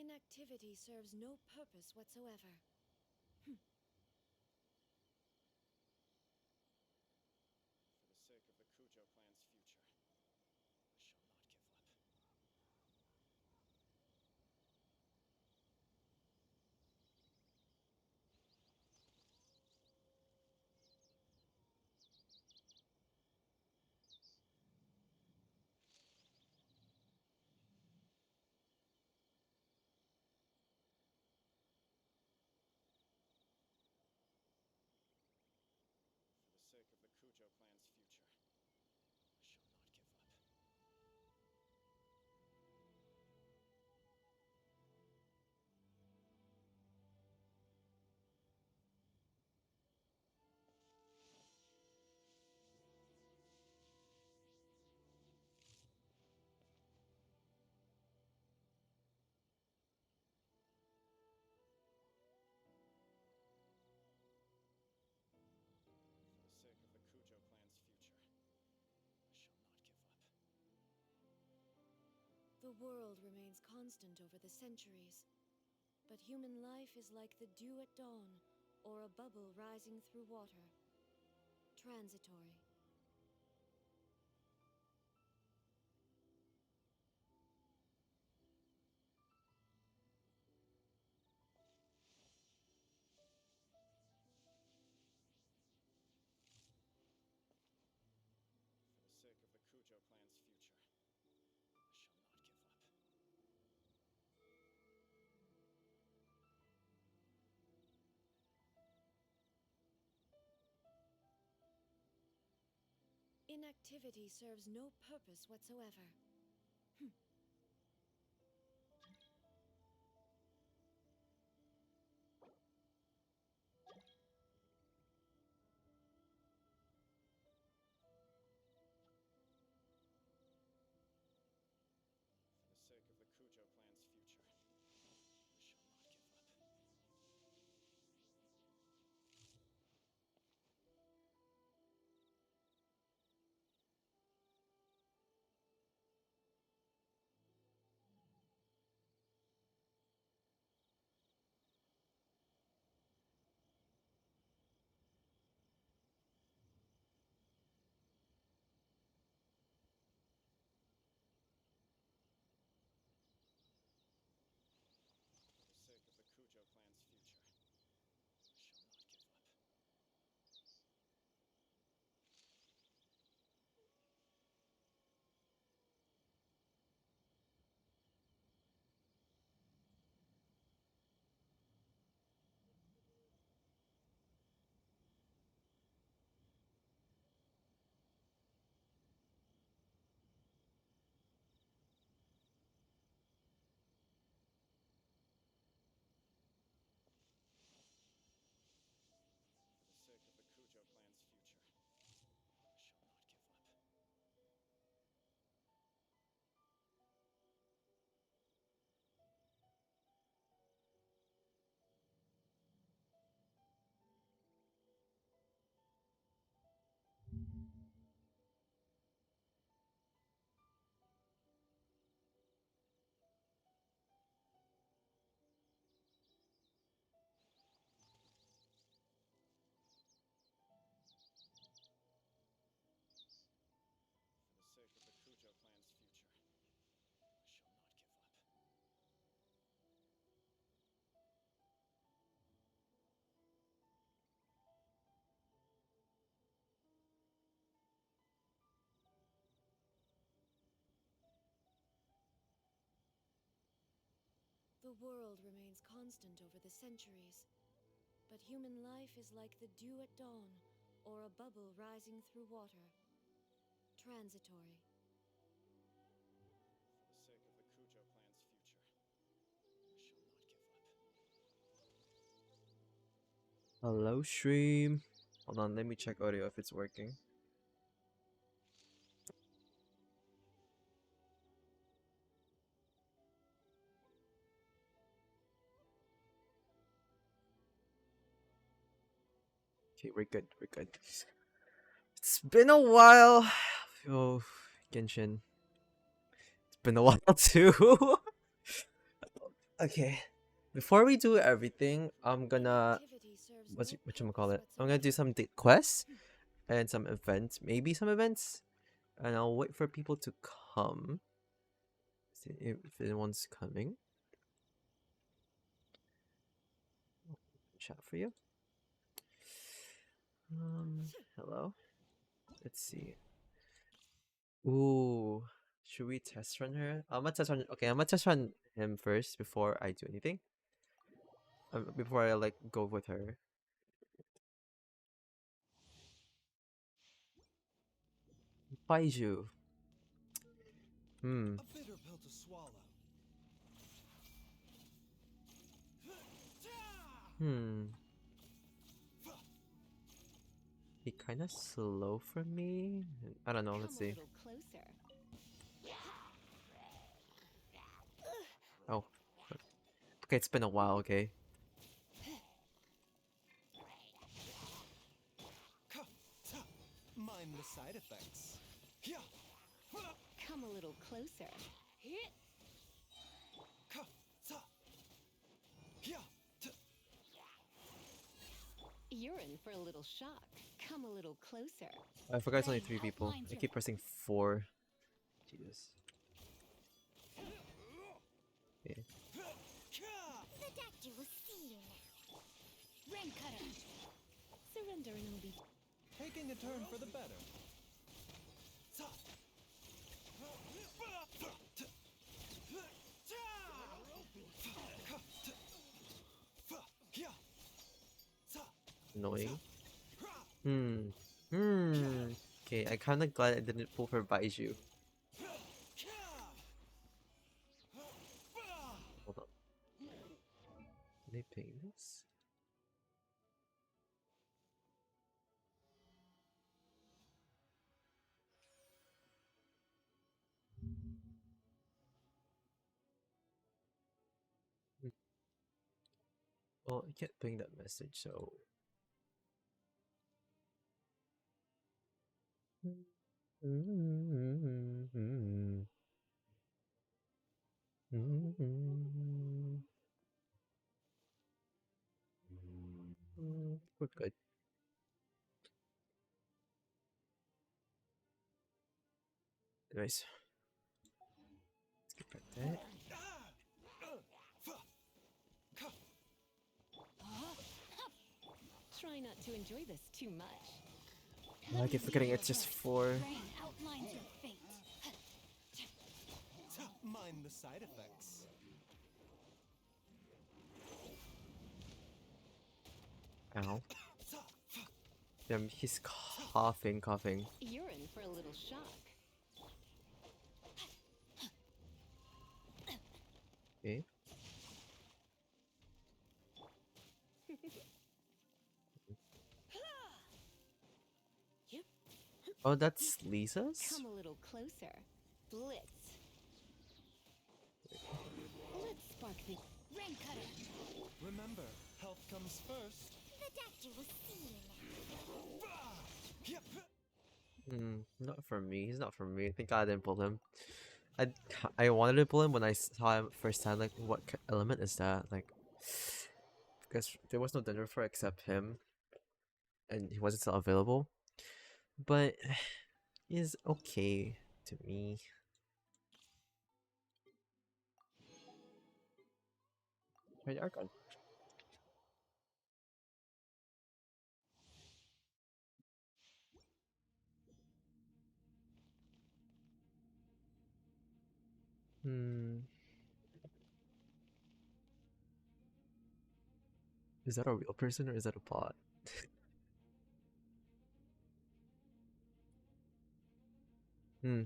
Inactivity serves no purpose whatsoever. For the sake of the Kujo clan's future, I shall not give up. For the sake of the Kujo clan's future, I shall not give up. For the sake of the Kujo clan's future, I shall not give up. The world remains constant over the centuries, but human life is like the dew at dawn, or a bubble rising through water. Transitory. For the sake of the Kujo clan's future, I shall not give up. Inactivity serves no purpose whatsoever. For the sake of the Kujo clan's future, I shall not give up. For the sake of the Kujo clan's future, I shall not give up. For the sake of the Kujo clan's future, I shall not give up. For the sake of the Kujo clan's future, I shall not give up. The world remains constant over the centuries, but human life is like the dew at dawn, or a bubble rising through water. Transitory. For the sake of the Kujo clan's future, I shall not give up. Hello, stream. Hold on, let me check audio if it's working. Okay, we're good. We're good. It's been a while. Oh, Genshin. It's been a while too. Okay. Before we do everything, I'm gonna Activity serves what's no call it? purpose I'm gonna do whatsoever. some quests and some events, maybe some events, and I'll wait for people to come. See if anyone's coming. Chat for you. Hello. Let's see. Ooh, should we test run her? I'm gonna test run. Okay, I'm gonna test run him first before I do anything. Before I like go with her. Baiju. Hmm. A bitter pill to swallow. Hmm. He kind of slow for me. I don't know. Let's Come a see. little closer. Oh. Okay, it's been a while. Okay. Mind the side effects. Come a little closer. You're in for a little shock. Come a little closer. I forgot it's only Rain 3 people. outlines I your keep pressing 4. Jesus. Okay. The doctor will see you now. Rain cutter. Surrender and it'll be. Taking a turn for the better. Annoying. Okay, I kinda glad I didn't pull for Baiju. Hold on. Can they ping this? Well, I can't ping that message, so. We're good. Anyways, let's get back to that. Try not to enjoy this too much. I keep forgetting it's just 4. Rain outlines your fate. Mind the side effects. Ow. He's coughing. You're in for a little shock. Okay. Oh, that's Lisa's? Come a little closer. Blitz. Let's spark the Rain cutter. Remember, health comes first. The doctor will see you now. Not for me. He's not for me. I think I didn't pull him. I wanted to pull him when I saw him first time. Like, what element is that? Like, because there was no dinner for except him, and he wasn't still available. But he's okay to me. Right, Archon. Is that a real person or is that a bot? Hmm.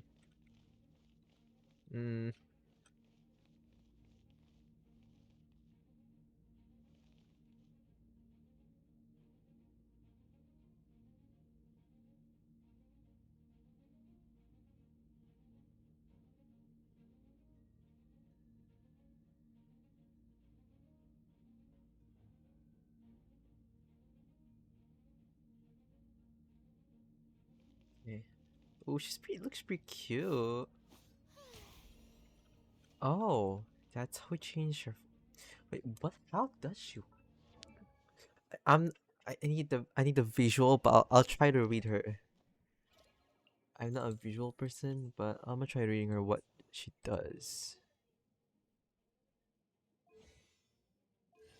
Okay. Oh, looks pretty cute. Oh, that's how we change her. Wait, what? How does she? I'm. I need the visual, but I'll try to read her. I'm not a visual person, but I'm gonna try reading her what she does.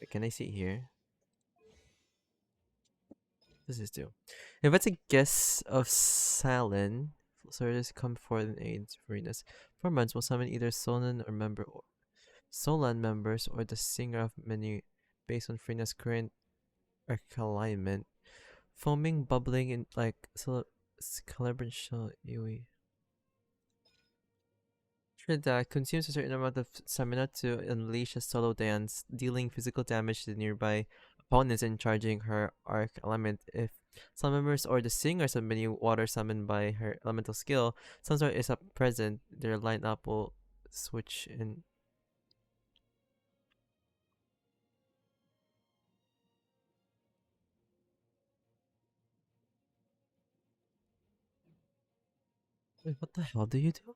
Wait, can I see it here? What does this do? If it's a guest of Salin, soldiers come forth in aid for Venus. 4 months will summon either Solan members or the singer of many based on Freena's current alignment. Foaming, bubbling in like celebrant shell Yui. That consumes a certain amount of stamina to unleash a solo dance, dealing physical damage to nearby opponents and charging her arc element. If some members or the singers of many water summoned by her elemental skill, some sort is up present, their lineup will switch in. Wait, what the hell do you do?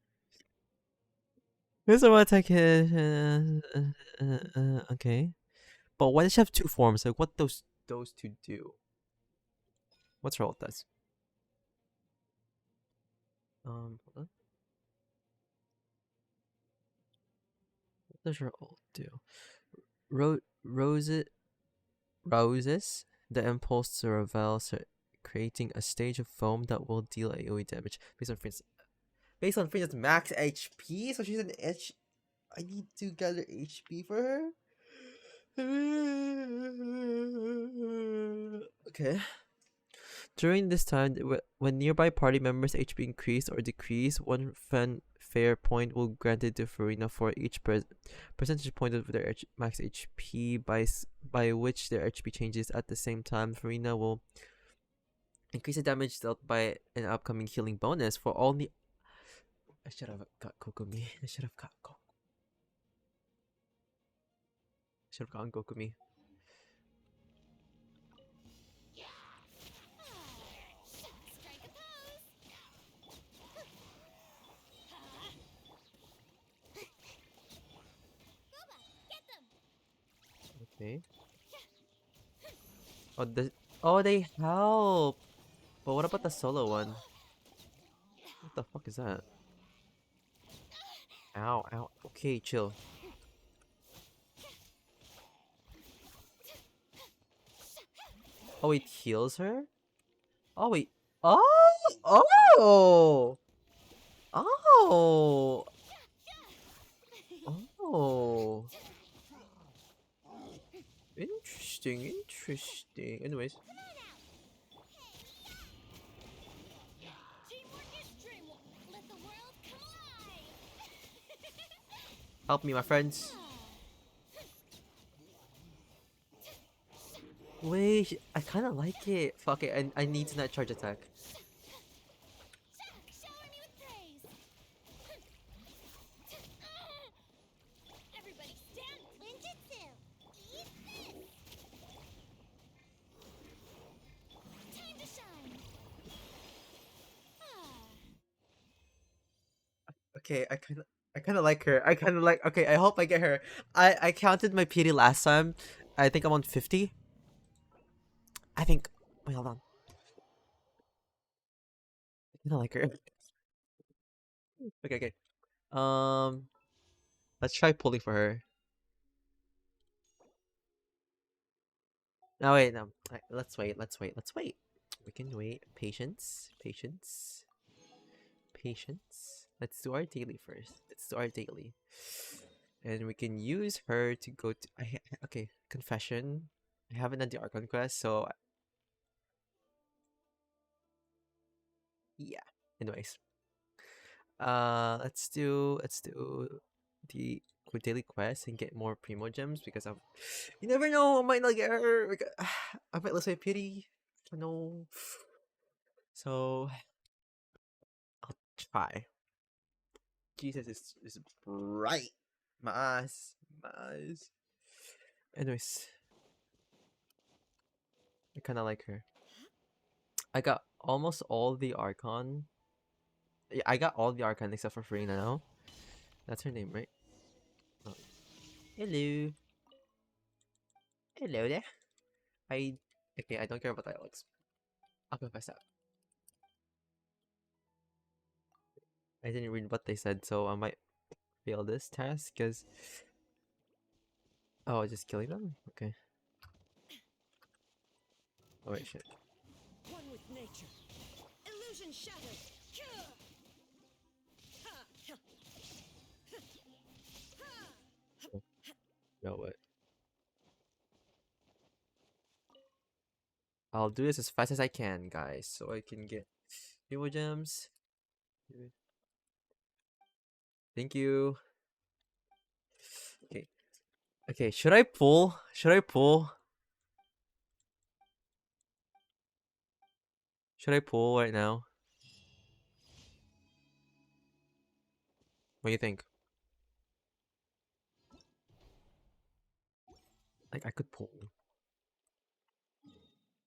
Here's a attack hit. Okay. But why does she have two forms? Like, what those two do? What's her ult does? Hold on. What does her ult do? Roses, the impulse to revel, creating a stage of foam that will deal AoE damage based on Freena's max HP. So she's an H. I need to gather HP for her. Okay. During this time, when nearby party members' HP increase or decrease, one fanfare point will granted to Farina for each percentage point of their max HP, by which their HP changes at the same time. Farina will increase the damage dealt by an upcoming healing bonus for all the. I should have got Kokumi. I should have gotten Kokumi. Okay. Oh, they help. But what about the solo one? What the fuck is that? Ow, ow. Okay, chill. Oh, it heals her? Oh, wait. Oh! Oh! Oh! Oh! Interesting. Anyways. Help me, my friends. Wait, I kind of like it. Fuck it, I need to not charge attack. Okay, I kind of like her. I kind of like. Okay, I hope I get her. I counted my PD last time. I think I'm on 50. I think. Wait, hold on. I kind of like her. Okay. Let's try pulling for her. No, wait, no. Let's wait. We can wait. Patience. Let's do our daily first. And we can use her to go to. Okay, confession. I haven't done the Archon quest, so yeah. Anyways, let's do the daily quest and get more primo gems because you never know, I might not get her. I might lose my pity. I don't know. So I'll try. Jesus is bright. My eyes. Anyways, I kind of like her. I got almost all the Archon. Yeah, I got all the Archon except for Farina now. That's her name, right? Oh. Hello. Hello there. Okay, I don't care about dialogues. I'll confess that. I didn't read what they said, so I might fail this task because oh, just killing them? Okay. Oh wait, shit. One with nature. Illusion shattered. No, what? I'll do this as fast as I can, guys, so I can get hero gems. Thank you. Okay. Okay, should I pull? Should I pull? Should I pull right now? What do you think? Like, I could pull.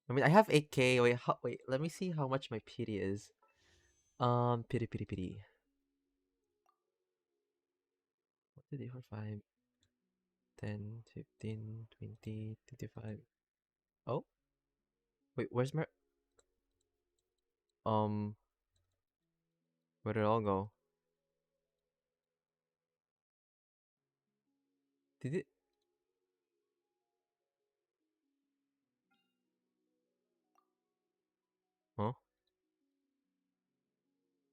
I mean, I have 8k. Wait, let me see how much my pity is. Pity. 1, 2, 3, 4, 5, 10, 15, 20, 25. Oh? Wait, where's my... Where did it all go? Did it... Huh?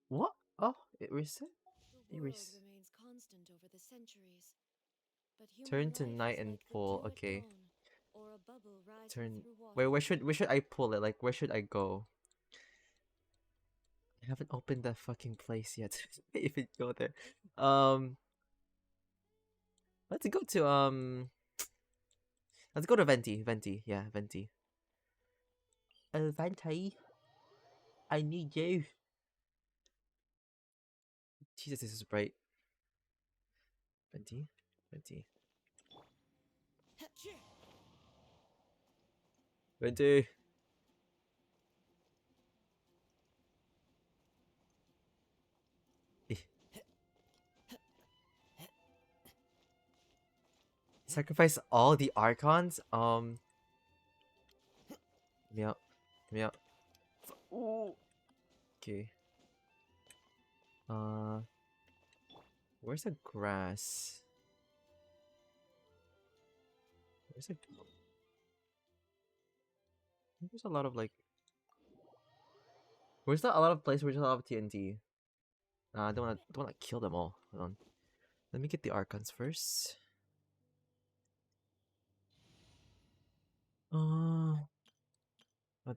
What? Oh, it reset? The It world res... remains constant over the centuries, but human Turn to life night is and like the pull. dew at Okay. dawn, or a bubble rising Turn... through water. Wait, where should I pull it? Like, where should I go? I haven't opened the fucking place yet. If it go there. Um... Let's go to, Let's go to Venti. Yeah, Venti. Venti. I need you. Jesus, this is bright. Venti. Eh. Sacrifice all the Archons? Me out. Ooh. Okay. Where's the grass? Where's the... There's a lot of, like... Where's a lot of places where there's a lot of TNT? I don't wanna kill them all. Hold on. Let me get the Archons first. Oh,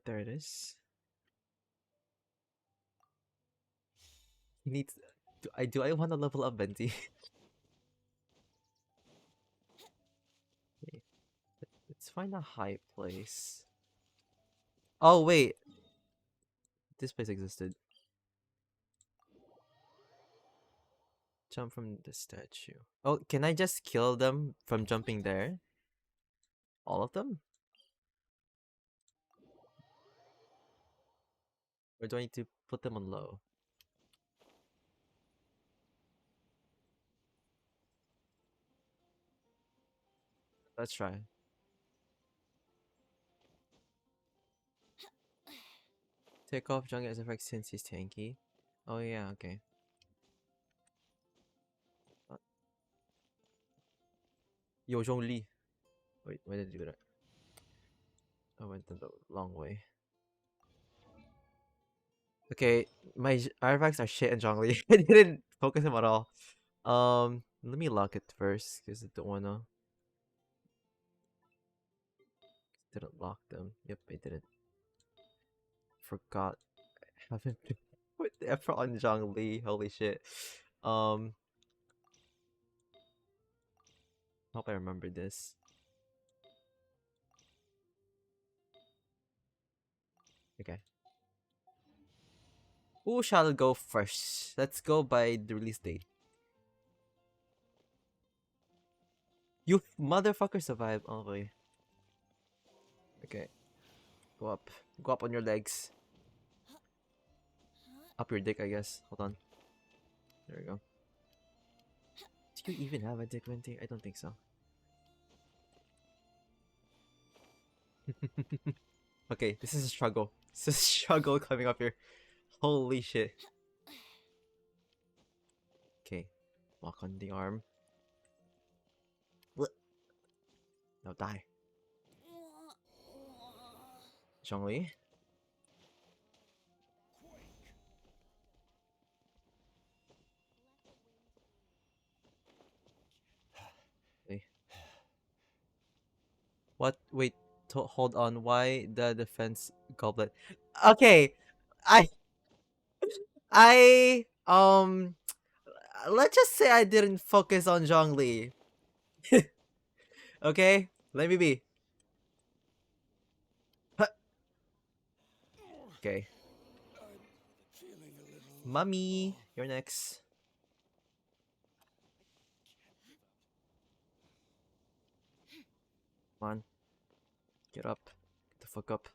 there it is. He needs... Do I want to level up Venti? Okay. Let's find a high place. Oh, wait. This place existed. Jump from the statue. Oh, can I just kill them from jumping there? All of them? Or do I need to put them on low? Let's try. Take off jungle as effect since he's tanky. Oh yeah, okay. Yo, Zhongli. Wait, why did I do that? I went the long way. Okay, my artifacts are shit in Zhongli. I didn't focus him at all. Let me lock it first because I don't wanna. Didn't lock them. Yep, I didn't. Forgot. I haven't put the effort on Zhongli. Holy shit. Hope I remember this. Okay. Who shall go first? Let's go by the release date. You motherfucker survive. Oh boy. Okay. Go up. Go up on your legs. Up your dick, I guess. Hold on. There we go. Do you even have a dick, Venti? I don't think so. Okay, this is a struggle. This is a struggle coming up here. Holy shit. Okay, walk on the arm. Now die. Zhongli. Okay. What? Wait, hold on. Why the defense goblet? Okay, I I let's just say I didn't focus on Zhongli. Okay, let me be. Huh. Okay, Mummy, you're next. Come on, get up, get the fuck up.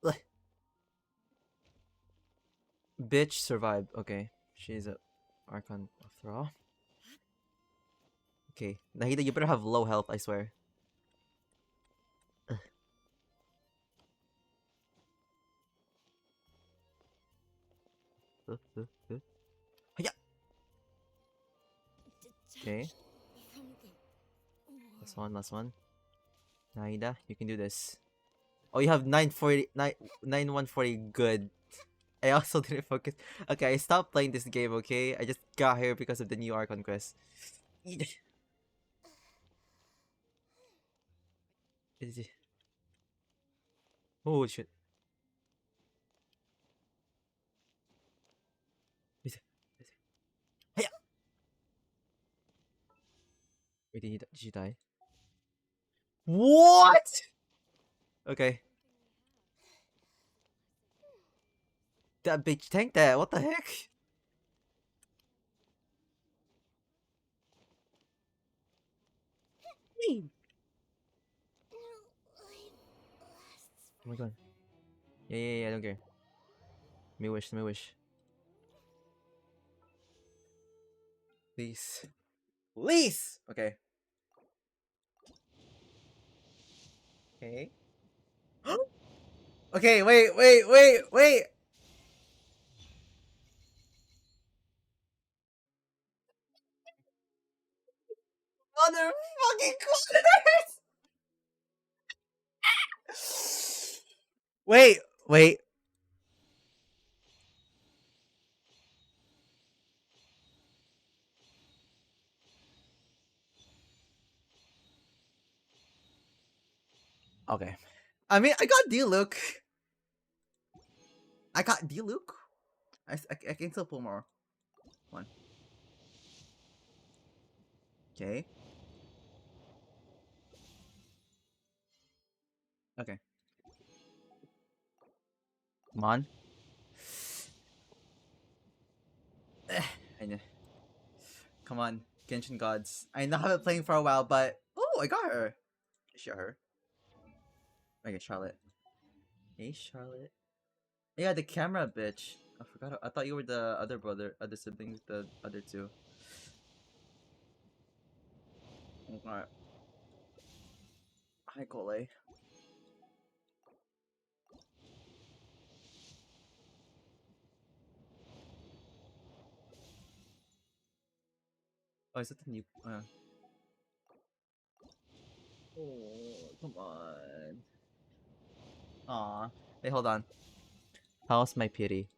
Ugh. Bitch survived. Okay, she's a Archon after all. Okay, Nahida, you better have low health, I swear. Hiya! Okay, last one, last one. Nahida, you can do this. Oh, you have 940, 9140. Good. I also didn't focus. Okay, I stopped playing this game, okay? I just got here because of the new Archon quest. Oh, shit. Hiya! Wait, did she die? What? Okay. That bitch tanked that. What the heck? Me. Oh my god. Yeah, I don't care. Let me wish, let me wish. Please. Please! Okay. Okay. Okay, wait! Motherfucking corners! Wait. Okay. I mean, I got D-Luke. I got D-Luke. I can still pull more. One. Okay. Okay. Come on. I know. Come on. Genshin gods. I know I haven't playing for a while, but... Oh, I got her. Is she her? Okay, Charlotte. Hey, Charlotte. Yeah, the camera bitch. I forgot. I thought you were the other brother, other siblings, the other two. Alright. Hi, Cole. Oh, is that the new... Oh, come on. Aw. Hey, hold on. How's my pity?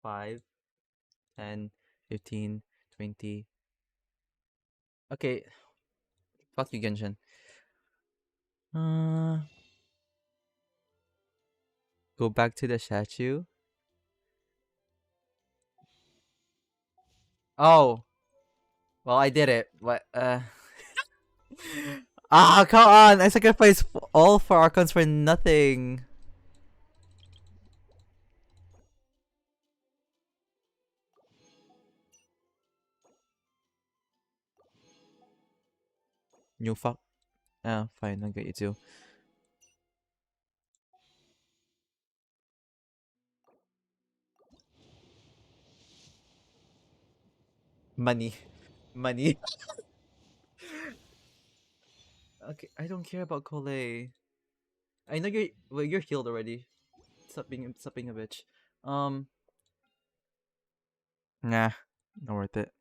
5, 10, 15, 20. Okay. Fuck you, Genshin. Go back to the statue. Oh. Well, I did it. What? Ah, come on! I sacrificed all 4 Archons for nothing. You fuck. Ah, fine. I'll get you too. Money. Money. Okay, I don't care about Cole. I know you're healed already. Stop being a bitch. Nah, not worth it.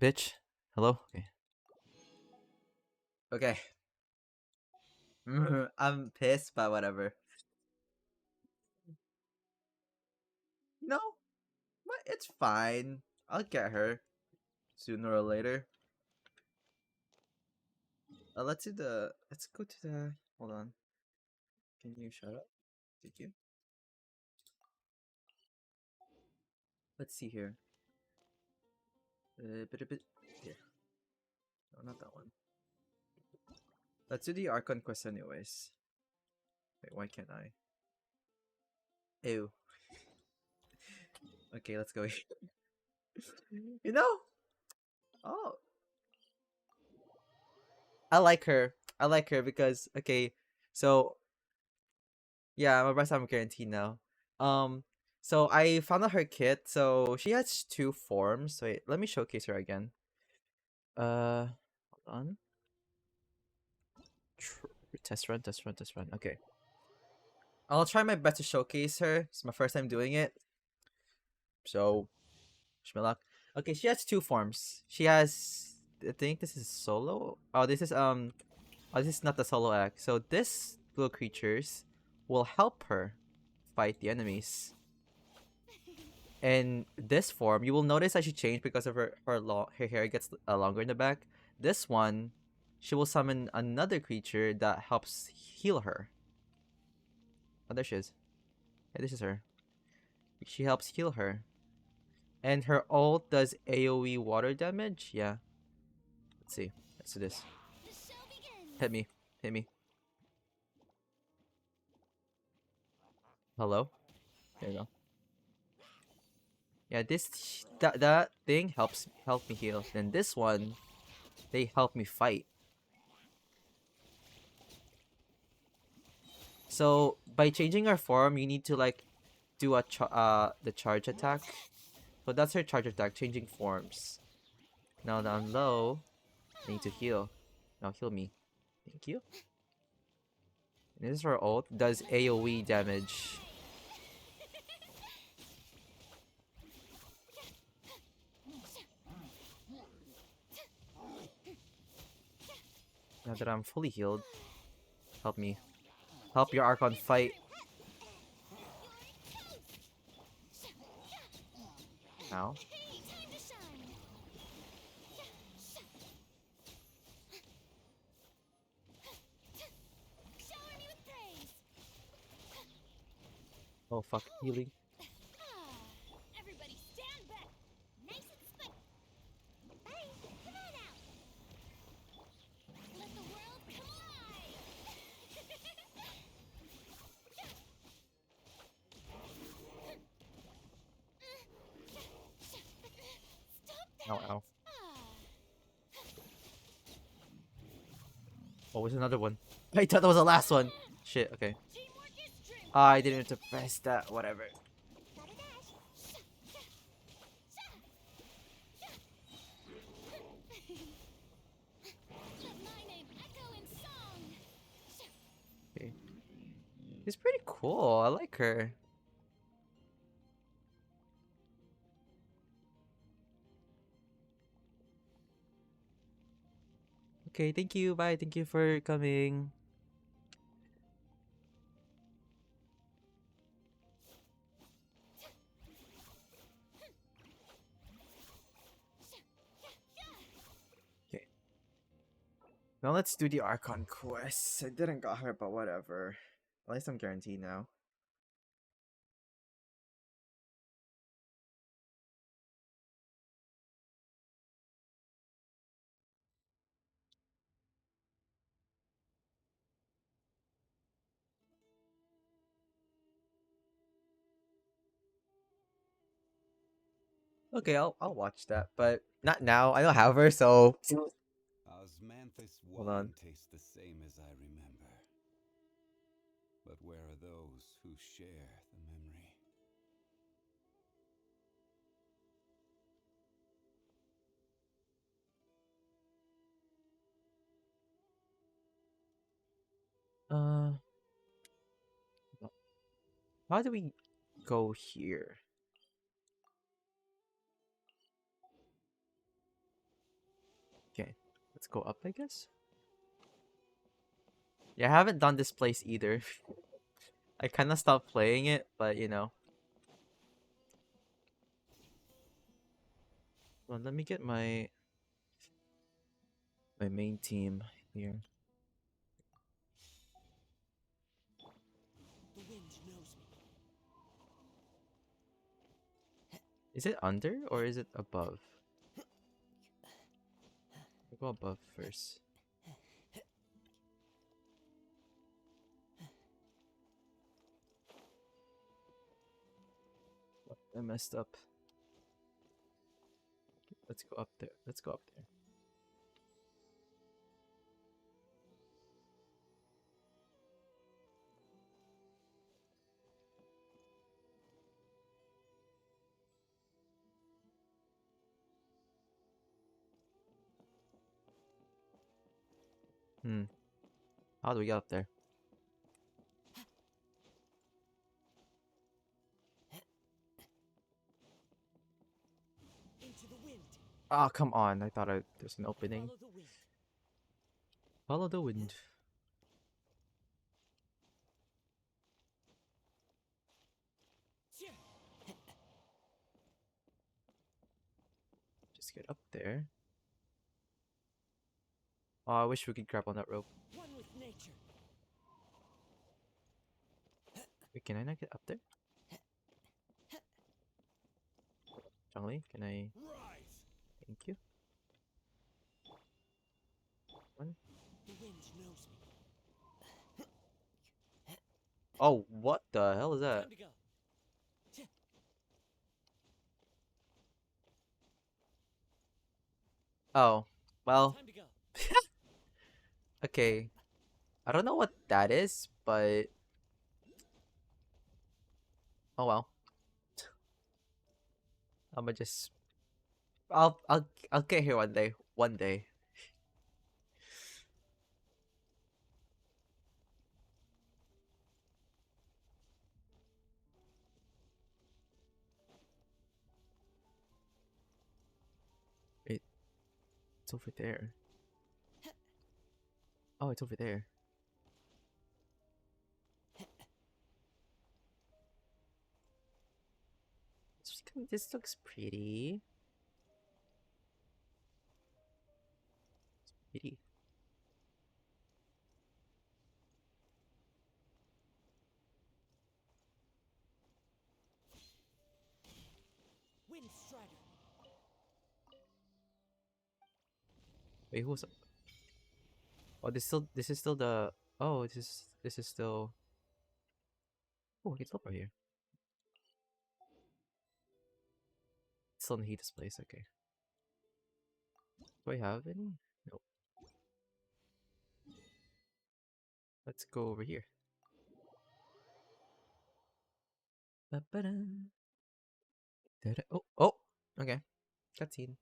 Bitch. Hello? Okay. Okay. I'm pissed, but whatever. No, but it's fine. I'll get her sooner or later. Let's do the. Let's go to the. Hold on. Can you shut up? Thank you. Let's see here. Bit here. No, not that one. Let's do the Archon quest anyways. Wait, why can't I? Ew. Okay, let's go. You know? Oh. I like her. I like her because okay, so yeah, my breast I'm guaranteed now. So I found out her kit. So she has 2 forms. Wait, let me showcase her again. Hold on. Test run, test run, test run. Okay. I'll try my best to showcase her. It's my first time doing it. So, wish me luck. Okay, she has 2 forms. She has, I think this is solo. Oh, this is this is not the solo act. So this little creatures will help her fight the enemies. In this form, you will notice that she changed because of her hair gets longer in the back. This one, she will summon another creature that helps heal her. Oh, there she is. Hey, this is her. She helps heal her. And her ult does AoE water damage? Yeah. Let's see. Let's do this. Hit me. Hit me. Hello? There you go. Yeah, that thing help me heal. Then this one, they help me fight. So by changing her form, you need to like do the charge attack. So that's her charge attack, changing forms. Now down low, I need to heal. Now heal me. Thank you. And this is her ult, does AoE damage. Now that I'm fully healed, help me. Help your Archon fight. Ow. Oh fuck, healing. Everybody stand back. Nice and split. Hey, come on out. Let the world come alive. Stop that. Ow, ow. Oh, was another one. I thought that was the last one. Shit, okay. I didn't mean to press that, whatever. Okay. She's pretty cool. I like her. Okay, thank you. Bye. Thank you for coming. Okay. Now let's do the Archon quest. I didn't got her, but whatever. At least I'm guaranteed now. Okay, I'll watch that, but not now. I don't have her, so Osmanthus hold on. wine tastes the same as I remember. But where are those who share the memory? Uh, how do we go here? Okay, let's go up, I guess. Yeah, I haven't done this place either. I kind of stopped playing it, but you know. Well, let me get my main team here. The wind knows me. Is it under or is it above? I'll go above first. I messed up. Let's go up there. Let's go up there. How do we get up there? Into the wind. Ah, come on. I thought there's an opening. Follow the wind. Follow the wind. Just get up there. Oh, I wish we could grab on that rope. One with nature. Wait, can I not get up there? Zhongli, can I? Rise. Thank you. One. The wind knows me. Oh, what the hell is that? Time to go. Oh, well, Time to go. okay. I don't know what that is, but oh well. I'ma just I'll get here one day. One day. Wait, it's over there. Oh, it's over there. This looks pretty. It's pretty. Wind strider. Wait, who's up? Oh, this is still the oh this is still oh it's over here. It's still in the heat displays, okay. Do I have any? Nope. Let's go over here. Ba-ba-da. Oh, oh, okay. Cutscene.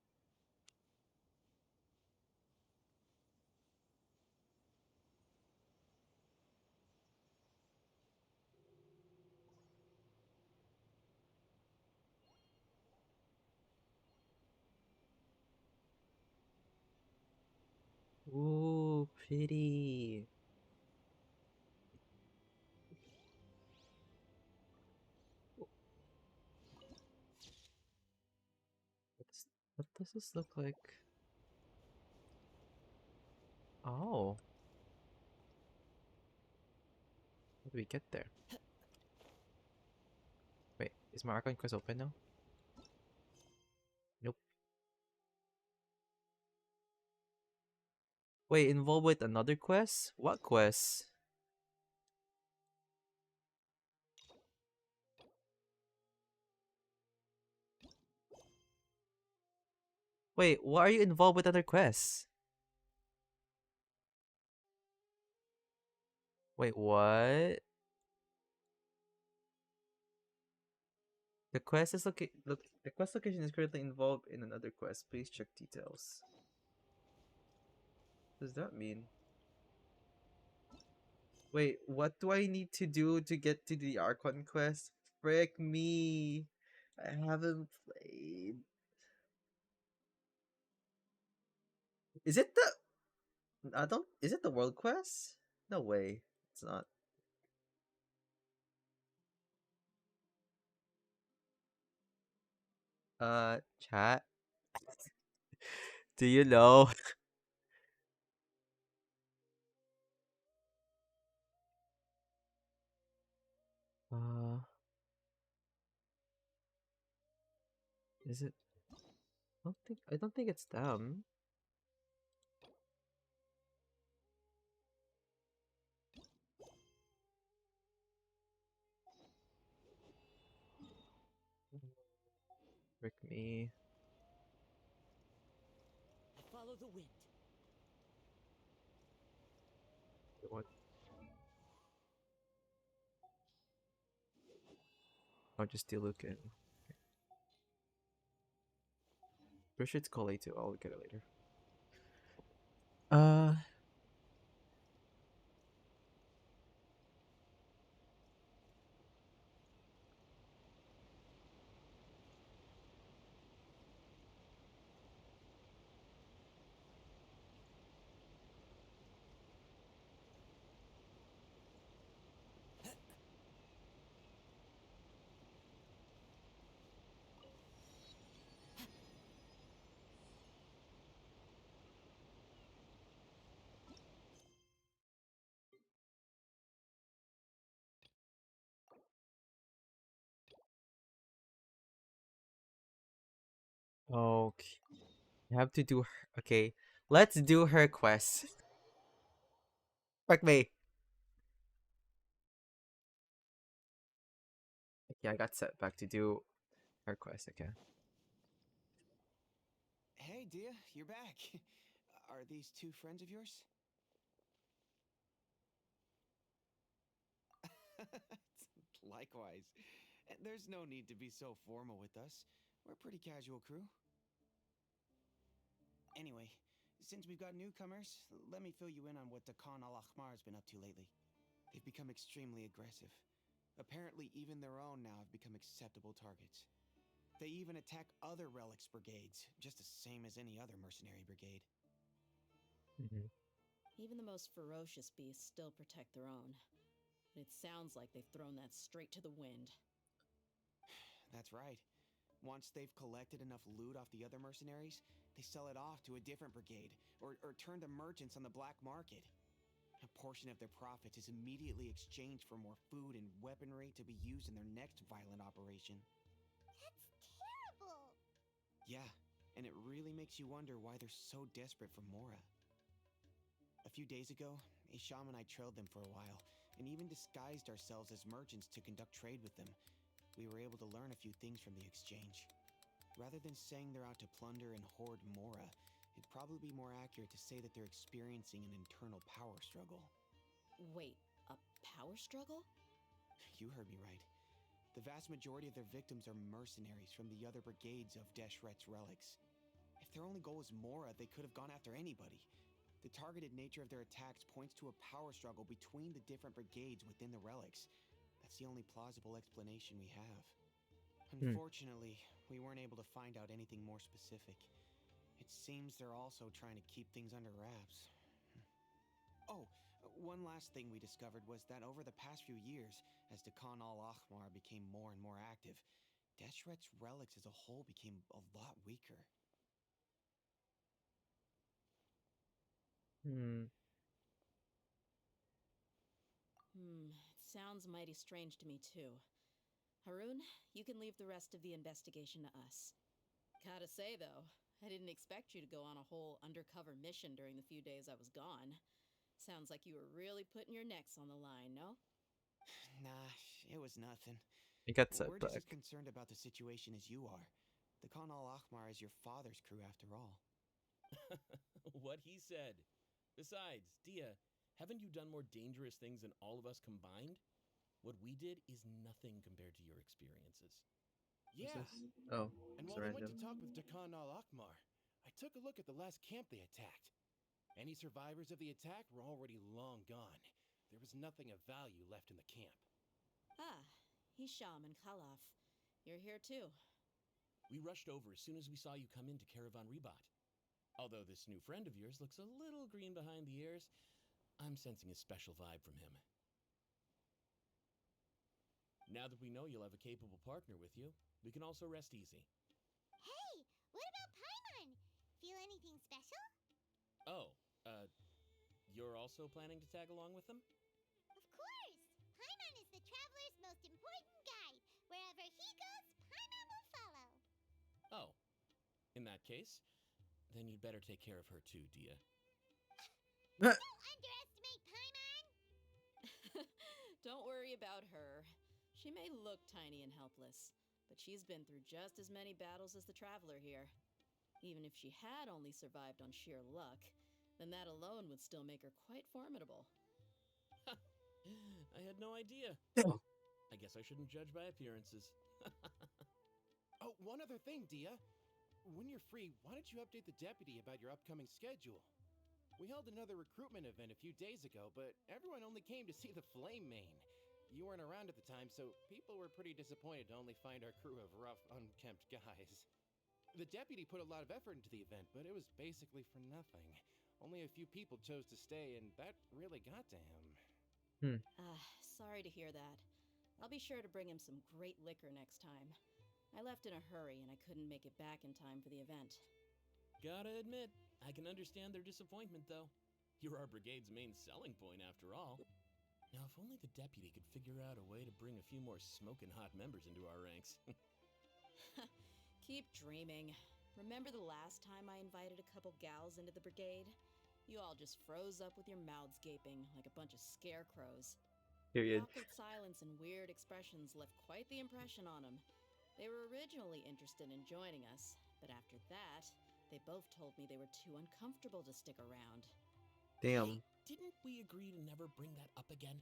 Ooh, pretty. What does this look like? Oh. How do we get there? Wait, is my Archon quest open now? Nope. Wait, involved with another quest? What quest? Wait, why are you involved with other quests? Wait, what? The quest is the quest location is currently involved in another quest. Please check details. What does that mean? Wait, what do I need to do to get to the Archon quest? Frick me. I haven't played. Is it the I don't is it the world quest? No way. It's not. Chat. Do you know? Uh is it I don't think it's them. Frick me. I follow the wind. What? I'll just look in. Pretty sure it's called A2. I'll get it later. Okay. You have to do okay. Let's do her quest. Fuck me. Yeah, I got set back to do her quest again. Hey, Dia, you're back. Are these two friends of yours? Likewise. There's no need to be so formal with us. We're a pretty casual crew. Anyway, since we've got newcomers, let me fill you in on what Dakan al-Ahmar's been up to lately. They've become extremely aggressive. Apparently, even their own now have become acceptable targets. They even attack other relics brigades, just the same as any other mercenary brigade. Even the most ferocious beasts still protect their own. But it sounds like they've thrown that straight to the wind. That's right. Once they've collected enough loot off the other mercenaries, they sell it off to a different brigade, or turn to merchants on the black market. A portion of their profits is immediately exchanged for more food and weaponry to be used in their next violent operation. That's terrible! Yeah, and it really makes you wonder why they're so desperate for Mora. A few days ago, Isham and I trailed them for a while, and even disguised ourselves as merchants to conduct trade with them. We were able to learn a few things from the exchange. Rather than saying they're out to plunder and hoard Mora, it'd probably be more accurate to say that they're experiencing an internal power struggle. Wait, a power struggle? You heard me right. The vast majority of their victims are mercenaries from the other brigades of Deshret's relics. If their only goal was Mora, they could have gone after anybody. The targeted nature of their attacks points to a power struggle between the different brigades within the relics. That's the only plausible explanation we have. Unfortunately, we weren't able to find out anything more specific. It seems they're also trying to keep things under wraps. Oh, one last thing we discovered was that over the past few years, as Dakan al-Ahmar became more and more active, Deshret's relics as a whole became a lot weaker. It sounds mighty strange to me, too. Harun, you can leave the rest of the investigation to us. Gotta say, though, I didn't expect you to go on a whole undercover mission during the few days I was gone. Sounds like you were really putting your necks on the line, no? Nah, it was nothing. I got set We're just as back. concerned about the situation as you are. The Khan al-Ahmar is your father's crew after all. What he said. Besides, Dia, haven't you done more dangerous things than all of us combined? What we did is nothing compared to your experiences. Yeah. Oh, And it's while they went random. to talk with Dakan al Akmar, I took a look at the last camp they attacked. Any survivors of the attack were already long gone. There was nothing of value left in the camp. Ah, Hisham and Khalaf. You're here too. We rushed over as soon as we saw you come into Caravan Rebat. Although this new friend of yours looks a little green behind the ears, I'm sensing a special vibe from him. Now that we know you'll have a capable partner with you, we can also rest easy. Hey, what about Paimon? Feel anything special? Oh, you're also planning to tag along with them? Of course! Paimon is the traveler's most important guide. Wherever he goes, Paimon will follow. Oh, in that case, then you'd better take care of her too, Dia. Don't underestimate Paimon! Don't worry about her. She may look tiny and helpless, but she's been through just as many battles as the traveler here. Even if she had only survived on sheer luck, then that alone would still make her quite formidable. I had no idea. I guess I shouldn't judge by appearances. Oh, one other thing, Dia. When you're free, why don't you update the deputy about your upcoming schedule? We held another recruitment event a few days ago, but everyone only came to see the Flame Mane. You weren't around at the time, so people were pretty disappointed to only find our crew of rough, unkempt guys. The deputy put a lot of effort into the event, but it was basically for nothing. Only a few people chose to stay, and that really got to him. Sorry to hear that. I'll be sure to bring him some great liquor next time. I left in a hurry and I couldn't make it back in time for the event. Gotta admit, I can understand their disappointment, though. You're our brigade's main selling point, after all. Now, if only the deputy could figure out a way to bring a few more smoking hot members into our ranks. Keep dreaming. Remember the last time I invited a couple gals into the brigade? You all just froze up with your mouths gaping like a bunch of scarecrows. The Period. awkward silence and weird expressions left quite the impression on them. They were originally interested in joining us, but after that, they both told me they were too uncomfortable to stick around. Damn. Hey, didn't we agree to never bring that up again?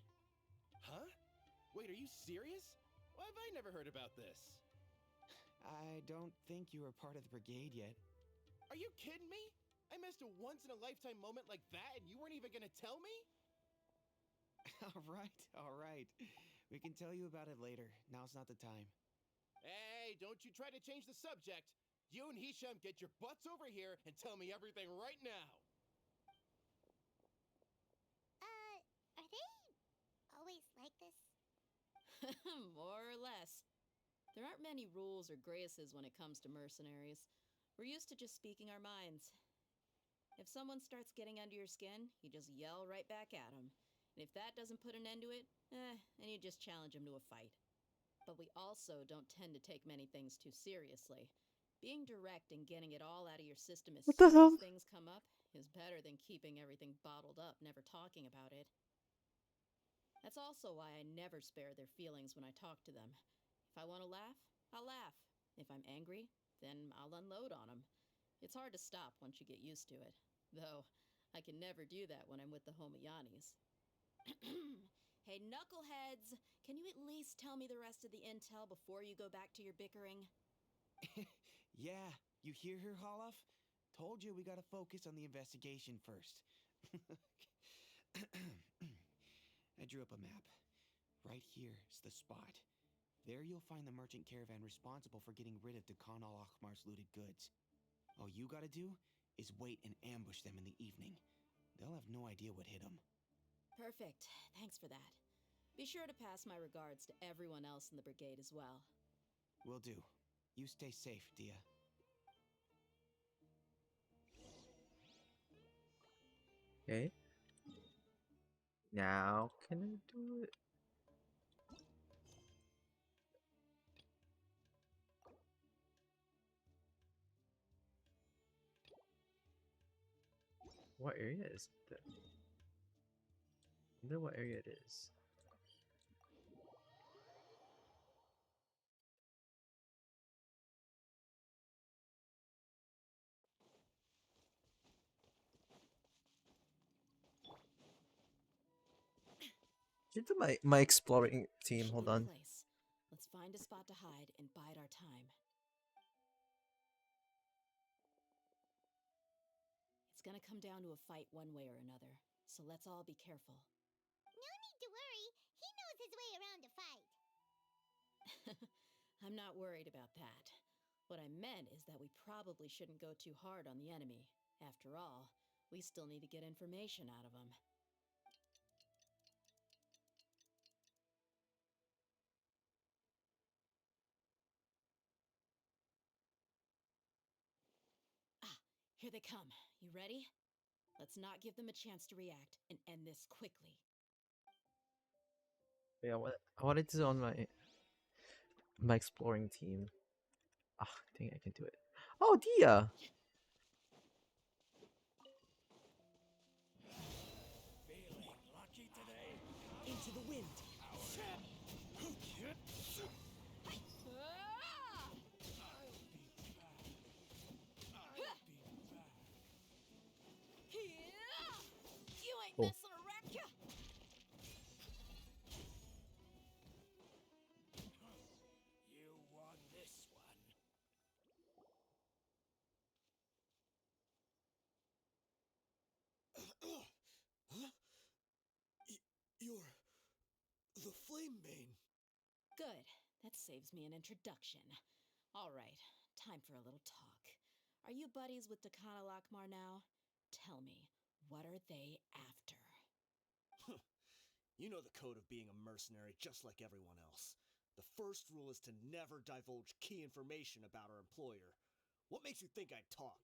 Huh? Wait, are you serious? Why have I never heard about this? I don't think you were part of the brigade yet. Are you kidding me? I missed a once-in-a-lifetime moment like that, and you weren't even gonna tell me? All right. We can tell you about it later. Now's not the time. Hey, don't you try to change the subject. You and Hisham get your butts over here and tell me everything right now. Are they always like this? More or less. There aren't many rules or graces when it comes to mercenaries. We're used to just speaking our minds. If someone starts getting under your skin, you just yell right back at them. And if that doesn't put an end to it, then you just challenge them to a fight. But we also don't tend to take many things too seriously. Being direct and getting it all out of your system as What the soon hell? as things come up is better than keeping everything bottled up, never talking about it. That's also why I never spare their feelings when I talk to them. If I want to laugh, I'll laugh. If I'm angry, then I'll unload on them. It's hard to stop once you get used to it. Though, I can never do that when I'm with the Homayanis. Hey, knuckleheads! Can you at least tell me the rest of the intel before you go back to your bickering? Yeah, you hear her, Holloff? Told you we gotta focus on the investigation first. I drew up a map. Right here is the spot. There you'll find the merchant caravan responsible for getting rid of Dakan al-Akhmar's looted goods. All you gotta do is wait and ambush them in the evening. They'll have no idea what hit them. Perfect. Thanks for that. Be sure to pass my regards to everyone else in the brigade as well. Will do. You stay safe, Dia. Okay. Now can I do it? What area is it? I wonder what area it is. Should do my exploring team. Hold on. Place. Let's just find a spot to hide and bide our time. It's gonna come down to a fight one way or another, so let's all be careful. No need to worry. He knows his way around a fight. I'm not worried about that. What I meant is that we probably shouldn't go too hard on the enemy. After all, we still need to get information out of them. Ah, here they come. You ready? Let's not give them a chance to react and end this quickly. Yeah, I wanted to on my exploring team. Ah, I think I can do it. Oh, Dia! Feeling lucky today? Into the wind. You ain't Oh. messing around, ya! You won this one. Huh? You're the Flame Bane. Good. That saves me an introduction. All right, time for a little talk. Are you buddies with Dakana Lakmar now? Tell me, what are they after? You know the code of being a mercenary just like everyone else. The first rule is to never divulge key information about our employer. What makes you think I'd talk?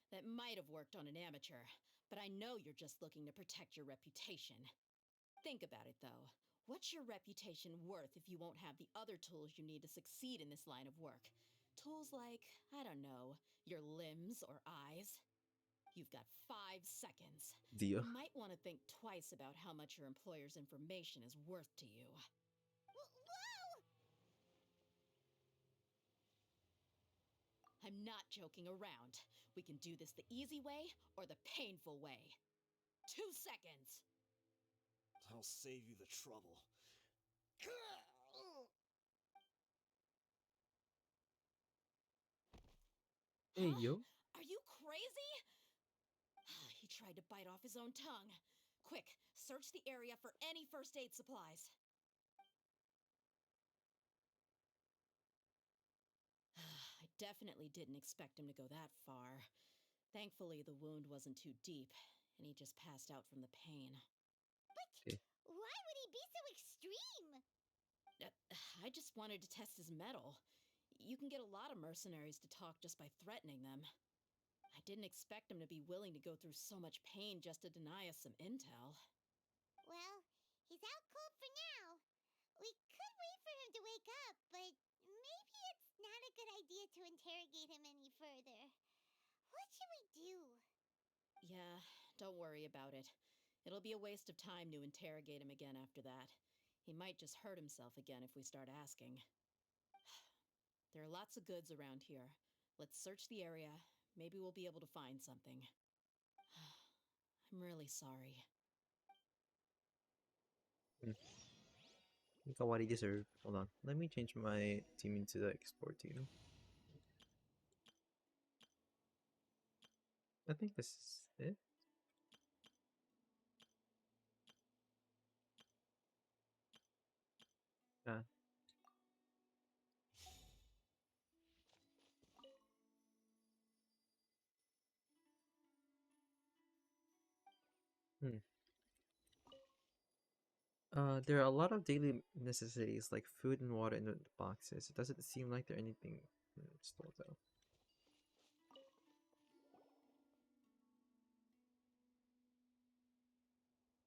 That might have worked on an amateur, but I know you're just looking to protect your reputation. Think about it, though. What's your reputation worth if you won't have the other tools you need to succeed in this line of work? Tools like, I don't know, your limbs or eyes? You've got 5 seconds. Dia. You might want to think twice about how much your employer's information is worth to you. Whoa! I'm not joking around. We can do this the easy way or the painful way. 2 seconds. I'll save you the trouble. Hey, Huh? yo. Are you crazy? He tried to bite off his own tongue. Quick, search the area for any first aid supplies. I definitely didn't expect him to go that far. Thankfully, the wound wasn't too deep, and he just passed out from the pain. Okay. Why would he be so extreme? I just wanted to test his mettle. You can get a lot of mercenaries to talk just by threatening them. I didn't expect him to be willing to go through so much pain just to deny us some intel. Well, he's out cold for now. We could wait for him to wake up, but maybe it's not a good idea to interrogate him any further. What should we do? Yeah, don't worry about it. It'll be a waste of time to interrogate him again after that. He might just hurt himself again if we start asking. There are lots of goods around here. Let's search the area. Maybe we'll be able to find something. I'm really sorry. I got what he deserved. Hold on. Let me change my team into the explore team. I think this is it. Yeah. There are a lot of daily necessities like food and water in the boxes. It doesn't seem like there's anything stored though.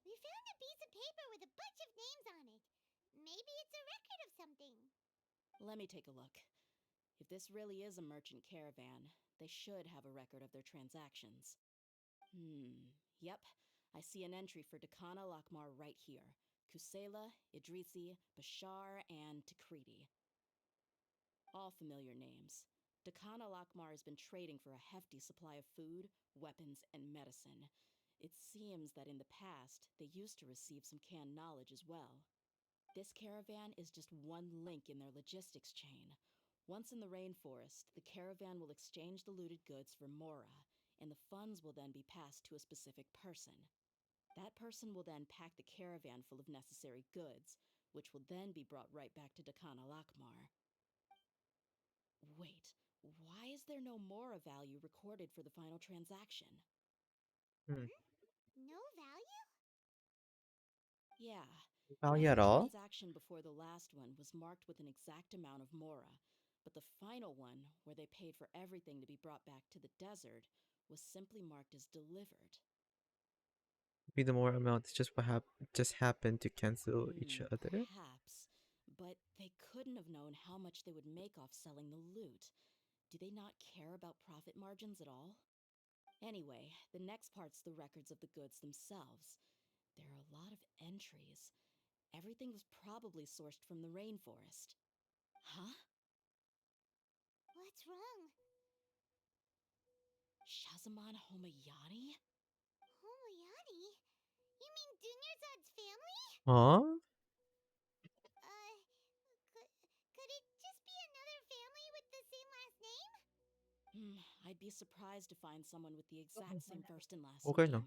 We found a piece of paper with a bunch of names on it. Maybe it's a record of something. Let me take a look. If this really is a merchant caravan, they should have a record of their transactions. Yep. I see an entry for Dakana Lakmar right here. Kusela, Idrisi, Bashar, and Takriti. All familiar names. Dakana Lakmar has been trading for a hefty supply of food, weapons, and medicine. It seems that in the past, they used to receive some canned knowledge as well. This caravan is just one link in their logistics chain. Once in the rainforest, the caravan will exchange the looted goods for Mora, and the funds will then be passed to a specific person. That person will then pack the caravan full of necessary goods, which will then be brought right back to Dakana Lakmar. Wait, why is there no Mora value recorded for the final transaction? Hmm. No value? Yeah. Value at Every all? transaction before the last one was marked with an exact amount of Mora, but the final one, where they paid for everything to be brought back to the desert, was simply marked as delivered. Maybe the more amount is just happened to cancel each other. Perhaps, but they couldn't have known how much they would make off selling the loot. Do they not care about profit margins at all? Anyway, the next part's the records of the goods themselves. There are a lot of entries. Everything was probably sourced from the rainforest. Huh? What's wrong? Shazamon Homayani? Homoyani? You mean Dunyarzad's family? Huh? Could it just be another family with the same last name? I'd be surprised to find someone with the exact same first and last Okay, name. no.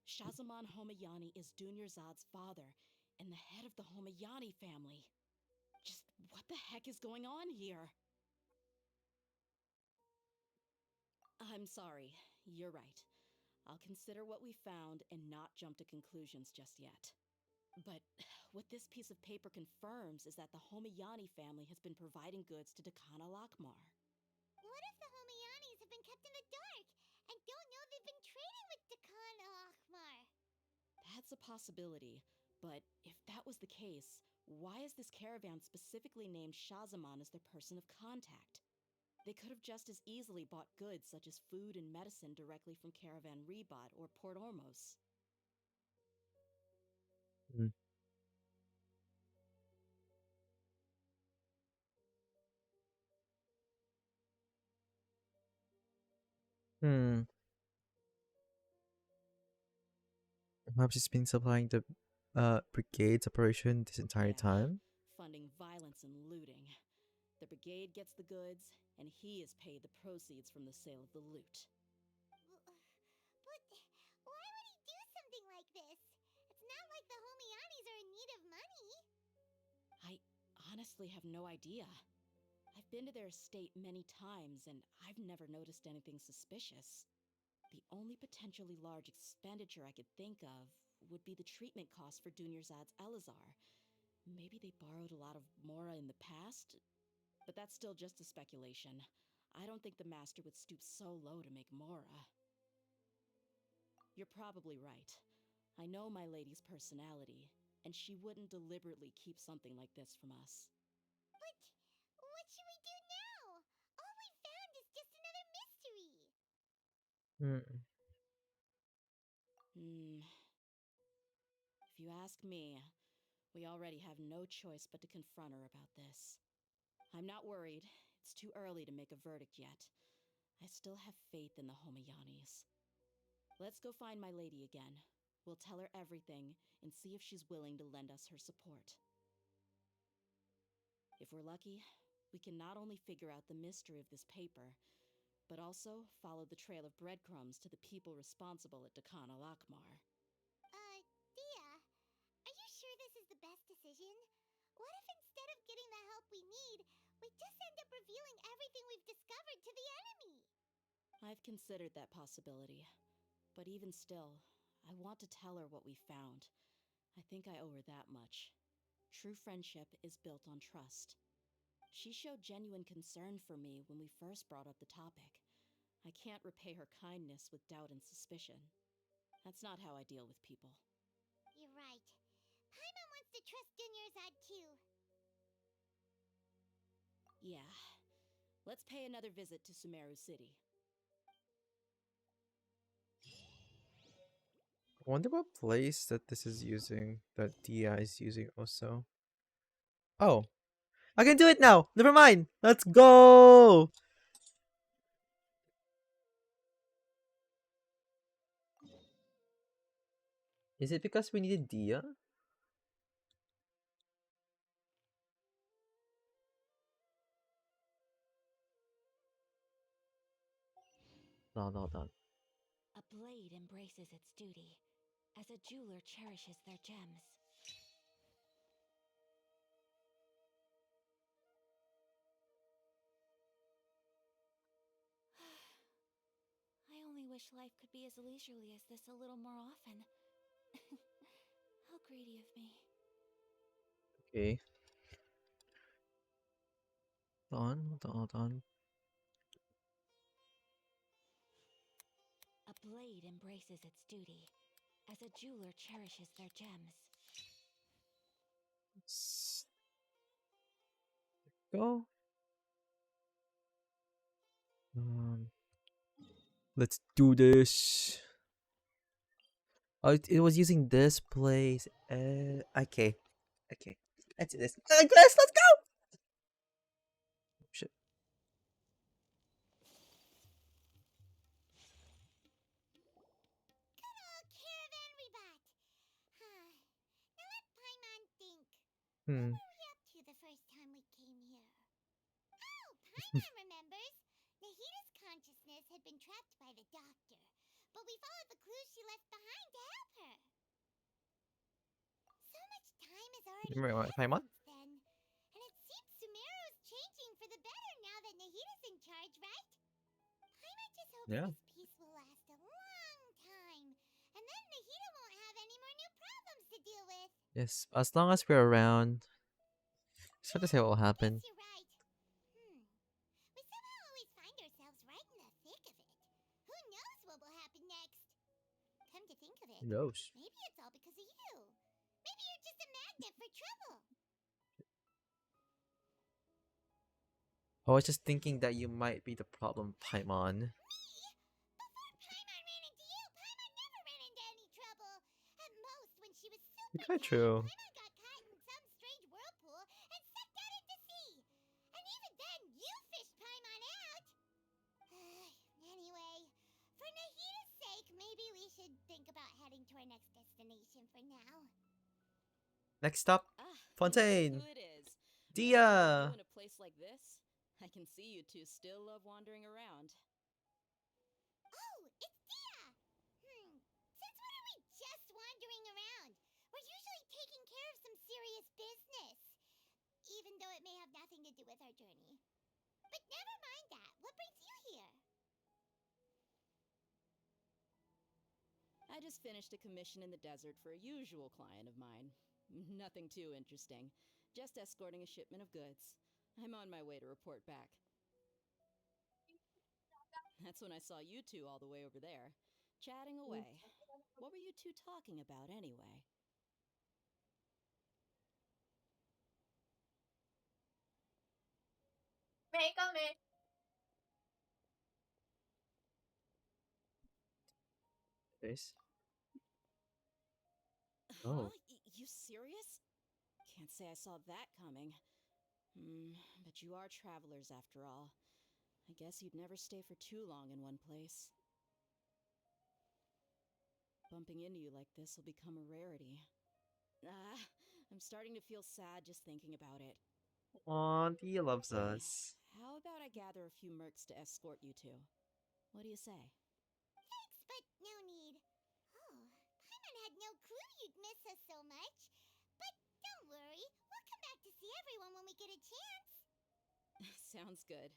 Shazamon Homayani is Dunyarzad's father, and the head of the Homayani family. Just what the heck is going on here? I'm sorry, you're right. I'll consider what we found and not jump to conclusions just yet. But what this piece of paper confirms is that the Homayani family has been providing goods to Dakana Lakmar. What if the Homayanis have been kept in the dark and don't know they've been trading with Dakana Akhmar? That's a possibility, but if that was the case, why is this caravan specifically named Shazamon as their person of contact? They could have just as easily bought goods such as food and medicine directly from Caravan Rebot or Port Ormos. Hmm. Hmm. Perhaps she's been supplying the brigade's operation this entire time. Funding violence and looting. The brigade gets the goods, and he is paid the proceeds from the sale of the loot. But why would he do something like this? It's not like the Homayanis are in need of money. I honestly have no idea. I've been to their estate many times, and I've never noticed anything suspicious. The only potentially large expenditure I could think of would be the treatment costs for Dunyarzad's Elazar. Maybe they borrowed a lot of Mora in the past, but that's still just a speculation. I don't think the master would stoop so low to make Mora. You're probably right. I know my lady's personality, and she wouldn't deliberately keep something like this from us. But what should we do now? All we found is just another mystery. Hmm. If you ask me, we already have no choice but to confront her about this. I'm not worried. It's too early to make a verdict yet. I still have faith in the Homayanis. Let's go find my lady again. We'll tell her everything and see if she's willing to lend us her support. If we're lucky, we can not only figure out the mystery of this paper, but also follow the trail of breadcrumbs to the people responsible at Dakana Lakmar. Dia, are you sure this is the best decision? What if instead of getting the help we need, we just end up revealing everything we've discovered to the enemy? I've considered that possibility. But even still, I want to tell her what we found. I think I owe her that much. True friendship is built on trust. She showed genuine concern for me when we first brought up the topic. I can't repay her kindness with doubt and suspicion. That's not how I deal with people. You're right. Paimon wants to trust Dunyarzad too. Yeah. Let's pay another visit to Sumeru City. I wonder what place that this is using, that Dia is using also. Oh, I can do it now! Never mind! Let's go! Is it because we needed Dia? hold on. A blade embraces its duty, as a jeweler cherishes their gems. I only wish life could be as leisurely as this a little more often. How greedy of me. Okay. Hold on. A blade embraces its duty, as a jeweler cherishes their gems. Let's go. Let's do this. Oh, it was using this place. Okay. Let's do this. Let's go. Shit. Good old caravan we bought. Now let Paimon think. What Hmm. were we up to the first time we came here? Oh, Paimon remembers. Nahita's consciousness had been trapped by the doctor, but we followed the clues she left behind to help her. So much time has already Remember what, passed Paimon? since then, and it seems Sumeru's changing for the better now that Nahita's in charge, right? Paimon just hopes Yeah. this peace will last a long time, and then Nahita won't have any more new problems to deal with. Yes. As long as we're around, it's hard to say what will happen. Guess you're right. We somehow always find ourselves right in the thick of it. Who knows what will happen next? Come to think of it, Who knows? maybe it's all because of you. Maybe you're just a magnet for trouble. I was just thinking that you might be the problem, Paimon. Me? Before Paimon ran into you, Paimon never ran into any trouble. At most, when she was super Kinda tired, true. Paimon got caught in some strange whirlpool and sucked out into sea. And even then, you fished Paimon out. Anyway, for Nahita's sake, maybe we should think about heading to our next destination for now. Next stop, Ah, Fontaine. who it is? Dia. Well, you in a place like this, I can see you two still love wandering around. Oh, it's Dia! Since when are we just wandering around? We're usually taking care of some serious business. Even though it may have nothing to do with our journey. But never mind that. What brings you here? I just finished a commission in the desert for a usual client of mine. Nothing too interesting. Just escorting a shipment of goods. I'm on my way to report back. That's when I saw you two all the way over there, chatting away. What were you two talking about anyway? This. Huh? Oh. You serious? Can't say I saw that coming. But you are travelers after all. I guess you'd never stay for too long in one place. Bumping into you like this will become a rarity. I'm starting to feel sad just thinking about it. Aw, Dia loves us. How about I gather a few mercs to escort you two? What do you say? Thanks, but no need. Oh, Paimon had no clue you'd miss us so much. But don't worry, we'll come back to see everyone when we get a chance. Sounds good.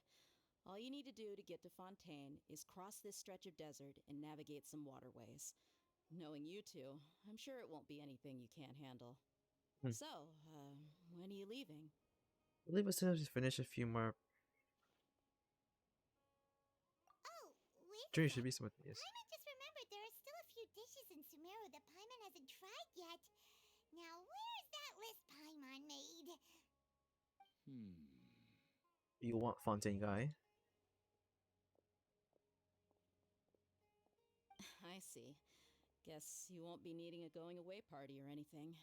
All you need to do to get to Fontaine is cross this stretch of desert and navigate some waterways. Knowing you two, I'm sure it won't be anything you can't handle. So, when are you leaving? I believe as soon as we finish a few more. Oh, wait Sure, a you should sec. be some of these. Paimon just remembered there are still a few dishes in Sumeru that Paimon hasn't tried yet. Now, where's that list Paimon made? You want Fontaine guy? I see. Guess you won't be needing a going away party or anything.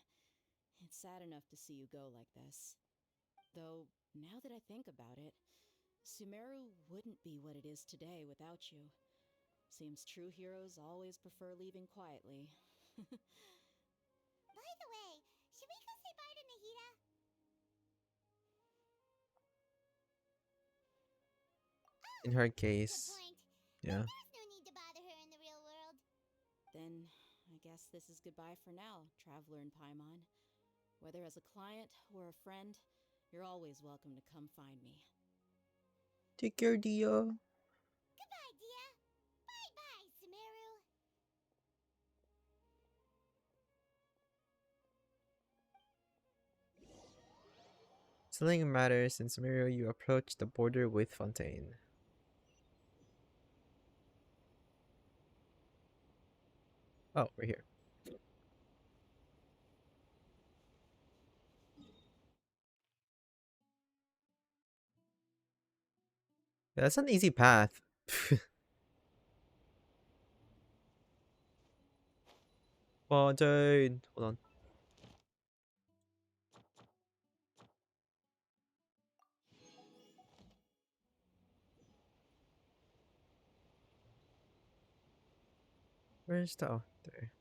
It's sad enough to see you go like this. Though, now that I think about it, Sumeru wouldn't be what it is today without you. Seems true heroes always prefer leaving quietly. By the way, should we go say bye to Nahita? In her Good case, point. yeah. But there's no need guess this is goodbye for now, traveler in Paimon. Whether as a client or a friend, you're always welcome to come find me. Take care, Dia. Goodbye, Dia. Bye-bye, Sumeru. Something matters in Samaria. You approach the border with Fontaine. Oh, we're here. Yeah, that's an easy path. Fontaine. Hold on. Where's the... Oh, there.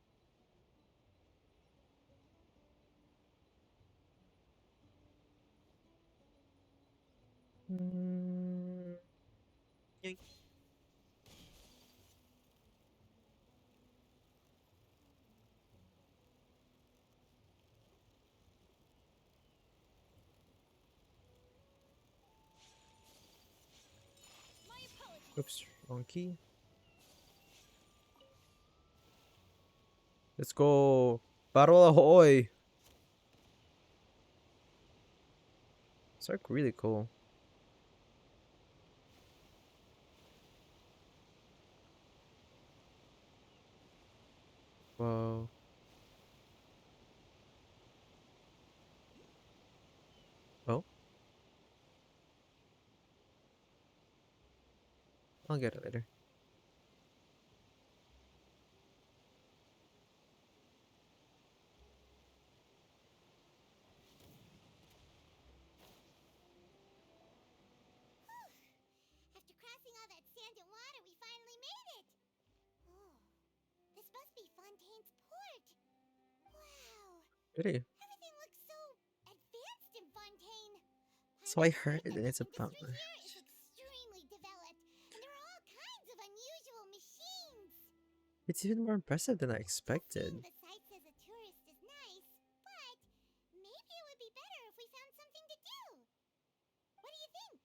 Yoink. Oops, wrong key. Let's go. Battle ahoy. It's like really cool. Whoa. Oh. I'll get it later. After crossing all that sand and water, we finally made it! Oh, this must be Fontaine's port! Wow! Really? Everything looks so advanced in Fontaine! So I Paimon's heard maritime it's about... industry here is extremely developed, and there are all kinds of unusual machines! It's even more impressive than I expected. Seeing the sights as a tourist is nice, but maybe it would be better if we found something to do. What do you think?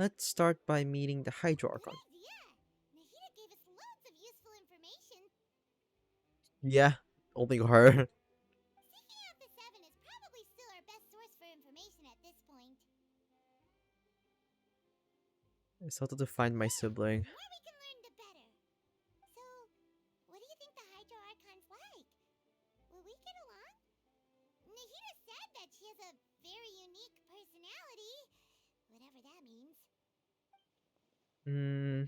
Let's start by meeting the Hydro Good Archon. idea. Nahida gave us loads of useful information. Yeah, only her. Seeking out the Seven is probably still our best source for information at this point. It's also to find my sibling. The more we can learn, the better. So, what do you think the Hydro Archon's like? Will we get along? Nahida said that she has a very unique personality, whatever that means. Hmm.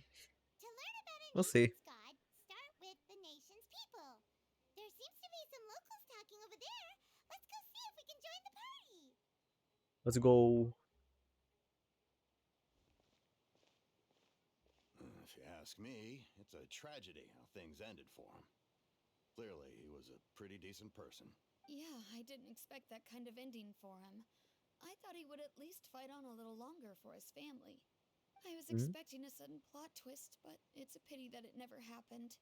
To learn about a We'll see. nation's god, start with the nation's people. There seems to be some locals talking over there. Let's go see if we can join the party. Let's go. If you ask me, it's a tragedy how things ended for him. Clearly, he was a pretty decent person. Yeah, I didn't expect that kind of ending for him. I thought he would at least fight on a little longer for his family. I was expecting a sudden plot twist, but it's a pity that it never happened.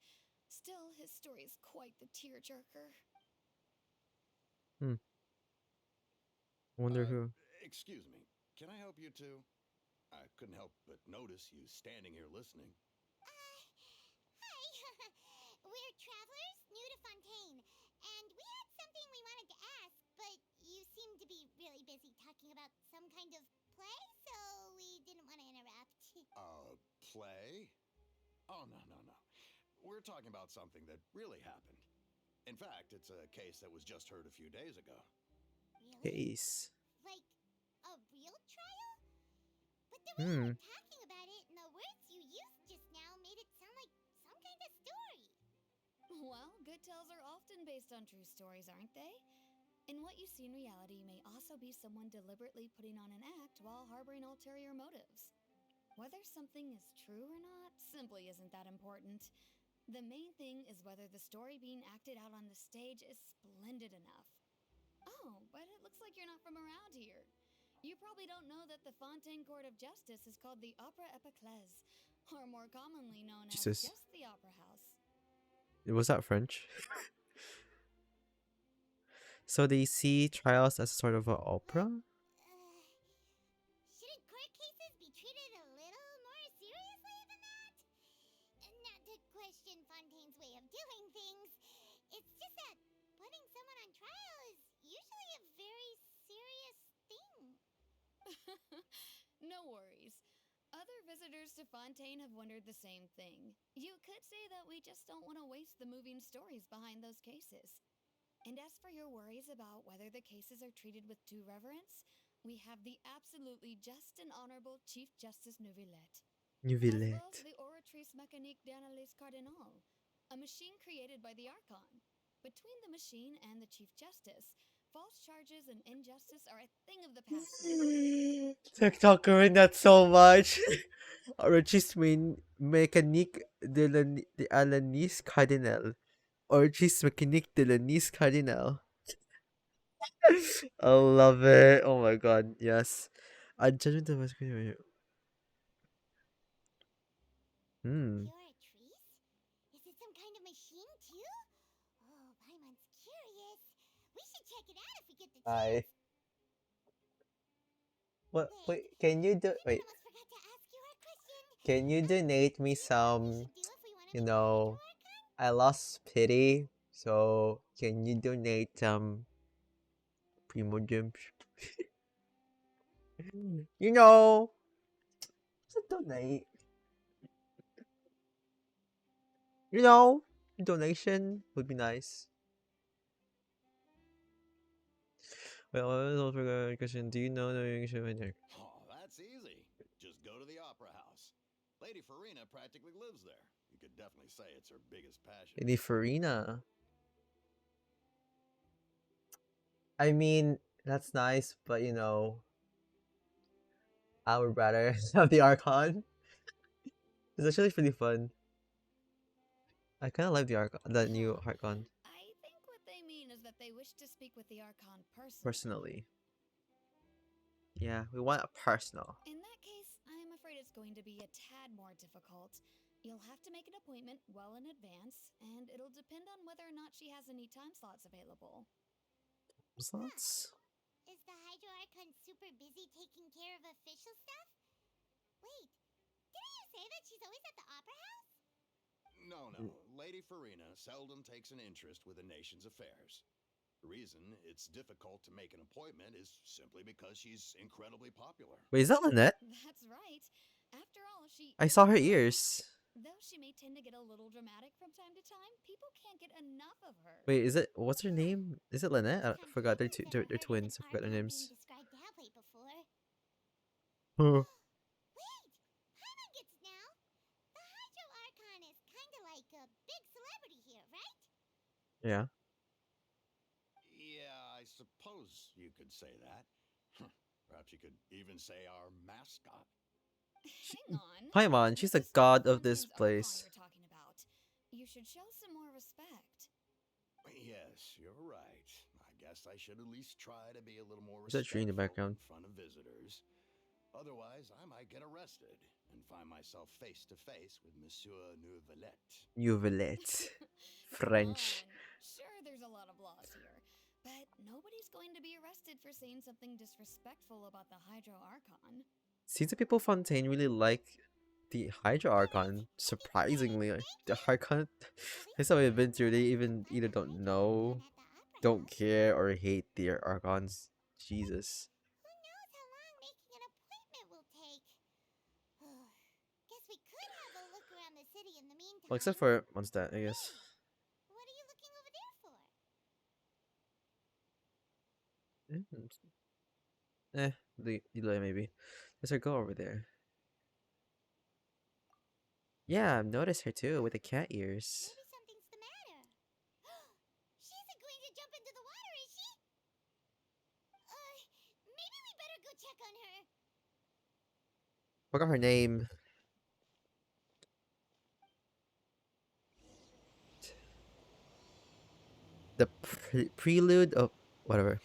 Still, his story is quite the tearjerker. I wonder who. Excuse me, can I help you too? I couldn't help but notice you standing here listening. Hi. We're travelers new to Fontaine, and we had something we wanted to ask, but you seem to be really busy talking about some kind of play, so we didn't want to interrupt. Play? Oh, no. We're talking about something that really happened. In fact, it's a case that was just heard a few days ago. Really? Case. Like a real trial? But the way you were talking about it and the words you used just now made it sound like some kind of story. Well, good tales are often based on true stories, aren't they? And what you see in reality may also be someone deliberately putting on an act while harboring ulterior motives. Whether something is true or not simply isn't that important. The main thing is whether the story being acted out on the stage is splendid enough. Oh, but it looks like you're not from around here. You probably don't know that the Fontaine Court of Justice is called the Opera Epiclese, or more commonly known as Jesus. just the Opera House. Was that French? So they see trials as sort of an opera? Shouldn't court cases be treated a little more seriously than that? Not to question Fontaine's way of doing things. It's just that putting someone on trial is usually a very serious thing. No worries. Other visitors to Fontaine have wondered the same thing. You could say that we just don't want to waste the moving stories behind those cases. And as for your worries about whether the cases are treated with due reverence, we have the absolutely just and honorable Chief Justice Neuvillette. As well as the Oratrice Mécanique d'Analyse Cardinal, a machine created by the Archon. Between the machine and the Chief Justice, false charges and injustice are a thing of the past now. TikTok doing that so much. Origis mécanique de l'analyse cardinal. Origis mécanique de l'analyse cardinal. I love it. Oh my god, yes. A judgment of Hmm. Oratrice? Is it some kind of machine too? Oh, Paimon's curious. We should check it out if we get the chance. What? Wait, can you do? Wait. Almost forgot to ask you our question. Can you donate me some? You know, I lost pity. So can you donate Primogems? You know, just donate. You know, donation would be nice. Well, I was forgot question. Do you know the English winner? Oh, that's easy. Just go to the Opera House. Lady Farina practically lives there. You could definitely say it's her biggest passion. Lady Farina. I mean, that's nice, but you know, I would rather have the Archon. It's actually pretty fun. I kind of like the Archon, the new Archon. I think what they mean is that they wish to speak with the Archon Personally. Yeah, we want a personal. In that case, I'm afraid it's going to be a tad more difficult. You'll have to make an appointment well in advance, and it'll depend on whether or not she has any time slots available. Slots? Is the Hydro Archon super busy taking care of official stuff? Wait, didn't you say that she's always at the Opera House? No. Lady Farina seldom takes an interest with a nation's affairs. The reason it's difficult to make an appointment is simply because she's incredibly popular. Wait, is that Lynette? That's right. After all, I saw her ears. Though she may tend to get a little dramatic from time to time, people can't get enough of her. Wait, is it? What's her name? Is it Lynette? I forgot. They're twins. I forgot their names. Described that way before. Huh. Wait, Paimon gets it now. The Hydro Archon is kind of like a big celebrity here, right? Yeah. Yeah, I suppose you could say that. Perhaps you could even say our mascot. Hang on. Paimon, she's the god of this place. You're talking about. You should show some more respect. Yes, you're right. I guess I should at least try to be a little more Is that tree in the background? in front of visitors. Otherwise, I might get arrested and find myself face to face with Monsieur Neuvillette. Neuvillette. French. Sure, there's a lot of laws here, but nobody's going to be arrested for saying something disrespectful about the Hydro Archon. Seems like people Fontaine really like the Hydra Archon. Surprisingly, the Archon. That's how I've been through. They even either don't know, don't care, or hate the Archons. Jesus. Who knows how long making an appointment will take? Guess we could have a look around the city in the meantime. Well, except for Mondstadt, I guess. What are you looking over there for? Delay maybe. Let's go over there. Yeah, I've noticed her too with the cat ears. Maybe something's the matter. She isn't going to jump into the water, is she? Maybe we better go check on her. Forgot her name. The prelude of whatever.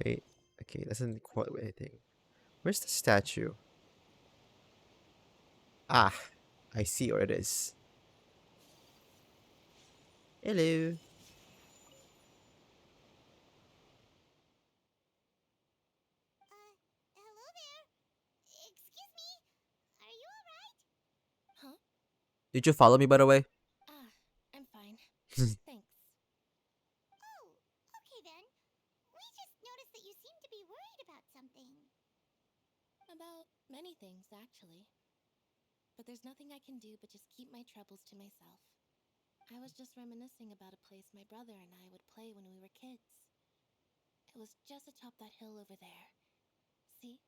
Wait, okay, that's not quite anything. Where's the statue? Ah, I see where it is. Hello. Hello there. Excuse me. Are you alright? Huh? Did you follow me, by the way? I'm fine. Thanks. Oh, okay then. We just noticed that you seem to be worried about something. About many things, actually. But there's nothing I can do but just keep my troubles to myself. I was just reminiscing about a place my brother and I would play when we were kids. It was just atop that hill over there. See?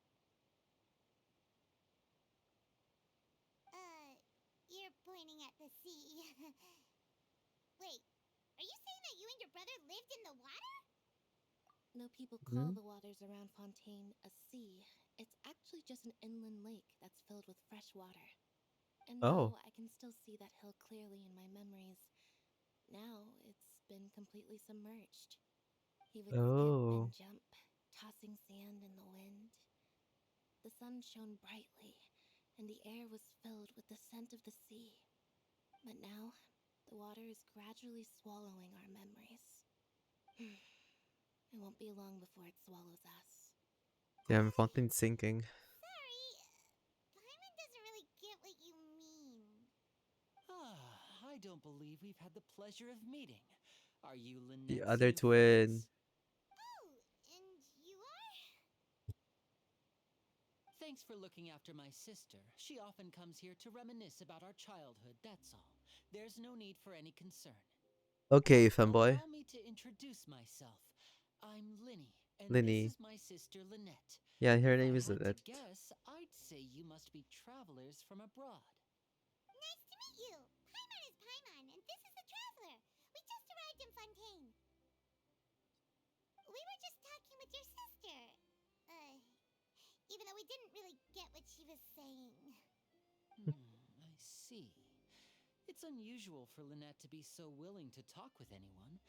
You're pointing at the sea. Wait, are you saying that you and your brother lived in the water? No people call the waters around Fontaine a sea. It's actually just an inland lake that's filled with fresh water. And Oh. now I can still see that hill clearly in my memories. Now it's been completely submerged. He would skip and Oh. jump, tossing sand in the wind. The sun shone brightly, and the air was filled with the scent of the sea. But now, the water is gradually swallowing our memories. It won't be long before it swallows us. Damn, Fontaine's sinking. Sorry, Paimon doesn't really get what you mean. I don't believe we've had the pleasure of meeting. Are you The Lynette's other new twin. friends? Oh, and you are? Thanks for looking after my sister. She often comes here to reminisce about our childhood, that's all. There's no need for any concern. Okay, Now, femboy. allow me to introduce myself. I'm Linny, and Linny. this is my sister Lynette. Yeah, her If name I is had Lynette. to guess, I'd say you must be travelers from abroad. Nice to meet you. Paimon is Paimon, and this is the Traveler. We just arrived in Fontaine. We were just talking with your sister. Even though we didn't really get what she was saying. I see. It's unusual for Lynette to be so willing to talk with anyone.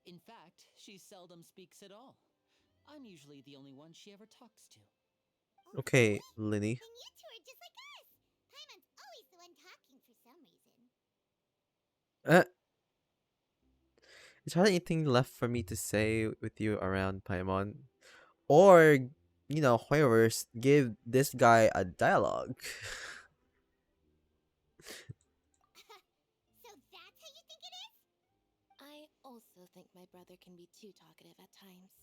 In fact, she seldom speaks at all. I'm usually the only one she ever talks to. Oh, Okay, really? Linny. Then you two are just like us. Paimon's always the one talking for some reason. Is there anything left for me to say with you around Paimon? Or, you know, whoever's give this guy a dialogue. So that's how you think it is? I also think my brother can be too talkative at times.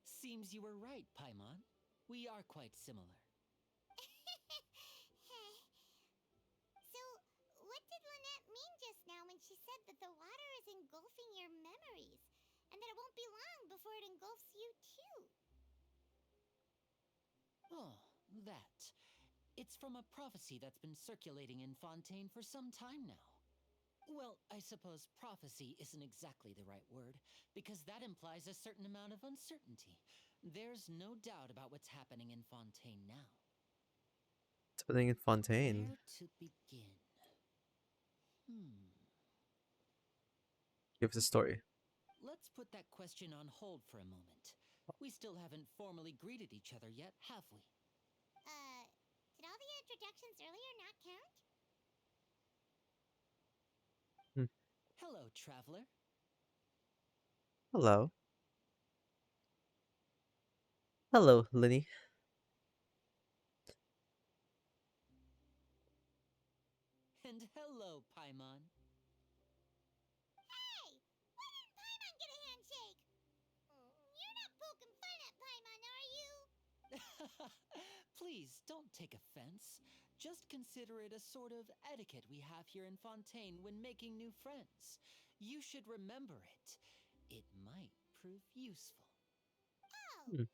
Seems you were right, Paimon. We are quite similar. So, what did Lynette mean just now when she said that the water is engulfing your memories, and that it won't be long before it engulfs you too? Oh, that. It's from a prophecy that's been circulating in Fontaine for some time now. Well, I suppose prophecy isn't exactly the right word, because that implies a certain amount of uncertainty. There's no doubt about what's happening in Fontaine now. What's happening in Fontaine? Where to begin? Give us a story. Let's put that question on hold for a moment. We still haven't formally greeted each other yet, have we? Did all the introductions earlier not count? Hello, traveler. Hello. Hello, Linny. And hello, Paimon. Hey! Why didn't Paimon get a handshake? You're not poking fun at Paimon, are you? Please, don't take offense. Just consider it a sort of etiquette we have here in Fontaine when making new friends. You should remember it. It might prove useful. Oh,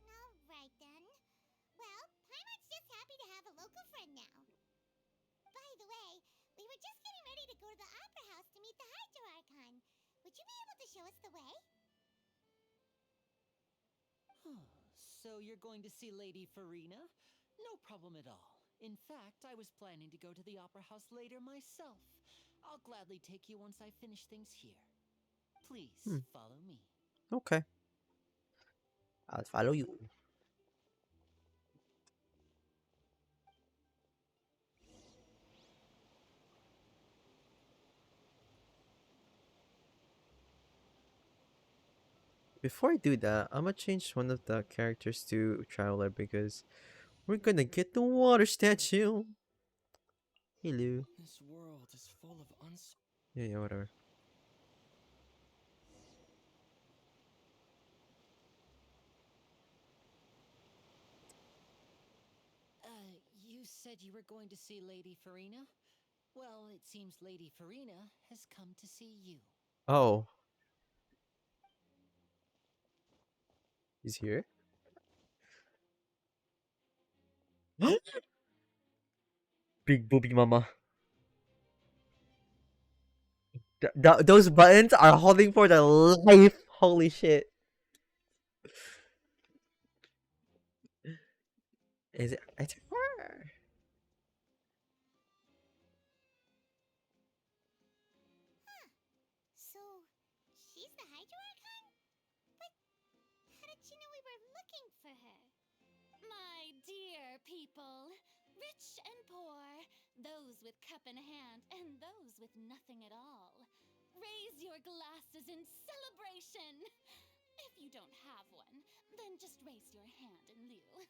alright then. Well, Paimon's just happy to have a local friend now. By the way, we were just getting ready to go to the Opera House to meet the Hydro Archon. Would you be able to show us the way? So you're going to see Lady Farina? No problem at all. In fact, I was planning to go to the Opera House later myself. I'll gladly take you once I finish things here. Please, follow me. Okay. I'll follow you. before I do that, I'm gonna change one of the characters to Traveler because we're gonna get the water statue. Hello. This world is full of Yeah, whatever. You said you were going to see Lady Farina? Well, it seems Lady Farina has come to see you. Oh. He's here? Big booby mama. Those buttons are holding for the life. Holy shit. Is it? It's her. So, she's the Hydro Archon? But how did she know we were looking for her? My dear people, rich and poor, those with cup in hand and those with nothing at all, raise your glasses in celebration. If you don't have one, then just raise your hand in lieu.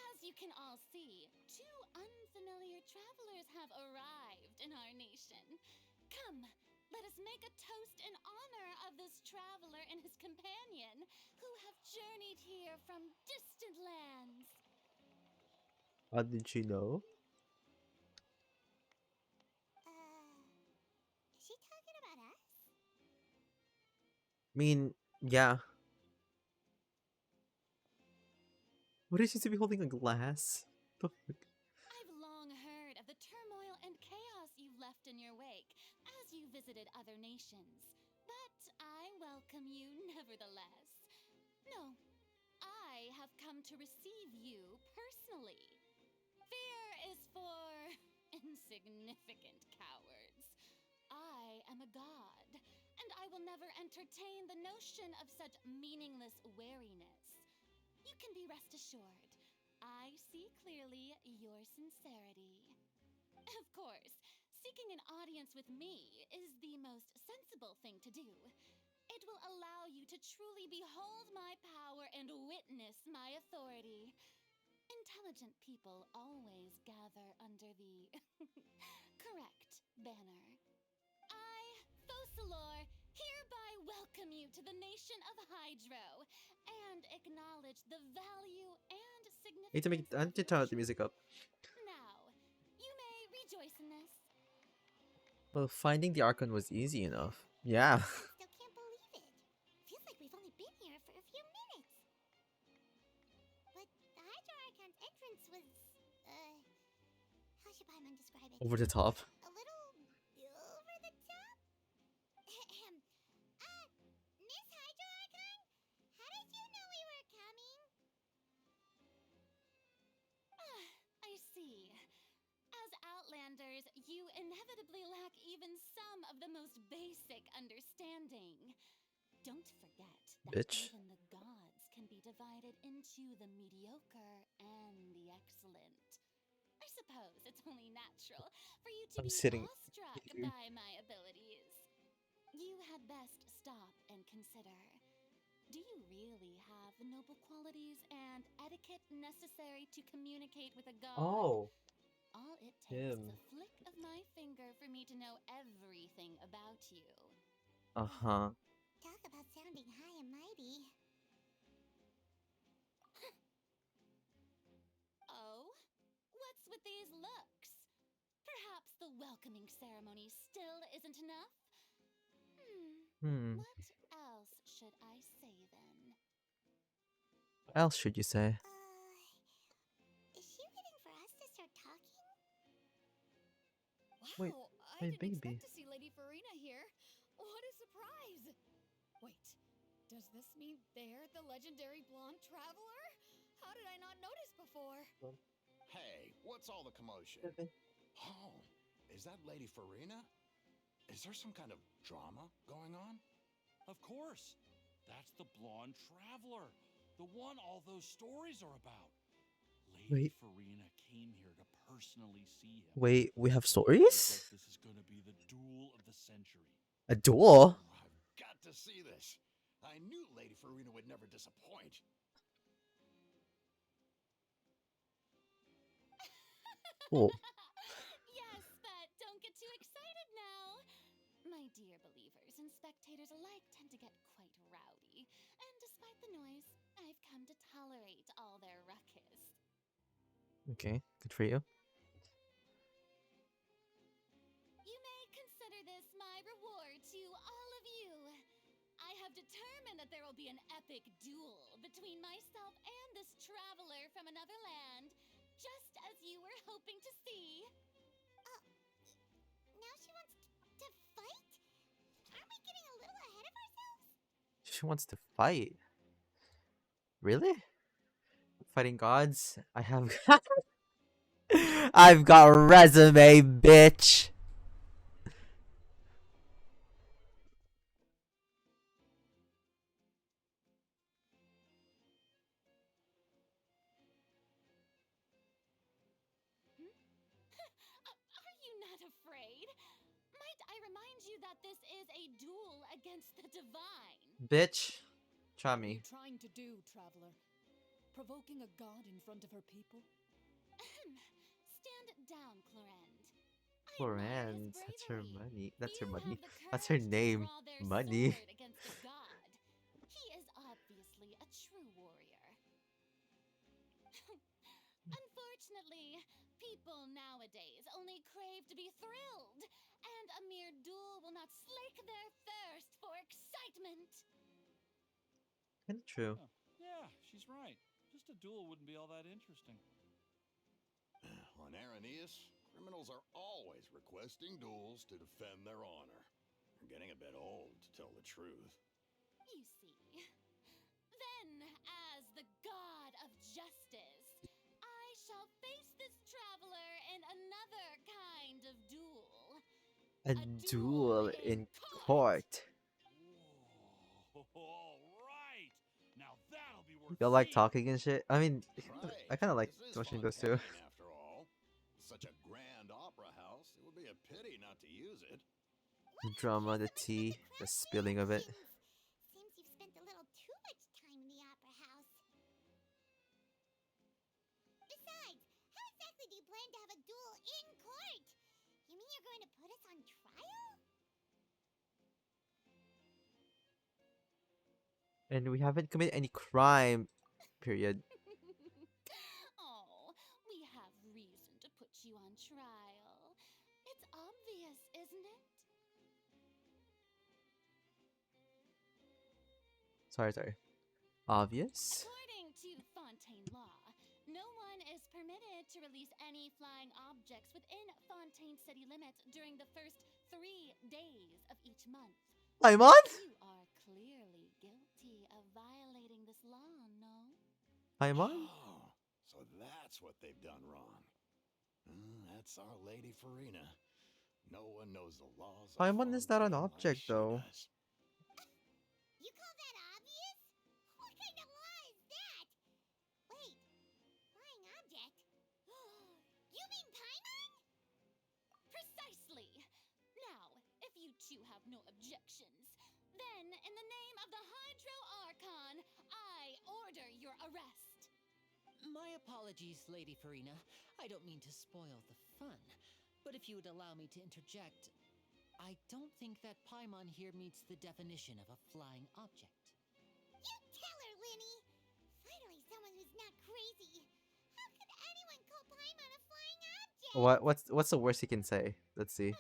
As you can all see, two unfamiliar travelers have arrived in our nation. Come, let us make a toast in honor of this traveler and his companion who have journeyed here from distant lands. How did she know? Is she talking about us? I mean, yeah. What is she to be holding a glass? The fuck? I've long heard of the turmoil and chaos you left in your wake as you visited other nations, but I welcome you nevertheless. No, I have come to receive you personally. Fear is for insignificant cowards. I am a god, and I will never entertain the notion of such meaningless wariness. You can be rest assured, I see clearly your sincerity. Of course, seeking an audience with me is the most sensible thing to do. It will allow you to truly behold my power and witness my authority. Intelligent people always gather under the correct banner. I, Focalor, hereby welcome you to the nation of Hydro and acknowledge the value and significance I need to turn the music up. Now, you may rejoice in this. Well, finding the Archon was easy enough. Yeah. I still can't believe it. Feels like we've only been here for a few minutes. But the Hydro Archon's entrance was, how should Paimon describe it? Over the top. A little over the top? Miss Hydro Archon? How did you know we were coming? I see. As Outlanders, you inevitably lack even some of the most basic understanding. Don't forget that Bitch. even the gods can be divided into the mediocre and the excellent. I suppose it's only natural for you to I'm be sitting awestruck here. by my abilities. You had best stop and consider. Do you really have the noble qualities and etiquette necessary to communicate with a god? Oh. All it takes is Him. a flick of my finger for me to know everything about you. Uh-huh. Talk about sounding high and mighty. Oh? What's with these looks? Perhaps the welcoming ceremony still isn't enough? What else should I say then? What else should you say? Is she waiting for us to start talking? Wow, Wait, I my didn't baby. expect to see Lady Farina here. What a surprise! Wait, does this mean they're the legendary blonde traveler? How did I not notice before? Hey, what's all the commotion? Oh, is that Lady Farina? Is there some kind of drama going on? Of course. That's the blonde traveler. The one all those stories are about. Wait. Farina came here to personally see him. Wait, we have Looks stories? like this is gonna be the duel of the century. A duel? I've got to see this. I knew Lady Farina would never disappoint. Cool. Yes, but don't get too excited now. My dear believers and spectators alike tend to get quite rowdy, and despite the noise, I've come to tolerate all their ruckus. Okay, good for you. You may consider this my reward to all of you. I have determined that there will be an epic duel between myself and this traveler from another land, just as you were hoping to see. Now she wants to fight? Aren't we getting a little ahead of ourselves? She wants to fight. Really? Fighting gods? I have I've got a resume, bitch. Are you not afraid? Might I remind you that this is a duel against the divine? Bitch. Try What are you me. trying to do, traveler? Provoking a god in front of her people? Stand down, Clorand. Florence, that's her money. That's her You money. have the That's her courage to name. draw their Money. sword against a god. He is obviously a true warrior. Unfortunately, people nowadays only crave to be thrilled, and a mere duel will not slake their thirst for excitement. Kinda true. Huh. Yeah, she's right. Just a duel wouldn't be all that interesting. On Araneus, criminals are always requesting duels to defend their honor. They're getting a bit old, to tell the truth. You see. Then, as the god of justice, I shall face this traveler in another kind of duel. A duel in court. All right. Now that'll be worth Y'all like seeing. talking and shit? I mean, Right. I kind of like This is watching those two. Fontaine, after all. Such a grand opera house, it would be a pity not to use it. The drama, the tea, the spilling of it. Seems you've spent a little too much time in the opera house. Besides, how exactly do you plan to have a duel in court? You mean you're going to put us on trial? And we haven't committed any crime. Period. Oh, we have reason to put you on trial. It's obvious, isn't it? Sorry. Obvious? According to Fontaine law, no one is permitted to release any flying objects within Fontaine city limits during the first 3 days of each month. Paimon? You are clearly guilty of violating this law, no? Paimon? Oh, so that's what they've done wrong. That's Our Lady Farina. No one knows the laws of Paimon is not an Fontaine like object, she though. does. You call that obvious? What kind of law is that? Wait, flying object? You mean Paimon? Precisely! Now, if you two have no objections, then in the name of the Hydro Archon, I order your arrest. My apologies, Lady Farina. I don't mean to spoil the fun. But if you would allow me to interject, I don't think that Paimon here meets the definition of a flying object. You tell her, Linny! Finally someone who's not crazy. How could anyone call Paimon a flying object? What's the worst he can say? Let's see.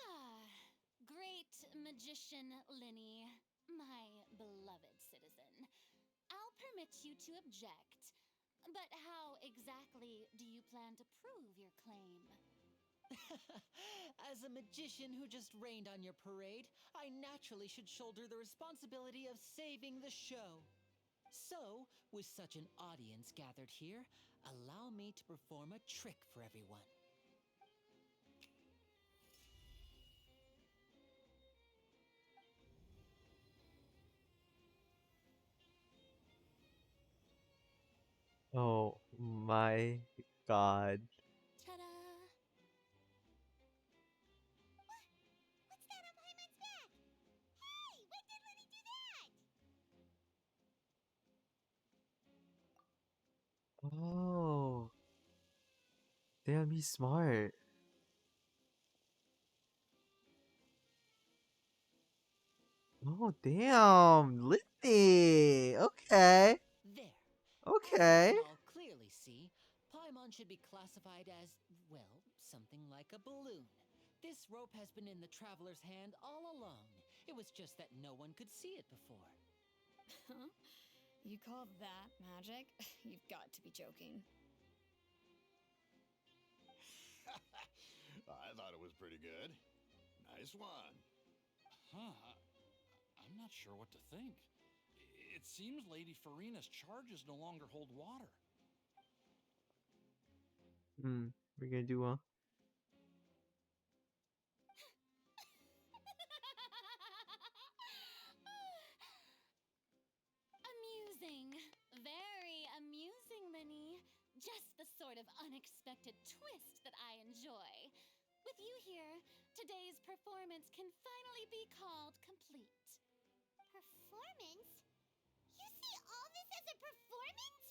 Great magician Linny, my beloved citizen. I'll permit you to object, but how exactly do you plan to prove your claim? As a magician who just rained on your parade, I naturally should shoulder the responsibility of saving the show. So, with such an audience gathered here, allow me to perform a trick for everyone. Oh my god. Ta-da! What's that on Paimon's back? Hey, when did Lenny do that? Oh. Damn, he's smart. Oh, damn. Litty. Okay. There. Okay. As you can all clearly see, Paimon should be classified as, well, something like a balloon. This rope has been in the traveler's hand all along. It was just that no one could see it before. Huh? You call that magic? You've got to be joking. I thought it was pretty good. Nice one. Huh. I'm not sure what to think. It seems Lady Farina's charges no longer hold water. We're gonna do Amusing. Very amusing, Linny. Just the sort of unexpected twist that I enjoy. With you here, today's performance can finally be called complete. Performance? You see all this as a performance?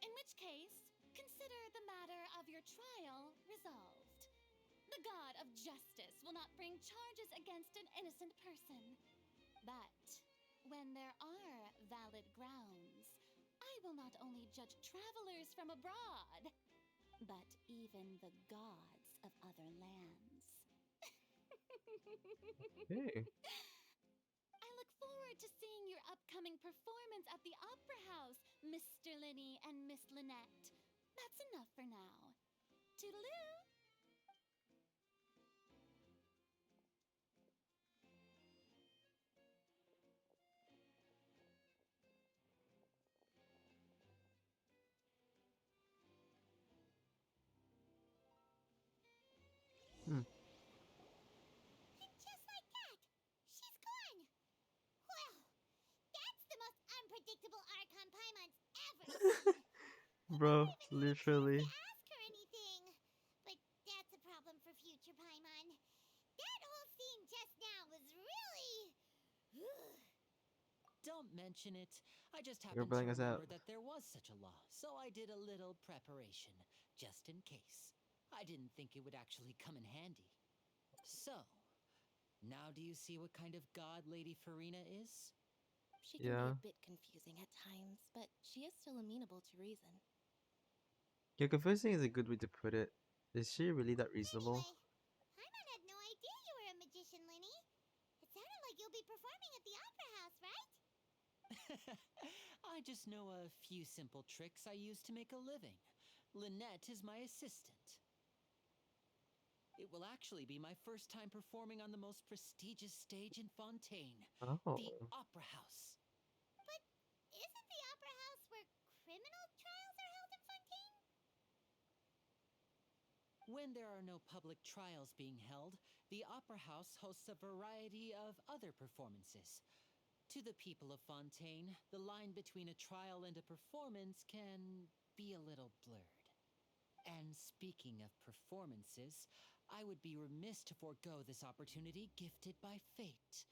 In which case, consider the matter of your trial resolved. The god of justice will not bring charges against an innocent person. But when there are valid grounds, I will not only judge travelers from abroad, but even the gods of other lands. Hey. I look forward to seeing your upcoming performance at the Opera House, Mr. Linny and Miss Lynette. That's enough for now. Toodaloo! And just like that, she's gone. Well, that's the most unpredictable Archon Paimon's ever seen. Bro, literally. Ask her anything. But that's a problem for future Paimon. That whole scene just now was really... Don't mention it. I just You're happened to bailing us out. remember that there was such a law, so I did a little preparation, just in case. I didn't think it would actually come in handy. So, now do you see what kind of god Lady Farina is? She can Yeah. be a bit confusing at times, but she is still amenable to reason. Yeah, confusing is a good way to put it. Is she really that reasonable? Anyway, Paimon had no idea you were a magician, Linny. It sounded like you'll be performing at the Opera House, right? I just know a few simple tricks I use to make a living. Lynette is my assistant. It will actually be my first time performing on the most prestigious stage in Fontaine, Oh. the Opera House. But isn't the Opera House where criminal trials are held in Fontaine? When there are no public trials being held, the Opera House hosts a variety of other performances. To the people of Fontaine, the line between a trial and a performance can be a little blurred. And speaking of performances, I would be remiss to forego this opportunity gifted by fate.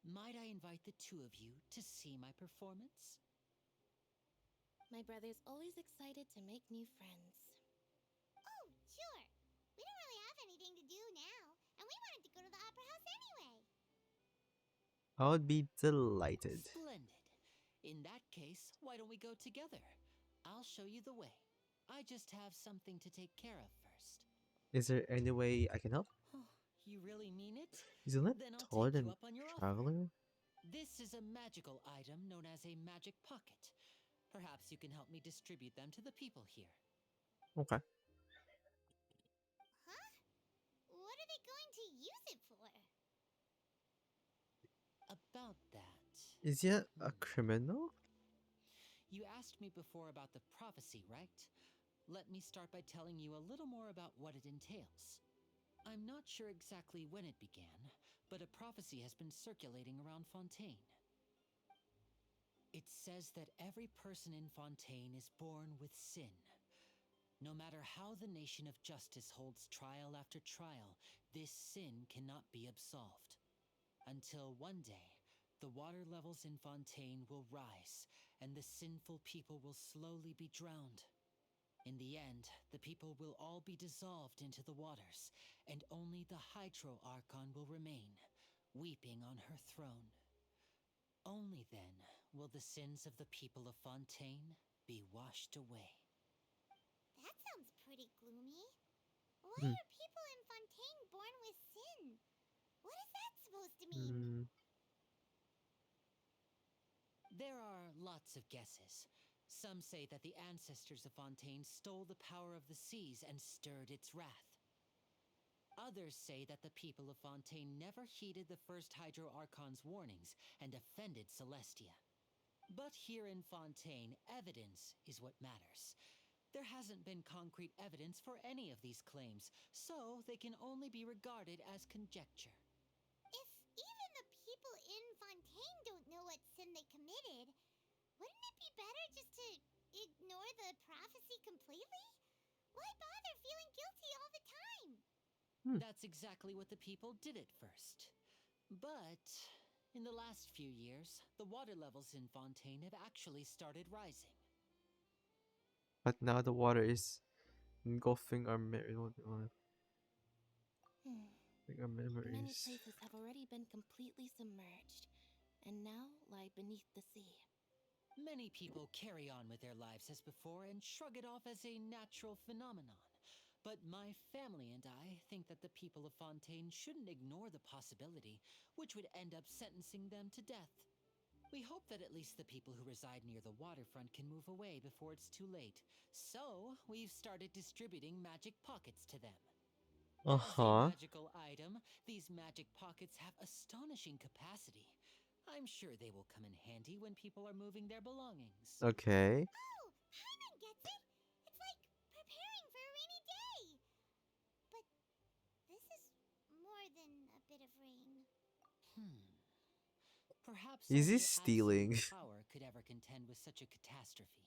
Might I invite the two of you to see my performance? My brother's always excited to make new friends. Oh, sure. We don't really have anything to do now, and we wanted to go to the Opera House anyway. I would be delighted. Splendid. In that case, why don't we go together? I'll show you the way. I just have something to take care of first. Is there any way I can help? You really mean it? Isn't it Then I'll taller take you than up on your offer. Traveler? This is a magical item known as a magic pocket. Perhaps you can help me distribute them to the people here. Okay. Huh? What are they going to use it for? About that. Is he a criminal? You asked me before about the prophecy, right? Let me start by telling you a little more about what it entails. I'm not sure exactly when it began, but a prophecy has been circulating around Fontaine. It says that every person in Fontaine is born with sin. No matter how the nation of justice holds trial after trial, this sin cannot be absolved. Until one day, the water levels in Fontaine will rise, and the sinful people will slowly be drowned. In the end, the people will all be dissolved into the waters, and only the Hydro Archon will remain, weeping on her throne. Only then will the sins of the people of Fontaine be washed away. That sounds pretty gloomy. Why Hmm. are people in Fontaine born with sin? What is that supposed to mean? There are lots of guesses. Some say that the ancestors of Fontaine stole the power of the seas and stirred its wrath. Others say that the people of Fontaine never heeded the first Hydro Archon's warnings and offended Celestia. But here in Fontaine, evidence is what matters. There hasn't been concrete evidence for any of these claims, so they can only be regarded as conjecture. If even the people in Fontaine don't know what sin they committed, wouldn't it be better just to ignore the prophecy completely? Why bother feeling guilty all the time? That's exactly what the people did at first. But in the last few years, the water levels in Fontaine have actually started rising. But now the water is engulfing our memories. Our Many memories. places have already been completely submerged, and now lie beneath the sea. Many people carry on with their lives as before and shrug it off as a natural phenomenon. But my family and I think that the people of Fontaine shouldn't ignore the possibility, which would end up sentencing them to death. We hope that at least the people who reside near the waterfront can move away before it's too late. So, we've started distributing magic pockets to them. As a magical item, these magic pockets have astonishing capacity. I'm sure they will come in handy when people are moving their belongings. Okay. Oh, Paimon gets it! It's like preparing for a rainy day! But this is more than a bit of rain. Perhaps Is he only stealing? absolute power could ever contend with such a catastrophe.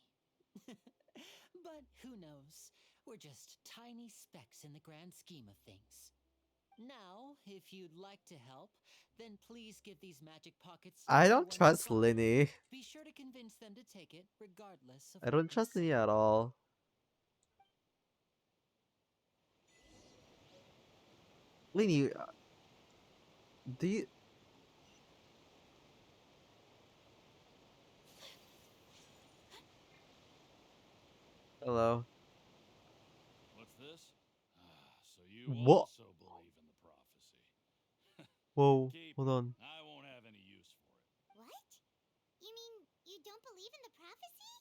But who knows? We're just tiny specks in the grand scheme of things. Now, if you'd like to help, then please give these magic pockets to I don't everyone trust nearby. Linny. Be sure to convince them to take it, regardless of I don't what trust we Linny say. at all. Linny, do you... Hello. What's this? So you What? also believe in the prophecy. Whoa, Keep hold it. on. I won't have any use for it. What? You mean you don't believe in the prophecy?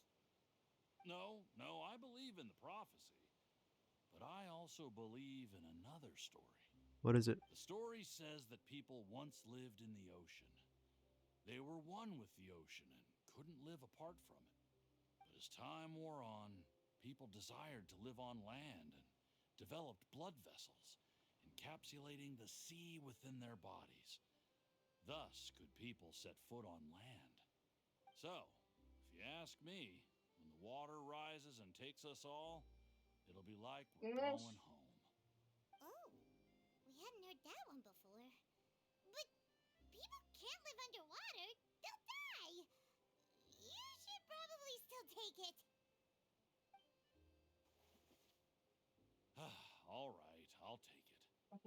No, I believe in the prophecy. But I also believe in another story. What is it? The story says that people once lived in the ocean. They were one with the ocean and couldn't live apart from it. But as time wore on, people desired to live on land and developed blood vessels, encapsulating the sea within their bodies. Thus could people set foot on land. So, if you ask me, when the water rises and takes us all, it'll be like we're going home. Oh, we hadn't heard that one before. But people can't live underwater. They'll die. You should probably still take it. All right, I'll take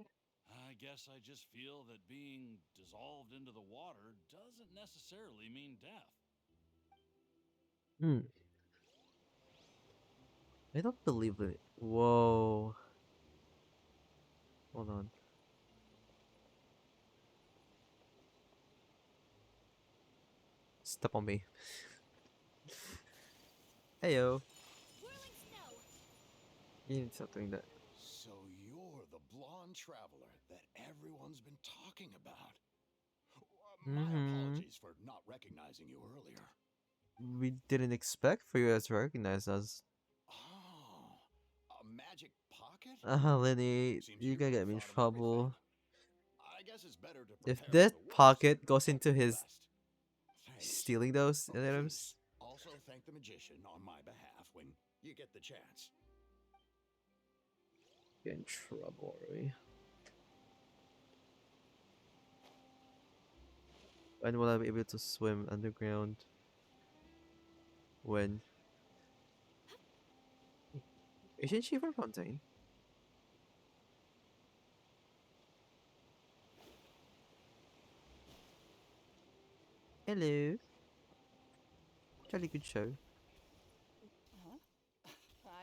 it. I guess I just feel that being dissolved into the water doesn't necessarily mean death. I don't believe it. Whoa. Hold on. Step on me. Heyo. You need to stop doing that. So you're the blonde traveler that everyone's been talking about. My apologies for not recognizing you earlier. We didn't expect for you guys to recognize us. Oh, a magic pocket? Lenny, you gotta get me in trouble. I guess it's better to If prepare that for the worst pocket and goes hope into for the his best. Thanks. stealing those Oh, items, please, also thank the magician on my behalf when you get the chance. Get in trouble, are we? When will I be able to swim underground? When? Isn't she from Fontaine? Hello. Jolly good show. Huh?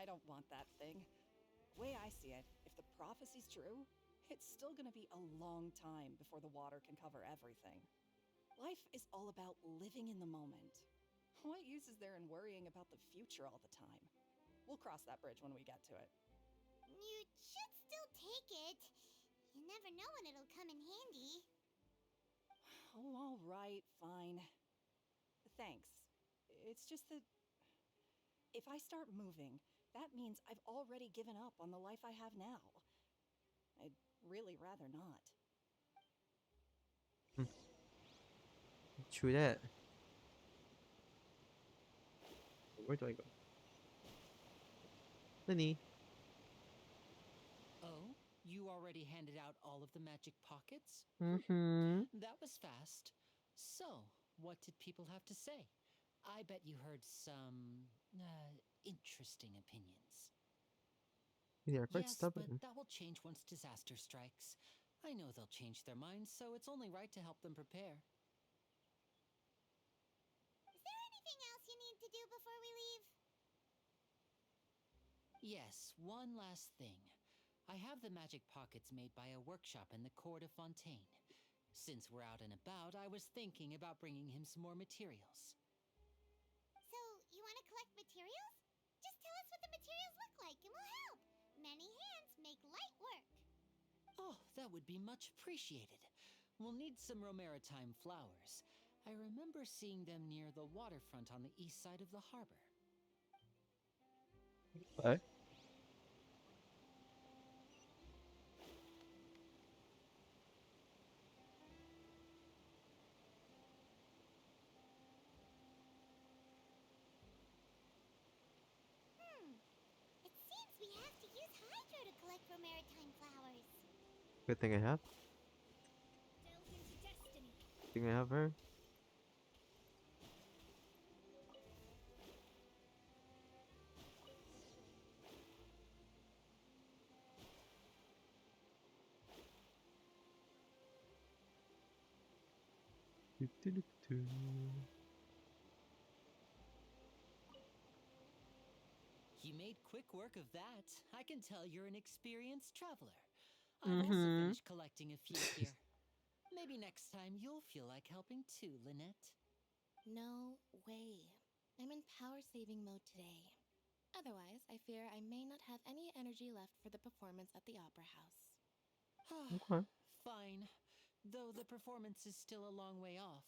I don't want that thing. Way I see it, if the prophecy's true, it's still gonna be a long time before the water can cover everything. Life is all about living in the moment. What use is there in worrying about the future all the time? We'll cross that bridge when we get to it. You should still take it. You never know when it'll come in handy. Oh, all right, fine. Thanks. It's just that if I start moving, that means I've already given up on the life I have now. I'd really rather not. True that. Where do I go? Lenny. Oh, you already handed out all of the magic pockets? Mm-hmm. That was fast. So, what did people have to say? I bet you heard some interesting opinions. They're quite Yes, stubborn. but that will change once disaster strikes. I know they'll change their minds, so it's only right to help them prepare. Is there anything else you need to do before we leave? Yes, one last thing. I have the magic pockets made by a workshop in the court of Fontaine. Since we're out and about, I was thinking about bringing him some more materials. So, you want to collect materials? Just tell us what the materials look like and we'll help. Many hands make light work. Oh, that would be much appreciated. We'll need some Romaritime flowers. I remember seeing them near the waterfront on the east side of the harbor. What? It seems we have to use Hydro to collect Romaritime flowers. Good thing I have. Delve into destiny. Good thing I have her. You made quick work of that. I can tell you're an experienced traveler. I've also finished collecting a few here. Maybe next time you'll feel like helping too, Lynette. No way. I'm in power saving mode today. Otherwise, I fear I may not have any energy left for the performance at the Opera House. Okay. Fine. Though the performance is still a long way off.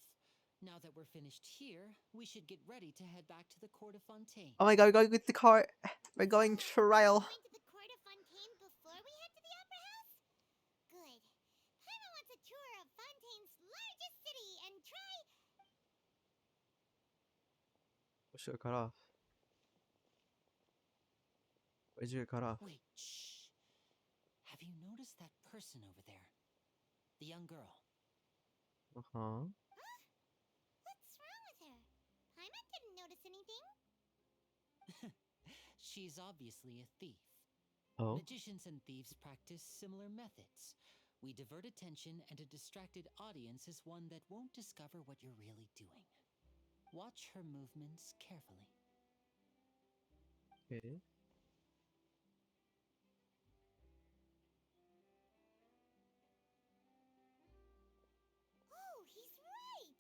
Now that we're finished here, we should get ready to head back to the court of Fontaine. Oh my god, we're going with the car. We're going trial. Going to the court of Fontaine before we head to the Opera House? Good. Paimon wants a tour of Fontaine's largest city and try... What should I cut off? Where'd you get cut off? Wait, shh. Have you noticed that person over there? The young girl. Uh-huh. Huh? What's wrong with her? Paimon didn't notice anything. She's obviously a thief. Oh? Magicians and thieves practice similar methods. We divert attention, and a distracted audience is one that won't discover what you're really doing. Watch her movements carefully. Okay. Oh, he's right.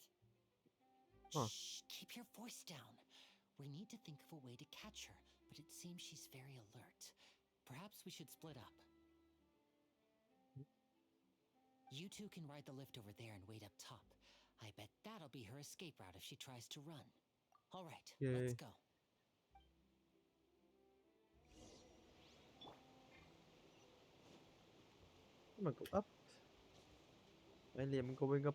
Huh. Shh, keep your voice down. We need to think of a way to catch her, but it seems she's very alert. Perhaps we should split up. You two can ride the lift over there and wait up top. I bet that'll be her escape route if she tries to run. All right, let's Yay. go. I'm gonna go up. Finally, I'm going up.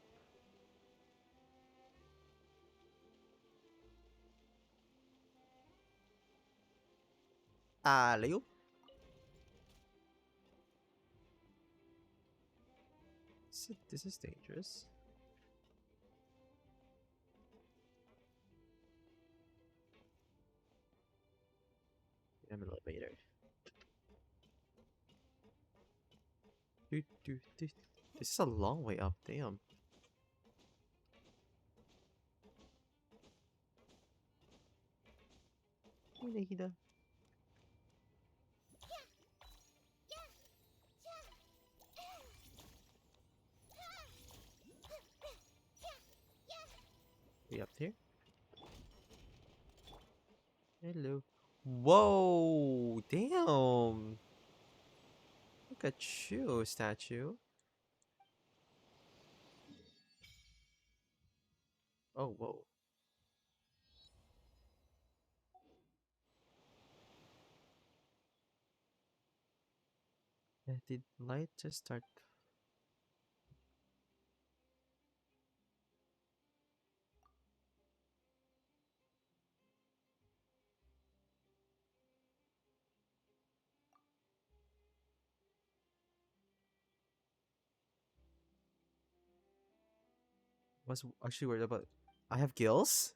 Alley-oop. This is dangerous. I'm an elevator. This is a long way up. Damn. Hey, Nahida. We up there? Hello. Whoa! Damn! Look at you, statue. Oh, whoa. Did light just start? Was actually worried about. I have gills?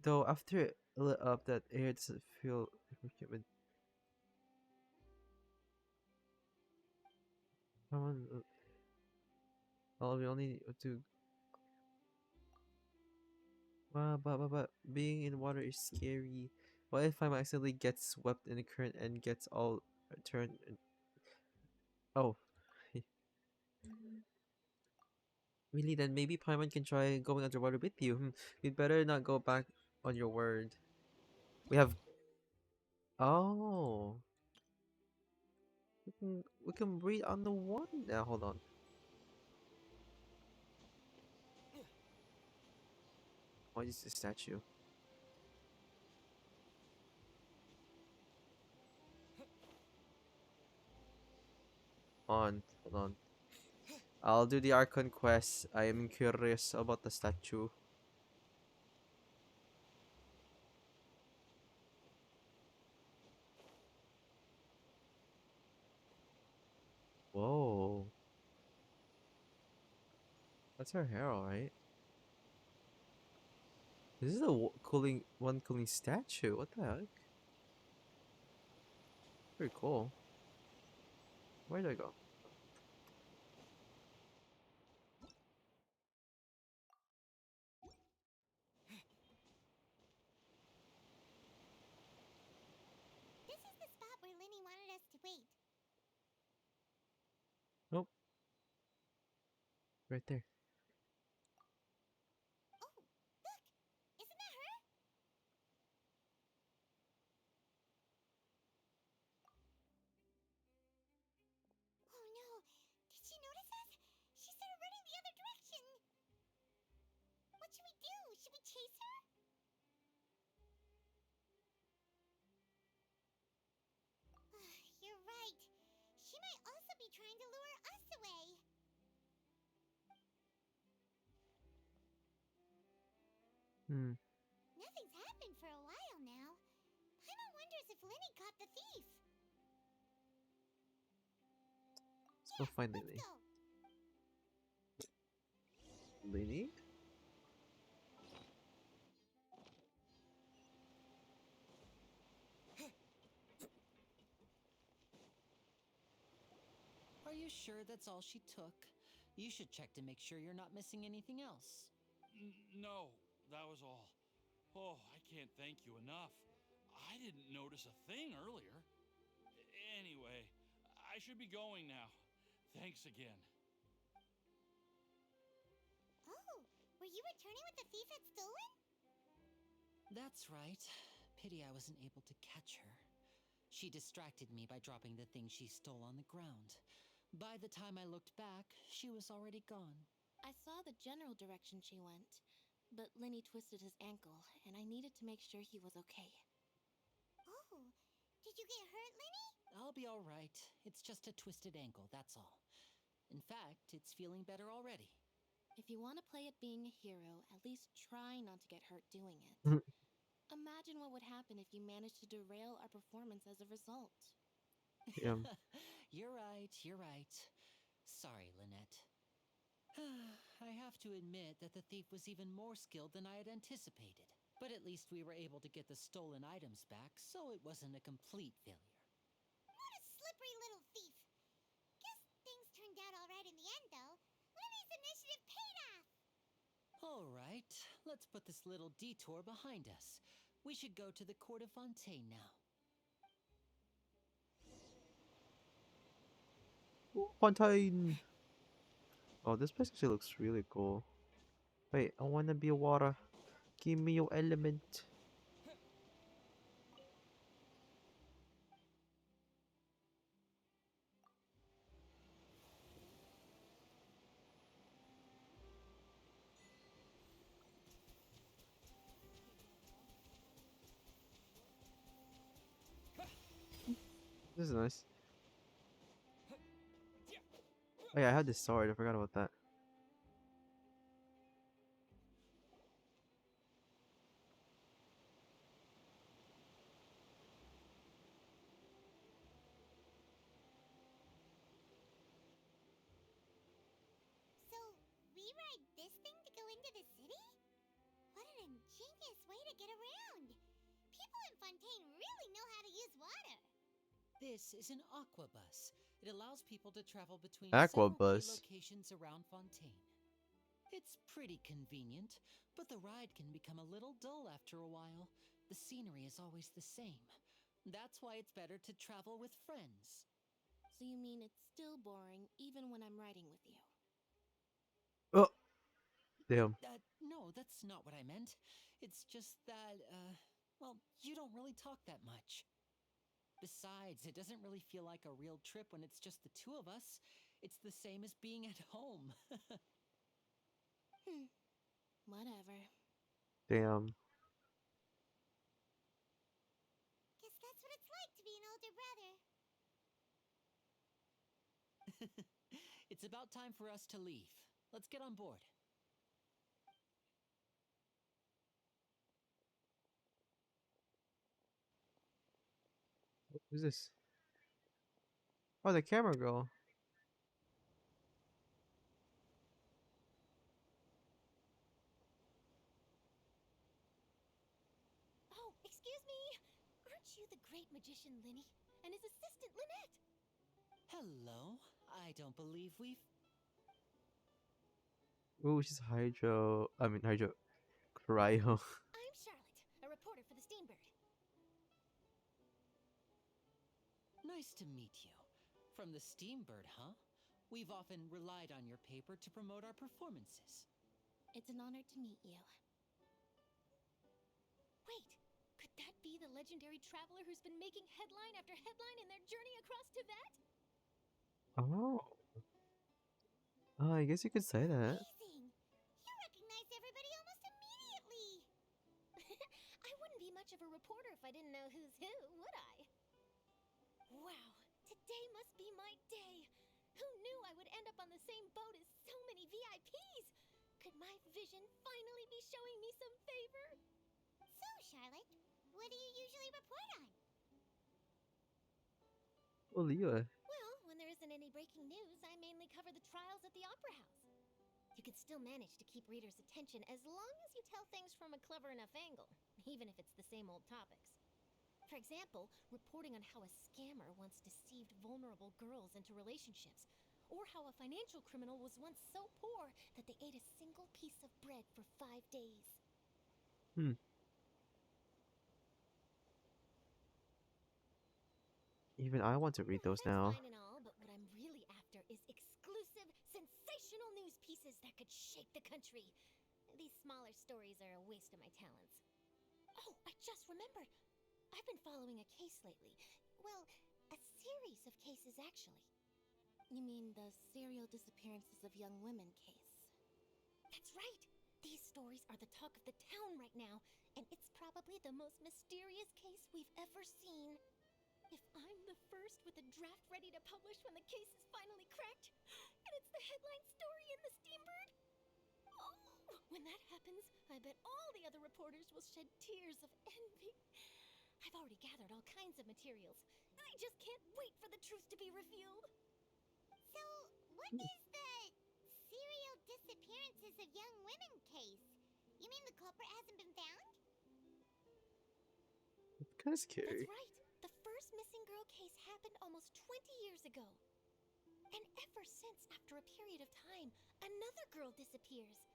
Though after it lit up, that air doesn't feel humid. Come on. Well, we only need to. Wow, but being in water is scary. What if I accidentally get swept in the current and gets all turned? Oh, really? Then maybe Paimon can try going underwater with you. You'd better not go back on your word. We have. Oh, we can breathe on the water now. Hold on. I'll use the statue. Hold on. I'll do the Archon quest. I am curious about the statue. Whoa. That's her hair, alright. This is a cooling statue. What the heck? Pretty cool. Where did I go? This is the spot where Lenny wanted us to wait. Nope. Right there. Oh, look! Isn't that her? Oh no! Did she notice us? She started running the other direction! What should we do? Should we chase her? You're right. She might also be trying to lure us away. Nothing's happened for a while now. Paimon wonders if Lenny caught the thief. Let's go find Lily. Go. Lily? Are you sure that's all she took? You should check to make sure you're not missing anything else. No, that was all. Oh, I can't thank you enough. I didn't notice a thing earlier. Anyway, I should be going now. Thanks again. Oh, were you returning what the thief had stolen? That's right. Pity I wasn't able to catch her. She distracted me by dropping the thing she stole on the ground. By the time I looked back, she was already gone. I saw the general direction she went, but Lenny twisted his ankle, and I needed to make sure he was okay. Oh, did you get hurt, Lenny? I'll be all right. It's just a twisted ankle, that's all. In fact, it's feeling better already. If you want to play at being a hero, at least try not to get hurt doing it. Imagine what would happen if you managed to derail our performance as a result. Yeah. You're right, you're right. Sorry, Lynette. I have to admit that the thief was even more skilled than I had anticipated. But at least we were able to get the stolen items back, so it wasn't a complete failure. What a slippery little thief. Guess things turned out all right in the end, though. Lenny's initiative paid off. All right, let's put this little detour behind us. We should go to the Court of Fontaine now. Fontaine! Oh, this place actually looks really cool. Wait, I wanna be water. Give me your element. This is nice. Oh yeah, I had this sword. I forgot about that. So, we ride this thing to go into the city? What an ingenious way to get around. People in Fontaine really know how to use water. This is an aquabus. It allows people to travel between several key Aquabus. locations around Fontaine. It's pretty convenient, but the ride can become a little dull after a while. The scenery is always the same. That's why it's better to travel with friends. So you mean it's still boring even when I'm riding with you? Oh, damn. No, that's not what I meant. It's just that, well, you don't really talk that much. Besides, it doesn't really feel like a real trip when it's just the two of us. It's the same as being at home. Whatever. Damn. Guess that's what it's like to be an older brother. It's about time for us to leave. Let's get on board. Who's this? Oh, the camera girl. Oh, excuse me! Aren't you the great magician Linny and his assistant Lynette? Hello. I don't believe we've... Ooh, she's Hydro. I mean, Hydro. Cryo. I'm Charlotte, a reporter for the Steambird. Nice to meet you. From the Steambird, huh? We've often relied on your paper to promote our performances. It's an honor to meet you. Wait, could that be the legendary traveler who's been making headline after headline in their journey across Tibet? Oh. Oh, I guess you could say that. Amazing! You recognize everybody almost immediately. I wouldn't be much of a reporter if I didn't know who's who, would I? Wow, today must be my day. Who knew I would end up on the same boat as so many VIPs? Could my vision finally be showing me some favor? So, Charlotte, what do you usually report on? Oh, Leah. Well, when there isn't any breaking news, I mainly cover the trials at the Opera House. You can still manage to keep readers' attention as long as you tell things from a clever enough angle, even if it's the same old topics. For example, reporting on how a scammer once deceived vulnerable girls into relationships, or how a financial criminal was once so poor that they ate a single piece of bread for 5 days. Even I want to read those That's now. fine and all, but what I'm really after is exclusive, sensational news pieces that could shake the country. These smaller stories are a waste of my talents. Oh, I just remembered. I've been following a case lately. Well, a series of cases, actually. You mean the serial disappearances of young women case? That's right! These stories are the talk of the town right now, and it's probably the most mysterious case we've ever seen. If I'm the first with a draft ready to publish when the case is finally cracked, and it's the headline story in the Steambird, oh, when that happens, I bet all the other reporters will shed tears of envy. I've already gathered all kinds of materials. I just can't wait for the truth to be revealed. So, what is the serial disappearances of young women case. You mean the culprit hasn't been found? Kind of scary. That's right. The first missing girl case happened almost 20 years ago. And ever since, after a period of time, another girl disappears.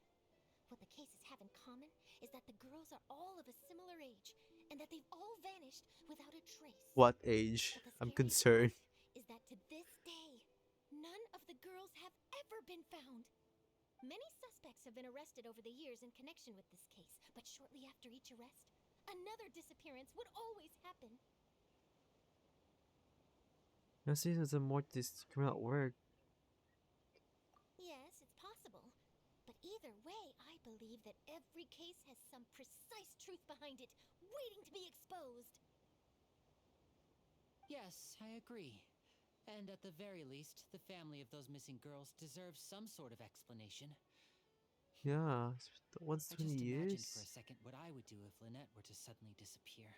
What the cases have in common is that the girls are all of a similar age, and that they've all vanished without a trace. What age? I'm concerned. Is that to this day, none of the girls have ever been found. Many suspects have been arrested over the years in connection with this case, but shortly after each arrest, another disappearance would always happen. Now see, there's more this coming out work. Yes, it's possible. But either way, I believe that every case has some precise truth behind it, waiting to be exposed. Yes, I agree. And at the very least, the family of those missing girls deserves some sort of explanation. Yeah, once 20 I just years. imagined for a second what I would do if Lynette were to suddenly disappear.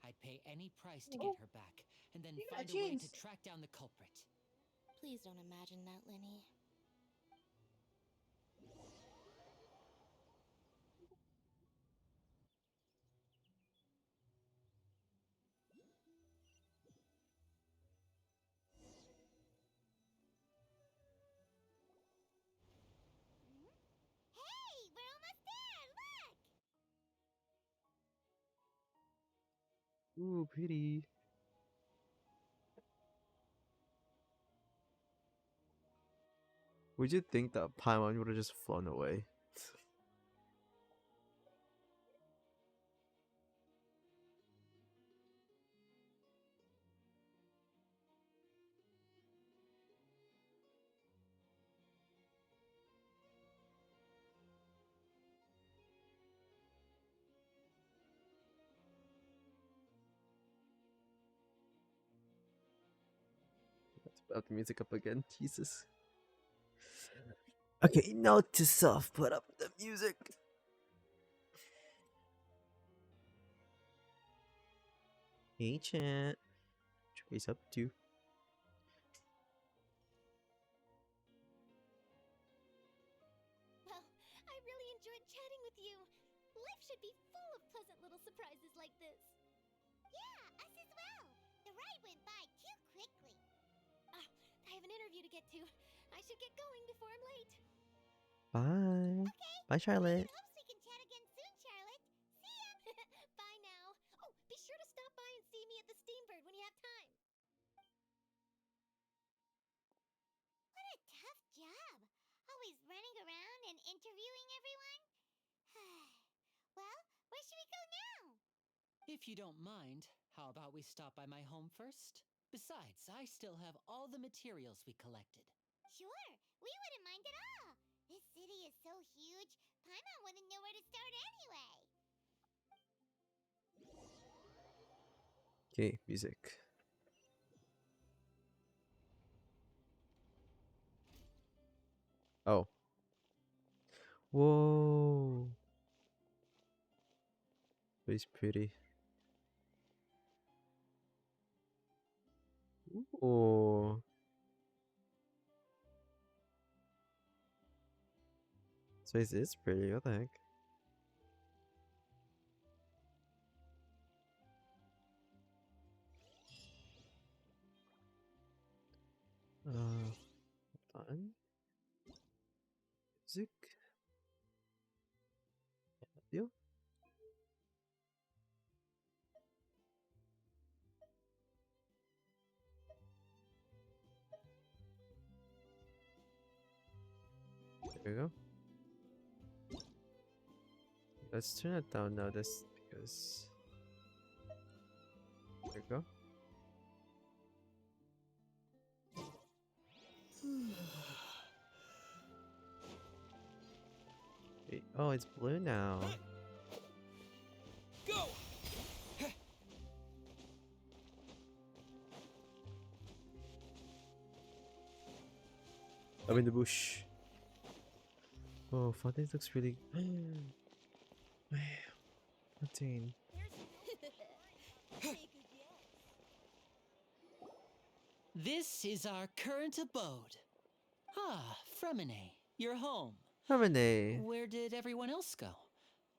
I'd pay any price to get her back, and then find a way to track down the culprit. Please don't imagine that, Lenny. Hey, we're almost there! Look! Ooh, pretty. Would you think that Paimon would have just flown away? Let's put the music up again. Jesus. Okay, note to self, put up the music. Hey, chat. Trace up too. Well, I really enjoyed chatting with you. Life should be full of pleasant little surprises like this. Yeah, us as well. The ride went by too quickly. I have an interview to get to. I should get going before I'm late. Bye. Okay. Bye, Charlotte. Hopes we can chat again soon, Charlotte. See ya! Bye now. Oh, be sure to stop by and see me at the Steambird when you have time. What a tough job. Always running around and interviewing everyone. Well, where should we go now? If you don't mind, how about we stop by my home first? Besides, I still have all the materials we collected. Sure, we wouldn't mind at all. This city is so huge, Paimon wouldn't know where to start anyway. Okay, music. Oh. Whoa. He's pretty. Ooh. So it is pretty, what the heck? Hold on. Music. You? There we go. Let's turn it down now, just because. There we go. Wait, oh, it's blue now. Go! I'm in the bush. Oh, Fontaine looks really. Wow. Fontaine. This is our current abode. Ah, Fremine, your home. Harmony. Where did everyone else go?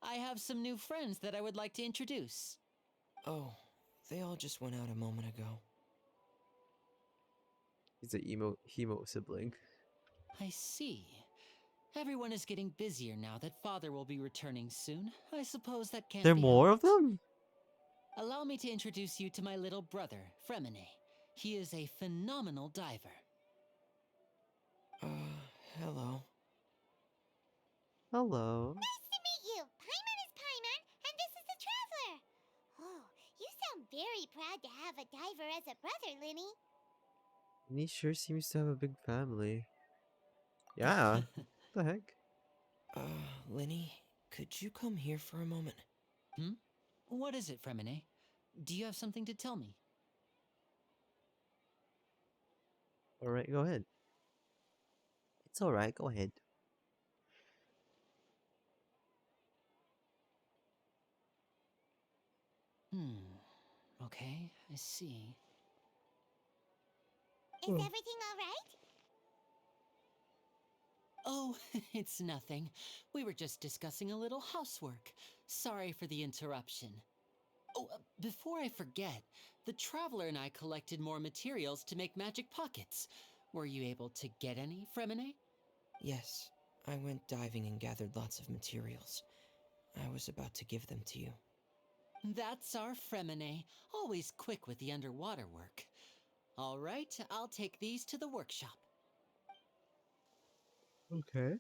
I have some new friends that I would like to introduce. Oh, they all just went out a moment ago. He's a hemo sibling. I see. Everyone is getting busier now that Father will be returning soon. I suppose that can't There are be more of helped. them? Allow me to introduce you to my little brother, Fremine. He is a phenomenal diver. Hello. Hello. Nice to meet you. Paimon is Paimon, and this is the Traveler. Oh, you sound very proud to have a diver as a brother, Linny. And he sure seems to have a big family. Yeah. What the heck? Linny, could you come here for a moment? Hmm? What is it, Fremine? Do you have something to tell me? Alright, go ahead. It's alright, go ahead. Okay, I see. Is everything all right? Oh, it's nothing. We were just discussing a little housework. Sorry for the interruption. Oh, before I forget, the Traveler and I collected more materials to make magic pockets. Were you able to get any, Fremine? Yes, I went diving and gathered lots of materials. I was about to give them to you. That's our Fremine, always quick with the underwater work. All right, I'll take these to the workshop. Okay.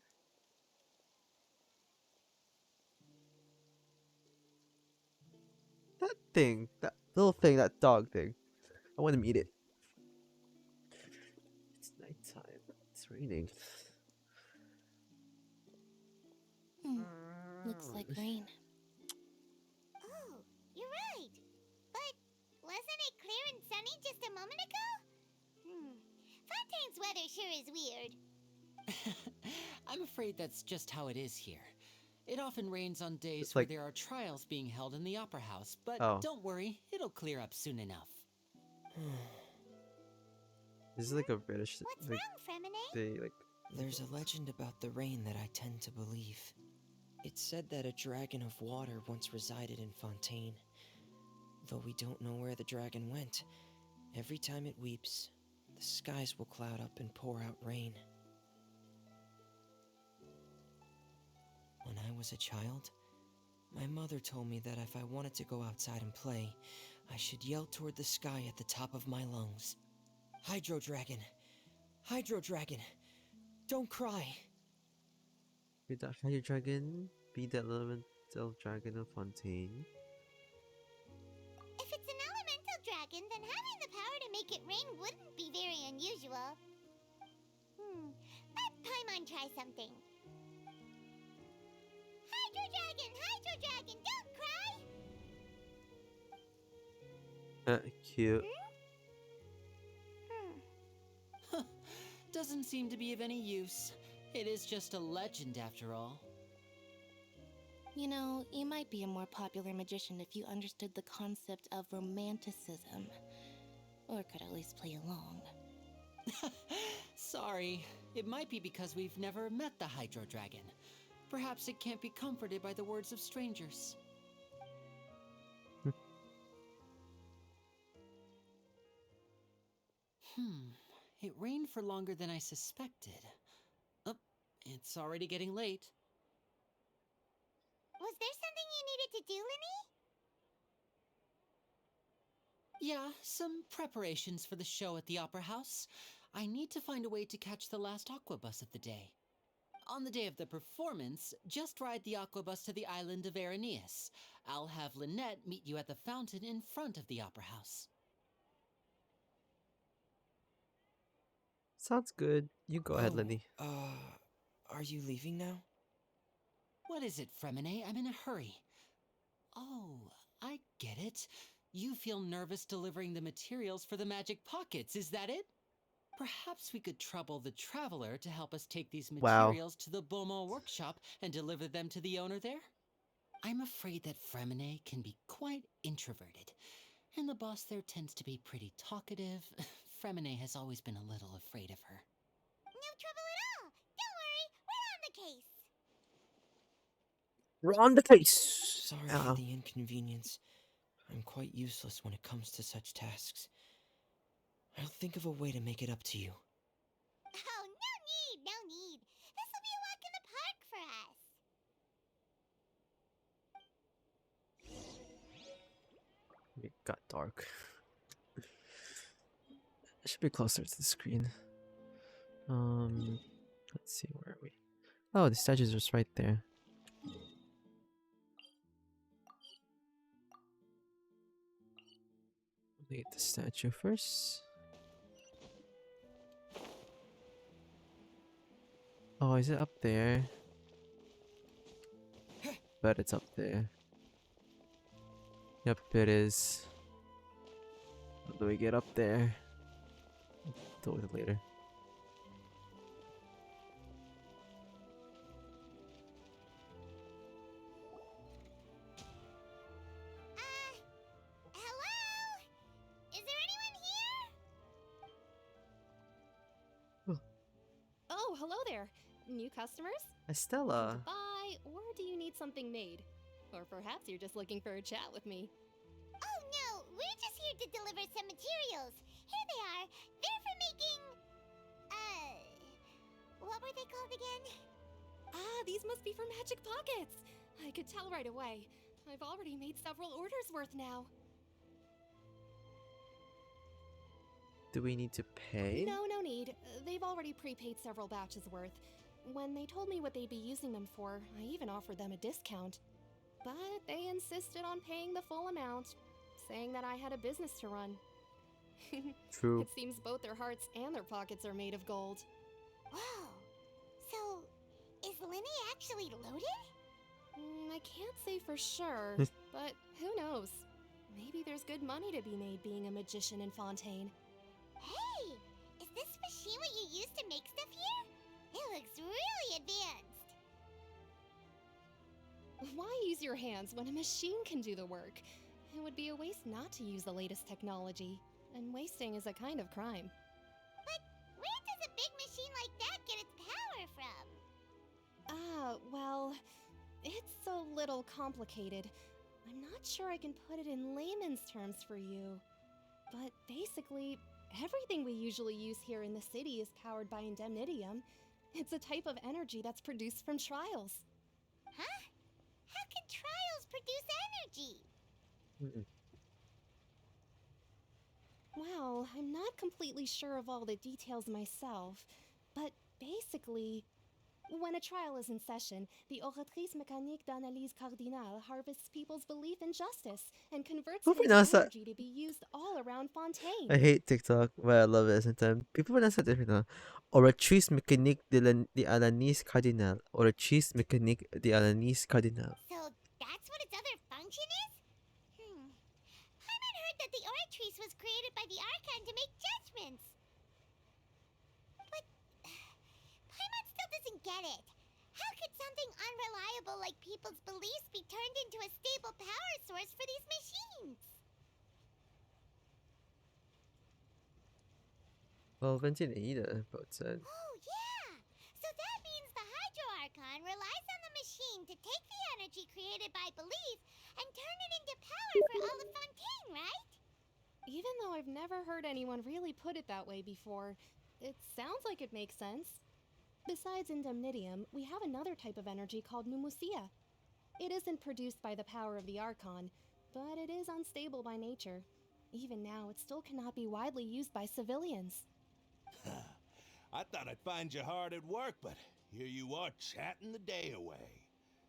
That thing, that little thing, that dog thing. I want to meet it. It's nighttime. It's raining. Looks like rain. Oh, you're right. But wasn't it clear and sunny just a moment ago? Fontaine's weather sure is weird. I'm afraid that's just how it is here. It often rains on days It's like- where there are trials being held in the Opera House, but Oh. don't worry, it'll clear up soon enough. This is like a British What's like wrong, Fremine? they like There's a legend about the rain that I tend to believe. It's said that a dragon of water once resided in Fontaine. Though we don't know where the dragon went, every time it weeps, the skies will cloud up and pour out rain. When I was a child, my mother told me that if I wanted to go outside and play, I should yell toward the sky at the top of my lungs. Hydro Dragon! Hydro Dragon! Don't cry! be that fire dragon, be that elemental dragon of Fontaine. If it's an elemental dragon, then having the power to make it rain wouldn't be very unusual. Let Paimon try something. Hydro Dragon, don't cry! Cute. Doesn't seem to be of any use. It is just a legend after all. You know, you might be a more popular magician if you understood the concept of romanticism. Or could at least play along. Sorry, it might be because we've never met the Hydro Dragon. Perhaps it can't be comforted by the words of strangers. It rained for longer than I suspected. Oh, it's already getting late. Was there something you needed to do, Linny? Yeah, some preparations for the show at the Opera House. I need to find a way to catch the last aqua bus of the day. On the day of the performance, just ride the aqua bus to the island of Araneus. I'll have Lynette meet you at the fountain in front of the Opera House. Sounds good. You go ahead, Lenny. Are you leaving now? What is it, Fremine? I'm in a hurry. Oh, I get it. You feel nervous delivering the materials for the magic pockets, is that it? Perhaps we could trouble the Traveler to help us take these materials to the Beaumont workshop and deliver them to the owner there? I'm afraid that Fremine can be quite introverted, and the boss there tends to be pretty talkative. Fremine has always been a little afraid of her. No trouble at all. Don't worry, we're on the case. Round the face. Sorry for the inconvenience. I'm quite useless when it comes to such tasks. I'll think of a way to make it up to you. Oh, no need, no need. This'll be a walk in the park for us. It got dark. I should be closer to the screen. Let's see, where are we? Oh, the statue's just right there. Get the statue first. Oh, is it up there? Bet it's up there. Yep, it is. How do we get up there? Deal with it later. Hello? Is there anyone here? Oh, hello there. New customers? Estella. To buy, or do you need something made? Or perhaps you're just looking for a chat with me. Oh no, we're just here to deliver some materials. Here they are. They're for making... what were they called again? Ah, these must be for magic pockets. I could tell right away. I've already made several orders worth now. Do we need to pay? No need. They've already prepaid several batches worth. When they told me what they'd be using them for, I even offered them a discount. But they insisted on paying the full amount, saying that I had a business to run. True. It seems both their hearts and their pockets are made of gold. Whoa. So, is Linny actually loaded? I can't say for sure, but who knows? Maybe there's good money to be made being a magician in Fontaine. Hey! Is this machine what you use to make stuff here? It looks really advanced. Why use your hands when a machine can do the work? It would be a waste not to use the latest technology, and wasting is a kind of crime. But where does a big machine like that get its power from? Well, it's a little complicated. I'm not sure I can put it in layman's terms for you. But basically, everything we usually use here in the city is powered by indemnitium. It's a type of energy that's produced from trials. Huh? How can trials produce energy? Well, I'm not completely sure of all the details myself, but basically, when a trial is in session, the oratrice mécanique d'analyse cardinale harvests people's belief in justice and converts Who it into pronounced that? energy to be used all around Fontaine. I hate TikTok, but I love it sometimes. People pronounce it different now. Oratrice mécanique de l'analyse cardinale. Oratrice mécanique de l'analyse cardinale. So that's what its other function is? Paimon heard that the oratrice was created by the Archon to make judgments. But Paimon still doesn't get it. How could something unreliable like people's beliefs be turned into a stable power source for these machines? Well, Ventinida, but said. Oh, yeah! So that means the Hydro Archon relies on the machine to take the energy created by belief and turn it into power for all of Fontaine, right? Even though I've never heard anyone really put it that way before, it sounds like it makes sense. Besides indemnitium, we have another type of energy called pneumosia. It isn't produced by the power of the Archon, but it is unstable by nature. Even now, it still cannot be widely used by civilians. I thought I'd find you hard at work, but here you are chatting the day away.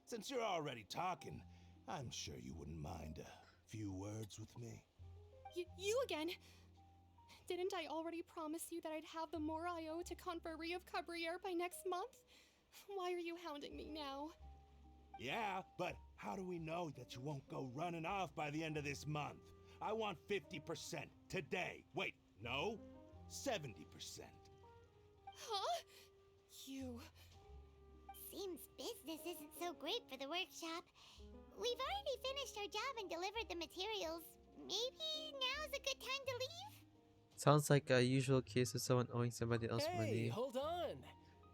Since you're already talking, I'm sure you wouldn't mind a few words with me. You again? Didn't I already promise you that I'd have the more I owe to Confrérie of Cabriere by next month? Why are you hounding me now? Yeah, but how do we know that you won't go running off by the end of this month? I want 50% today. Wait, no, 70%. Huh? You... Seems business isn't so great for the workshop. We've already finished our job and delivered the materials. Maybe now's a good time to leave? Sounds like a usual case of someone owing somebody else money. Hold on.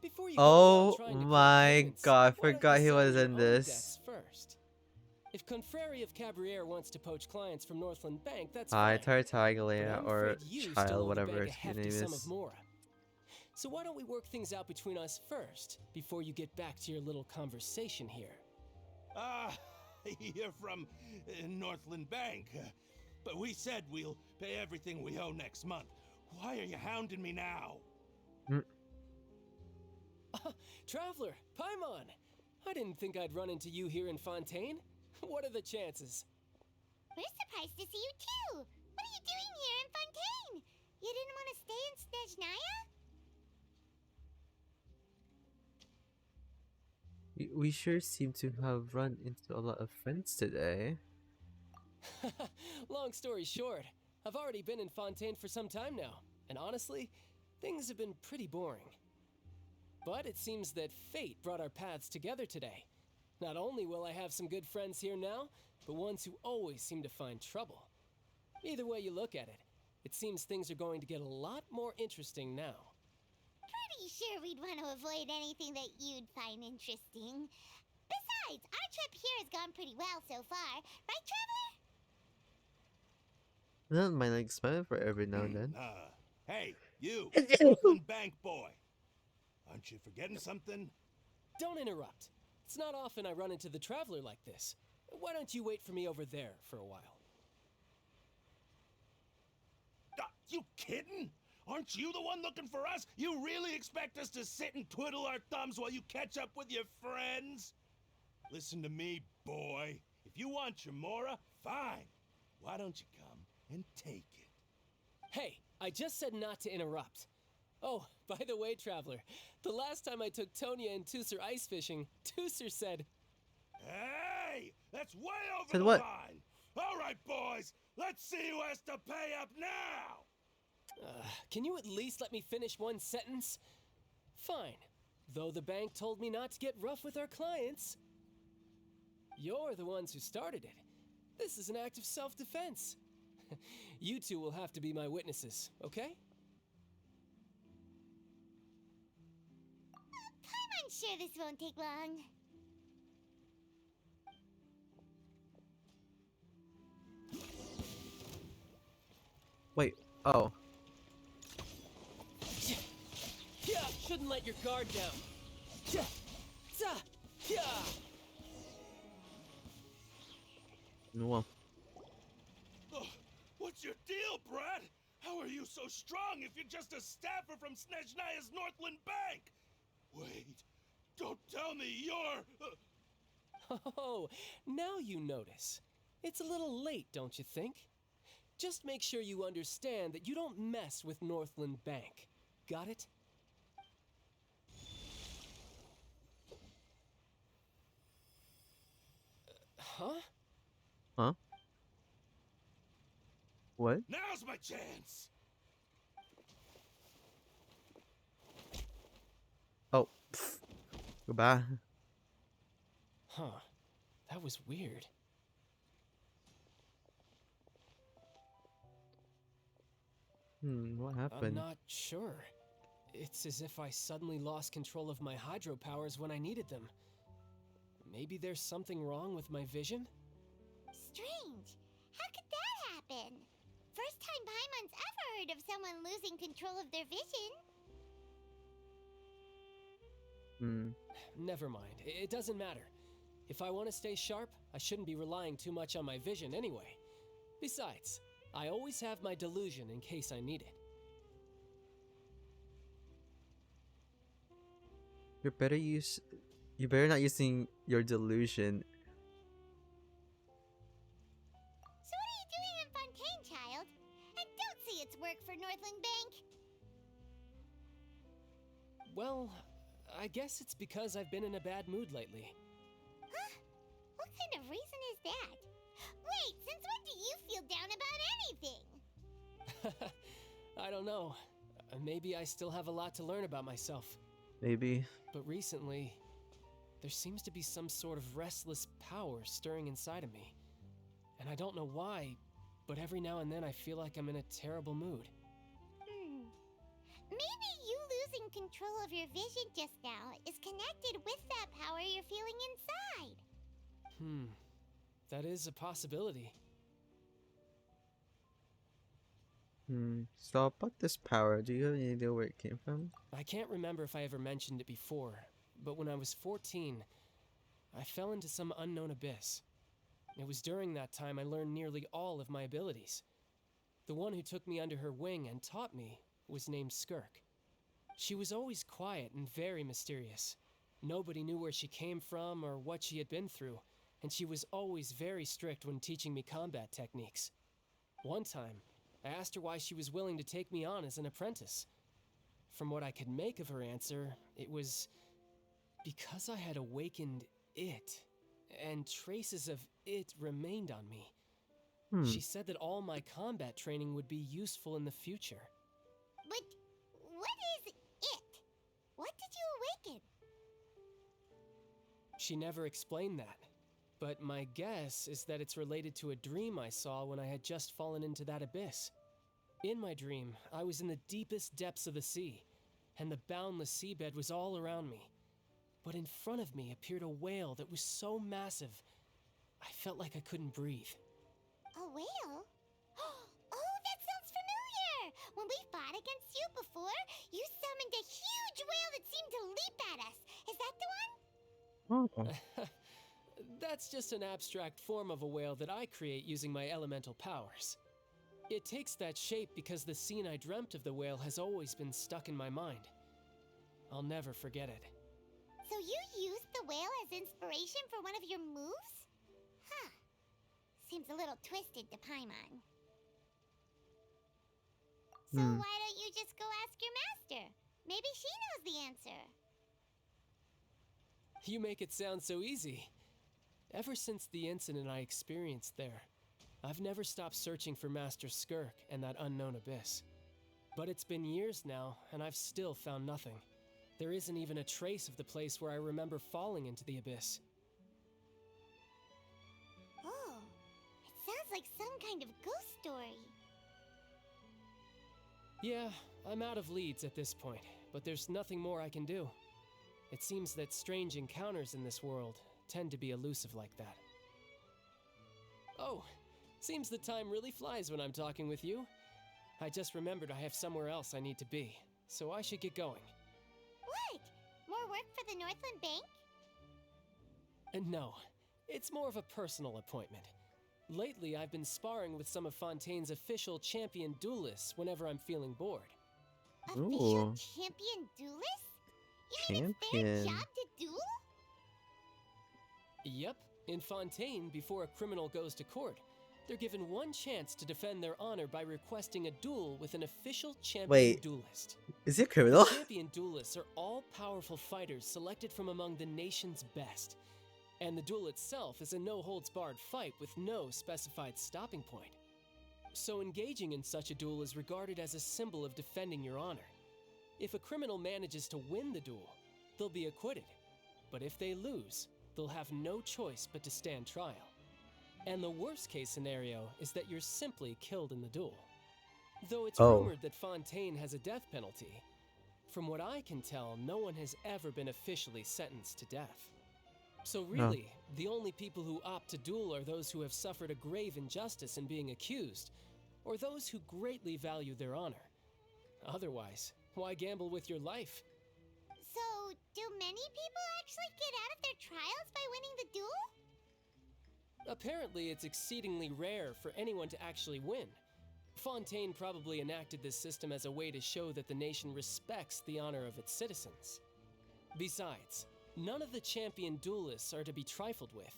Before you Oh my god, I forgot he was in this. first. If Confrérie of Cabriere wants to poach clients from Northland Bank, that's Hi, fine. Tartaglia, But I'm or afraid you still owe Child, the whatever bank a your hefty name sum is. of mora. So why don't we work things out between us first, before you get back to your little conversation here? You're from Northland Bank. But we said we'll pay everything we owe next month. Why are you hounding me now? Traveler, Paimon! I didn't think I'd run into you here in Fontaine. What are the chances? We're surprised to see you too. What are you doing here in Fontaine? You didn't want to stay in Snezhnaya? We sure seem to have run into a lot of friends today. Long story short, I've already been in Fontaine for some time now, and honestly, things have been pretty boring. But it seems that fate brought our paths together today. Not only will I have some good friends here now, but ones who always seem to find trouble. Either way you look at it, it seems things are going to get a lot more interesting now. Pretty sure we'd want to avoid anything that you'd find interesting. Besides, our trip here has gone pretty well so far. Right, Traveler? I don't mind like smiling for every now and then. Hey, you, Northland Bank boy. Aren't you forgetting something? Don't interrupt. It's not often I run into the Traveler like this. Why don't you wait for me over there for a while? You kidding? Aren't you the one looking for us? You really expect us to sit and twiddle our thumbs while you catch up with your friends? Listen to me, boy. If you want your mora, fine. Why don't you come and take it? Hey, I just said not to interrupt. Oh, by the way, Traveler, the last time I took Tonya and Tusser ice fishing, Tusser said... Hey! That's way over Said the what? line! Alright, boys! Let's see who has to pay up now! Can you at least let me finish one sentence? Fine. Though the bank told me not to get rough with our clients. You're the ones who started it. This is an act of self-defense. You two will have to be my witnesses, okay? I'm sure this won't take long. Wait, oh. Yeah, shouldn't let your guard down. No. What's your deal, Brad? How are you so strong if you're just a staffer from Snezhnaya's Northland Bank? Wait, don't tell me you're... Oh, now you notice. It's a little late, don't you think? Just make sure you understand that you don't mess with Northland Bank. Got it? Huh? Huh? What? Now's my chance! Oh. Pfft. Goodbye. Huh. That was weird. What happened? I'm not sure. It's as if I suddenly lost control of my hydro powers when I needed them. Maybe there's something wrong with my vision? Strange. How could that happen? First time Paimon's ever heard of someone losing control of their vision. Never mind. It doesn't matter. If I want to stay sharp, I shouldn't be relying too much on my vision anyway. Besides, I always have my delusion in case I need it. You better not using your delusion. So what are you doing in Fontaine, child? And don't say it's work for Northland Bank. Well, I guess it's because I've been in a bad mood lately. Huh? What kind of reason is that? Wait, since when do you feel down about anything? I don't know. Maybe I still have a lot to learn about myself. Maybe. But recently, there seems to be some sort of restless power stirring inside of me. And I don't know why, but every now and then I feel like I'm in a terrible mood. Maybe you losing control of your vision just now is connected with that power you're feeling inside. That is a possibility. So about this power, do you have any idea where it came from? I can't remember if I ever mentioned it before, but when I was 14, I fell into some unknown abyss. It was during that time I learned nearly all of my abilities. The one who took me under her wing and taught me was named Skirk. She was always quiet and very mysterious. Nobody knew where she came from or what she had been through, and she was always very strict when teaching me combat techniques. One time, I asked her why she was willing to take me on as an apprentice. From what I could make of her answer, it was because I had awakened it, and traces of it remained on me. She said that all my combat training would be useful in the future. But what is it? What did you awaken? She never explained that, but my guess is that it's related to a dream I saw when I had just fallen into that abyss. In my dream, I was in the deepest depths of the sea, and the boundless seabed was all around me. But in front of me appeared a whale that was so massive, I felt like I couldn't breathe. A whale? Oh, that sounds familiar! When we fought against you before, you summoned a huge whale that seemed to leap at us. Is that the one? That's just an abstract form of a whale that I create using my elemental powers. It takes that shape because the scene I dreamt of the whale has always been stuck in my mind. I'll never forget it. So you used the whale as inspiration for one of your moves? Huh. Seems a little twisted to Paimon. So why don't you just go ask your master? Maybe she knows the answer. You make it sound so easy. Ever since the incident I experienced there, I've never stopped searching for Master Skirk and that unknown abyss. But it's been years now, and I've still found nothing. There isn't even a trace of the place where I remember falling into the abyss. Oh, it sounds like some kind of ghost story. Yeah, I'm out of leads at this point, but there's nothing more I can do. It seems that strange encounters in this world tend to be elusive like that. Oh, seems the time really flies when I'm talking with you. I just remembered I have somewhere else I need to be, so I should get going. What? More work for the Northland Bank? And no, it's more of a personal appointment. Lately, I've been sparring with some of Fontaine's official champion duelists whenever I'm feeling bored. Official champion duelist? You mean it's their job to duel? Yep, in Fontaine, before a criminal goes to court, they're given one chance to defend their honor by requesting a duel with an official champion duelist. Is he a criminal? Champion duelists are all-powerful fighters selected from among the nation's best. And the duel itself is a no-holds-barred fight with no specified stopping point. So engaging in such a duel is regarded as a symbol of defending your honor. If a criminal manages to win the duel, they'll be acquitted. But if they lose, they'll have no choice but to stand trial. And the worst-case scenario is that you're simply killed in the duel. Though it's rumored that Fontaine has a death penalty, from what I can tell, no one has ever been officially sentenced to death. So really, the only people who opt to duel are those who have suffered a grave injustice in being accused, or those who greatly value their honor. Otherwise, why gamble with your life? So, do many people actually get out of their trials by winning the duel? Apparently, it's exceedingly rare for anyone to actually win. Fontaine probably enacted this system as a way to show that the nation respects the honor of its citizens. Besides, none of the champion duelists are to be trifled with,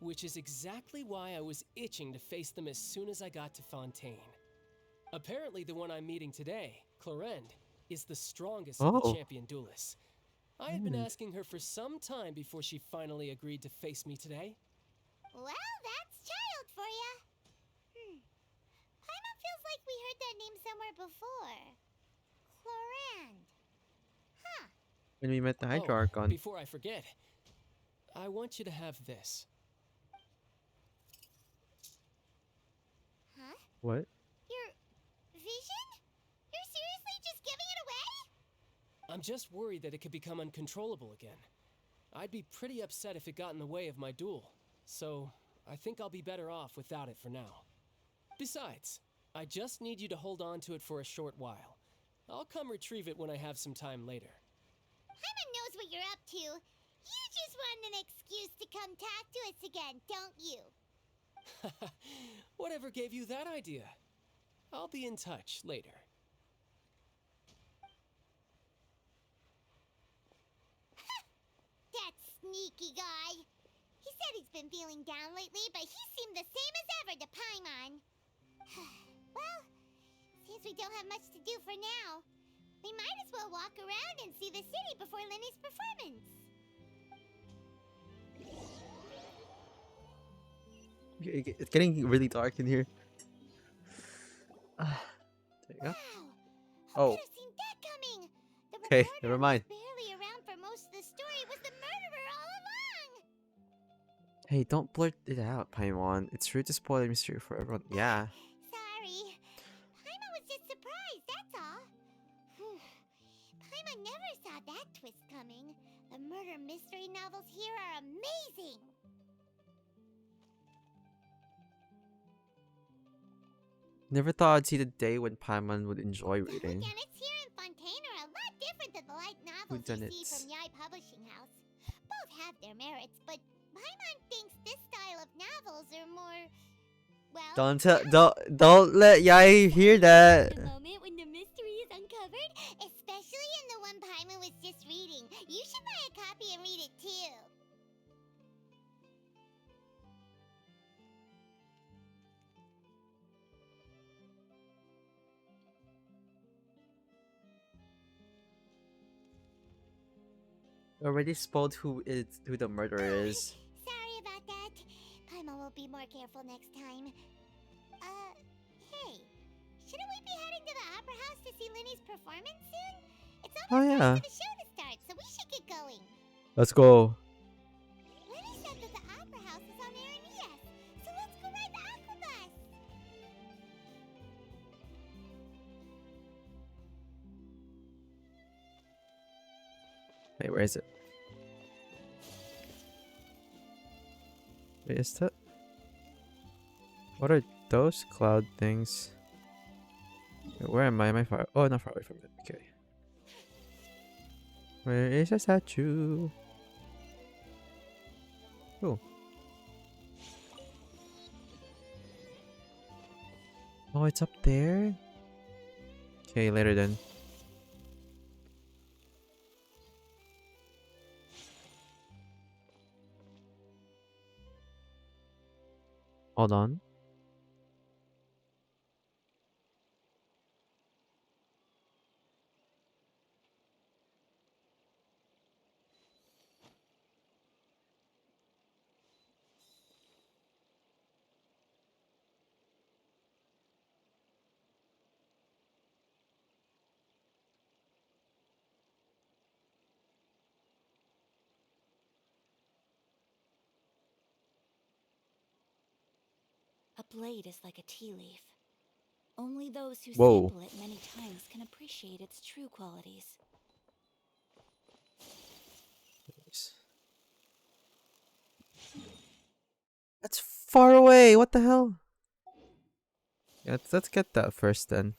which is exactly why I was itching to face them as soon as I got to Fontaine. Apparently, the one I'm meeting today, Clorinde, is the strongest of the champion duelists. I had been asking her for some time before she finally agreed to face me today. Well, that's child for ya. Paimon feels like we heard that name somewhere before. Clorinde. Huh. When we met the Hydro Archon. Before I forget, I want you to have this. Huh? What? Your vision? You're seriously just giving it away? I'm just worried that it could become uncontrollable again. I'd be pretty upset if it got in the way of my duel. so I think I'll be better off without it for now. Besides, I just need you to hold on to it for a short while. I'll come retrieve it when I have some time later. Paimon knows what you're up to. You just want an excuse to come talk to us again, don't you? Whatever gave you that idea? I'll be in touch later. That sneaky guy. He said he's been feeling down lately, but he seemed the same as ever to Paimon. Well, since we don't have much to do for now, we might as well walk around and see the city before Lenny's performance. It's getting really dark in here. There you go. Oh. Okay, never mind. Barely around for most of the story was the murderer all along. Hey, don't blurt it out, Paimon. It's rude to spoil the mystery for everyone. Yeah. Sorry. Paimon was just surprised, that's all. Paimon never saw that twist coming. The murder mystery novels here are amazing. Never thought I'd see the day when Paimon would enjoy reading. Whodunits here in Fontaine are a lot different than the light novels you see from Yai Publishing House. Both have their merits, but Paimon thinks this style of novels are more, well... Don't let Yai hear that. The moment when the mystery is uncovered, especially in the one Paimon was just reading. You should buy a copy and read it too. Already spoiled who the murderer is. Sorry about that. Paimon will be more careful next time. Hey, shouldn't we be heading to the opera house to see Lenny's performance soon? It's almost time for the show to start, so we should get going. Let's go. Lenny said that the opera house is on Aranias, so let's go ride the aqua bus. Wait, where is it? Wait, is that? What are those cloud things? Wait, where am I? Am I far? Oh, not far away from it. Okay. Where is the statue? Oh. Oh, it's up there? Okay, later then. Hold on. A blade is like a tea leaf. Only those who Whoa. sample it many times can appreciate its true qualities. That's far away. What the hell? Yeah, let's get that first then.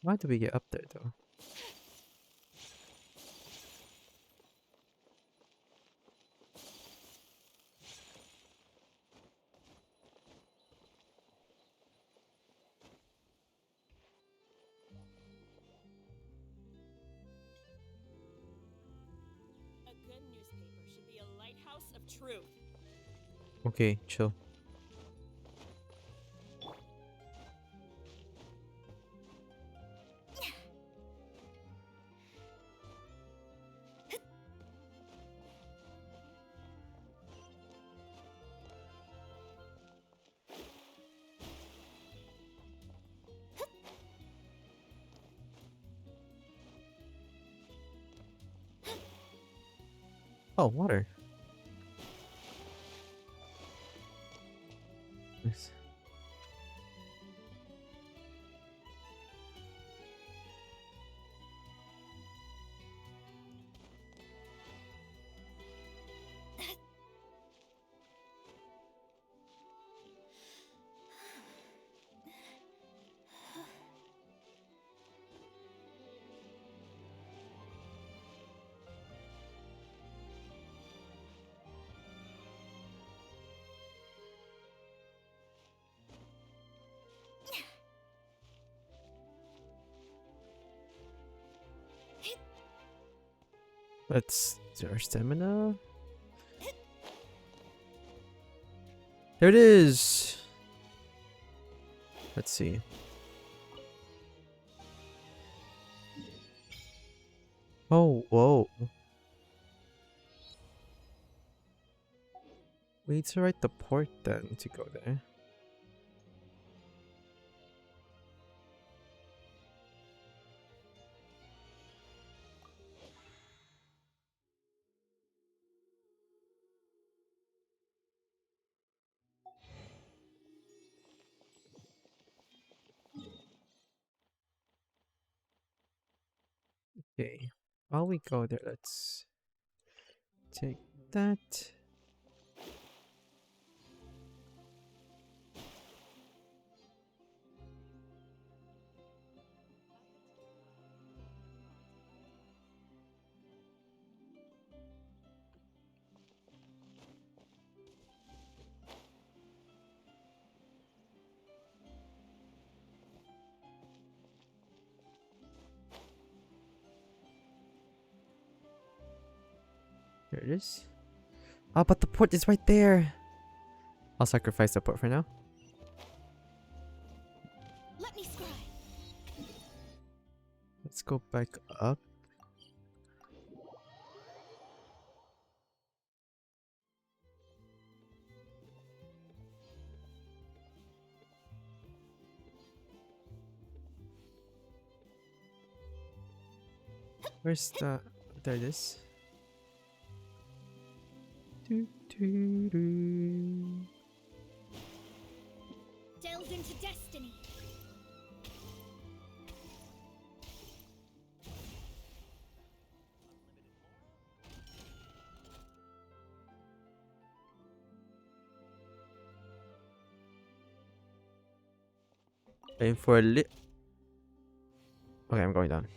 Why do we get up there though? A good newspaper should be a lighthouse of truth. Okay, chill. Oh, water. Nice. Let's do our stamina. There it is. Let's see. Oh, whoa. We need to write the port then to go there. Okay, while we go there, let's take that. There it is. Oh, but the port is right there. I'll sacrifice the port for now. Let me scry. Let's go back up. Where's the... There it is. Doo, doo, doo. Delve into destiny. Aim for a lit. Okay, I'm going down.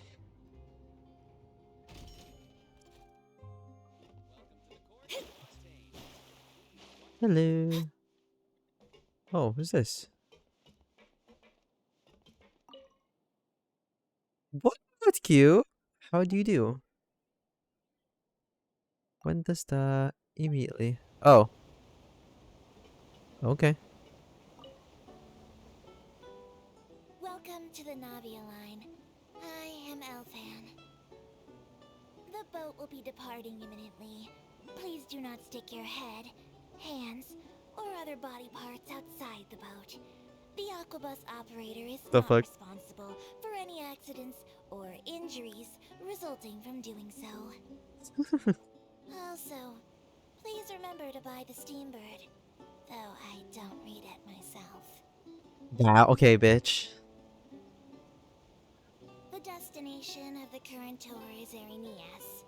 Hello. Oh, who's this? What? That's cute. How do you do? When does the immediately? Oh. Okay. Welcome to the Navia line. I am Elfan. The boat will be departing imminently. Please do not stick your head, hands, or other body parts outside the boat. The Aquabus operator is The not fuck? responsible for any accidents or injuries resulting from doing so. Also, please remember to buy the Steambird, though I don't read it myself. Yeah, okay, bitch. The destination of the current tour is Arenias.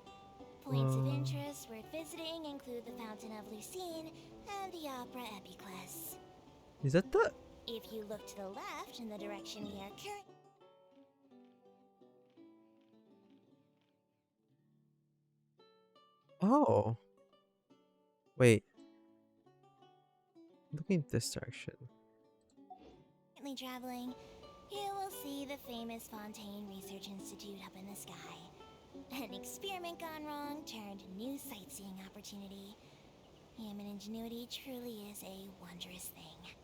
Points of interest worth visiting include the Fountain of Lucine and the Opera Epiclese. Is that the... If you look to the left in the direction we are currently... Oh. Wait. Looking this direction. traveling, you will see the famous Fontaine Research Institute up in the sky. An experiment gone wrong turned new sightseeing opportunity. Human ingenuity truly is a wondrous thing.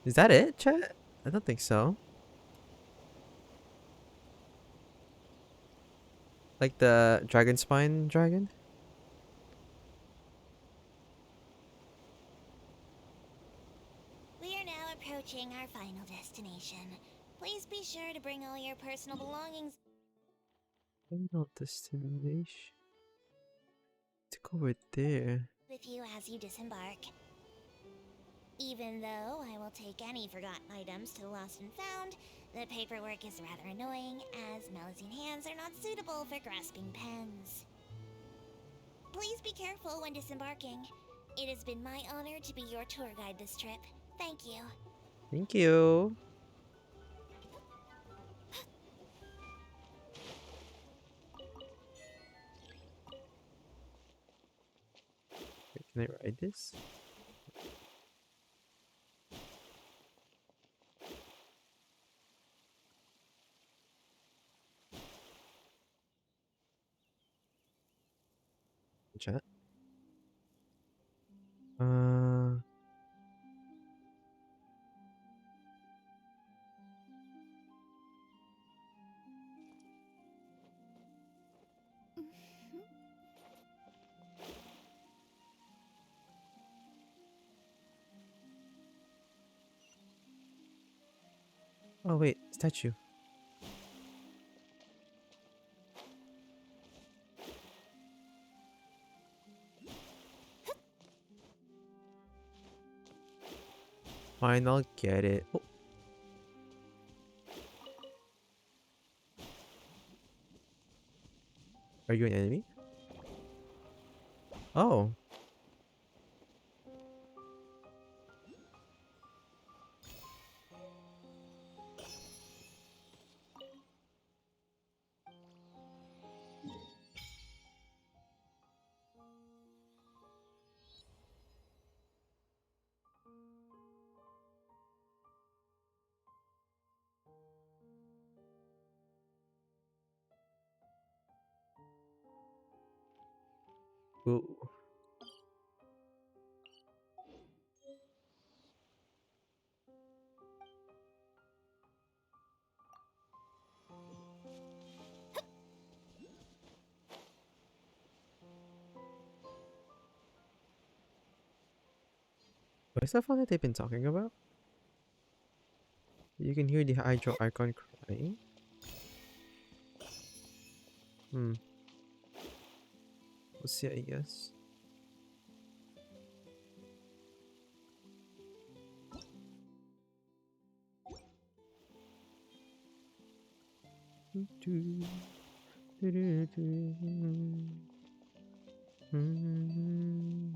Is that it, chat? I don't think so. Like the dragon spine dragon? We are now approaching our final destination. Please be sure to bring all your personal belongings Final destination. To go right there. with you as you disembark. Even though I will take any forgotten items to the lost and found, the paperwork is rather annoying, as Melusine hands are not suitable for grasping pens. Please be careful when disembarking. It has been my honor to be your tour guide this trip. Thank you. Thank you. Wait, can I ride this? chat. Oh wait, statue. Fine, I'll get it. Oh. Are you an enemy? Oh. Ooh. What is that one that they've been talking about? You can hear the Hydro Archon crying. We'll see, I guess.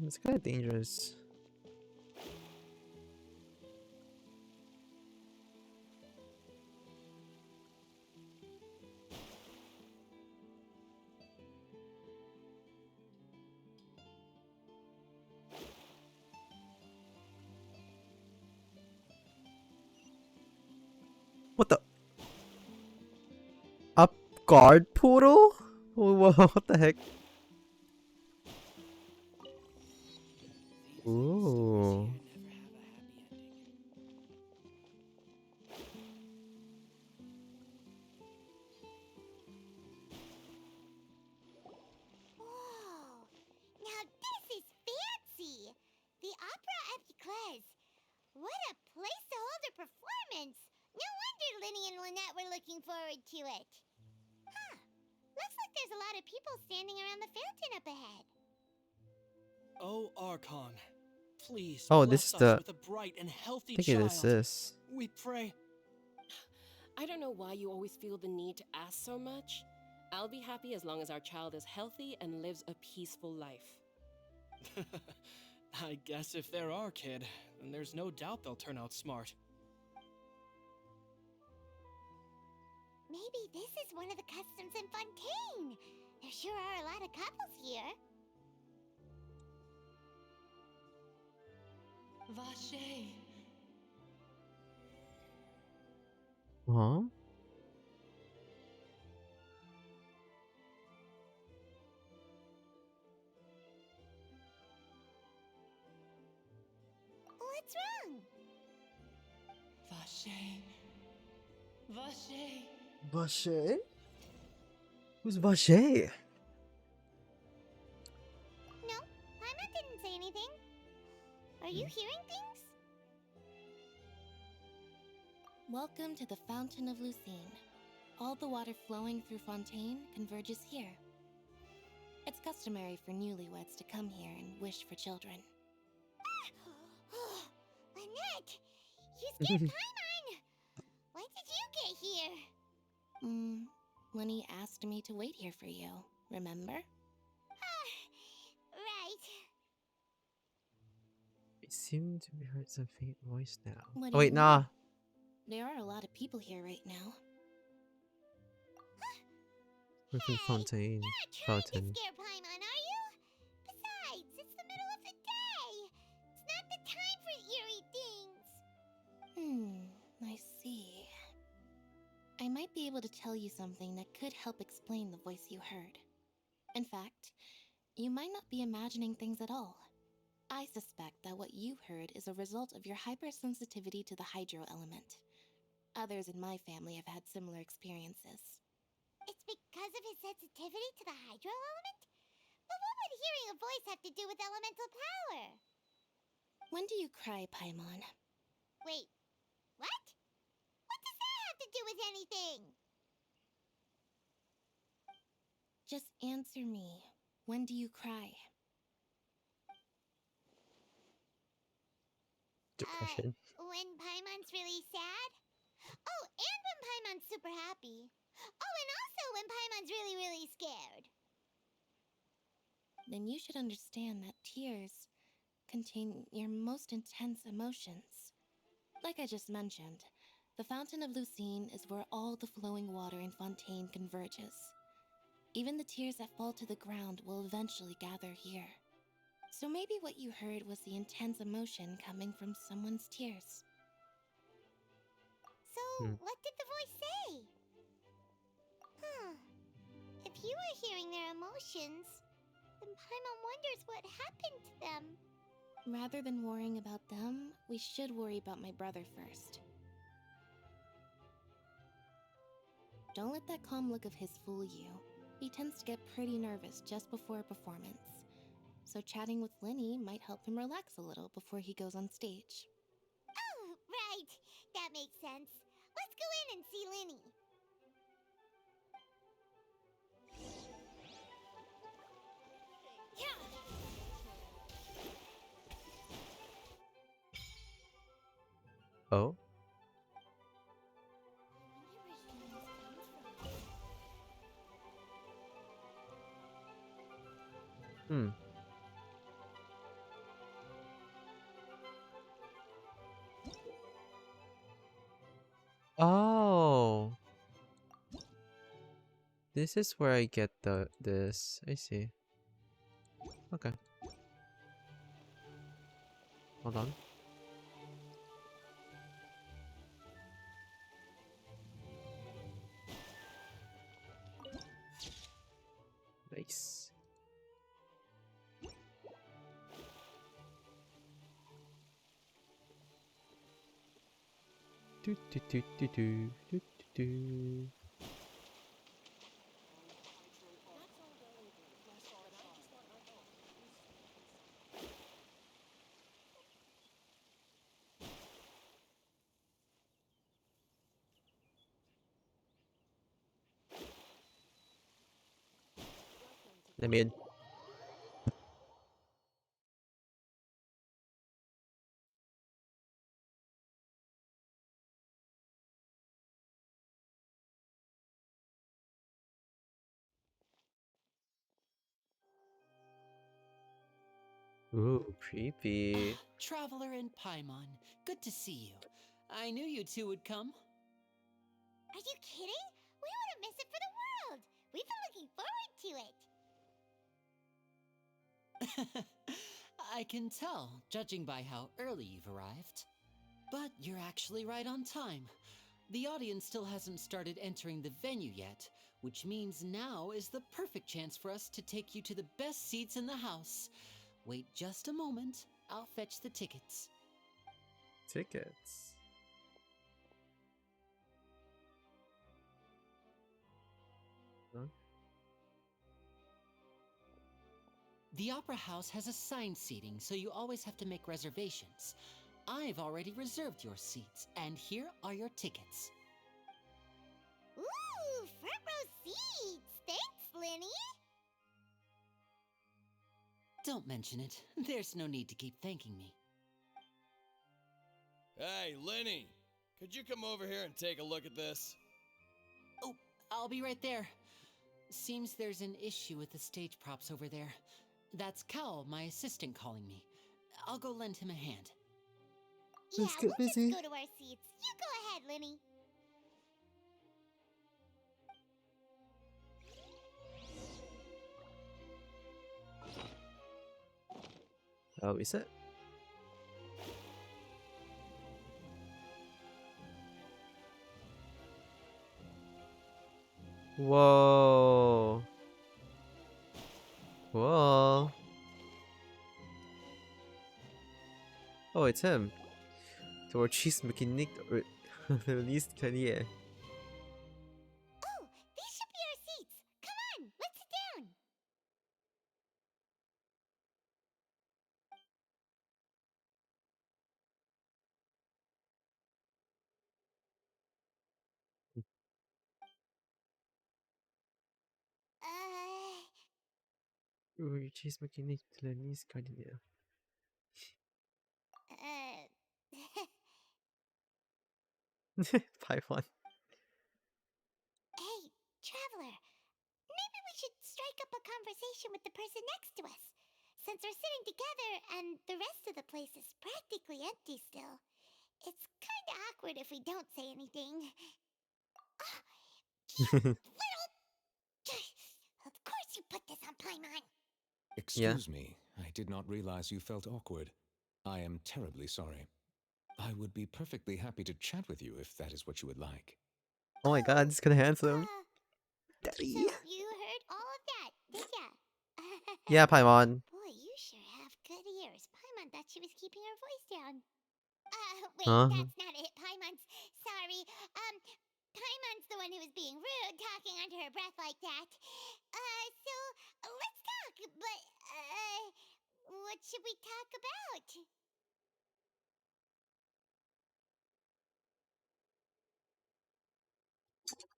It's kind of dangerous. What the? Up guard poodle? What the heck? Ooh. Whoa! Now this is fancy! The Opera Epiclese. What a place to hold a performance! No wonder Linny and Lynette were looking forward to it. Huh. Looks like there's a lot of people standing around the fountain up ahead. Oh, Archon, please Oh, bless this is us the. with a bright and healthy I think child. it is this. We pray. I don't know why you always feel the need to ask so much. I'll be happy as long as our child is healthy and lives a peaceful life. I guess if they're our kid, then there's no doubt they'll turn out smart. Maybe this is one of the customs in Fontaine. There sure are a lot of couples here. Vache. Huh? What's wrong? Vache. Vache. Vache? Who's Vache? No, Paimon didn't say anything. Are you hearing things? Welcome to the Fountain of Lucine. All the water flowing through Fontaine converges here. It's customary for newlyweds to come here and wish for children. Lynette! You scared Paimon! When did you get here? Lenny asked me to wait here for you, remember? Right. I seem to be heard some faint voice now. What Oh do wait, you mean? nah. There are a lot of people here right now. We're from Fontaine. Fountain. Scare Paimon, are you? Besides, it's the middle of the day. It's not the time for eerie things. I see. I might be able to tell you something that could help explain the voice you heard. In fact, You might not be imagining things at all. I suspect that what you heard is a result of your hypersensitivity to the hydro element. Others in my family have had similar experiences. It's because of his sensitivity to the hydro element? But what would hearing a voice have to do with elemental power? When do you cry, Paimon? Wait, what? What does that have to do with anything? Just answer me. When do you cry? Depression. When Paimon's really sad? Oh, and when Paimon's super happy. Oh, and also when Paimon's really, really scared. Then you should understand that tears contain your most intense emotions. Like I just mentioned, the Fountain of Lucine is where all the flowing water in Fontaine converges. Even the tears that fall to the ground will eventually gather here. So maybe what you heard was the intense emotion coming from someone's tears. So, what did the voice say? Huh. If you were hearing their emotions, then Paimon wonders what happened to them. Rather than worrying about them, we should worry about my brother first. Don't let that calm look of his fool you. He tends to get pretty nervous just before a performance. So chatting with Linny might help him relax a little before he goes on stage. Oh, right. That makes sense. Let's go in and see Linny. Oh? Hmm. Oh. This is where I get this. I see. Okay. Hold on. Nice. Do do do do do do do. I mean, ooh, creepy. Traveler and Paimon, good to see you. I knew you two would come. Are you kidding? We wouldn't miss it for the world. We've been looking forward to it. I can tell, judging by how early you've arrived. But you're actually right on time. The audience still hasn't started entering the venue yet, which means now is the perfect chance for us to take you to the best seats in the house. Wait just a moment, I'll fetch the tickets. Tickets. Huh? The Opera House has assigned seating, so you always have to make reservations. I've already reserved your seats, and here are your tickets. Ooh, front row seats. Thanks, Linny. Don't mention it. There's no need to keep thanking me. Hey, Linny! Could you come over here and take a look at this? Oh, I'll be right there. Seems there's an issue with the stage props over there. That's Cal, my assistant, calling me. I'll go lend him a hand. Yeah, we'll just go to our seats. You go ahead, Linny. Oh, is it? Whoa. Whoa. Oh, it's him. Toward cheese making Nick or released career. Oh, these should be our seats. Come on, let's sit down. Toward cheese making Nick released career. Paimon. Hey, traveler. Maybe we should strike up a conversation with the person next to us. Since we're sitting together and the rest of the place is practically empty still, it's kinda awkward if we don't say anything. Of course you put this on Paimon. Excuse me, I did not realize you felt awkward. I am terribly sorry. I would be perfectly happy to chat with you if that is what you would like. Oh my god, this is kinda handsome. Daddy. So you heard all of that, did ya? Yeah, Paimon. Boy, you sure have good ears. Paimon thought she was keeping her voice down. Wait, that's not it. Paimon's sorry. Paimon's the one who was being rude, talking under her breath like that. So let's talk. But what should we talk about?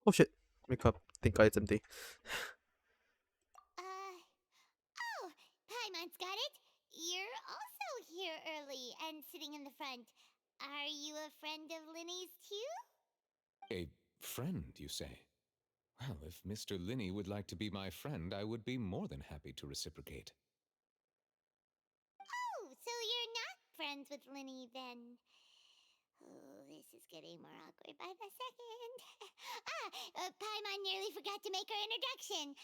Oh shit. My cup. Thank god it's empty. Oh, Paimon's got it. You're also here early and sitting in the front. Are you a friend of Linny's too? A friend, you say? Well, if Mr. Linney would like to be my friend, I would be more than happy to reciprocate. Oh, so you're not friends with Linny then? Oh, this is getting more awkward by the second. Paimon nearly forgot to make her introduction.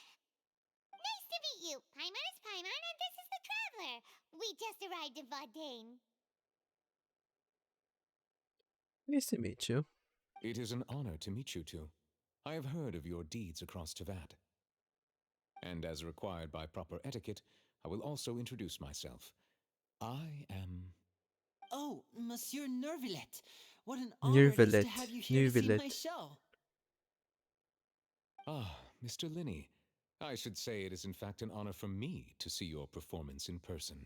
Nice to meet you. Paimon is Paimon, and this is the Traveler. We just arrived in Fontaine. Nice to meet you. It is an honor to meet you two. I have heard of your deeds across Teyvat. And as required by proper etiquette, I will also introduce myself. I am... Oh, Monsieur Nervillet. What an honor it is to have you here to see my show. Ah, Mr. Linney. I should say it is in fact an honor for me to see your performance in person.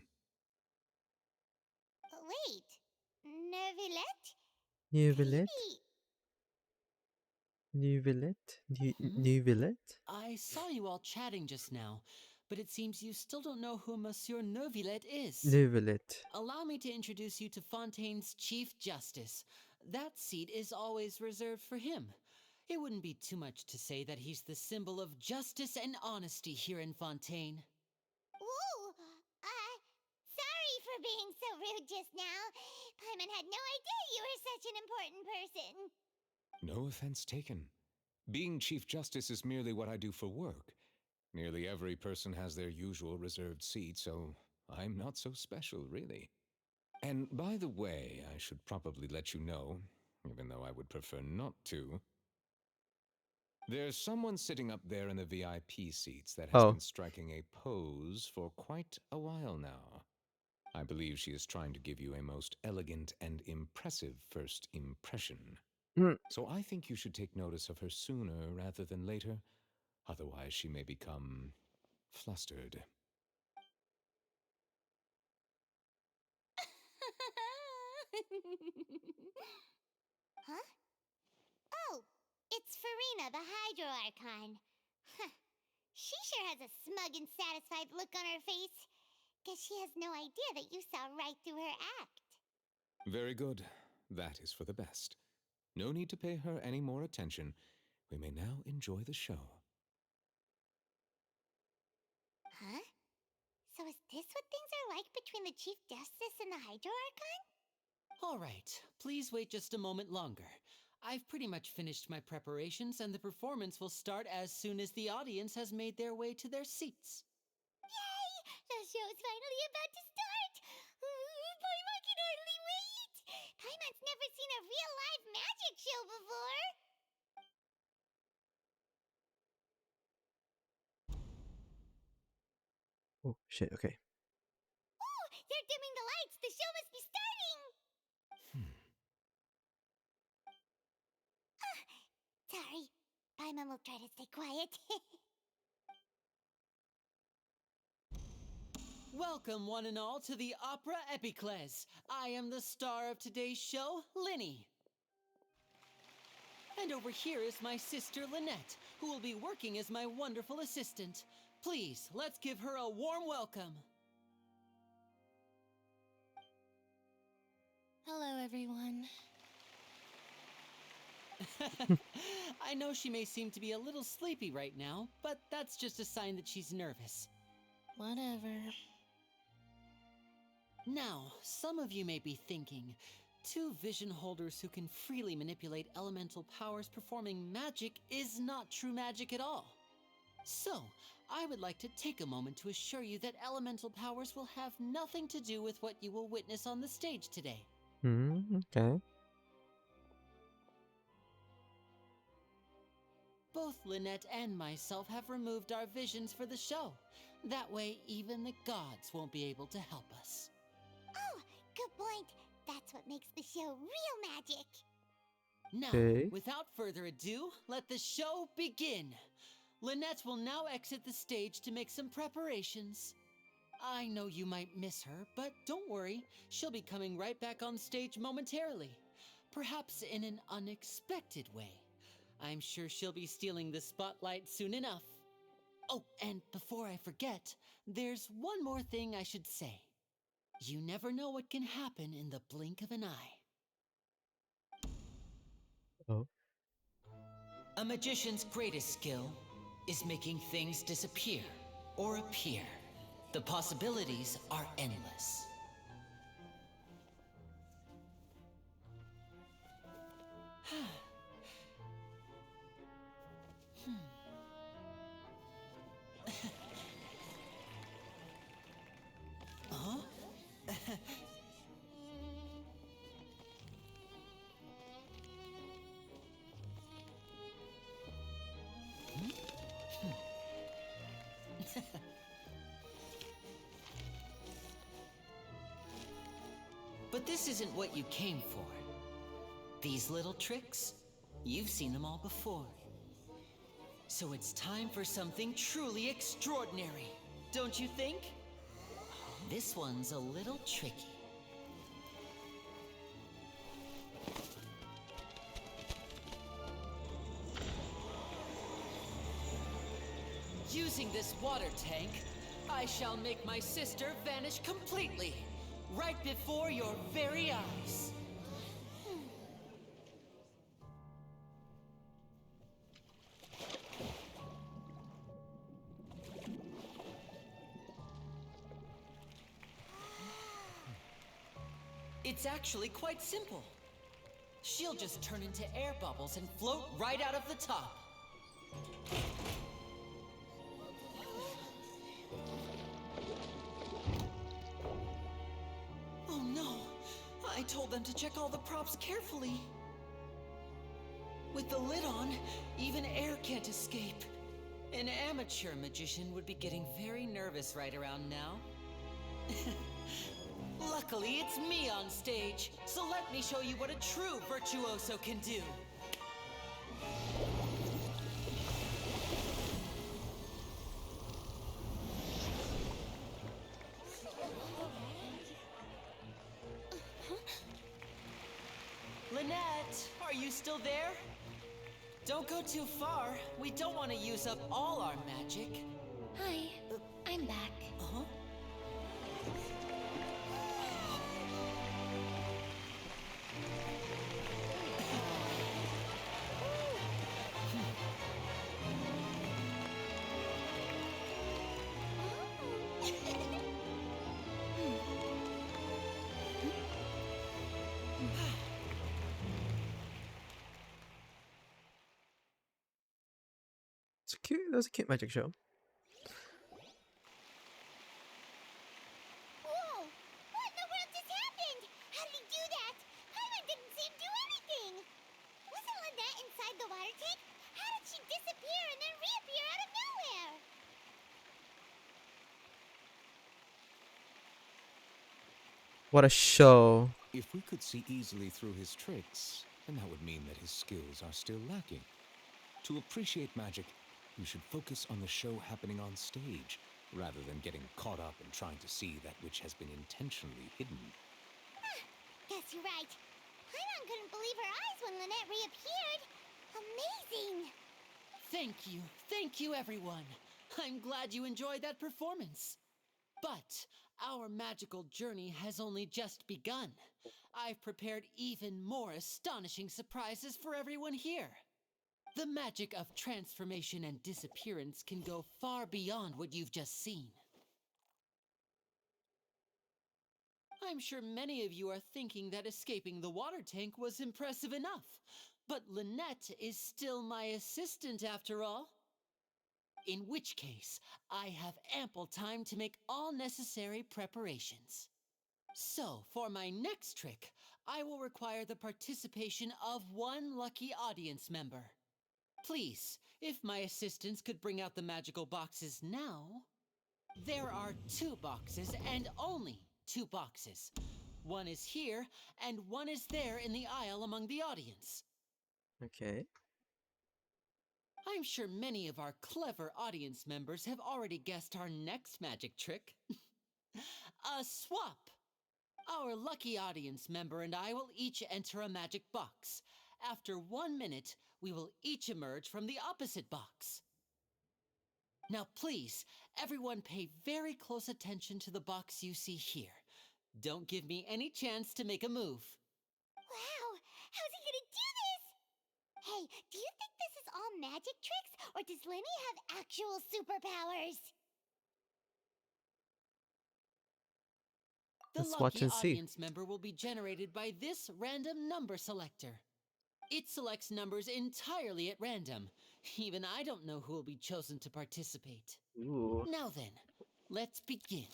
Wait, Nervillet? Nervillet? Nervillet? I saw you all chatting just now, but it seems you still don't know who Monsieur Nervillet is. Nervillet. Allow me to introduce you to Fontaine's Chief Justice. That seat is always reserved for him. It wouldn't be too much to say that he's the symbol of justice and honesty here in Fontaine. Ooh, sorry for being so rude just now. Paimon had no idea you were such an important person. No offense taken. Being Chief Justice is merely what I do for work. Nearly every person has their usual reserved seat, so I'm not so special, really. And by the way, I should probably let you know, even though I would prefer not to, there's someone sitting up there in the VIP seats that has been striking a pose for quite a while now. I believe she is trying to give you a most elegant and impressive first impression. So I think you should take notice of her sooner rather than later, otherwise she may become flustered. Huh? Oh, it's Farina, the Hydro Archon. Huh. She sure has a smug and satisfied look on her face. Guess she has no idea that you saw right through her act. Very good. That is for the best. No need to pay her any more attention. We may now enjoy the show. Huh? So is this what things are like between the Chief Justice and the Hydro Archon? All right, please wait just a moment longer. I've pretty much finished my preparations, and the performance will start as soon as the audience has made their way to their seats. Yay! The show's finally about to start! Paimon can hardly wait! Paimon's never seen a real live magic show before! Oh shit, okay. Oh, they're dimming the lights! The show must be starting! Sorry. Paimon will try to stay quiet. Welcome, one and all, to the Opera Epicles. I am the star of today's show, Linny. And over here is my sister, Lynette, who will be working as my wonderful assistant. Please, let's give her a warm welcome. Hello, everyone. I know she may seem to be a little sleepy right now, but that's just a sign that she's nervous. Whatever. Now, some of you may be thinking, two vision holders who can freely manipulate elemental powers performing magic is not true magic at all. So, I would like to take a moment to assure you that elemental powers will have nothing to do with what you will witness on the stage today. Okay. Both Lynette and myself have removed our visions for the show. That way, even the gods won't be able to help us. Oh, good point. That's what makes the show real magic. Now, Okay. without further ado, let the show begin. Lynette will now exit the stage to make some preparations. I know you might miss her, but don't worry. She'll be coming right back on stage momentarily. Perhaps in an unexpected way. I'm sure she'll be stealing the spotlight soon enough. Oh, and before I forget, there's one more thing I should say. You never know what can happen in the blink of an eye. Oh. A magician's greatest skill is making things disappear or appear. The possibilities are endless. Huh? But this isn't what you came for. These little tricks, you've seen them all before. So it's time for something truly extraordinary, don't you think? This one's a little tricky. Using this water tank, I shall make my sister vanish completely, right before your very eyes. It's actually quite simple. She'll just turn into air bubbles and float right out of the top. Oh no! I told them to check all the props carefully. With the lid on, even air can't escape. An amateur magician would be getting very nervous right around now. Luckily, it's me on stage, so let me show you what a true virtuoso can do. Lynette, are you still there? Don't go too far. We don't want to use up all our magic. Hi, I'm back. Uh-huh. It's cute. That was a cute magic show. Whoa! What in the world just happened? How did he do that? Paimon didn't see him do anything. Wasn't Lynette inside the water tank? How did she disappear and then reappear out of nowhere? What a show. If we could see easily through his tricks, then that would mean that his skills are still lacking. To appreciate magic, you should focus on the show happening on stage, rather than getting caught up in trying to see that which has been intentionally hidden. Guess you're right. Paimon couldn't believe her eyes when Lynette reappeared. Amazing! Thank you, everyone. I'm glad you enjoyed that performance. But our magical journey has only just begun. I've prepared even more astonishing surprises for everyone here. The magic of transformation and disappearance can go far beyond what you've just seen. I'm sure many of you are thinking that escaping the water tank was impressive enough, but Lynette is still my assistant after all. In which case, I have ample time to make all necessary preparations. So, for my next trick, I will require the participation of one lucky audience member. Please, if my assistants could bring out the magical boxes now. There are 2 boxes and only 2 boxes. One is here and one is there in the aisle among the audience. Okay. I'm sure many of our clever audience members have already guessed our next magic trick. A swap! Our lucky audience member and I will each enter a magic box. After 1 minute, we will each emerge from the opposite box. Now please, everyone pay very close attention to the box you see here. Don't give me any chance to make a move. Wow! How's he gonna do this? Hey, do you think this is all magic tricks, or does Lenny have actual superpowers? The Let's watch lucky and see. audience member will be generated by this random number selector. It selects numbers entirely at random. Even I don't know who will be chosen to participate. Ooh. Now then, let's begin.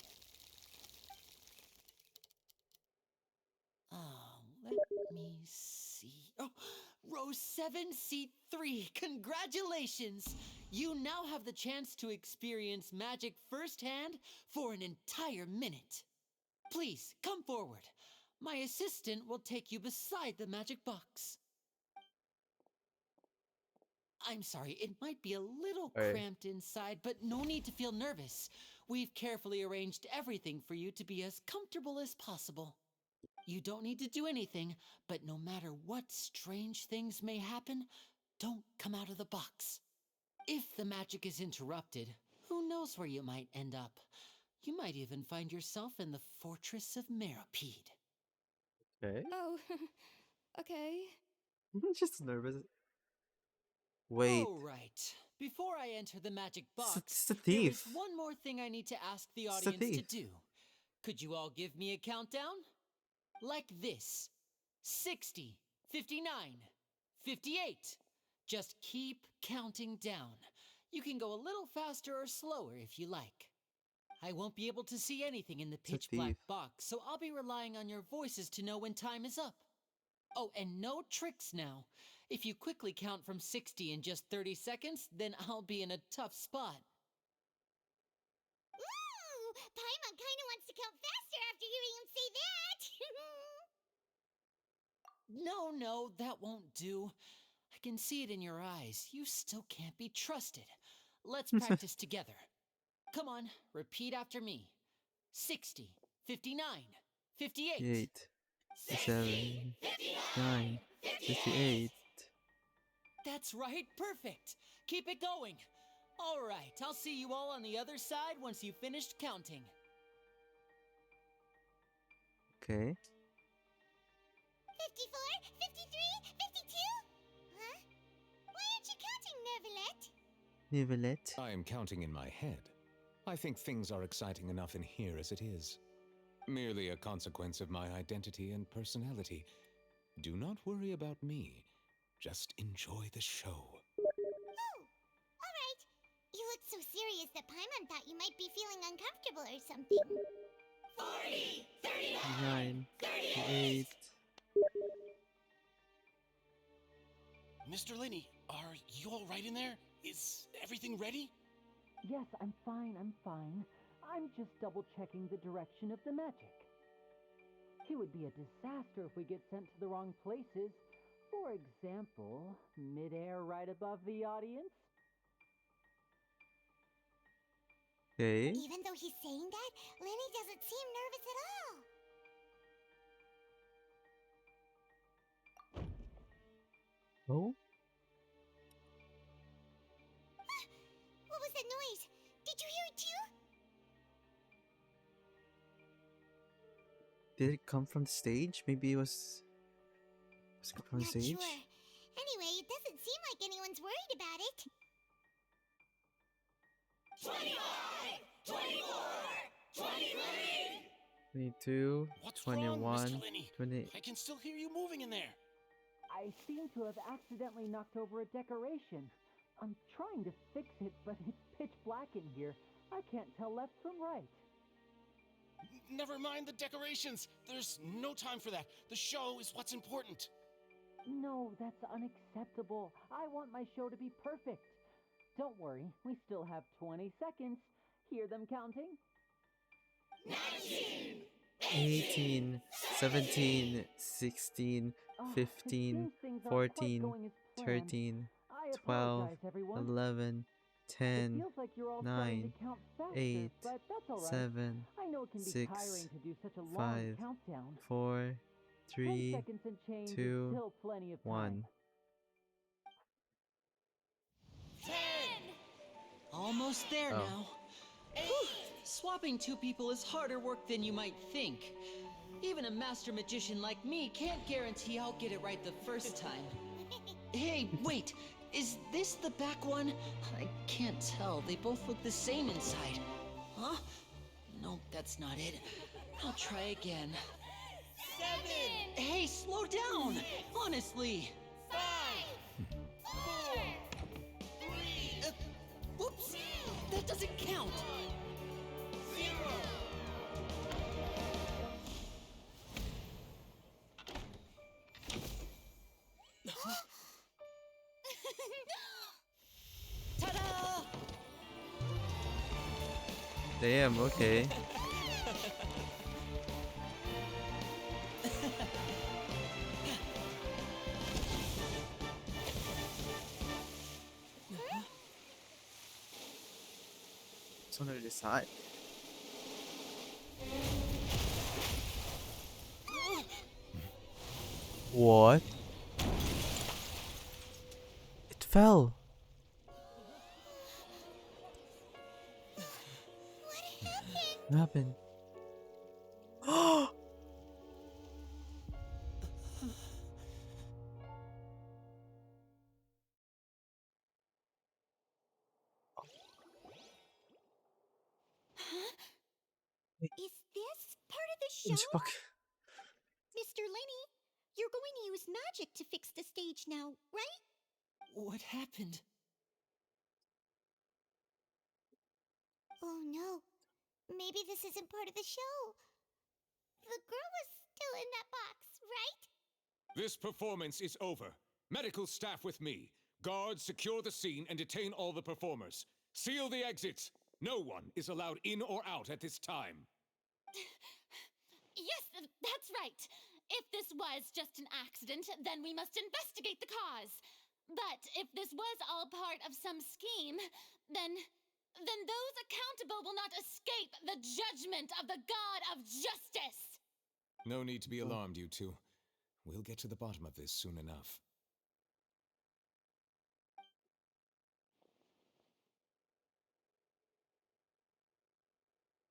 Let me see. Oh, row 7, seat 3. Congratulations! You now have the chance to experience magic firsthand for an entire minute. Please, come forward. My assistant will take you beside the magic box. I'm sorry, it might be a little cramped inside, but no need to feel nervous. We've carefully arranged everything for you to be as comfortable as possible. You don't need to do anything, but no matter what strange things may happen, don't come out of the box. If the magic is interrupted, who knows where you might end up? You might even find yourself in the Fortress of Meropide. Okay. Oh, okay. I'm just nervous. Wait. All right. Before I enter the magic box, It's a there is thief. one more thing I need to ask the It's a audience to thief. do. Could you all give me a countdown? Like this. 60, 59, 58. Just keep counting down. You can go a little faster or slower if you like. I won't be able to see anything in the It's a pitch black thief. box, so I'll be relying on your voices to know when time is up. Oh, and no tricks now. If you quickly count from 60 in just 30 seconds, then I'll be in a tough spot. Ooh! Paimon kinda wants to count faster after hearing him say that! No, that won't do. I can see it in your eyes. You still can't be trusted. Let's practice together. Come on, repeat after me. 60, 59, 58. 8, 7, 9, 58. That's right, perfect. Keep it going. All right, I'll see you all on the other side once you've finished counting. Okay. 54, 53, 52? Huh? Why aren't you counting, Nervalette? Nivelet. I am counting in my head. I think things are exciting enough in here as it is. Merely a consequence of my identity and personality. Do not worry about me. Just enjoy the show. Oh, alright. You look so serious that Paimon thought you might be feeling uncomfortable or something. 40, 9, 38. Mr. Linney, are you all right in there? Is everything ready? Yes, I'm fine. I'm just double-checking the direction of the magic. It would be a disaster if we get sent to the wrong places. For example, midair right above the audience? Okay. Even though he's saying that, Lenny doesn't seem nervous at all. Oh? What was that noise? Did you hear it too? Did it come from the stage? Maybe it was from the Not stage? sure. Anyway, it doesn't seem like anyone's worried about it. 25! 24! 23! 22, What's 21, wrong, Mr. Lenny? 28. I can still hear you moving in there. I seem to have accidentally knocked over a decoration. I'm trying to fix it, but it's pitch black in here. I can't tell left from right. Never mind the decorations. There's no time for that. The show is what's important. No, that's unacceptable. I want my show to be perfect. Don't worry, we still have 20 seconds. Hear them counting? 19! 18, 17, 16, 15, 14, 13, 12, 11, 10, 9, 8, 7, 6, 5, 4, 3, 2, 1. 10! Almost there now. Whew, swapping two people is harder work than you might think. Even a master magician like me can't guarantee I'll get it right the first time. Hey, wait! Is this the back one? I can't tell. They both look the same inside. Huh? No, that's not it. I'll try again. 7! Hey, slow down! Honestly! 5! 4! 3! Whoops! That doesn't count! 0! Ta-da! Damn, okay. It's on the other side. What? It fell. What happened? Oh! Is this part of the show? Mr. Lenny, you're going to use magic to fix the stage now, right? What happened? Oh no. Maybe this isn't part of the show. The girl was still in that box, right? This performance is over. Medical staff with me. Guards, secure the scene and detain all the performers. Seal the exits. No one is allowed in or out at this time. Yes, that's right. If this was just an accident, then we must investigate the cause. But if this was all part of some scheme, then those accountable will not escape the judgment of the God of Justice. No need to be alarmed, you two. We'll get to the bottom of this soon enough.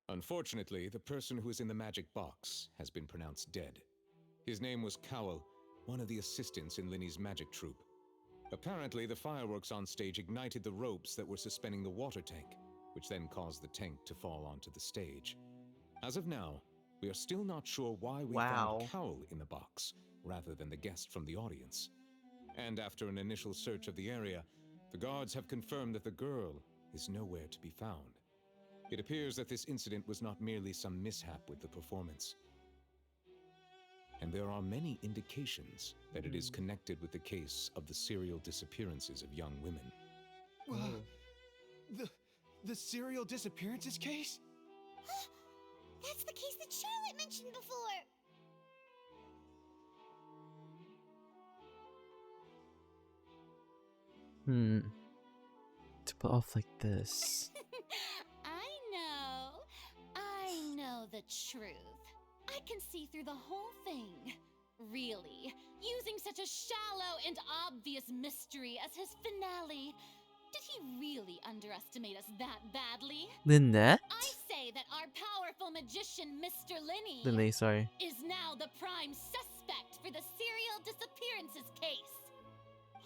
Unfortunately, the person who is in the magic box has been pronounced dead. His name was Cowell, one of the assistants in Linny's magic troupe. Apparently, the fireworks on stage ignited the ropes that were suspending the water tank, which then caused the tank to fall onto the stage. As of now, we are still not sure why we found Cowell in the box, rather than the guest from the audience. And after an initial search of the area, the guards have confirmed that the girl is nowhere to be found. It appears that this incident was not merely some mishap with the performance. And there are many indications that it is connected with the case of the serial disappearances of young women. The serial disappearances case? That's the case that Charlotte mentioned before. To put off like this. I know the truth. I can see through the whole thing. Really, using such a shallow and obvious mystery as his finale. Did he really underestimate us that badly? Lynette? I say that our powerful magician, Mr. Linny, Lynette, sorry. is now the prime suspect for the serial disappearances case.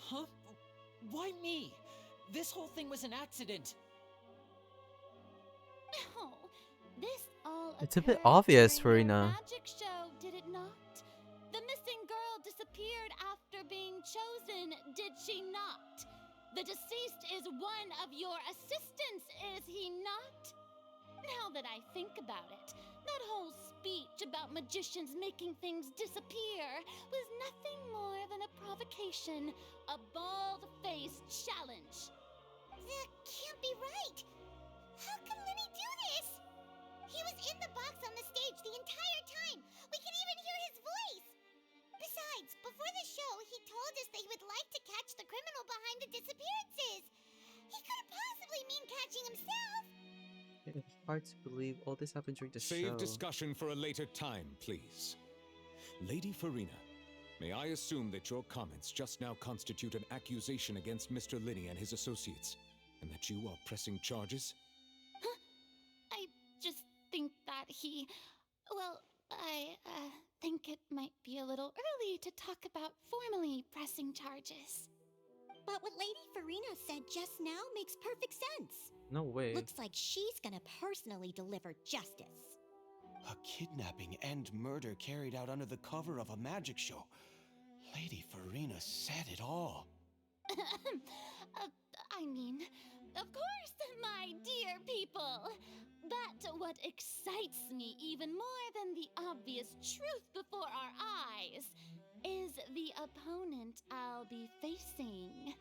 Huh? Why me? This whole thing was an accident. No, this all It's a bit occurred obvious, during your Farina. magic show, did it not? The missing girl disappeared after being chosen, did she not? The deceased is one of your assistants, is he not? Now that I think about it, that whole speech about magicians making things disappear was nothing more than a provocation, a bald-faced challenge. That can't be right. How can Linny do this? He was in the box on the stage the entire time. We can even hear his voice. Besides, before the show, he told us that he would like to catch the criminal behind the disappearances. He couldn't possibly mean catching himself. It's hard to believe all this happened during the show. Save discussion for a later time, please. Lady Farina, may I assume that your comments just now constitute an accusation against Mr. Linny and his associates, and that you are pressing charges? I just think that I think it might be a little early to talk about formally pressing charges. But what Lady Farina said just now makes perfect sense. No way. Looks like she's gonna personally deliver justice. A kidnapping and murder carried out under the cover of a magic show. Lady Farina said it all. I mean, of course, my dear people. But what excites me even more than the obvious truth before our eyes is the opponent I'll be facing.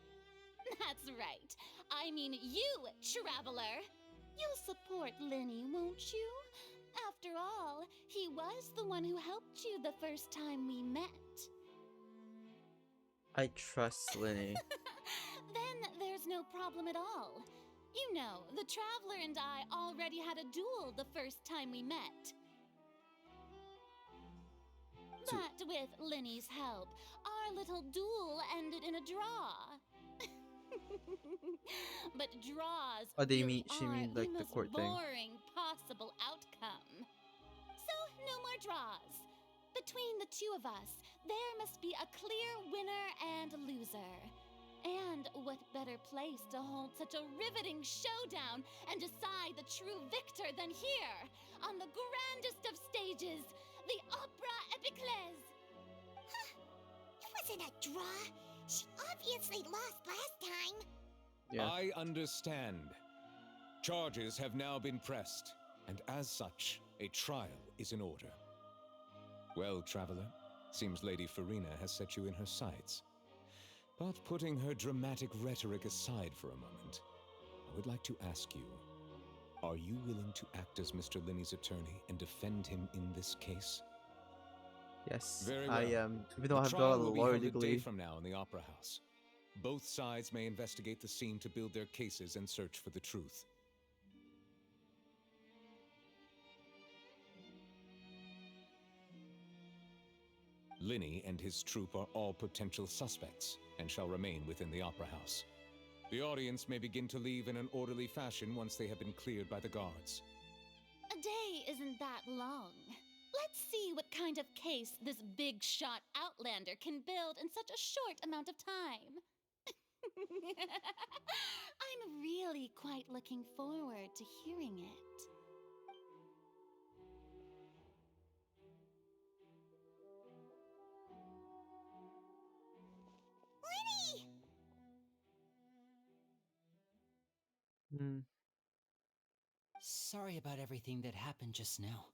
That's right. I mean you, Traveler. You'll support Linny, won't you? After all, he was the one who helped you the first time we met. I trust Linny. Then there's no problem at all. You know, the Traveler and I already had a duel the first time we met. But with Linny's help, our little duel ended in a draw. But draws Oh, they really mean she are mean like the most court thing. boring possible outcome. So no more draws. Between the two of us, there must be a clear winner and loser. And what better place to hold such a riveting showdown and decide the true victor than here, on the grandest of stages, the Opera Epiclese. It wasn't a draw. She obviously lost last time. Yeah. I understand. Charges have now been pressed, and as such, a trial is in order. Well, Traveler, seems Lady Farina has set you in her sights. But putting her dramatic rhetoric aside for a moment, I would like to ask you, are you willing to act as Mr. Linny's attorney and defend him in this case? Yes, Very well. I am. Even though I The have trial got a will be lawyer held a day degree. from now in the Opera House. Both sides may investigate the scene to build their cases and search for the truth. Linny and his troupe are all potential suspects and shall remain within the Opera House. The audience may begin to leave in an orderly fashion once they have been cleared by the guards. A day isn't that long. Let's see what kind of case this big shot outlander can build in such a short amount of time. I'm really quite looking forward to hearing it. Hmm. Sorry about everything that happened just now.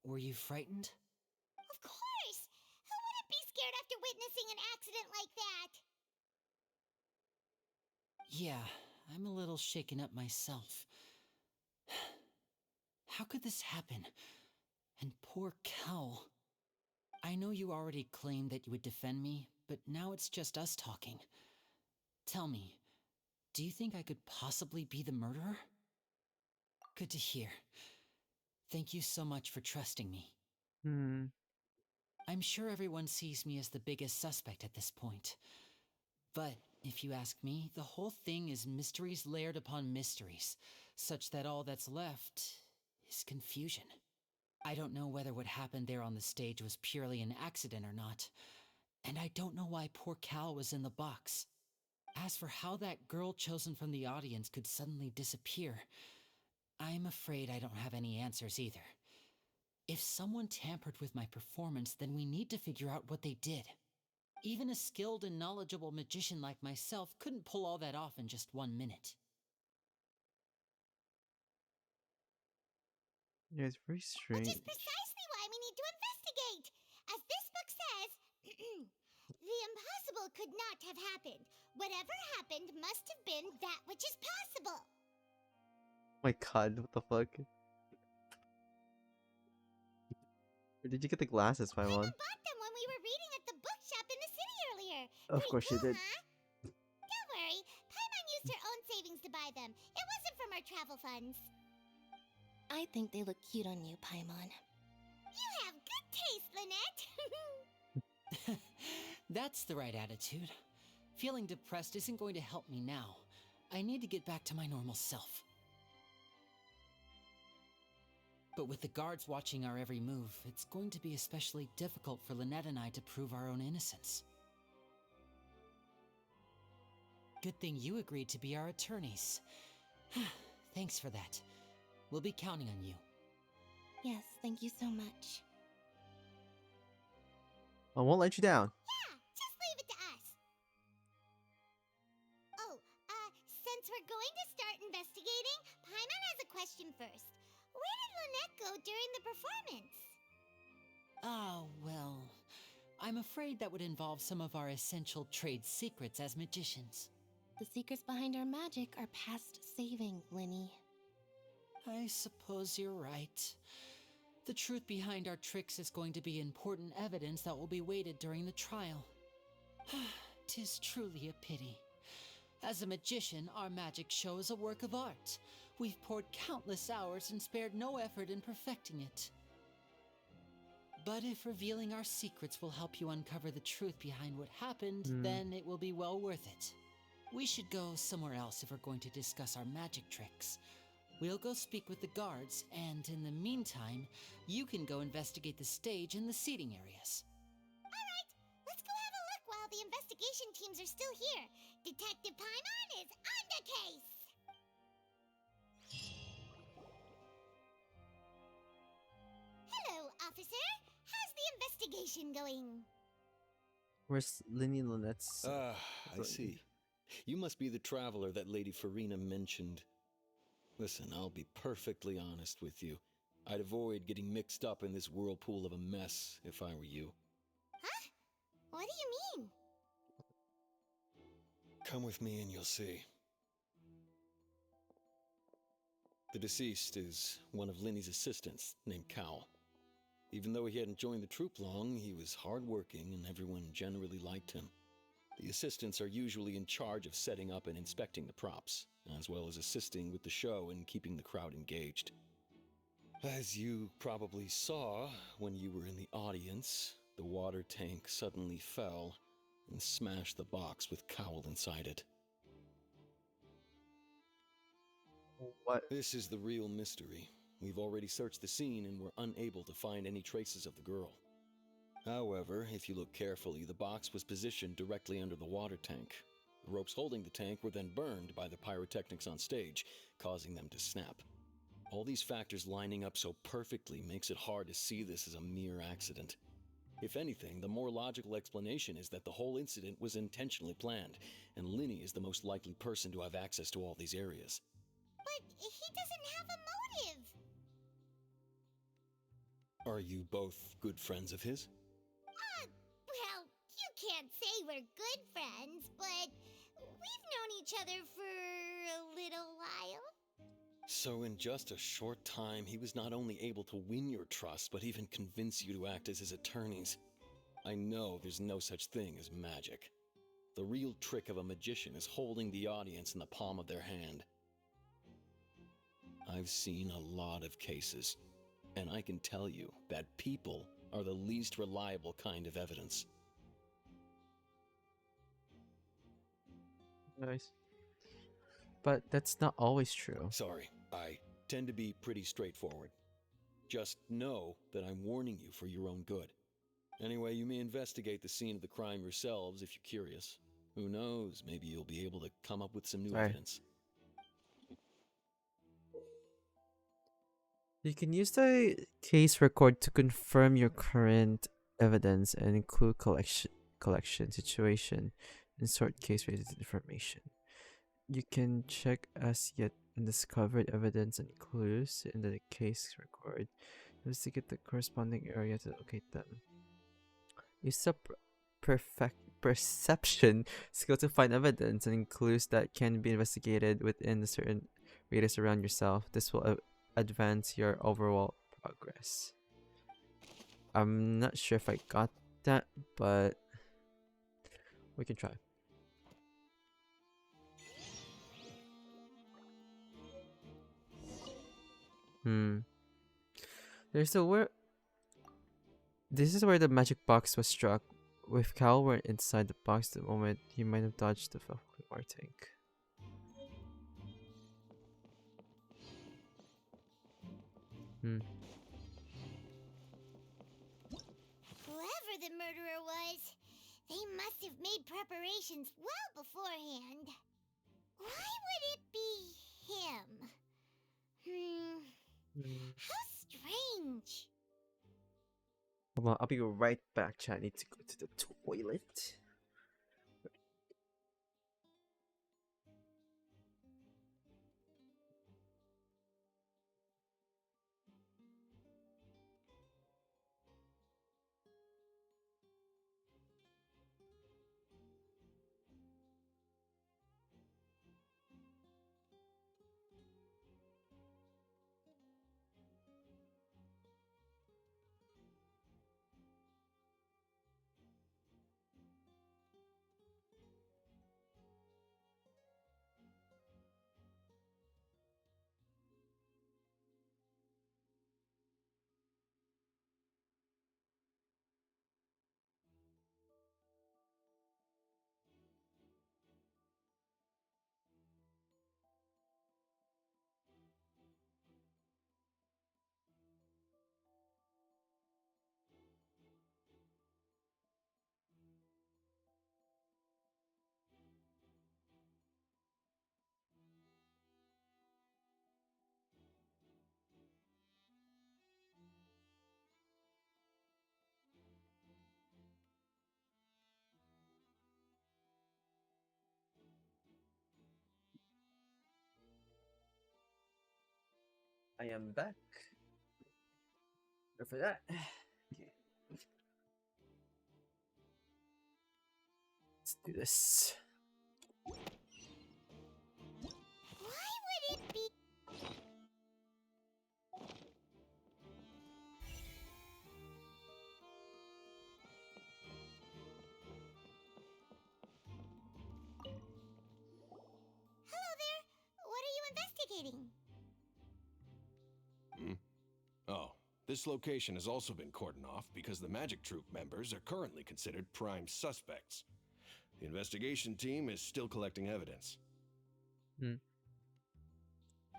Were you frightened? Of course! Who wouldn't be scared after witnessing an accident like that? Yeah, I'm a little shaken up myself. How could this happen? And poor Cal. I know you already claimed that you would defend me, but now it's just us talking. Tell me, do you think I could possibly be the murderer? Good to hear. Thank you so much for trusting me. I'm sure everyone sees me as the biggest suspect at this point. But if you ask me, the whole thing is mysteries layered upon mysteries, such that all that's left is confusion. I don't know whether what happened there on the stage was purely an accident or not, and I don't know why poor Cal was in the box. As for how that girl chosen from the audience could suddenly disappear, I'm afraid I don't have any answers either. If someone tampered with my performance, then we need to figure out what they did. Even a skilled and knowledgeable magician like myself couldn't pull all that off in just 1 minute. Yeah, it's very strange. Which is precisely why we need to investigate. As this book says, the impossible could not have happened. Whatever happened must have been that which is possible. Oh my god, what the fuck? Where did you get the glasses, Paimon? I bought them when we were reading at the bookshop in the city earlier. Of Pretty course cool, you did. Huh? Don't worry, Paimon used her own savings to buy them. It wasn't from our travel funds. I think they look cute on you, Paimon. You have good taste, Lynette. That's the right attitude. Feeling depressed isn't going to help me now. I need to get back to my normal self. But with the guards watching our every move, it's going to be especially difficult for Lynette and I to prove our own innocence. Good thing you agreed to be our attorneys. Thanks for that. We'll be counting on you. Yes, thank you so much. I won't let you down. Yeah, just leave it to us. Oh, since we're going to start investigating, Paimon has a question first. Where did Lynette go during the performance? Oh, well, I'm afraid that would involve some of our essential trade secrets as magicians. The secrets behind our magic are past saving, Linny. I suppose you're right. The truth behind our tricks is going to be important evidence that will be weighted during the trial. 'Tis truly a pity. As a magician, our magic show is a work of art. We've poured countless hours and spared no effort in perfecting it. But if revealing our secrets will help you uncover the truth behind what happened, then it will be well worth it. We should go somewhere else if we're going to discuss our magic tricks. We'll go speak with the guards, and in the meantime, you can go investigate the stage and the seating areas. Alright, let's go have a look while the investigation teams are still here. Detective Paimon is on the case! Hello, officer. How's the investigation going? Where's Linny and Lynette's? I see. You must be the traveler that Lady Farina mentioned. Listen, I'll be perfectly honest with you. I'd avoid getting mixed up in this whirlpool of a mess if I were you. Huh? What do you mean? Come with me and you'll see. The deceased is one of Linny's assistants, named Cal. Even though he hadn't joined the troupe long, he was hardworking and everyone generally liked him. The assistants are usually in charge of setting up and inspecting the props, as well as assisting with the show and keeping the crowd engaged. As you probably saw when you were in the audience, the water tank suddenly fell and smashed the box with Cowl inside it. What? This is the real mystery. We've already searched the scene and were unable to find any traces of the girl. However, if you look carefully, the box was positioned directly under the water tank. The ropes holding the tank were then burned by the pyrotechnics on stage, causing them to snap. All these factors lining up so perfectly makes it hard to see this as a mere accident. If anything, the more logical explanation is that the whole incident was intentionally planned, and Linny is the most likely person to have access to all these areas. But he doesn't have a motive. Are you both good friends of his? Well, you can't say we're good friends, but we've known each other for a little while. So in just a short time, he was not only able to win your trust, but even convince you to act as his attorneys. I know there's no such thing as magic. The real trick of a magician is holding the audience in the palm of their hand. I've seen a lot of cases, and I can tell you that people are the least reliable kind of evidence. Nice. But that's not always true. Sorry, I tend to be pretty straightforward. Just know that I'm warning you for your own good. Anyway, you may investigate the scene of the crime yourselves if you're curious. Who knows, maybe you'll be able to come up with some new evidence. You can use the case record to confirm your current evidence and include collection situation and sort case-related information. You can check as yet undiscovered evidence and clues in the case record. Investigate the corresponding area to locate them. Use a perception skill to find evidence and clues that can be investigated within a certain radius around yourself. This will advance your overall progress. I'm not sure if I got that, but we can try. There's a where. This is where the magic box was struck. If Cal weren't inside the box the moment, he might have dodged the Falkmar tank. Whoever the murderer was, they must have made preparations well beforehand. Why would it be him? How strange. Hold on, I'll be right back, chat. I need to go to the toilet. I am back. Go for that. Okay. Let's do this. Why would it be? Hello there. What are you investigating? Oh, this location has also been cordoned off because the Magic Troop members are currently considered prime suspects. The investigation team is still collecting evidence. The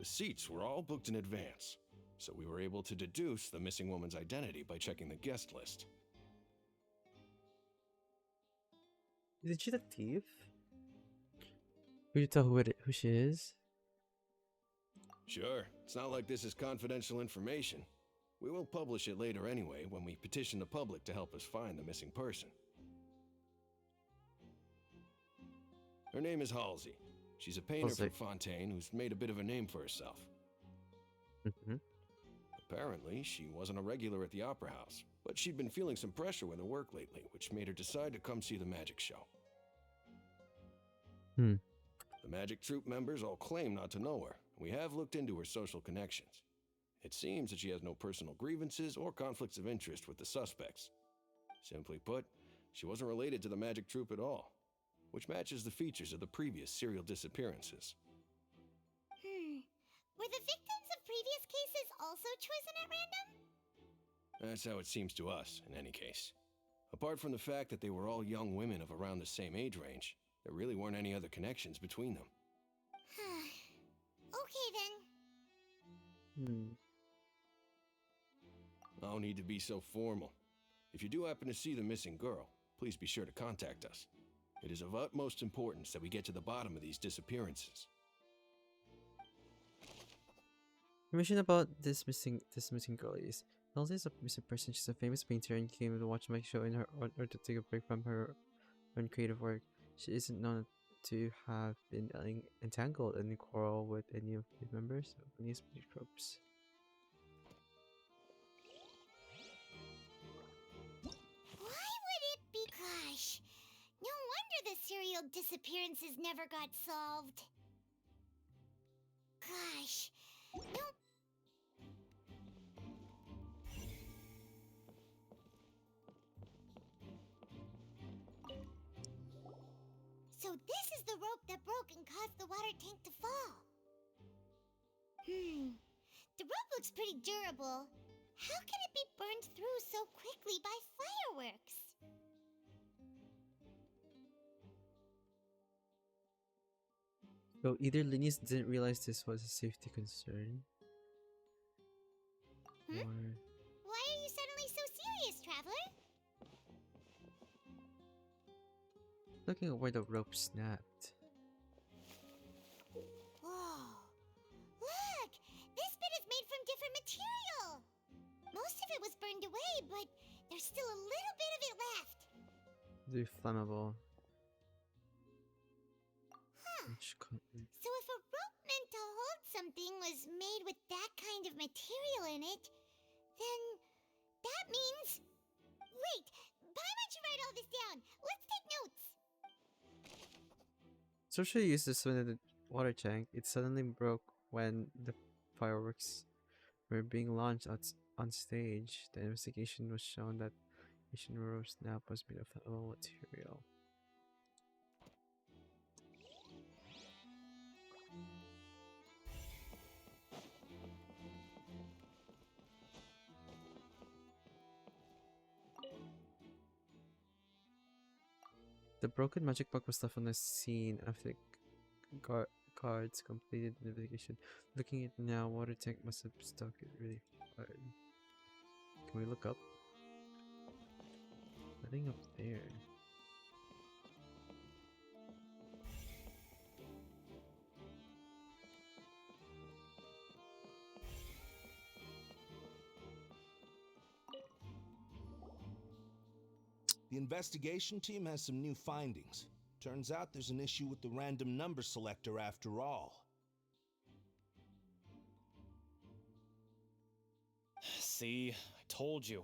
seats were all booked in advance, so we were able to deduce the missing woman's identity by checking the guest list. Is she the thief? Could you tell who she is? Sure, it's not like this is confidential information. We will publish it later anyway when we petition the public to help us find the missing person. Her name is Halsey. She's a painter from Fontaine who's made a bit of a name for herself. Apparently, she wasn't a regular at the Opera House, but she'd been feeling some pressure with her work lately, which made her decide to come see the magic show. The Magic Troop members all claim not to know her. We have looked into her social connections. It seems that she has no personal grievances or conflicts of interest with the suspects. Simply put, she wasn't related to the Magic Troop at all. which matches the features of the previous serial disappearances. Were the victims of previous cases also chosen at random? That's how it seems to us, in any case. Apart from the fact that they were all young women of around the same age range, there really weren't any other connections between them. Okay then. No need to be so formal. If you do happen to see the missing girl, please be sure to contact us. It is of utmost importance that we get to the bottom of these disappearances. Information about this missing girl is Elsa is a missing person. She's a famous painter and came to watch my show in her order to take a break from her own creative work. She isn't known to have been entangled in a quarrel with any of the members of any spirit groups. Why would it be? Gosh, no wonder the serial disappearances never got solved. Gosh, no. So this is the rope that broke and caused the water tank to fall. The rope looks pretty durable. How can it be burned through so quickly by fireworks? So either Linus didn't realize this was a safety concern, or Why are you suddenly so serious, Traveler? looking at where the rope snapped. Whoa. Look! This bit is made from different material! Most of it was burned away, but there's still a little bit of it left. They're flammable. So if a rope meant to hold something was made with that kind of material in it, then that means... Wait! Why don't you write all this down? Let's take notes! Social used this in the water tank. It suddenly broke when the fireworks were being launched on stage. The investigation was shown that Asian rope snap was made of flammable material. The broken magic box was left on the scene after guards completed the investigation. Looking at it now, water tank must have stuck it really hard. Can we look up? Nothing up there. The investigation team has some new findings. Turns out there's an issue with the random number selector after all. See, I told you.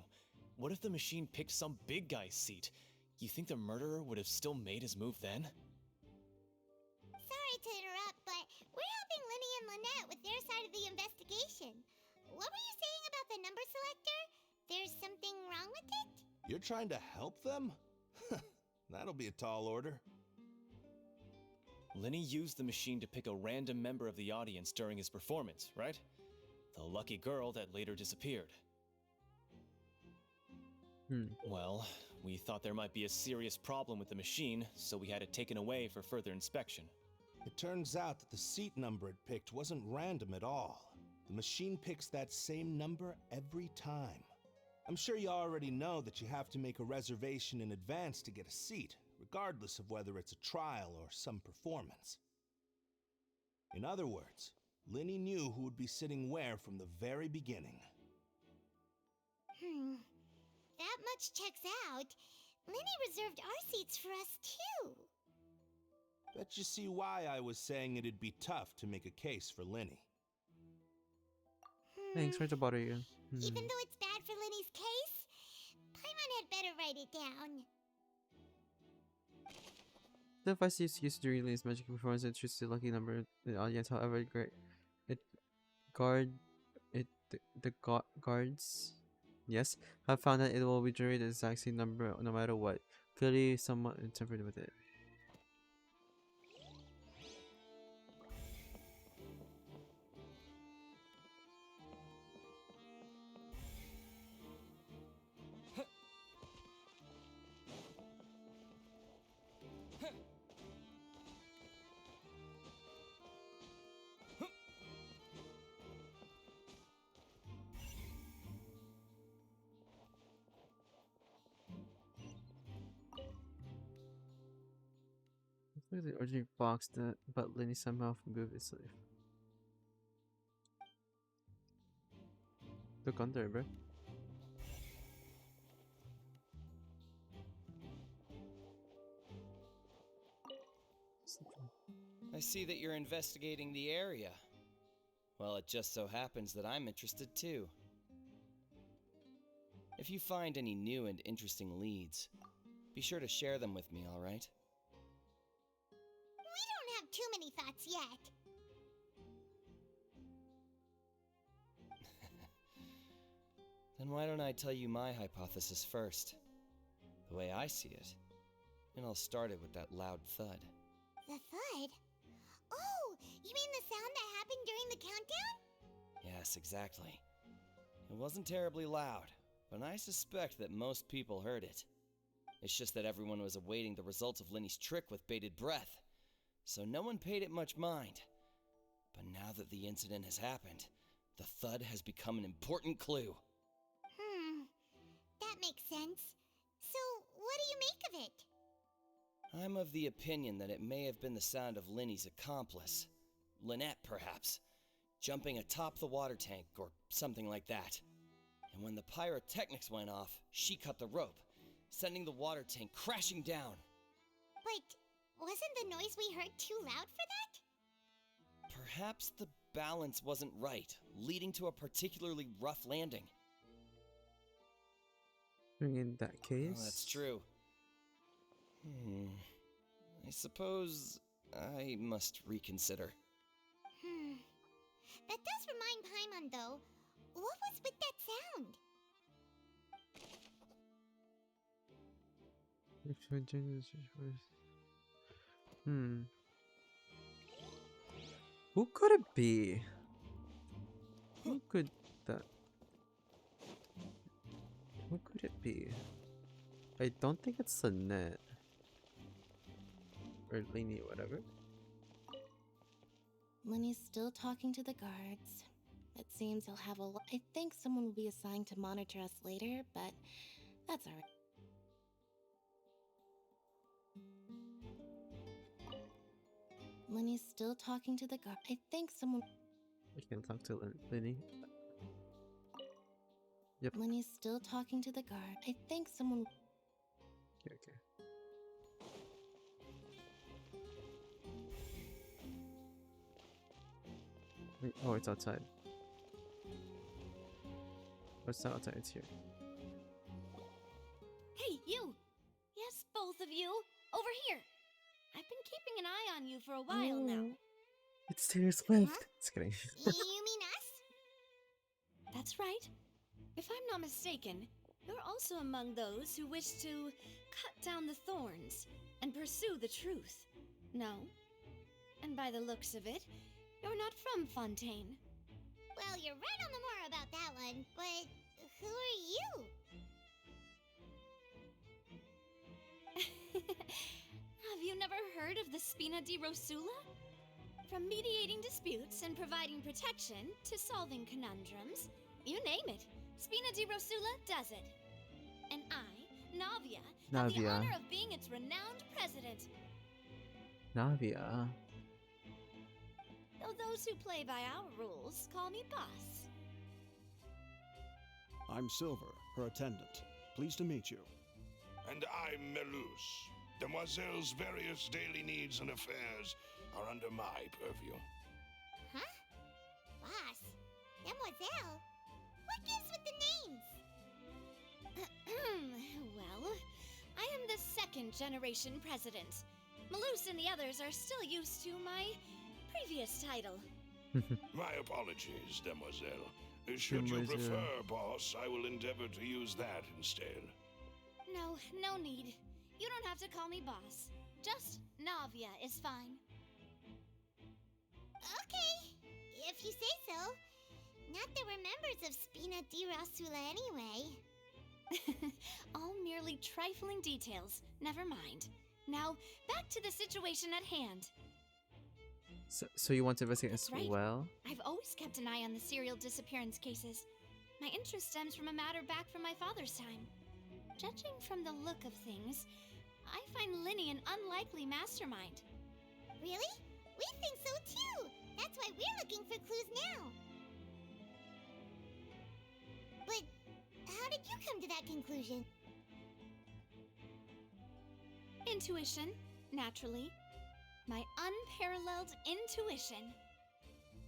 What if the machine picked some big guy's seat? You think the murderer would have still made his move then? Sorry to interrupt, but we're helping Linny and Lynette with their side of the investigation. What were you saying about the number selector? There's something wrong with it? You're trying to help them? That'll be a tall order. Linny used the machine to pick a random member of the audience during his performance, right? The lucky girl that later disappeared. Well, we thought there might be a serious problem with the machine, so we had it taken away for further inspection. It turns out that the seat number it picked wasn't random at all. The machine picks that same number every time. I'm sure you already know that you have to make a reservation in advance to get a seat, regardless of whether it's a trial or some performance. In other words, Linny knew who would be sitting where from the very beginning. That much checks out. Linny reserved our seats for us, too. Bet you see why I was saying it'd be tough to make a case for Linny. Thanks, sorry to bother you. Even though it's bad for Linny's case, Paimon had better write it down. The device is used to release magic performance and choose the lucky number in the audience. However, the guards, yes, have found that it will be generated the exact same number no matter what. Clearly, someone tampered with it. Look at the original box that, but Lenny somehow moved his sleeve. Look under, bro. I see that you're investigating the area. Well, it just so happens that I'm interested too. If you find any new and interesting leads, be sure to share them with me, alright? We don't have too many thoughts yet. Then why don't I tell you my hypothesis first? The way I see it. And I'll start it with that loud thud. The thud? Oh, you mean the sound that happened during the countdown? Yes, exactly. It wasn't terribly loud, but I suspect that most people heard it. It's just that everyone was awaiting the results of Lenny's trick with bated breath, so no one paid it much mind. But now that the incident has happened, the thud has become an important clue. That makes sense. So, what do you make of it? I'm of the opinion that it may have been the sound of Lenny's accomplice, Lynette perhaps, jumping atop the water tank or something like that. And when the pyrotechnics went off, she cut the rope, sending the water tank crashing down. But wasn't the noise we heard too loud for that? Perhaps the balance wasn't right, leading to a particularly rough landing. In that case... Oh, that's true. I suppose I must reconsider. That does remind Paimon, though. What was with that sound? Who could it be? Who could that... Who could it be? I don't think it's Lynette. Or Lenny, whatever. Lenny's still talking to the guards. It seems he'll have a lot. I think someone will be assigned to monitor us later, but that's alright. Lenny's still talking to the guard. I think someone. I can talk to Lenny. Yep. Lenny's still talking to the guard. I think someone. Okay. Wait, oh, it's outside. Oh, it's not outside, it's here. Hey, you! Yes, both of you! Over here! I've been keeping an eye on you for a while now. It's Taylor Swift! Just kidding. You mean us? That's right. If I'm not mistaken, you're also among those who wish to cut down the thorns and pursue the truth. No? And by the looks of it, you're not from Fontaine. Well, you're right on the more about that one, but who are you? Have you never heard of the Spina di Rosula? From mediating disputes and providing protection to solving conundrums, you name it, Spina di Rosula does it. And I, Navia, have the honor of being its renowned president. Navia. Though those who play by our rules call me boss. I'm Silver, her attendant. Pleased to meet you. And I'm Melus. Demoiselle's various daily needs and affairs are under my purview. Huh? Boss? Demoiselle? What gives with the names? Well, I am the second generation president. Malus and the others are still used to my previous title. My apologies, Demoiselle. Should you prefer, boss, I will endeavor to use that instead. No, no need. You don't have to call me boss. Just Navia is fine. Okay, if you say so. Not that we're members of Spina di Rosula anyway. All merely trifling details. Never mind. Now, back to the situation at hand. So you want to investigate as Right. well? I've always kept an eye on the serial disappearance cases. My interest stems from a matter back from my father's time. Judging from the look of things, I find Linny an unlikely mastermind. conclusion? Intuition, naturally. My unparalleled intuition.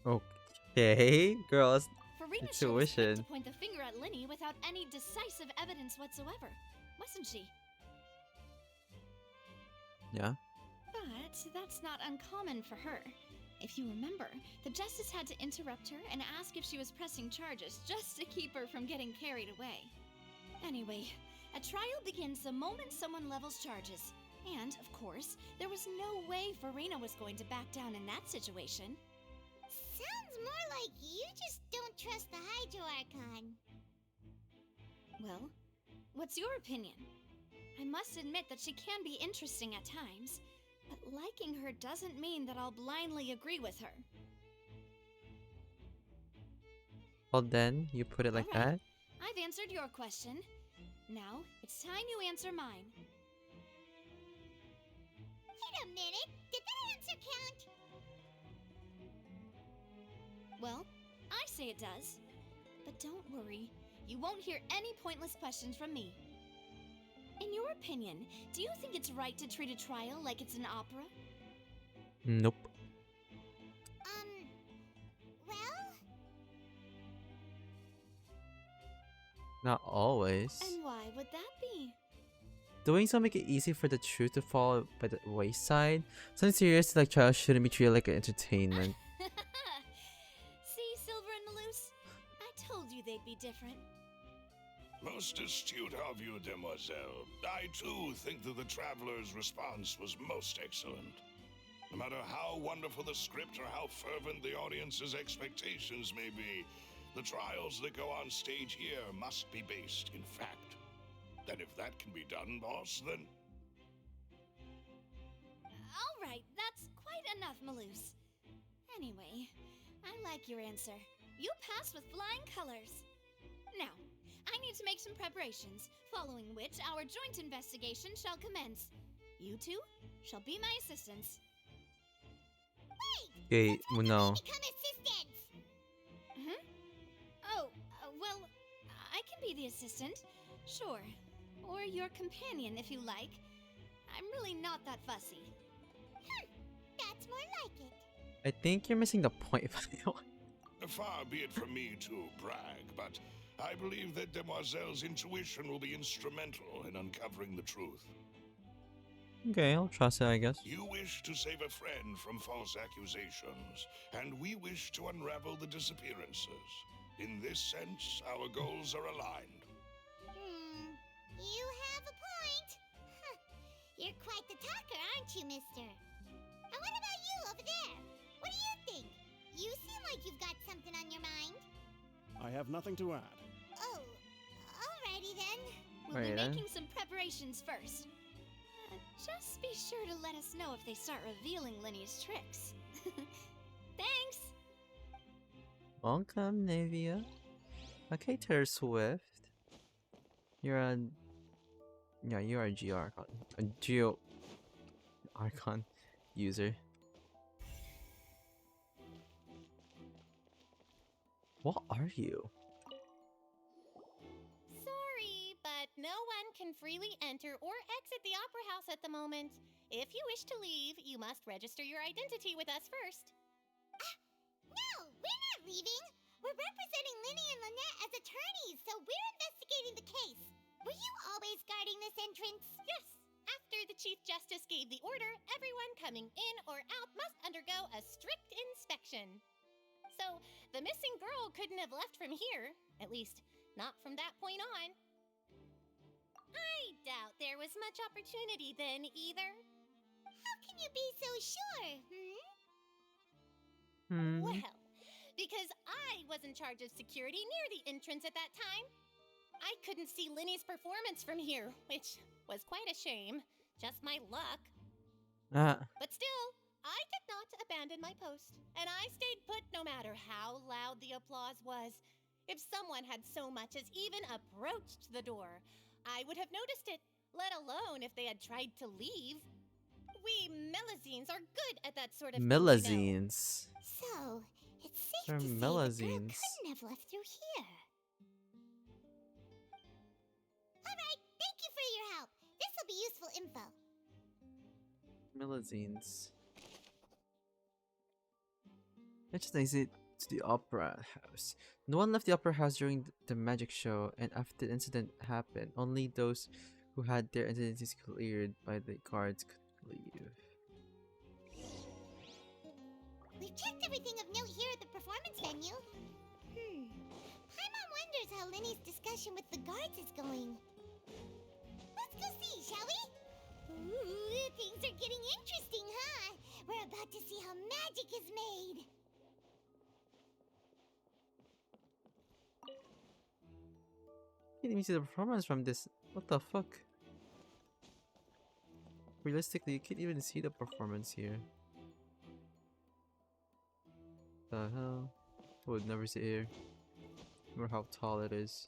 Okay, girls. Farina sure was quick to Intuition. point the finger at Linny without any decisive evidence whatsoever, wasn't she? Yeah. But that's not uncommon for her. If you remember, the Justice had to interrupt her and ask if she was pressing charges just to keep her from getting carried away. Anyway, a trial begins the moment someone levels charges. And, of course, there was no way Farina was going to back down in that situation. Sounds more like you just don't trust the Hydro Archon. Well, what's your opinion? I must admit that she can be interesting at times, but liking her doesn't mean that I'll blindly agree with her. Well then, you put it like All right. that? I've answered your question. Now, it's time you answer mine. Wait a minute, did that answer count? Well, I say it does. But don't worry, you won't hear any pointless questions from me. In your opinion, do you think it's right to treat a trial like it's an opera? Nope. Well? Not always. And why would that be? Doing so make it easy for the truth to fall by the wayside. Some serious like trials shouldn't be treated like an entertainment. See, Silver and Maloose? I told you they'd be different. Most astute of you, demoiselle. I too think that the traveler's response was most excellent. No matter how wonderful the script or how fervent the audience's expectations may be, the trials that go on stage here must be based in fact. And if that can be done, boss, then... All right, that's quite enough, Maloose. Anyway, I like your answer. You passed with flying colors. Now, I need to make some preparations, following which our joint investigation shall commence. You two shall be my assistants. Okay, well, no. Become assistants! Oh, well, I can be the assistant, sure. Or your companion, if you like. I'm really not that fussy. That's more like it. I think you're missing the point. Far be it from me to brag, but I believe that Demoiselle's intuition will be instrumental in uncovering the truth. Okay, I'll trust it, I guess. You wish to save a friend from false accusations, and we wish to unravel the disappearances. In this sense, our goals are aligned. You have a point. You're quite the talker, aren't you, mister? And what about you over there? What do you think? You seem like you've got something on your mind. I have nothing to add. Oh, alrighty then. We'll be making some preparations first. Just be sure to let us know if they start revealing Linny's tricks. Thanks! Welcome, Navia. Okay, Taylor Swift. You're a... Yeah, you are a Geo Archon. A Geo Archon user. What are you? Sorry, but no one can freely enter or exit the Opera House at the moment. If you wish to leave, you must register your identity with us first. No, we're not leaving. We're representing Linny and Lynette as attorneys, so we're investigating the case. Were you always guarding this entrance? Yes. After the Chief Justice gave the order, everyone coming in or out must undergo a strict inspection. So, the missing girl couldn't have left from here. At least, not from that point on. I doubt there was much opportunity then, either. How can you be so sure, Well, because I was in charge of security near the entrance at that time. I couldn't see Linny's performance from here, which was quite a shame. Just my luck. But still, I did not abandon my post, and I stayed put no matter how loud the applause was. If someone had so much as even approached the door, I would have noticed it, let alone if they had tried to leave. We Melazines are good at that sort of thing, you know. Melazines. So, it's safe They're to say the girl Melazines. couldn't have left through here. will be useful info. Millazines. I just exit to the opera house. No one left the opera house during the magic show, and after the incident happened, only those who had their identities cleared by the guards could leave. We've checked everything of note here at the performance venue. Paimon wonders how Linny's discussion with the guards is going. Let's go see, shall we? Ooh, things are getting interesting, huh? We're about to see how magic is made. Can't even see the performance from this. What the fuck? Realistically, you can't even see the performance here. The hell? I would never see it here. No matter how tall it is.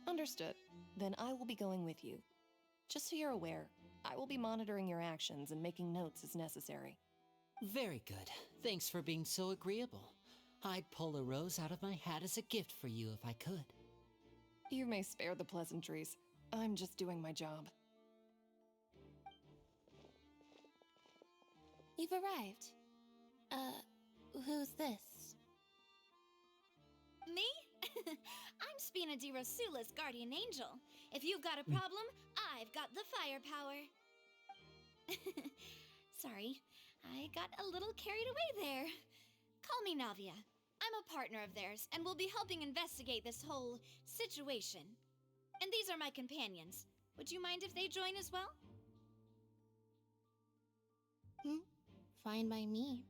Understood. Then I will be going with you. Just so you're aware, I will be monitoring your actions and making notes as necessary. Very good. Thanks for being so agreeable. I'd pull a rose out of my hat as a gift for you if I could. You may spare the pleasantries. I'm just doing my job. You've arrived. Who's this? Me? I'm Spina di Rosula's guardian angel. If you've got a problem, I've got the firepower. Sorry, I got a little carried away there. Call me Navia. I'm a partner of theirs, and will be helping investigate this whole situation. And these are my companions. Would you mind if they join as well? Fine by me.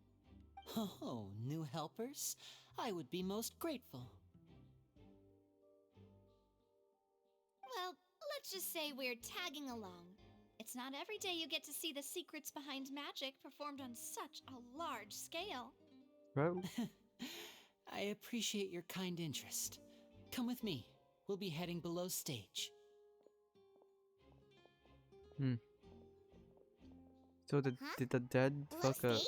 Oh, new helpers? I would be most grateful. Well, let's just say we're tagging along. It's not every day you get to see the secrets behind magic performed on such a large scale. Bro. I appreciate your kind interest. Come with me. We'll be heading below stage. So did the dead fuck up?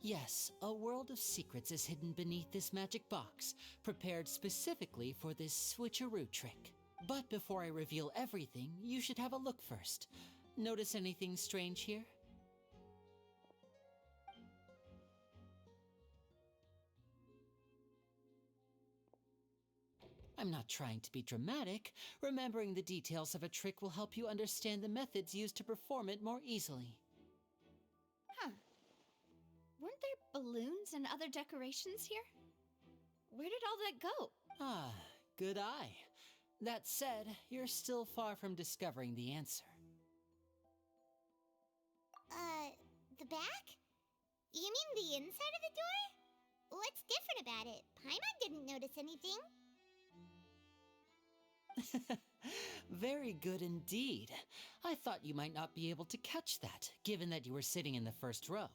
Yes, a world of secrets is hidden beneath this magic box, prepared specifically for this switcheroo trick. But before I reveal everything, you should have a look first. Notice anything strange here? I'm not trying to be dramatic. Remembering the details of a trick will help you understand the methods used to perform it more easily. Huh. Weren't there balloons and other decorations here? Where did all that go? Ah, good eye. That said, you're still far from discovering the answer. The back? You mean the inside of the door? What's different about it? Paimon didn't notice anything. Very good indeed. I thought you might not be able to catch that, given that you were sitting in the first row.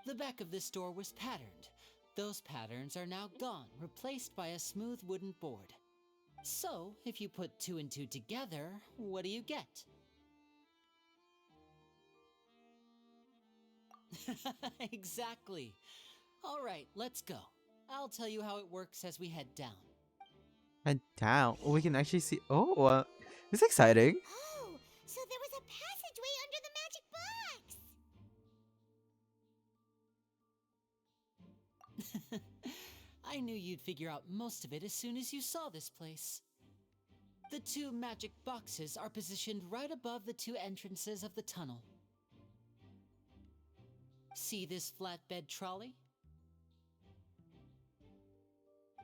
The back of this door was patterned. Those patterns are now gone, replaced by a smooth wooden board. So, if you put 2 and 2 together, what do you get? Exactly. All right, let's go. I'll tell you how it works as we head down. And down. Oh, we can actually see. Oh, this is exciting. Oh, so there was a passageway under the magic box. I knew you'd figure out most of it as soon as you saw this place. The 2 magic boxes are positioned right above the 2 entrances of the tunnel. See this flatbed trolley?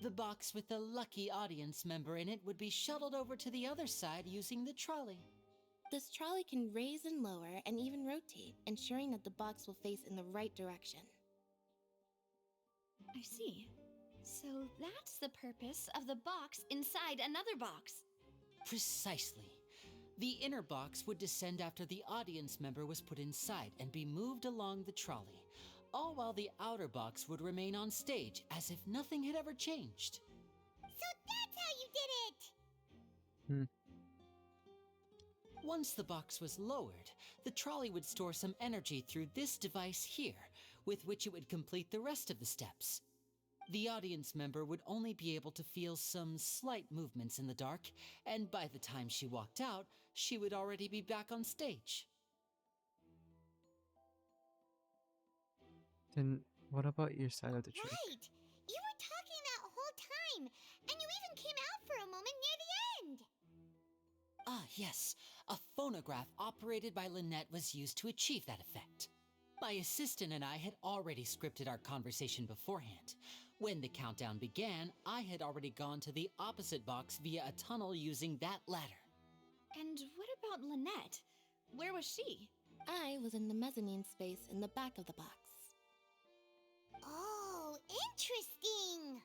The box with the lucky audience member in it would be shuttled over to the other side using the trolley. This trolley can raise and lower and even rotate, ensuring that the box will face in the right direction. I see. So that's the purpose of the box inside another box. Precisely. The inner box would descend after the audience member was put inside and be moved along the trolley, all while the outer box would remain on stage as if nothing had ever changed. So that's how you did it! Once the box was lowered, the trolley would store some energy through this device here, with which it would complete the rest of the steps. The audience member would only be able to feel some slight movements in the dark, and by the time she walked out, she would already be back on stage. Then what about your side of the trick? Right! You were talking that whole time, and you even came out for a moment near the end! Ah, yes. A phonograph operated by Lynette was used to achieve that effect. My assistant and I had already scripted our conversation beforehand. When the countdown began, I had already gone to the opposite box via a tunnel using that ladder. And what about Lynette? Where was she? I was in the mezzanine space in the back of the box. Oh, interesting!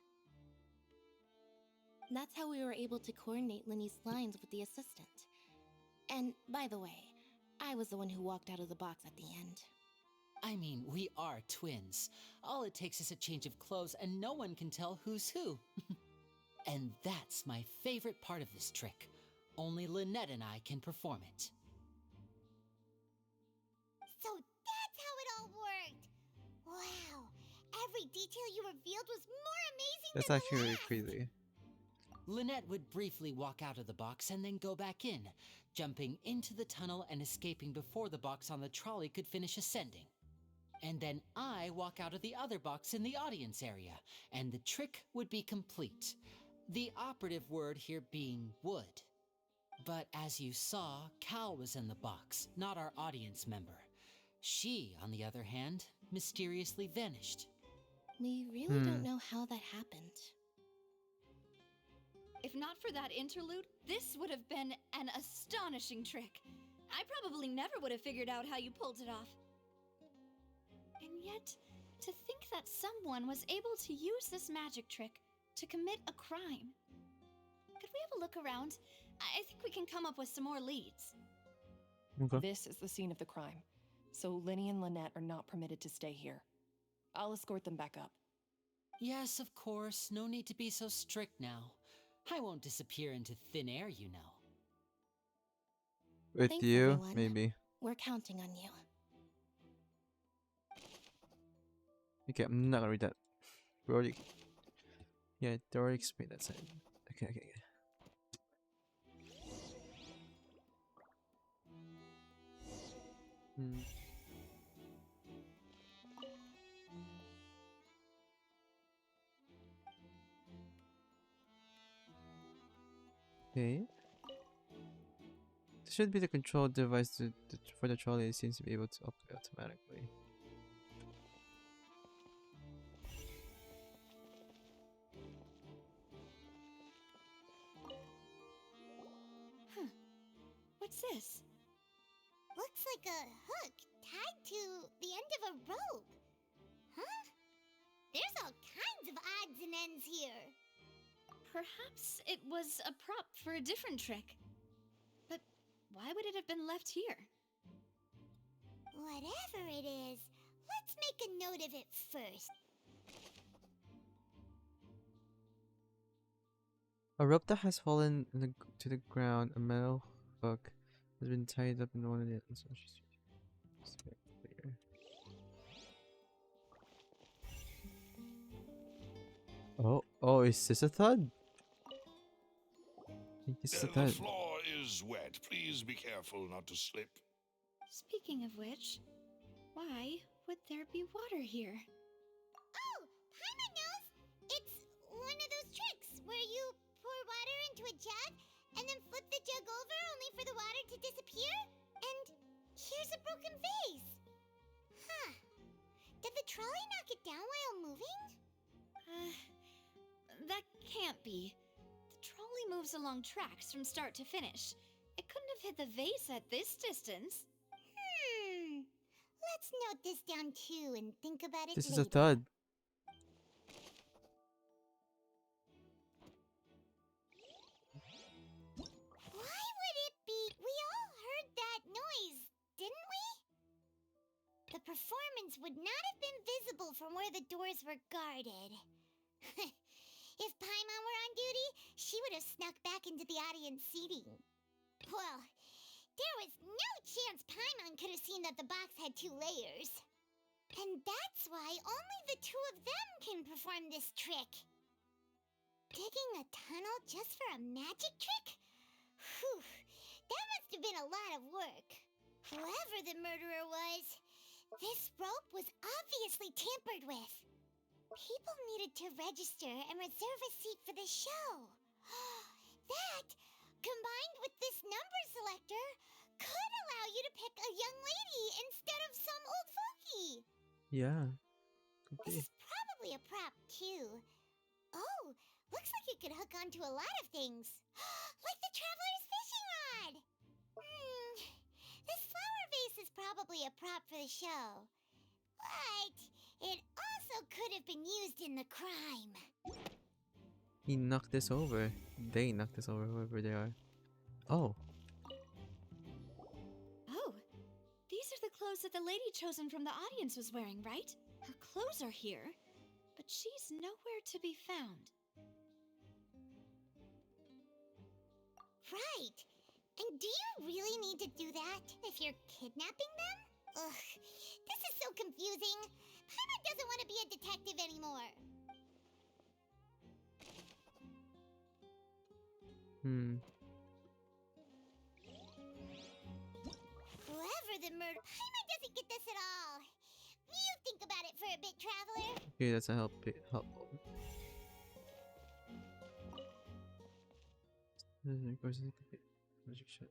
That's how we were able to coordinate Linny's lines with the assistant. And by the way, I was the one who walked out of the box at the end. I mean, we are twins. All it takes is a change of clothes and no one can tell who's who. And that's my favorite part of this trick. Only Lynette and I can perform it. So that's how it all worked! Wow! Every detail you revealed was more amazing That's than actually the really last! crazy. Lynette would briefly walk out of the box and then go back in, jumping into the tunnel and escaping before the box on the trolley could finish ascending. And then I walk out of the other box in the audience area, and the trick would be complete. The operative word here being would. But as you saw, Cal was in the box, not our audience member. She, on the other hand, mysteriously vanished. We really don't know how that happened. If not for that interlude, this would have been an astonishing trick. I probably never would have figured out how you pulled it off. And yet, to think that someone was able to use this magic trick to commit a crime. Could we have a look around? I think we can come up with some more leads. Okay. This is the scene of the crime, so Linny and Lynette are not permitted to stay here. I'll escort them back up. Yes, of course. No need to be so strict now. I won't disappear into thin air, you know. With Thanks, you, everyone. maybe. We're counting on you. Okay, I'm not gonna read that. We already. Yeah, they already explained that side. Okay. Okay. This should be the control device for the trolley. It seems to be able to operate automatically. Huh. What's this? Looks like a hook tied to the end of a rope. Huh? There's all kinds of odds and ends here. Perhaps it was a prop for a different trick. But why would it have been left here? Whatever it is, let's make a note of it first. A rope that has fallen to the ground, a metal hook has been tied up in one of the Oh, is this a thud? I think this is a The thud. floor is wet. Please be careful not to slip. Speaking of which, why would there be water here? Oh, Paimon knows! It's one of those tricks where you pour water into a jug and then flip the jug over only for the water to disappear. And here's a broken vase. Huh. Did the trolley knock it down while moving? That can't be. The trolley moves along tracks from start to finish. It couldn't have hit the vase at this distance. Let's note this down too and think about it This is later. a thud. Why would it be? We all heard that noise, didn't we? The performance would not have been visible from where the doors were guarded. If Paimon were on duty, she would have snuck back into the audience seating. Well, there was no chance Paimon could have seen that the box had 2 layers. And that's why only the two of them can perform this trick. Digging a tunnel just for a magic trick? Whew, that must have been a lot of work. Whoever the murderer was, this rope was obviously tampered with. People needed to register and reserve a seat for the show. That, combined with this number selector, could allow you to pick a young lady instead of some old fogey. Yeah. Could This be. is probably a prop, too. Oh, looks like it could hook onto a lot of things. Like the traveler's fishing rod. This flower vase is probably a prop for the show. But it also could have been used in the crime. He knocked this over. They knocked this over, whoever they are. Oh. Oh, these are the clothes that the lady chosen from the audience was wearing, right? Her clothes are here, but she's nowhere to be found. Right. And do you really need to do that if you're kidnapping them? Ugh, this is so confusing. Paimon doesn't want to be a detective anymore. Whoever the murder... Paimon doesn't get this at all. You think about it for a bit, Traveler. Okay, that's a help. Magic shot.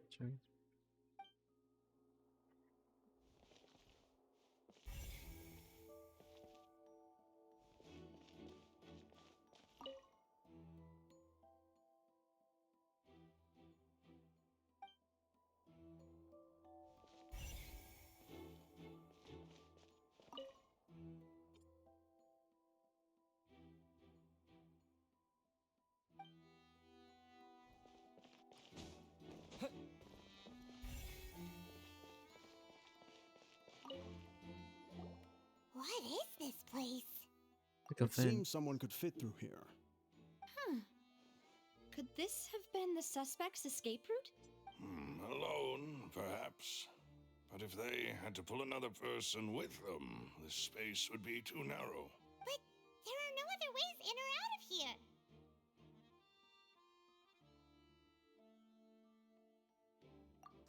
What is this place? It seems someone could fit through here. Could this have been the suspect's escape route? Alone, perhaps. But if they had to pull another person with them, the space would be too narrow. But there are no other ways in or out of here.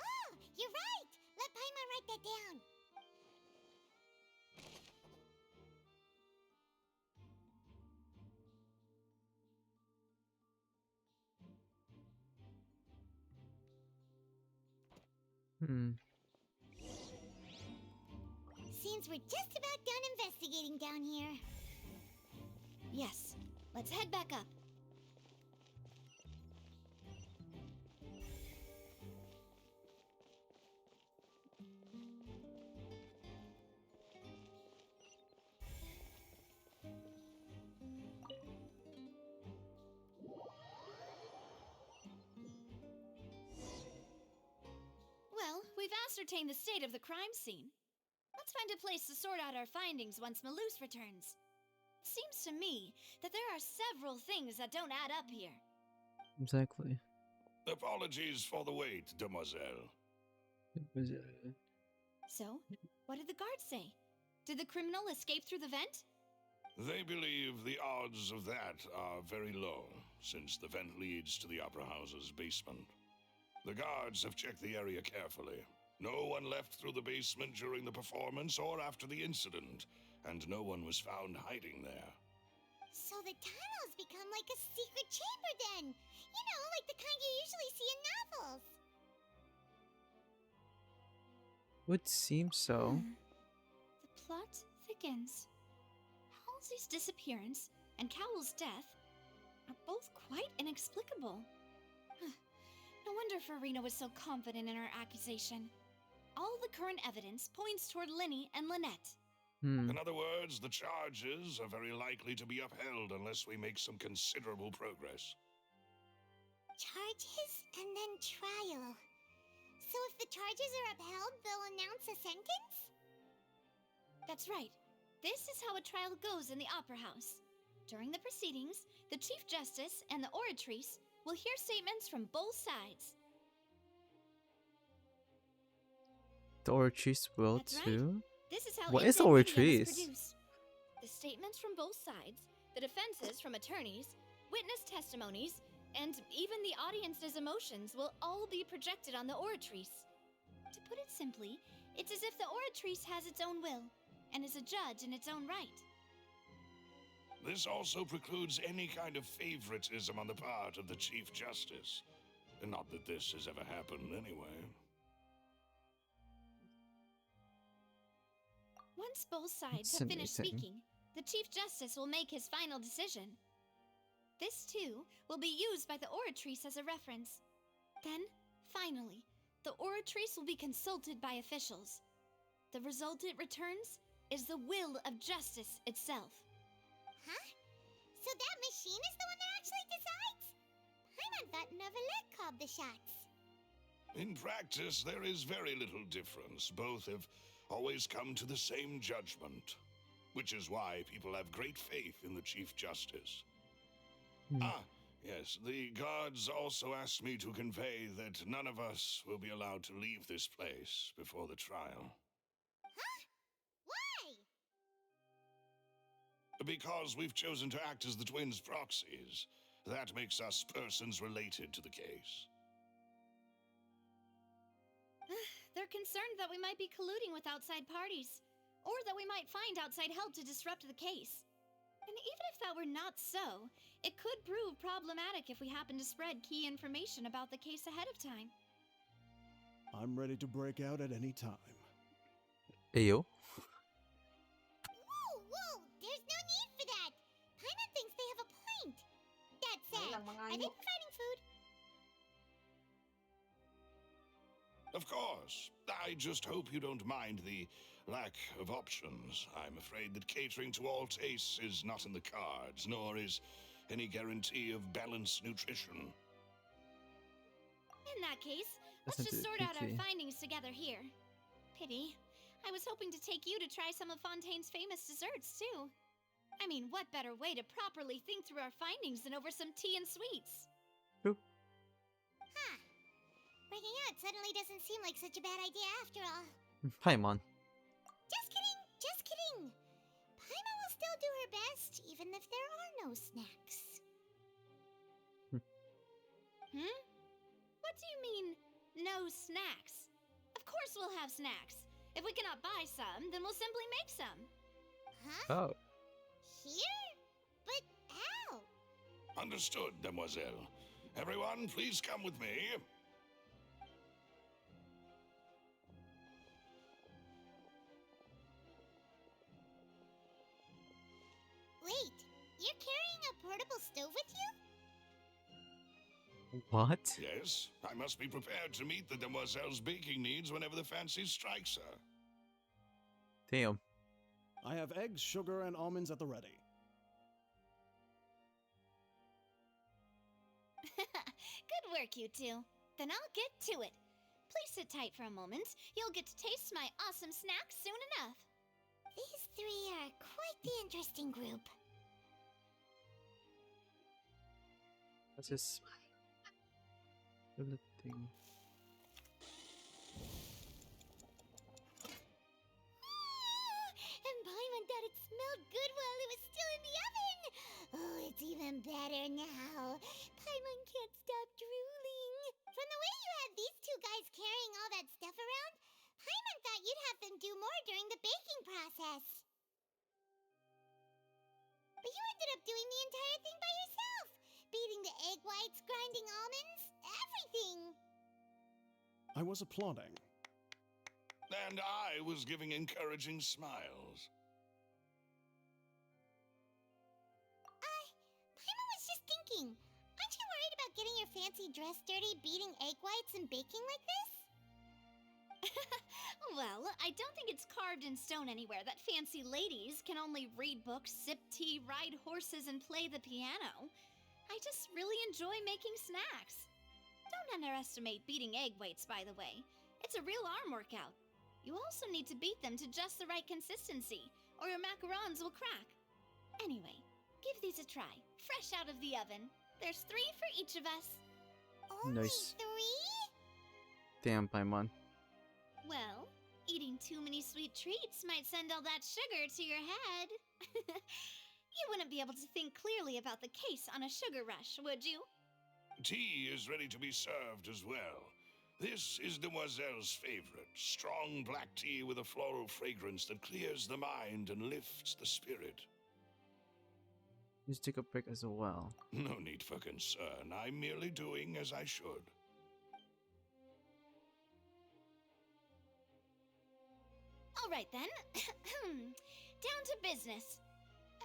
Oh, you're right! Let Paimon write that down. Seems we're just about done investigating down here. Yes. Let's head back up. Well, we've ascertained the state of the crime scene. Let's find a place to sort out our findings once Malus returns. It seems to me that there are several things that don't add up here. Exactly. Apologies for the wait, demoiselle. So, what did the guards say? Did the criminal escape through the vent? They believe the odds of that are very low, since the vent leads to the Opera House's basement. The guards have checked the area carefully. No one left through the basement during the performance or after the incident, and no one was found hiding there. So the tunnels become like a secret chamber then! You know, like the kind you usually see in novels. Would seem so. The plot thickens. Halsey's disappearance and Cowell's death are both quite inexplicable. No wonder Farina was so confident in her accusation. All the current evidence points toward Linny and Lynette. In other words, the charges are very likely to be upheld unless we make some considerable progress. Charges and then trial. So if the charges are upheld, they'll announce a sentence? That's right. This is how a trial goes in the Opera House. During the proceedings, the Chief Justice and the Oratrice will hear statements from both sides. The Oratrice will That's too? right. This is how What is Indemnitium Ortrice? produced. The statements from both sides, the defenses from attorneys, witness testimonies, and even the audience's emotions will all be projected on the Oratrice. To put it simply, it's as if the Oratrice has its own will, and is a judge in its own right. This also precludes any kind of favoritism on the part of the Chief Justice. Not that this has ever happened anyway. Once both sides have finished Fascinating. speaking, the Chief Justice will make his final decision. This, too, will be used by the Oratrice as a reference. Then, finally, the Oratrice will be consulted by officials. The result it returns is the will of justice itself. Huh? So that machine is the one that actually decides? Paimon thought Neuvillette called the shots. In practice, there is very little difference. Both have always come to the same judgment, which is why people have great faith in the Chief Justice. Ah, yes, the guards also asked me to convey that none of us will be allowed to leave this place before the trial. Huh? Why? Because we've chosen to act as the twins' proxies. That makes us persons related to the case. They're concerned that we might be colluding with outside parties, or that we might find outside help to disrupt the case. And even if that were not so, it could prove problematic if we happen to spread key information about the case ahead of time. I'm ready to break out at any time. Ayo. Whoa, whoa! There's no need for that! Paimon thinks they have a point. That said, are they providing food? Of course. I just hope you don't mind the lack of options. I'm afraid that catering to all tastes is not in the cards, nor is any guarantee of balanced nutrition. In that case, let's Listen just to sort out our PT. findings together here. Pity. I was hoping to take you to try some of Fontaine's famous desserts, too. I mean, what better way to properly think through our findings than over some tea and sweets? Huh. Breaking out suddenly doesn't seem like such a bad idea after all. Paimon. Just kidding, just kidding. Paimon will still do her best, even if there are no snacks. What do you mean, no snacks? Of course we'll have snacks. If we cannot buy some, then we'll simply make some. Huh? Oh. Here? But how? Understood, Demoiselle. Everyone, please come with me. Wait, you're carrying a portable stove with you? What? Yes, I must be prepared to meet the Demoiselle's baking needs whenever the fancy strikes her. Damn. I have eggs, sugar, and almonds at the ready. Good work, you two. Then I'll get to it. Please sit tight for a moment. You'll get to taste my awesome snacks soon enough. These three are quite the interesting group. What's this? Little thing. And Paimon thought it smelled good while it was still in the oven. Oh, it's even better now. Paimon can't stop drooling. From the way you had these two guys carrying all that stuff around, Paimon thought you'd have them do more during the baking process. But you ended up doing the entire thing by yourself. Beating the egg whites, grinding almonds, everything. I was applauding. And I was giving encouraging smiles. Paimon was just thinking, aren't you worried about getting your fancy dress dirty beating egg whites and baking like this? Well, I don't think it's carved in stone anywhere that fancy ladies can only read books, sip tea, ride horses, and play the piano. I just really enjoy making snacks. Don't underestimate beating egg whites, by the way. It's a real arm workout. You also need to beat them to just the right consistency, or your macarons will crack. Anyway, give these a try, fresh out of the oven. There's 3 for each of us. Nice. 3? Damn, Paimon. Well, Eating too many sweet treats might send all that sugar to your head. You wouldn't be able to think clearly about the case on a sugar rush, would you? Tea is ready to be served as well. This is Demoiselle's favorite, strong black tea with a floral fragrance that clears the mind and lifts the spirit. Just take a break as well. No need for concern. I'm merely doing as I should. All right then. Down to business.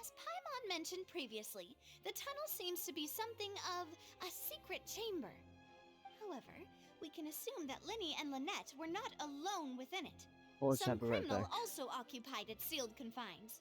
As Paimon mentioned previously, the tunnel seems to be something of a secret chamber. However, we can assume that Linny and Lynette were not alone within it. We'll Some be right criminal back. also occupied its sealed confines.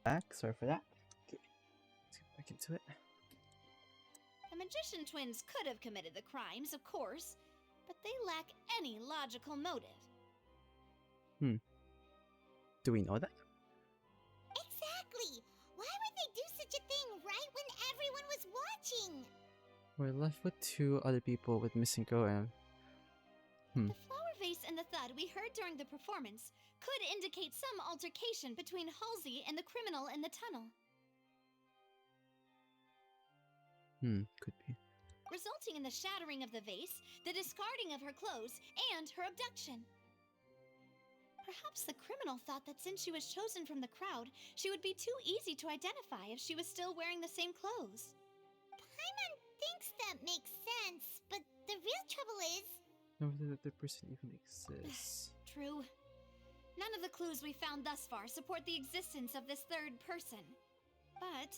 Back. Sorry for that. Okay, let's get back into it. The magician twins could have committed the crimes, of course, but they lack any logical motive. Do we know that? Exactly! Why would they do such a thing right when everyone was watching? We're left with 2 other people with missing girl and The flower vase and the thud we heard during the performance could indicate some altercation between Halsey and the criminal in the tunnel, could be. resulting in the shattering of the vase, the discarding of her clothes, and her abduction. Perhaps the criminal thought that since she was chosen from the crowd, she would be too easy to identify if she was still wearing the same clothes. Paimon thinks that makes sense, but the real trouble is... Whether the other person even exists. True. None of the clues we found thus far support the existence of this third person. But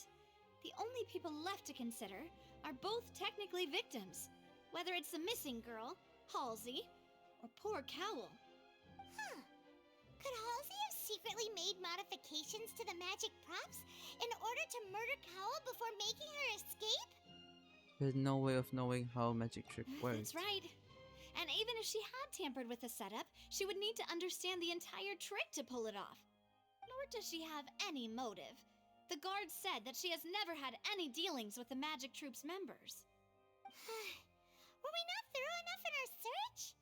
the only people left to consider are both technically victims, whether it's the missing girl, Halsey, or poor Cowl. Huh. Could Halsey have secretly made modifications to the magic props in order to murder Cowl before making her escape? There's no way of knowing how magic trick works. That's right. And even if she had tampered with the setup, she would need to understand the entire trick to pull it off. Nor does she have any motive. The guard said that she has never had any dealings with the magic troop's members. Were we not thorough enough in our search?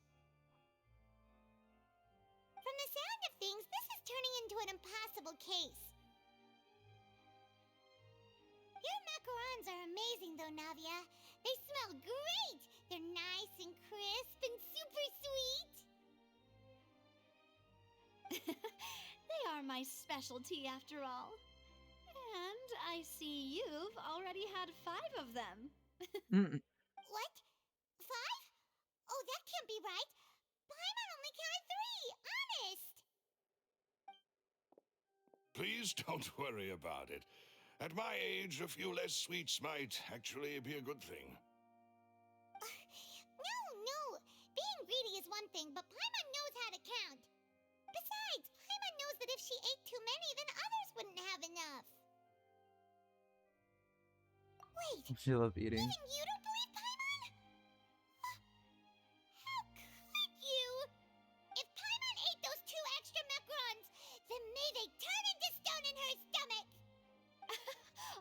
From the sound of things, this is turning into an impossible case. Your macarons are amazing though, Navia. They smell great! They're nice and crisp and super sweet! They are my specialty after all. And I see you've already had 5 of them. What? 5? Oh, that can't be right. Paimon only counted 3, honest! Please don't worry about it. At my age, a few less sweets might actually be a good thing. No. Being greedy is one thing, but Paimon knows how to count. Besides, Paimon knows that if she ate too many, then others wouldn't have enough. Wait, She loves eating. even you don't believe Paimon? How could you? If Paimon ate those 2 extra macarons, then may they turn into stone in her stomach!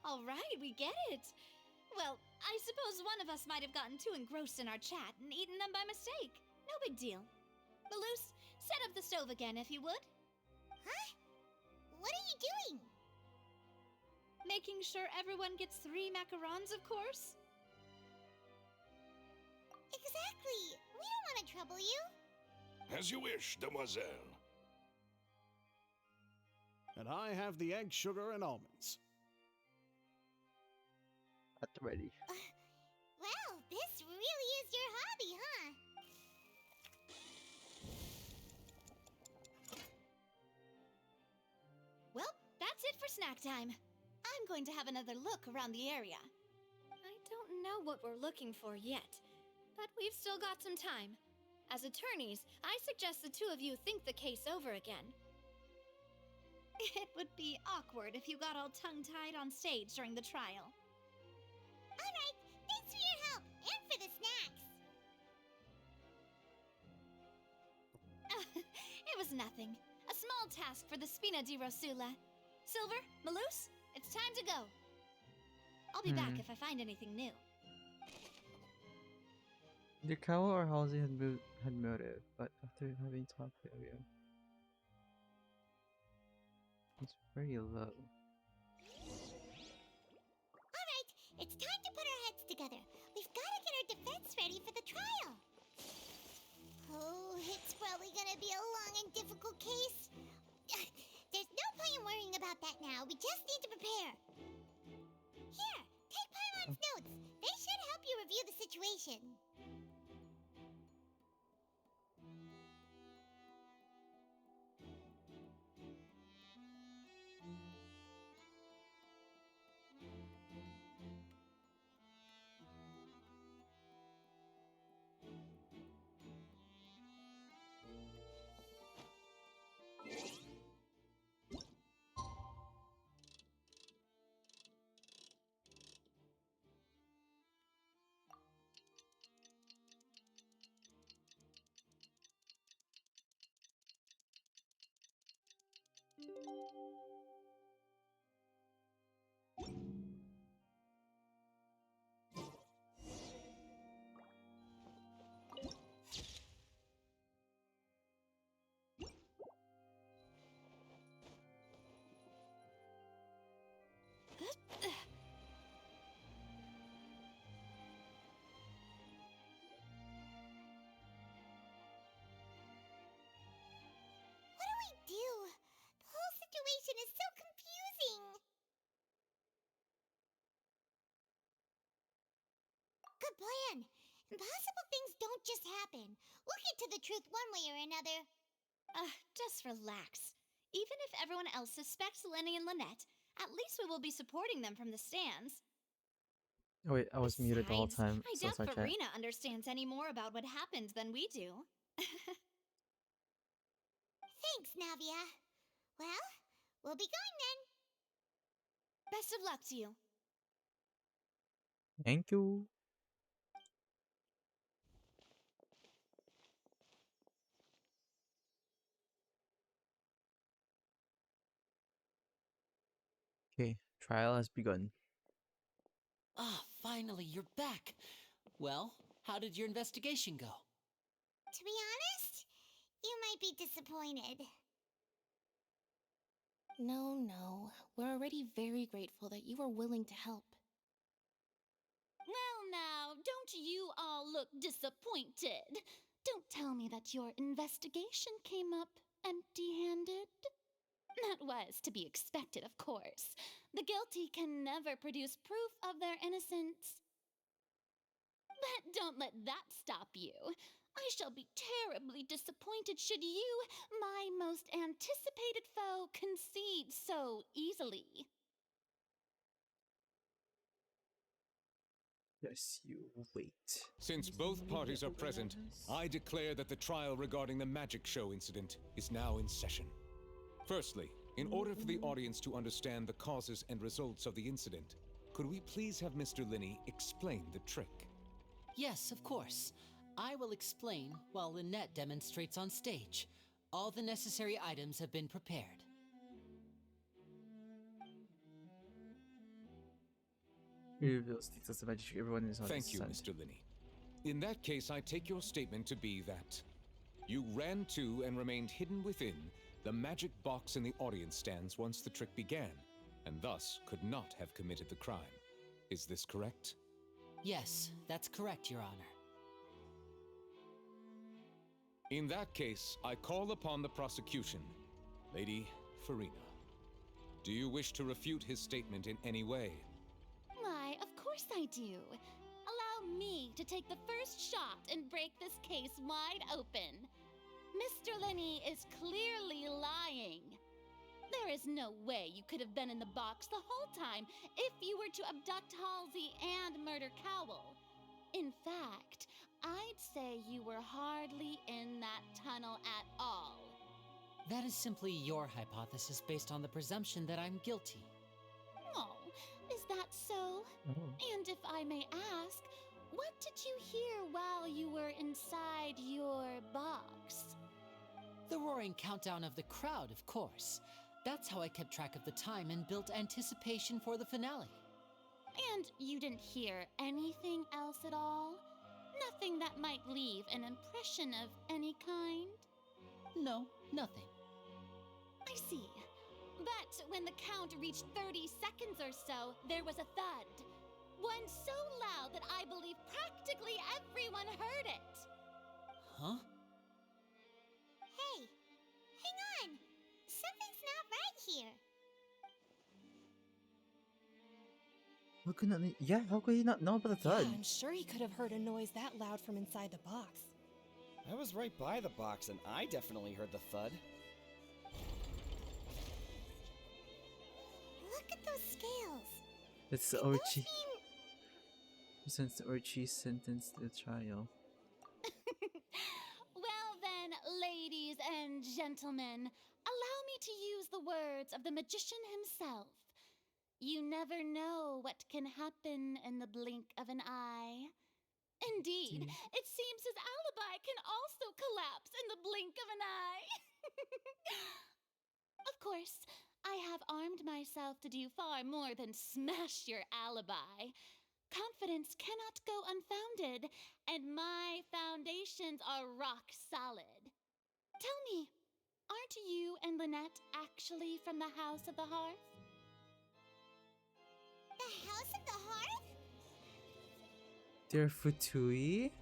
All right, we get it. Well, I suppose one of us might have gotten too engrossed in our chat and eaten them by mistake. No big deal. Malus, set up the stove again if you would. Huh? What are you doing? Making sure everyone gets 3 macarons, of course. Exactly. We don't want to trouble you. As you wish, demoiselle. And I have the egg, sugar, and almonds. That's ready. Well, this really is your hobby, huh? Well, that's it for snack time. I'm going to have another look around the area. I don't know what we're looking for yet, but we've still got some time. As attorneys, I suggest the 2 of you think the case over again. It would be awkward if you got all tongue-tied on stage during the trial. Alright, thanks for your help, and for the snacks. It was nothing. A small task for the Spina di Rosula. Silver, Malus, it's time to go. I'll be back if I find anything new. Either Kawa or Halsey had motive, but after having talked to Elio, it's very low. Alright, it's time to put our heads together. We've got to get our defense ready for the trial. Oh, it's probably gonna be a long and difficult case. There's no point in worrying about that now. We just need to prepare. Here, take Paimon's notes. They should help you review the situation. Good plan. Impossible things don't just happen. We'll get to the truth one way or another. Just relax. Even if everyone else suspects Lenny and Lynette, at least we will be supporting them from the stands. Oh wait, I was muted the whole Besides, time. I So doubt sorry, chat. Farina understands any more about what happened than we do. Thanks, Navia. Well, we'll be going then. Best of luck to you. Thank you. Okay, trial has begun. Ah, finally, you're back. Well, how did your investigation go? To be honest, you might be disappointed. No. We're already very grateful that you were willing to help. Well, now, don't you all look disappointed? Don't tell me that your investigation came up empty-handed. That was to be expected, of course. The guilty can never produce proof of their innocence. But don't let that stop you. I shall be terribly disappointed should you, my most anticipated foe, concede so easily. Yes, you wait. Since both parties are present, I declare that the trial regarding the magic show incident is now in session. Firstly, in order for the audience to understand the causes and results of the incident, could we please have Mr. Linney explain the trick? Yes, of course. I will explain while Lynette demonstrates on stage. All the necessary items have been prepared. Reveals details of magic. Everyone is on Thank his you, side. Mr. Linney. In that case, I take your statement to be that you ran to and remained hidden within the magic box in the audience stands once the trick began, and thus could not have committed the crime. Is this correct? Yes, that's correct, Your Honor. In that case, I call upon the prosecution. Lady Farina, do you wish to refute his statement in any way? Why, of course I do. Allow me to take the first shot and break this case wide open. Mr. Linney is clearly lying. There is no way you could have been in the box the whole time if you were to abduct Halsey and murder Cowell. In fact, I'd say you were hardly in that tunnel at all. That is simply your hypothesis based on the presumption that I'm guilty. Oh, is that so? And if I may ask, what did you hear while you were inside your box? The roaring countdown of the crowd, of course. That's how I kept track of the time and built anticipation for the finale. And you didn't hear anything else at all? Nothing that might leave an impression of any kind? No, nothing. I see. But when the count reached 30 seconds or so, there was a thud. One so loud that I believe practically everyone heard it. Huh? Hey, hang on. Something's not right here. How could not? Yeah, how could he not know about the thud? Yeah, I'm sure he could have heard a noise that loud from inside the box. I was right by the box and I definitely heard the thud. Look at those scales. It's the Orchi. Since the Orchi sentenced the trial. Well then, ladies and gentlemen, allow me to use the words of the magician himself. You never know what can happen in the blink of an eye. Indeed, it seems his alibi can also collapse in the blink of an eye. Of course, I have armed myself to do far more than smash your alibi. Confidence cannot go unfounded, and my foundations are rock solid. Tell me, aren't you and Lynette actually from the House of the Hearth? The House of the Hearth? They're Futui?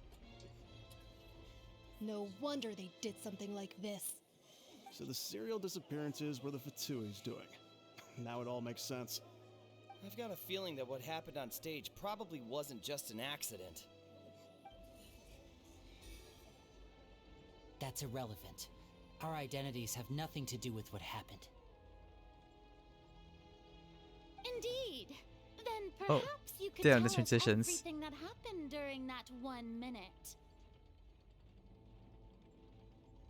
No wonder they did something like this. So the serial disappearances were the Fatui's doing. Now it all makes sense. I've got a feeling that what happened on stage probably wasn't just an accident. That's irrelevant. Our identities have nothing to do with what happened. Indeed. Then Oh, perhaps you could damn, tell the us transitions. everything that happened during that 1 minute.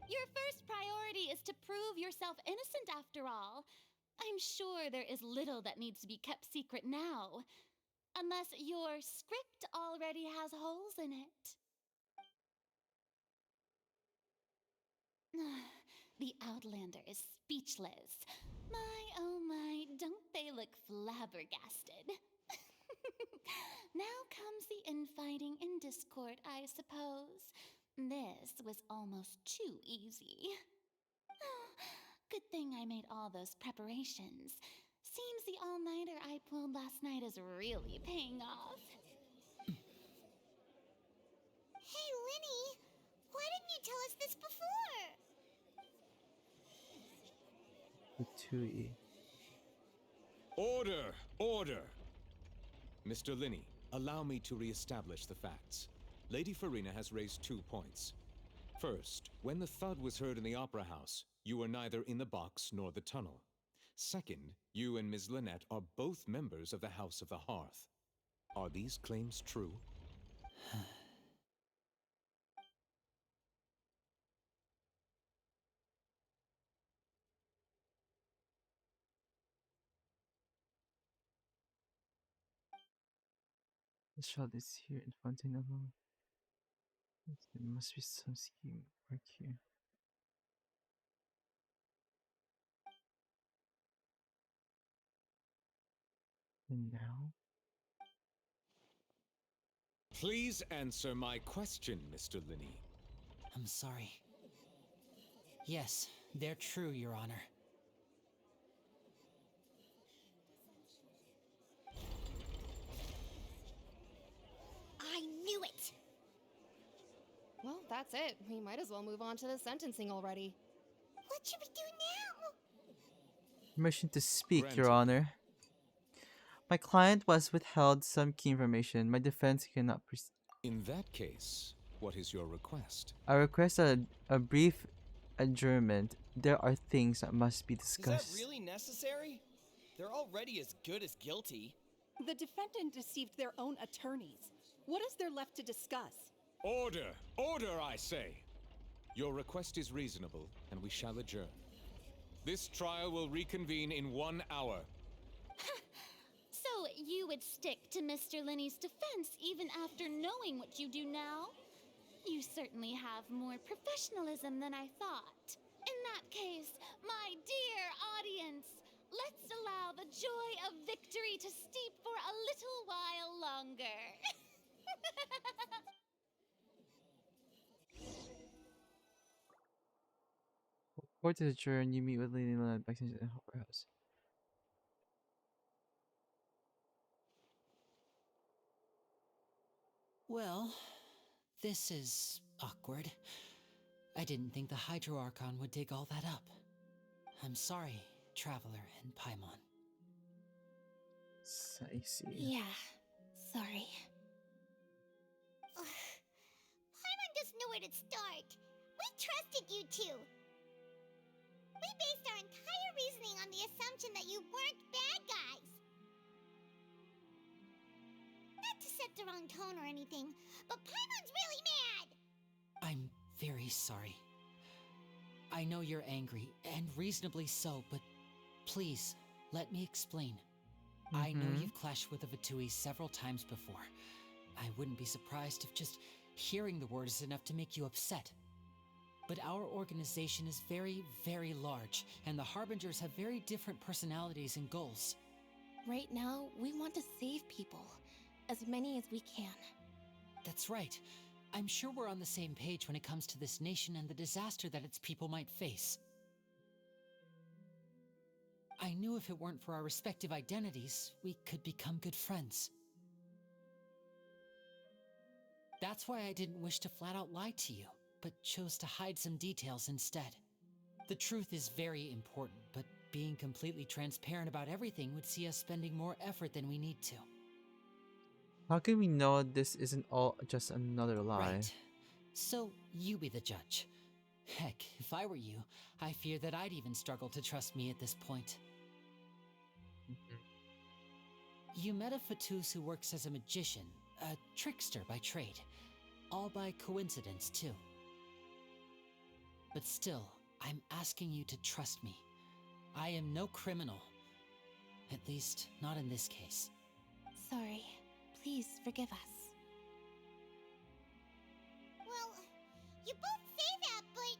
Your first priority is to prove yourself innocent after all. I'm sure there is little that needs to be kept secret now. Unless your script already has holes in it. The Outlander is speechless. My, oh my, don't they look flabbergasted? Now comes the infighting and discord, I suppose. This was almost too easy. Good thing I made all those preparations. Seems the all-nighter I pulled last night is really paying off. Hey, Linny, why didn't you tell us this before? Tui. Order! Order! Mr. Linney, allow me to re-establish the facts. Lady Farina has raised 2 points. First, when the thud was heard in the Opera House, you were neither in the box nor the tunnel. Second, you and Ms. Lynette are both members of the House of the Hearth. Are these claims true? The shot is here in Fontaine alone. There must be some scheme work here. And now? Please answer my question, Mr. Linney. I'm sorry. Yes, they're true, Your Honor. I knew it! Well, that's it. We might as well move on to the sentencing already. What should we do now? Permission to speak, Granted. Your Honor. My client was withheld some key information. My defense cannot proceed. In that case, what is your request? I request a brief adjournment. There are things that must be discussed. Is that really necessary? They're already as good as guilty. The defendant deceived their own attorneys. What is there left to discuss? Order! Order, I say! Your request is reasonable, and we shall adjourn. This trial will reconvene in 1 hour. So you would stick to Mr. Linney's defense even after knowing what you do now? You certainly have more professionalism than I thought. In that case, my dear audience, let's allow the joy of victory to steep for a little while longer. Court is adjourned. You meet with Lady Lynette back in the Opera House. Well, this is awkward. I didn't think the Hydro Archon would dig all that up. I'm sorry, Traveler and Paimon. I see. Yeah, sorry. Paimon doesn't know where to start. We trusted you two. We based our entire reasoning on the assumption that you weren't bad guys. Not to set the wrong tone or anything, but Paimon's really mad! I'm very sorry. I know you're angry, and reasonably so, but please, let me explain. I know you've clashed with the Vatui several times before. I wouldn't be surprised if just hearing the word is enough to make you upset. But our organization is very, very large, and the Harbingers have very different personalities and goals. Right now, we want to save people. As many as we can. That's right. I'm sure we're on the same page when it comes to this nation and the disaster that its people might face. I knew if it weren't for our respective identities, we could become good friends. That's why I didn't wish to flat out lie to you, but chose to hide some details instead. The truth is very important, but being completely transparent about everything would see us spending more effort than we need to. How can we know this isn't all just another lie? Right. So, you be the judge. Heck, if I were you, I fear that I'd even struggle to trust me at this point. You met a Fatus who works as a magician, a trickster by trade. All by coincidence, too. But still, I'm asking you to trust me. I am no criminal. At least, not in this case. Sorry. Please forgive us. Well, you both say that, but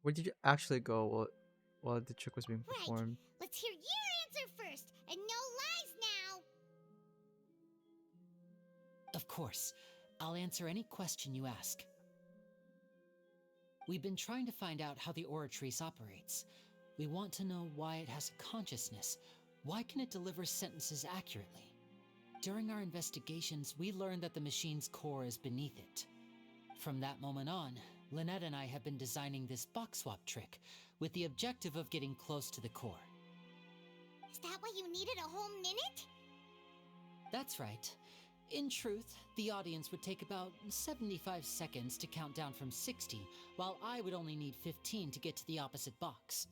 Where did you actually go while the trick was being performed? let's hear your answer first, and no lies now. Of course. I'll answer any question you ask. We've been trying to find out how the Oratrice operates. We want to know why it has a consciousness. Why can it deliver sentences accurately? During our investigations, we learned that the machine's core is beneath it. From that moment on, Lynette and I have been designing this box swap trick with the objective of getting close to the core. Is that why you needed a whole minute? That's right. In truth, the audience would take about 75 seconds to count down from 60, while I would only need 15 to get to the opposite box.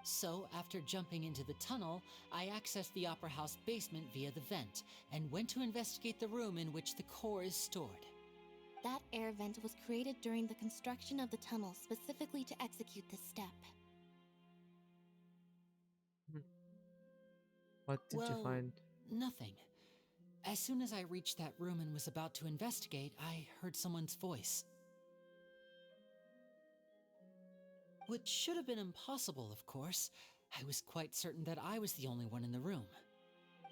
So, after jumping into the tunnel, I accessed the Opera House basement via the vent, and went to investigate the room in which the core is stored. That air vent was created during the construction of the tunnel specifically to execute this step. What did you find? Nothing. As soon as I reached that room and was about to investigate, I heard someone's voice. Which should have been impossible, of course. I was quite certain that I was the only one in the room.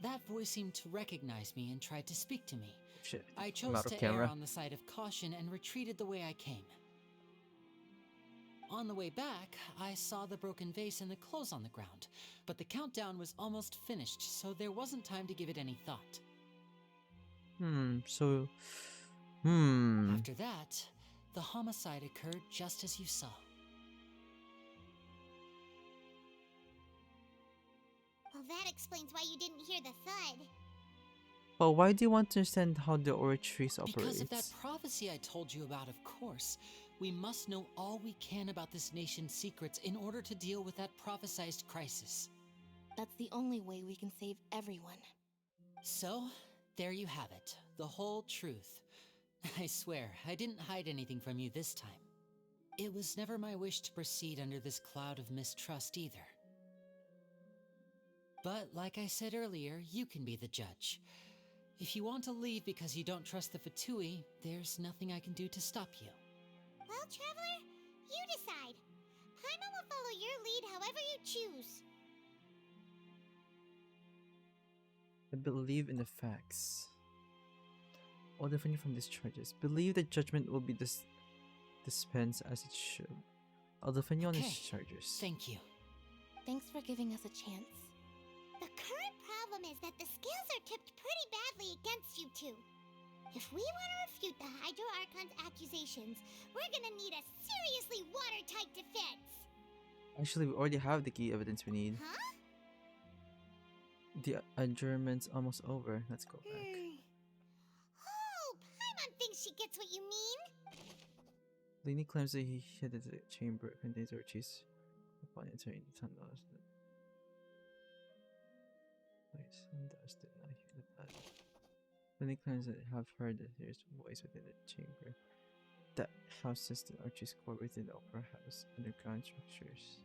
That voice seemed to recognize me and tried to speak to me. Shit. I chose to err on the side of caution and retreated the way I came. On the way back, I saw the broken vase and the clothes on the ground, but the countdown was almost finished, so there wasn't time to give it any thought. After that, the homicide occurred just as you saw. Well, that explains why you didn't hear the thud. But why do you want to understand how the Oratrice operates? Because of that prophecy I told you about, of course. We must know all we can about this nation's secrets in order to deal with that prophesized crisis. That's the only way we can save everyone. So, there you have it. The whole truth. I swear, I didn't hide anything from you this time. It was never my wish to proceed under this cloud of mistrust either. But, like I said earlier, you can be the judge. If you want to leave because you don't trust the Fatui, there's nothing I can do to stop you. Well, Traveler, you decide. Paimon will follow your lead however you choose. I believe in the facts. All different from these charges. Believe that judgment will be dispensed as it should. I'll defend you on these charges. Thank you. Thanks for giving us a chance. The current problem is that the scales are tipped pretty badly against you two. If we want to refute the Hydro Archon's accusations, we're gonna need a seriously watertight defense. Actually, we already have the key evidence we need. Huh? The adjournment's almost over. Let's go back. Oh, Paimon thinks she gets what you mean. Lainey claims that he hid the chamber that contains Ortiz upon entering the tunnel. Sundas did not hear that. Lainey claims that have heard that there is a voice within the chamber that houses the Archie's core within the Opera House underground structures.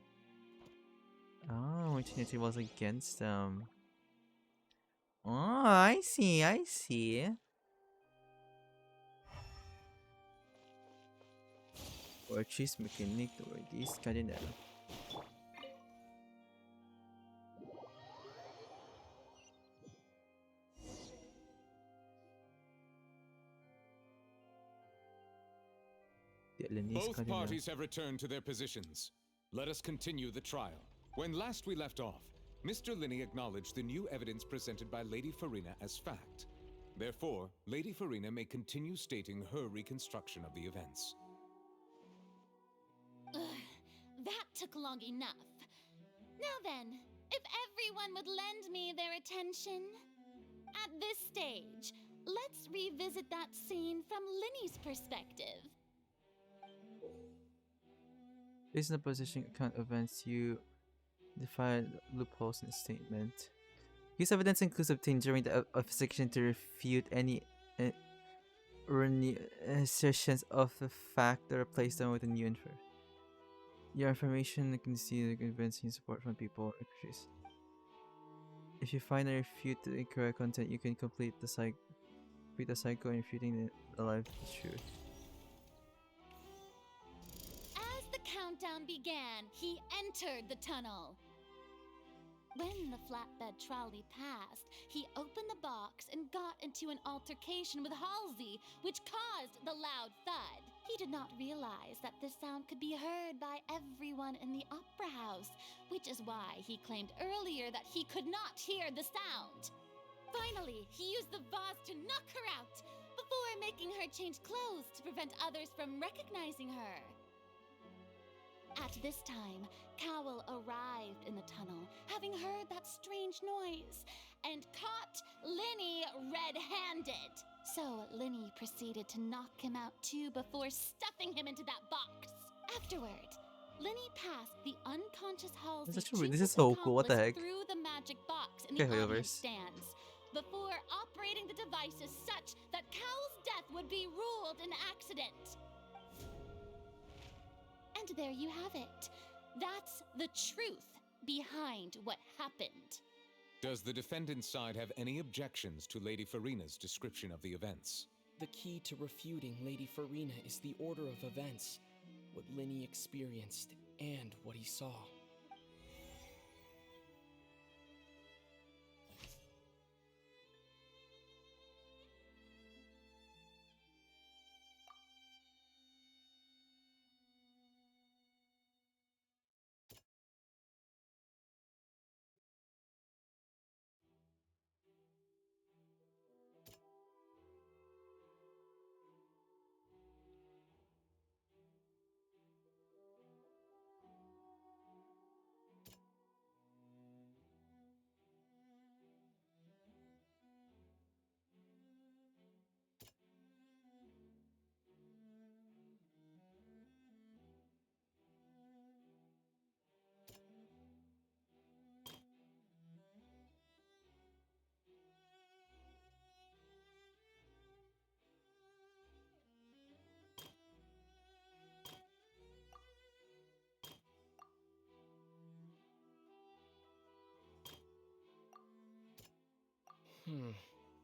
Oh, Eternity was against them. Oh, I see, I see. Ortiz mechanic Ortiz Cadena. Both parties have returned to their positions. Let us continue the trial. When last we left off, Mr. Linney acknowledged the new evidence presented by Lady Farina as fact. Therefore, Lady Farina may continue stating her reconstruction of the events. that took long enough. Now then, if everyone would lend me their attention. At this stage, let's revisit that scene from Linny's perspective. Based on the position account events, you define loopholes in the statement. Use evidence includes obtained during the investigation to refute any assertions of the fact that replace them with a new info. Your information can see the convincing support from people or countries. If you find and refute the incorrect content, you can complete the cycle in refuting the life truth. As the countdown began, he entered the tunnel. When the flatbed trolley passed, he opened the box and got into an altercation with Halsey, which caused the loud thud. He did not realize that this sound could be heard by everyone in the opera house, which is why he claimed earlier that he could not hear the sound. Finally, he used the vase to knock her out, before making her change clothes to prevent others from recognizing her. At this time, Cowell arrived in the tunnel, having heard that strange noise, and caught Linny red-handed. So Linny proceeded to knock him out too before stuffing him into that box. Afterward, Linny passed the unconscious Halsey This is so cool. What the heck? through the magic box in Okay, the audience Hoovers. stands, before operating the devices such that Cowell's death would be ruled an accident. And there you have it. That's the truth behind what happened. Does the defendant's side have any objections to Lady Farina's description of the events? The key to refuting Lady Farina is the order of events, what Linny experienced, and what he saw.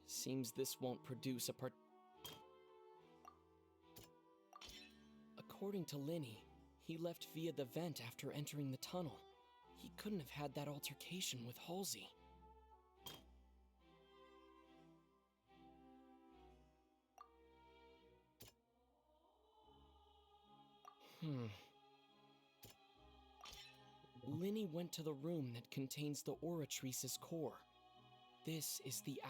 Seems this won't produce a part. According to Linny, he left via the vent after entering the tunnel. He couldn't have had that altercation with Halsey. Linny went to the room that contains the Oratrice's core. This is the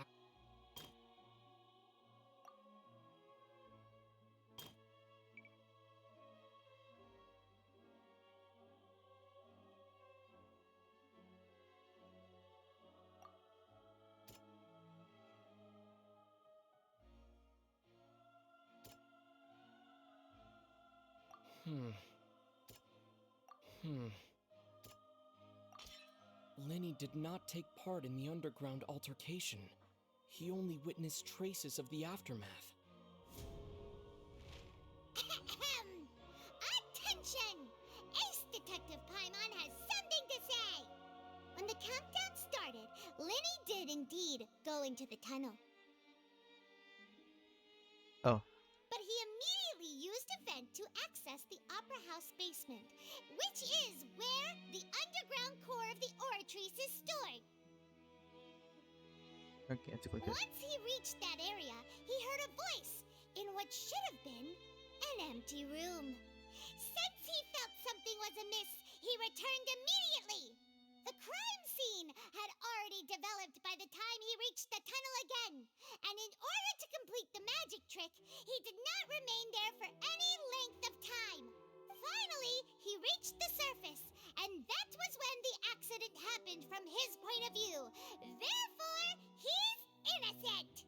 Linny did not take part in the underground altercation. He only witnessed traces of the aftermath. Attention! Ace Detective Paimon has something to say! When the countdown started, Linny did indeed go into the tunnel. Oh. But he immediately used a vent to access the Opera House basement, which is where the underground core of the Oratrice is stored. Okay, I have to click it. Once he reached that area, he heard a voice in what should have been an empty room. Since he felt something was amiss, he returned immediately. The crime scene had already developed by the time he reached the tunnel again, and in order to complete the magic trick, he did not remain there for any length of time. Finally, he reached the surface, and that was when the accident happened from his point of view. Therefore, he's innocent.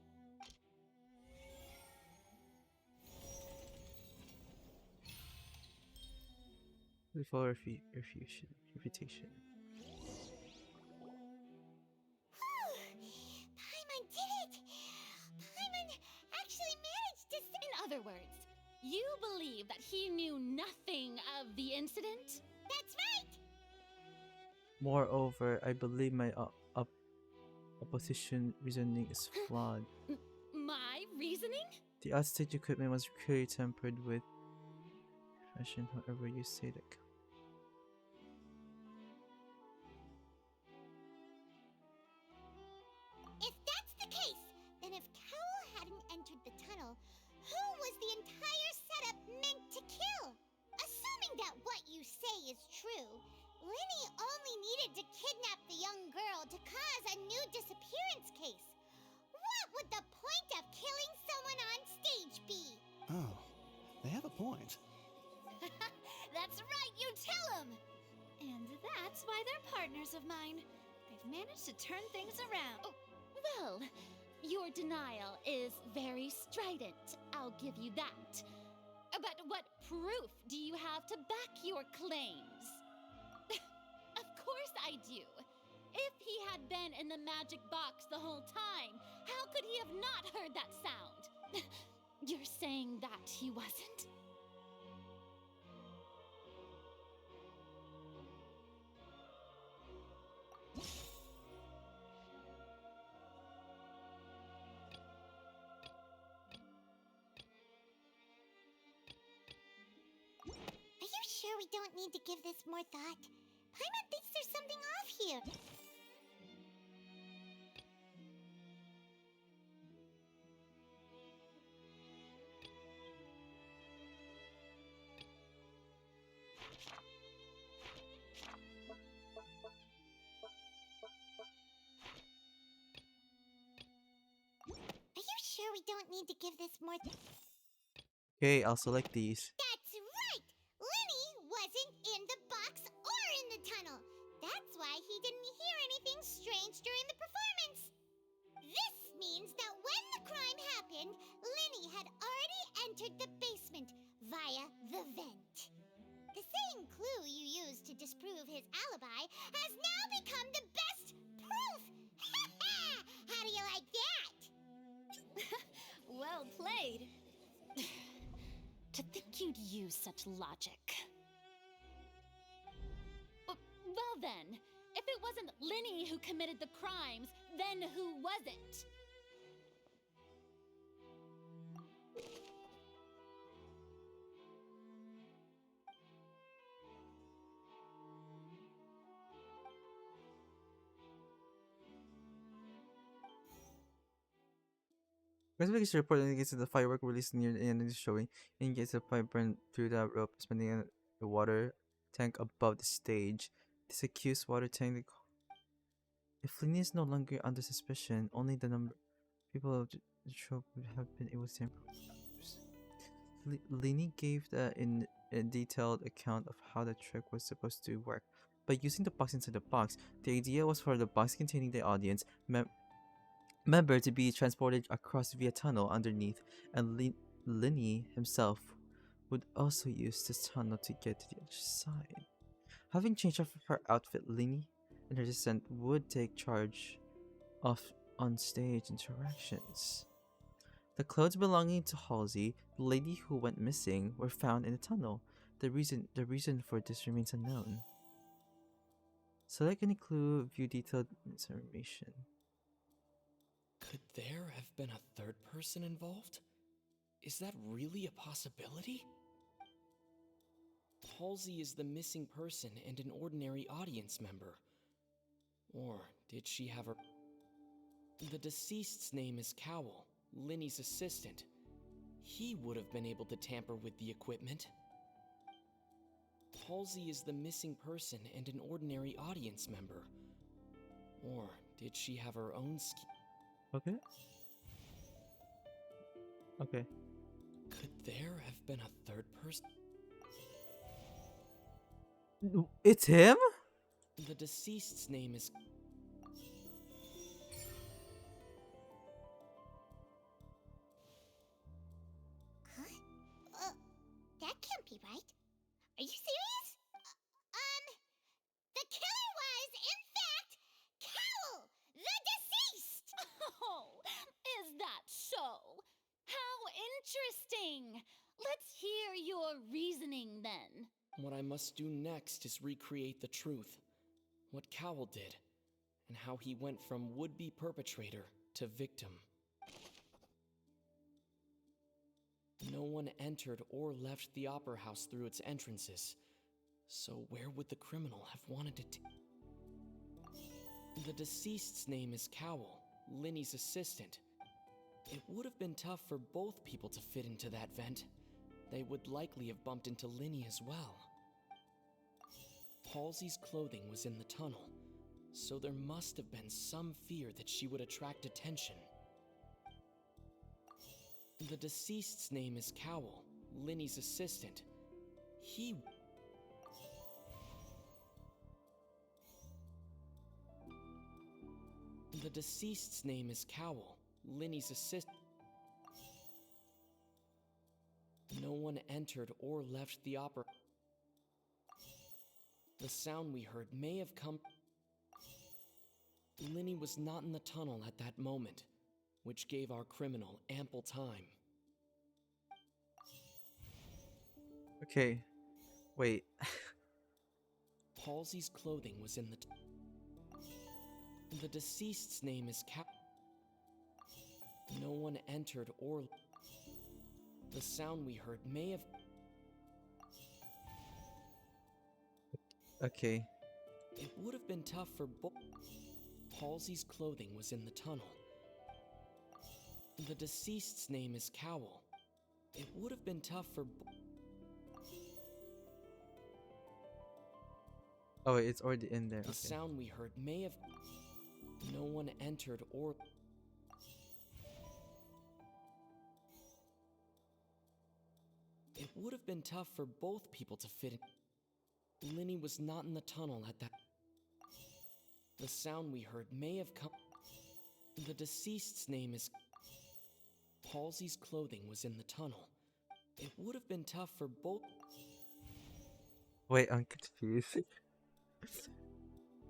Before refutation. Paimon did it! Paimon actually managed to say— In other words, you believe that he knew nothing of the incident? That's right! Moreover, I believe my opposition reasoning is flawed. My reasoning? The outstage equipment was clearly tampered with. Fashion, however you say that. If that's the case, then if Cowell hadn't entered the tunnel, who was the entire setup meant to kill? Assuming that what you say is true, Linny only needed to kidnap the young girl to cause a new disappearance case. What would the point of killing someone on stage be? Oh, they have a point. That's right, you tell them! And that's why they're partners of mine. They've managed to turn things around. Oh, well, your denial is very strident, I'll give you that. But what proof do you have to back your claims? Of course I do. If he had been in the magic box the whole time, how could he have not heard that sound? You're saying that he wasn't? Are you sure we don't need to give this more thought? Paimon thinks there's something off here. Are you sure we don't need to give this more Okay, I'll select these. That's right! Linny wasn't in the box or in the tunnel. That's why he didn't hear anything strange during the performance. This means that when the crime happened, Linny had already entered the basement via the vent. The same clue you used to disprove his alibi has now become the best proof! How do you like that? Well played. To think you'd use such logic. Well then, if it wasn't Linny who committed the crimes, then who was it? Investigation report indicates that the firework released near the end of the showing indicates the pipe burned through the rope spinning in the water tank above the stage. This accused water tank. If Linny is no longer under suspicion, only the number of people of the trope would have been able to tamper. Linny gave a detailed account of how the trick was supposed to work. By using the box inside the box, the idea was for the box containing the audience member to be transported across via tunnel underneath, and Linny himself would also use this tunnel to get to the other side. Having changed her outfit, Linny and her assistant would take charge of on-stage interactions. The clothes belonging to Halsey, the lady who went missing, were found in the tunnel. The reason for this remains unknown. Select any clue, view detailed information. Could there have been a third person involved? Is that really a possibility? Halsey is the missing person and an ordinary audience member. Or did she have her... The deceased's name is Cowell, Linny's assistant. He would have been able to tamper with the equipment. Halsey is the missing person and an ordinary audience member. Or did she have her own scheme? Okay. Okay. Could there have been a third person? It's him? The deceased's name is. Huh? That can't be right. Are you serious? The killer was, in fact, Cowl, the deceased! Oh, is that so? How interesting! Let's hear your reasoning then. What I must do next is recreate the truth. What Cowell did, and how he went from would-be perpetrator to victim. No one entered or left the Opera House through its entrances. So where would the criminal have wanted it to? The deceased's name is Cowell, Linny's assistant. It would have been tough for both people to fit into that vent. They would likely have bumped into Linny as well. Halsey's clothing was in the tunnel, so there must have been some fear that she would attract attention. The deceased's name is Cowell, Linny's assistant. The deceased's name is Cowell, Linny's assistant. No one entered or left the opera. The sound we heard may have come. Linny was not in the tunnel at that moment, which gave our criminal ample time. Okay. Wait. Halsey's clothing was in the. The deceased's name is No one entered or. The sound we heard may have. Okay. It would have been tough for both. Halsey's clothing was in the tunnel. The deceased's name is Cowell. It would have been tough for. Oh wait, it's already in there. The sound we heard may have. No one entered or. It would have been tough for both people to fit in. Linny was not in the tunnel at that. The sound we heard may have come. The deceased's name is. Halsey's clothing was in the tunnel. It would have been tough for both. Wait, I'm confused.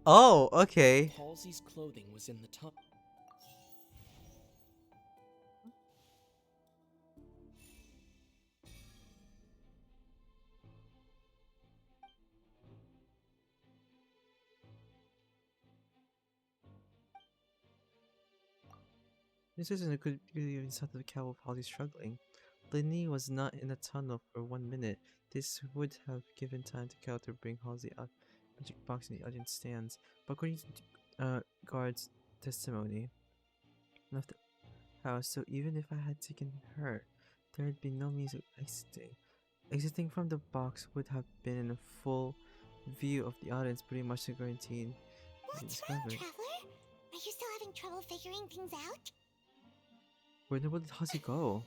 Oh, okay. Halsey's clothing was in the tunnel. This isn't a good sign of the Cowell Halsey struggling. Linny was not in the tunnel for 1 minute. This would have given time to Cowell to bring Halsey out magic box in the audience stands. But according to guard's testimony, left the house, so even if I had taken her, there would be no means of exiting. Exiting from the box would have been in a full view of the audience, pretty much guaranteed. What's wrong, Traveler? Are you still having trouble figuring things out? Where did Halsey go?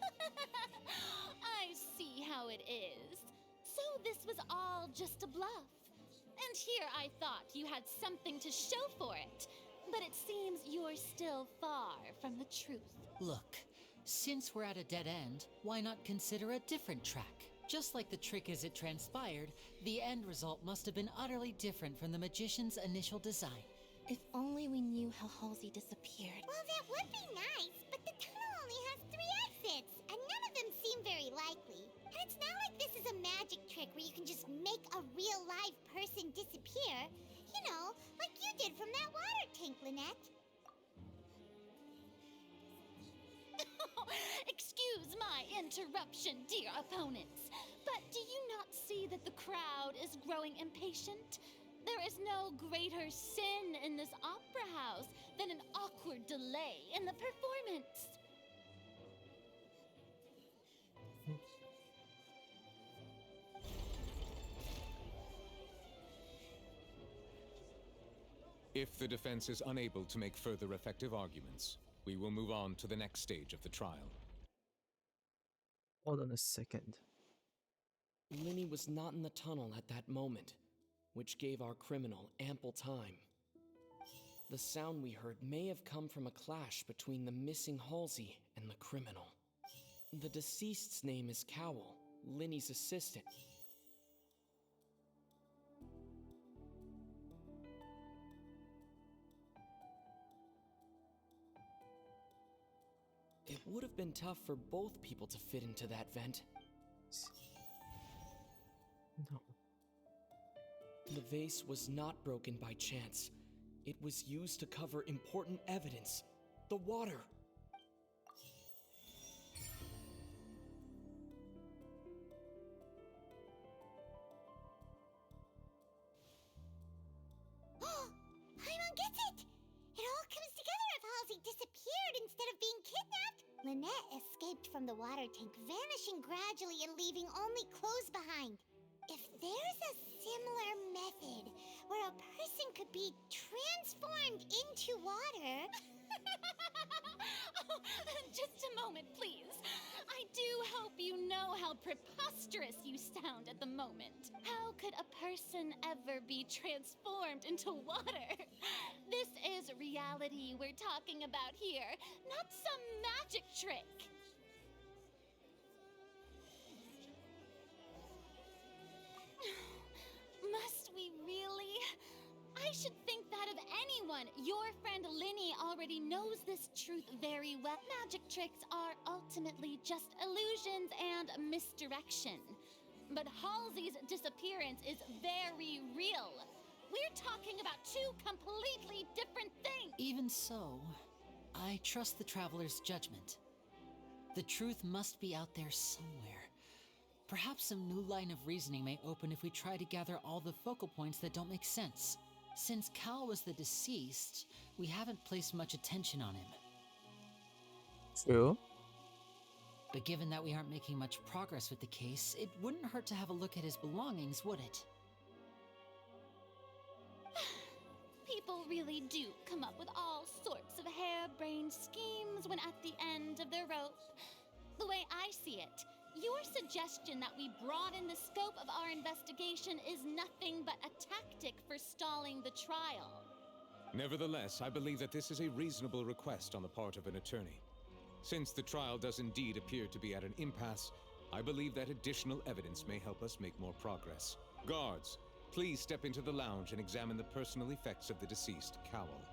I see how it is. So this was all just a bluff. And here I thought you had something to show for it. But it seems you're still far from the truth. Look, since we're at a dead end, why not consider a different track? Just like the trick as it transpired, the end result must have been utterly different from the magician's initial design. If only we knew how Halsey disappeared. Well, that would be nice, but the tunnel only has 3 exits, and none of them seem very likely. And it's not like this is a magic trick where you can just make a real live person disappear. You know, like you did from that water tank, Lynette. Excuse my interruption, dear opponents, but do you not see that the crowd is growing impatient? There is no greater sin in this opera house than an awkward delay in the performance. If the defense is unable to make further effective arguments, we will move on to the next stage of the trial. Hold on a second. Linny was not in the tunnel at that moment, which gave our criminal ample time. The sound we heard may have come from a clash between the missing Halsey and the criminal. The deceased's name is Cowell, Linny's assistant. It would have been tough for both people to fit into that vent. No. The vase was not broken by chance. It was used to cover important evidence. The water. Paimon gets it! It all comes together if Halsey disappeared instead of being kidnapped. Lynette escaped from the water tank, vanishing gradually and leaving only clothes behind. If there's a similar method where a person could be transformed into water... Oh, just a moment, please. I do hope you know how preposterous you sound at the moment. How could a person ever be transformed into water? This is reality we're talking about here, not some magic trick. Must we really? I should think that of anyone. Your friend Linny already knows this truth very well. Magic tricks are ultimately just illusions and misdirection. But Halsey's disappearance is very real. We're talking about two completely different things. Even so, I trust the Traveler's judgment. The truth must be out there somewhere. Perhaps some new line of reasoning may open if we try to gather all the focal points that don't make sense. Since Cal was the deceased, we haven't placed much attention on him. True. But given that we aren't making much progress with the case, it wouldn't hurt to have a look at his belongings, would it? People really do come up with all sorts of harebrained schemes when at the end of their rope. The way I see it, your suggestion that we broaden the scope of our investigation is nothing but a tactic for stalling the trial. Nevertheless, I believe that this is a reasonable request on the part of an attorney. Since the trial does indeed appear to be at an impasse, I believe that additional evidence may help us make more progress. Guards, please step into the lounge and examine the personal effects of the deceased, Cowell.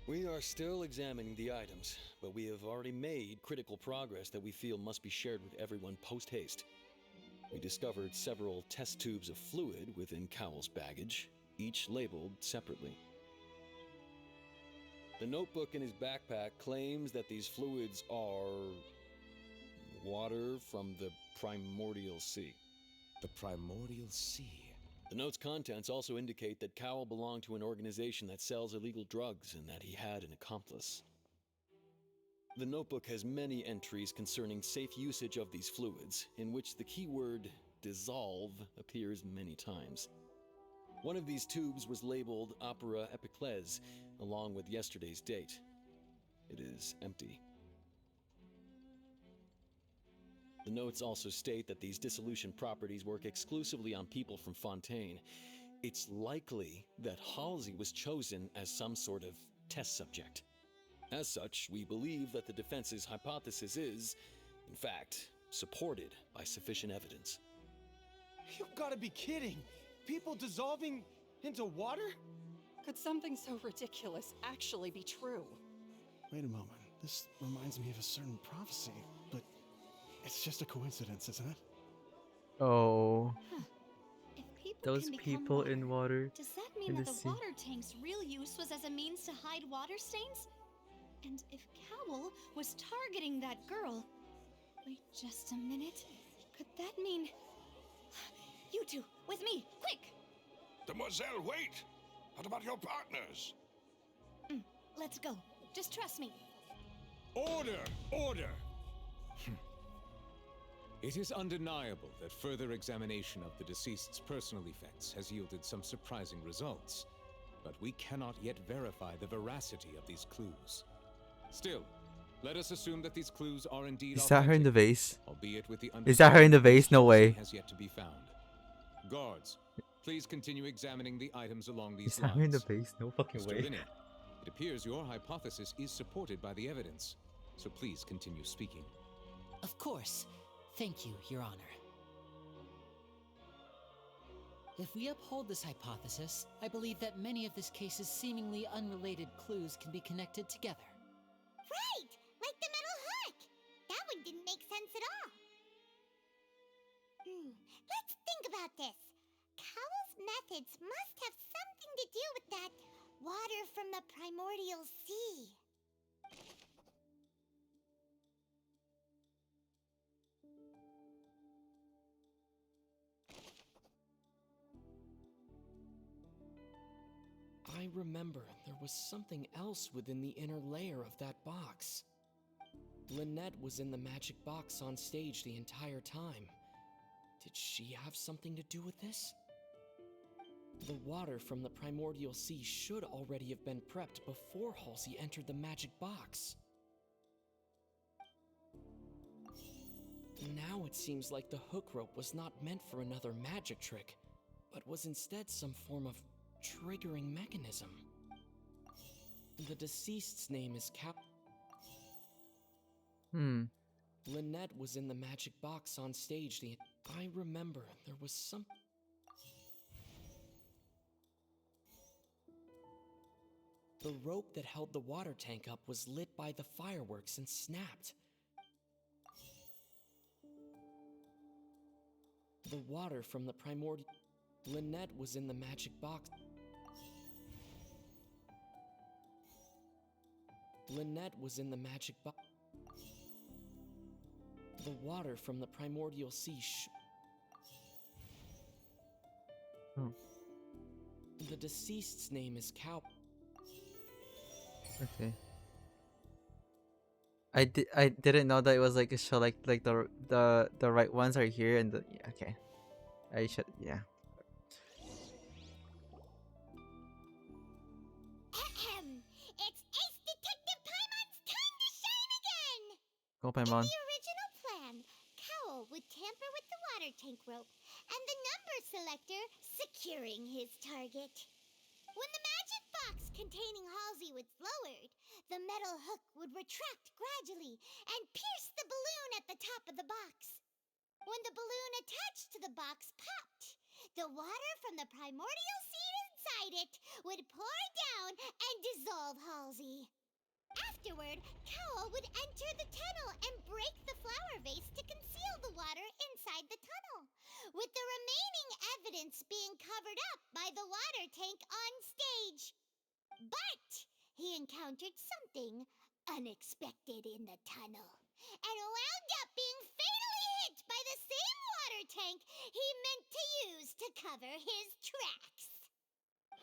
We are still examining the items, but we have already made critical progress that we feel must be shared with everyone post-haste. We discovered several test tubes of fluid within Cowell's baggage, each labeled separately. The notebook in his backpack claims that these fluids are water from the primordial sea. The primordial sea? The note's contents also indicate that Cowell belonged to an organization that sells illegal drugs and that he had an accomplice. The notebook has many entries concerning safe usage of these fluids, in which the keyword dissolve appears many times. One of these tubes was labeled Opera Epiclese, along with yesterday's date. It is empty. The notes also state that these dissolution properties work exclusively on people from Fontaine. It's likely that Halsey was chosen as some sort of test subject. As such, we believe that the defense's hypothesis is, in fact, supported by sufficient evidence. You've got to be kidding! People dissolving into water? Could something so ridiculous actually be true? Wait a moment. This reminds me of a certain prophecy, but it's just a coincidence, isn't it? Oh. If people Those can become people in water. Does that mean in that the the sea. water tank's real use was as a means to hide water stains? And if Cowell was targeting that girl... Wait just a minute. Could that mean... You two, with me, quick! Demoiselle, wait! What about your partners? Let's go. Just trust me. Order! Order! It is undeniable that further examination of the deceased's personal effects has yielded some surprising results, but we cannot yet verify the veracity of these clues. Still, Let us assume that these clues are indeed Is that her in the authentic, vase? albeit with the Is that her in the vase? No way. has yet to be found. Guards, please continue examining the items along these Is that lines. her in the vase? No fucking Mr. way. Linney, it appears your hypothesis is supported by the evidence, so please continue speaking. Of course. Thank you, Your Honor. If we uphold this hypothesis, I believe that many of this case's seemingly unrelated clues can be connected together. Right! Like the metal hook! That one didn't make sense at all. Let's think about this. Cowell's methods must have something to do with that water from the primordial sea. I remember there was something else within the inner layer of that box. Lynette was in the magic box on stage the entire time. Did she have something to do with this? The water from the primordial sea should already have been prepped before Halsey entered the magic box. Now it seems like the hook rope was not meant for another magic trick, but was instead some form of triggering mechanism. The deceased's name is Lynette was in the magic box on stage I remember there was some... The rope that held the water tank up was lit by the fireworks and snapped. The water from the primordial... Lynette was in the magic box. Lynette was in the magic box. The water from the primordial sea The deceased's name is Okay. I didn't know that it was like a show like the right ones are here and the yeah, okay. I should yeah. It's Ace Detective Paimon's time to shine again! Go In Paimon. the original plan, Cowell would tamper with the water tank rope and the number selector securing his target. When the magic box containing Halsey was lowered, the metal hook would retract gradually and pierce the balloon at the top of the box. When the balloon attached to the box popped, the water from the primordial seed inside it would pour down and dissolve Halsey. Afterward, Cowell would enter the tunnel and break the flower vase to conceal the water inside the tunnel, with the remaining evidence being covered up by the water tank on stage. But he encountered something unexpected in the tunnel and wound up being fatally hit by the same water tank he meant to use to cover his tracks.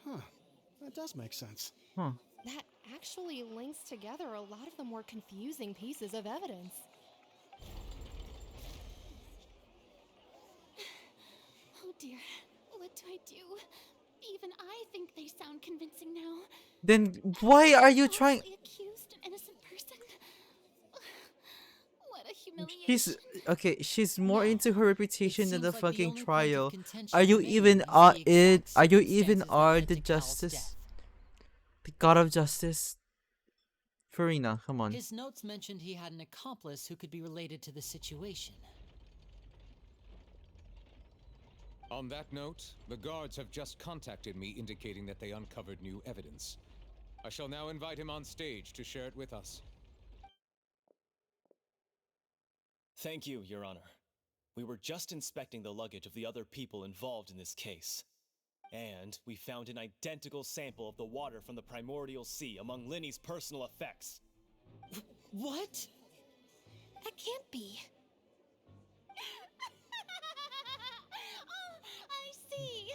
Huh. That does make sense. Huh. That actually links together a lot of the more confusing pieces of evidence. Oh dear, what do I do? Even I think they sound convincing now. Then why are you trying? Accused an innocent person? What a humiliation. She's okay. She's more into her reputation than the seems like the fucking only point of trial. contention Are you remaining even is the are exact it? Are you even circumstances that are led the to Cal's justice? death. The god of justice. Farina, come on. His notes mentioned he had an accomplice who could be related to the situation. On that note, the guards have just contacted me indicating that they uncovered new evidence. I shall now invite him on stage to share it with us. Thank you, Your Honor. We were just inspecting the luggage of the other people involved in this case. And we found an identical sample of the water from the primordial sea among Linny's personal effects. What? That can't be. Oh, I see.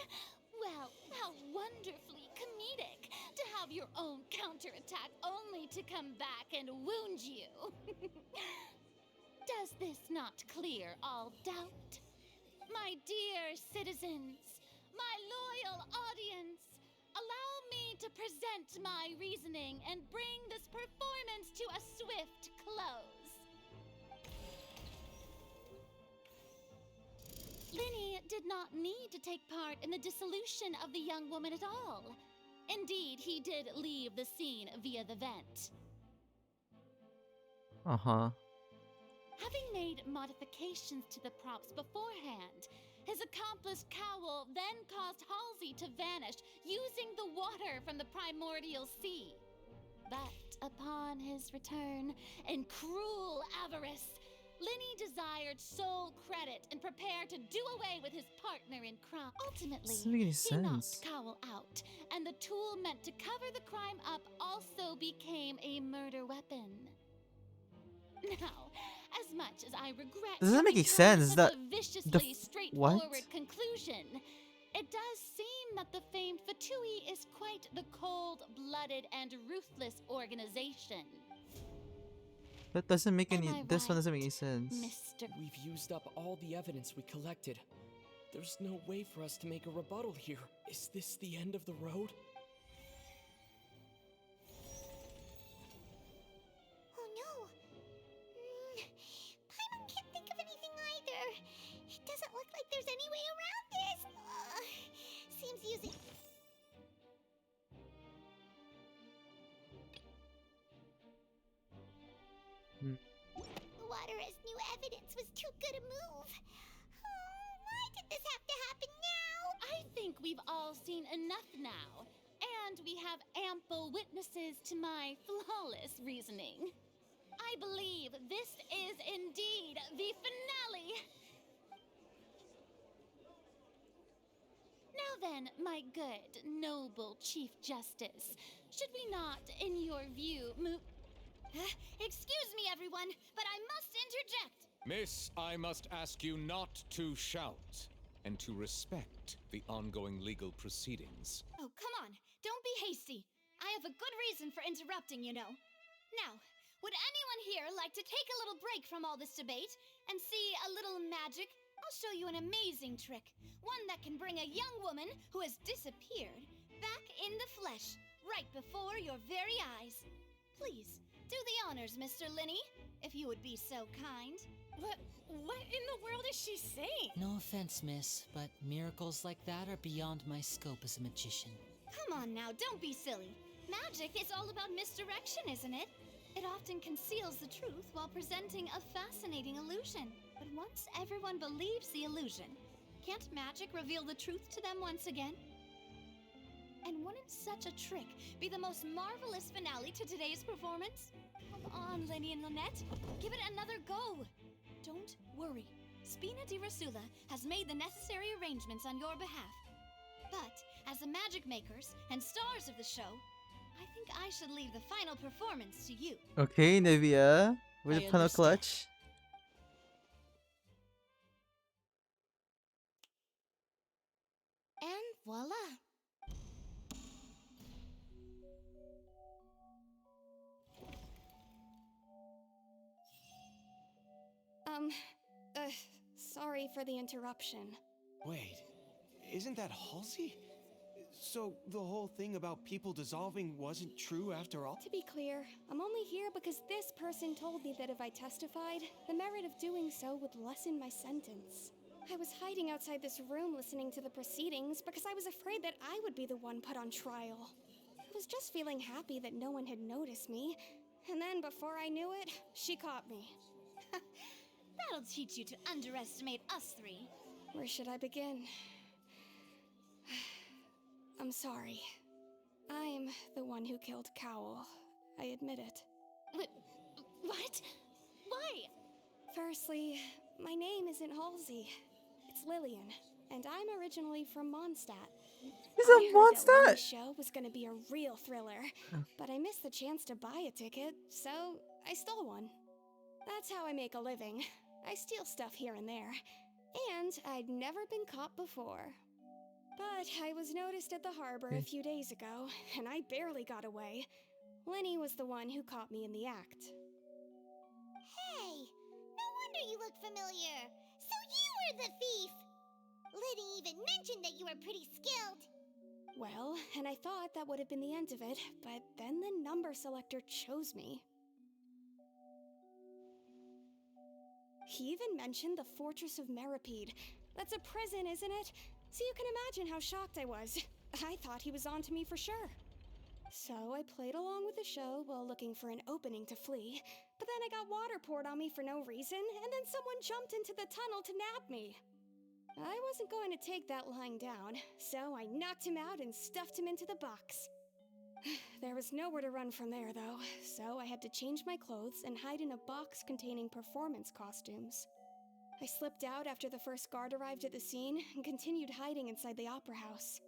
Well, how wonderfully comedic to have your own counterattack only to come back and wound you. Does this not clear all doubt? My dear citizens, my loyal audience, allow me to present my reasoning and bring this performance to a swift close. did not need to take part in the dissolution of the young woman at all. Indeed, he did leave the scene via the vent. Uh-huh. Having made modifications to the props beforehand, his accomplice Cowell then caused Halsey to vanish using the water from the primordial sea. But upon his return, in cruel avarice, Linny desired sole credit and prepared to do away with his partner in crime. Ultimately, Doesn't make any he knocked sense. Cowell out, and the tool meant to cover the crime up also became a murder weapon. Now, as much as I regret Doesn't coming make any to sense. such That a viciously straightforward conclusion, it does seem that the famed Fatui is quite the cold-blooded and ruthless organization. That doesn't make any. Am I This one right, doesn't make any sense. Mr. We've used up all the evidence we collected. There's no way for us to make a rebuttal here. Is this the end of the road? Oh no. Paimon can't think of anything either. It doesn't look like there's any way around this. Seems using... Water as new evidence was too good a move. Why did this have to happen now? I think we've all seen enough now, and we have ample witnesses to my flawless reasoning. I believe this is indeed the finale. Now then, my good, noble Chief Justice, should we not, in your view, move... Excuse me, everyone, but I must interject. Miss, I must ask you not to shout and to respect the ongoing legal proceedings. Oh, come on. Don't be hasty. I have a good reason for interrupting, you know. Now, would anyone here like to take a little break from all this debate and see a little magic? I'll show you an amazing trick. One that can bring a young woman who has disappeared back in the flesh, right before your very eyes. Please, do the honors, Mr. Linny, if you would be so kind. What in the world is she saying? No offense, miss, but miracles like that are beyond my scope as a magician. Come on now, don't be silly. Magic is all about misdirection, isn't it? It often conceals the truth while presenting a fascinating illusion. But once everyone believes the illusion, can't magic reveal the truth to them once again? And wouldn't such a trick be the most marvelous finale to today's performance? Come on, Lenny and Lynette, give it another go. Don't worry, Spina di Rasula has made the necessary arrangements on your behalf. But as the magic makers and stars of the show, I think I should leave the final performance to you. Okay, Nivea, with I a panel understand. clutch. And voila! Sorry for the interruption. Wait, isn't that Halsey? So the whole thing about people dissolving wasn't true after all? To be clear, I'm only here because this person told me that if I testified, the merit of doing so would lessen my sentence. I was hiding outside this room listening to the proceedings because I was afraid that I would be the one put on trial. I was just feeling happy that no one had noticed me, and then before I knew it, she caught me. That'll teach you to underestimate us three. Where should I begin? I'm sorry. I'm the one who killed Cowell. I admit it. What? Why? Firstly, my name isn't Halsey. It's Lillian, and I'm originally from Mondstadt. He's I a heard that Mondstadt? Lily's show was gonna be a real thriller, but I missed the chance to buy a ticket, so I stole one. That's how I make a living. I steal stuff here and there, and I'd never been caught before. But I was noticed at the harbor a few days ago, and I barely got away. Linny was the one who caught me in the act. Hey, no wonder you look familiar. So you were the thief. Liddy even mentioned that you were pretty skilled. Well, and I thought that would have been the end of it, but then the number selector chose me. He even mentioned the Fortress of Meripede. That's a prison, isn't it? So you can imagine how shocked I was. I thought he was onto me for sure. So I played along with the show while looking for an opening to flee. But then I got water poured on me for no reason, and then someone jumped into the tunnel to nab me. I wasn't going to take that lying down, so I knocked him out and stuffed him into the box. There was nowhere to run from there, though, so I had to change my clothes and hide in a box containing performance costumes. I slipped out after the first guard arrived at the scene and continued hiding inside the opera house.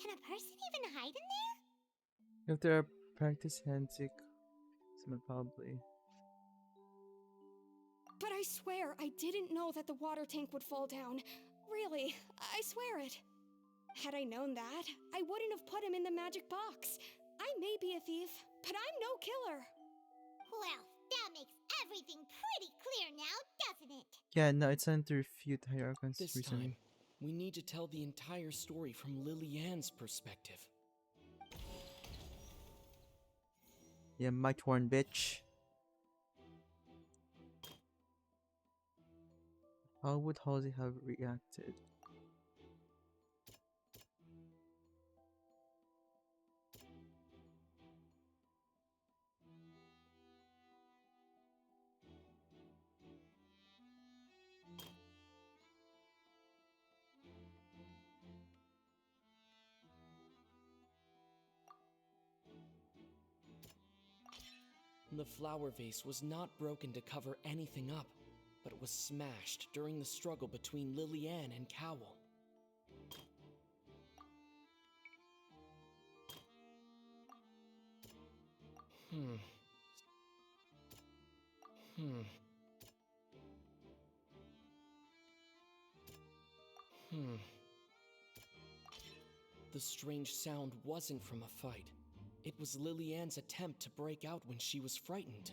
Can a person even hide in there? If there are practice antique, probably. But I swear I didn't know that the water tank would fall down. Really, I swear it. Had I known that, I wouldn't have put him in the magic box. I may be a thief, but I'm no killer. Well, that makes everything pretty clear now, doesn't it? Yeah, no, it's time to refute Hierarchon's This reasoning. time, we need to tell the entire story from Lily-Ann's perspective. Yeah, my torn bitch. How would Halsey have reacted? The flower vase was not broken to cover anything up, but it was smashed during the struggle between Lily-Ann and Cowell. The strange sound wasn't from a fight. It was Lily-Ann's attempt to break out when she was frightened.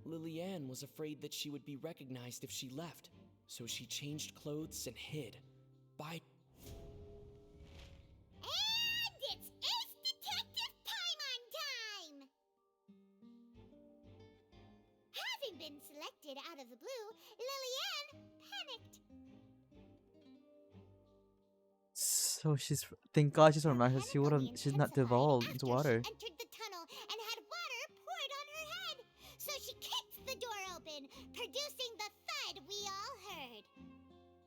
Lily-Ann was afraid that she would be recognized if she left, so she changed clothes and hid. By And it's Ace Detective Paimon time! Having been selected out of the blue, Lily-Ann panicked. So thank God she's from Russia. She's not devolved into water. She entered the tunnel and had water poured on her head. So she kicked the door open, producing the thud we all heard.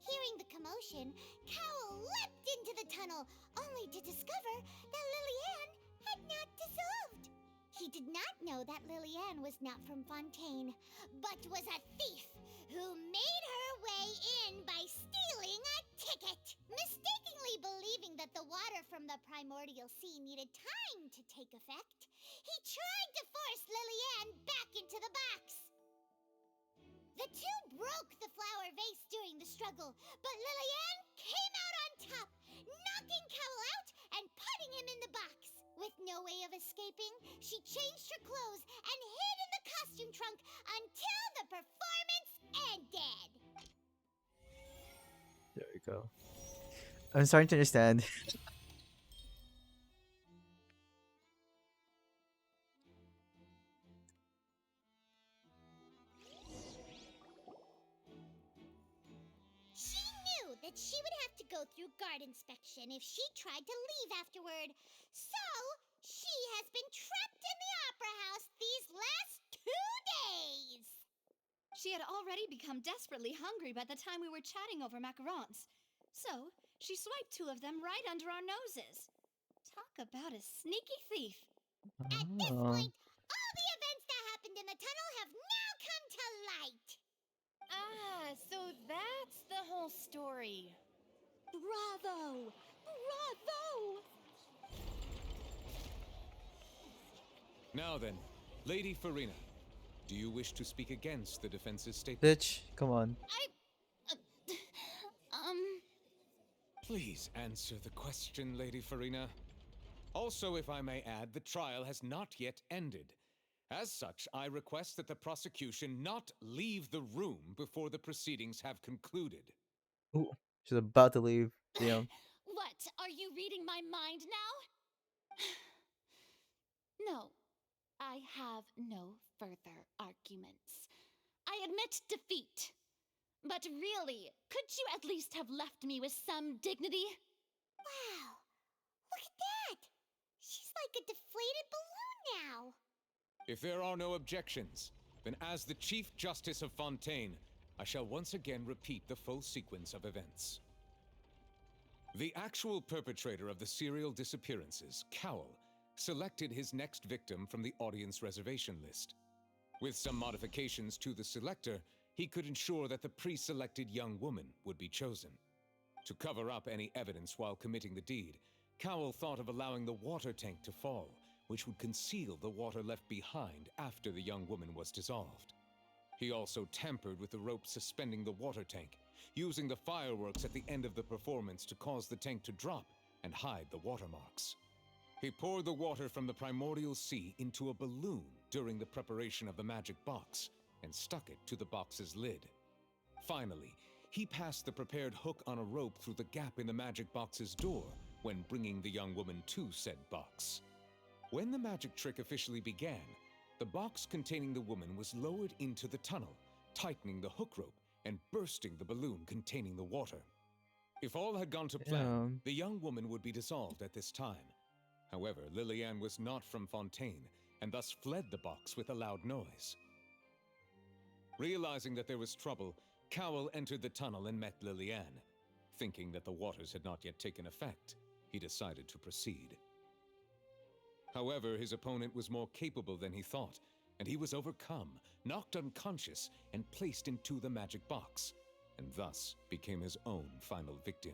Hearing the commotion, Cowell leapt into the tunnel, only to discover that Lily-Ann had not dissolved. He did not know that Lily-Ann was not from Fontaine, but was a thief who made her way in by stealing a ticket. Mistakenly believing that the water from the primordial sea needed time to take effect, he tried to force Lily-Ann back into the box. The two broke the flower vase during the struggle, but Lily-Ann came out on top, knocking Cowell out and putting him in the box. With no way of escaping, she changed her clothes and hid in the costume trunk until the performance ended. There we go. I'm starting to understand. She knew that she would have to go through guard inspection if she tried to leave afterward. So, she has been trapped in the opera house these last 2 days. She had already become desperately hungry by the time we were chatting over macarons. So, she swiped 2 of them right under our noses. Talk about a sneaky thief. At this point, all the events that happened in the tunnel have now come to light. Ah, so that's the whole story. Bravo! Bravo! Now then, Lady Farina, do you wish to speak against the defense's statement? Bitch, come on. Please answer the question, Lady Farina. Also, if I may add, the trial has not yet ended. As such, I request that the prosecution not leave the room before the proceedings have concluded. Ooh, she's about to leave. Damn. What? Are you reading my mind now? No, I have no further arguments. I admit defeat. But really, could you at least have left me with some dignity? Wow! Look at that! She's like a deflated balloon now! If there are no objections, then as the Chief Justice of Fontaine, I shall once again repeat the full sequence of events. The actual perpetrator of the serial disappearances, Cowell, selected his next victim from the audience reservation list. With some modifications to the selector, he could ensure that the pre-selected young woman would be chosen. To cover up any evidence while committing the deed, Cowell thought of allowing the water tank to fall, which would conceal the water left behind after the young woman was dissolved. He also tampered with the rope suspending the water tank, using the fireworks at the end of the performance to cause the tank to drop and hide the watermarks. He poured the water from the primordial sea into a balloon during the preparation of the magic box and stuck it to the box's lid. Finally, he passed the prepared hook on a rope through the gap in the magic box's door when bringing the young woman to said box. When the magic trick officially began, the box containing the woman was lowered into the tunnel, tightening the hook rope and bursting the balloon containing the water. If all had gone to plan, the young woman would be dissolved at this time. However, Lillian was not from Fontaine, and thus fled the box with a loud noise. Realizing that there was trouble, Cowell entered the tunnel and met Lillian. Thinking that the waters had not yet taken effect, he decided to proceed. However, his opponent was more capable than he thought, and he was overcome, knocked unconscious, and placed into the magic box, and thus became his own final victim.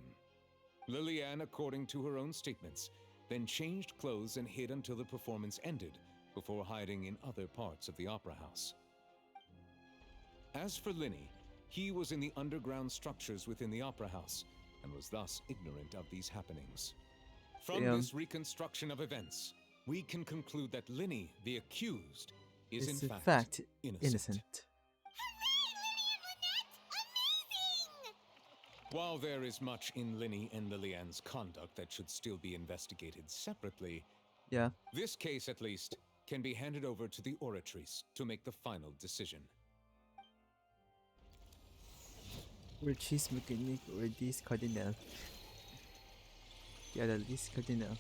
Lillian, according to her own statements, then changed clothes and hid until the performance ended, before hiding in other parts of the opera house. As for Linny, he was in the underground structures within the opera house, and was thus ignorant of these happenings. From this reconstruction of events, we can conclude that Linny, the accused, is in fact innocent. While there is much in Linny and Lillian's conduct that should still be investigated separately, this case, at least, can be handed over to the Oratrice to make the final decision. Ortiz Mechanic or Ortiz Cardinal? Yeah, the Ortiz Cardinal.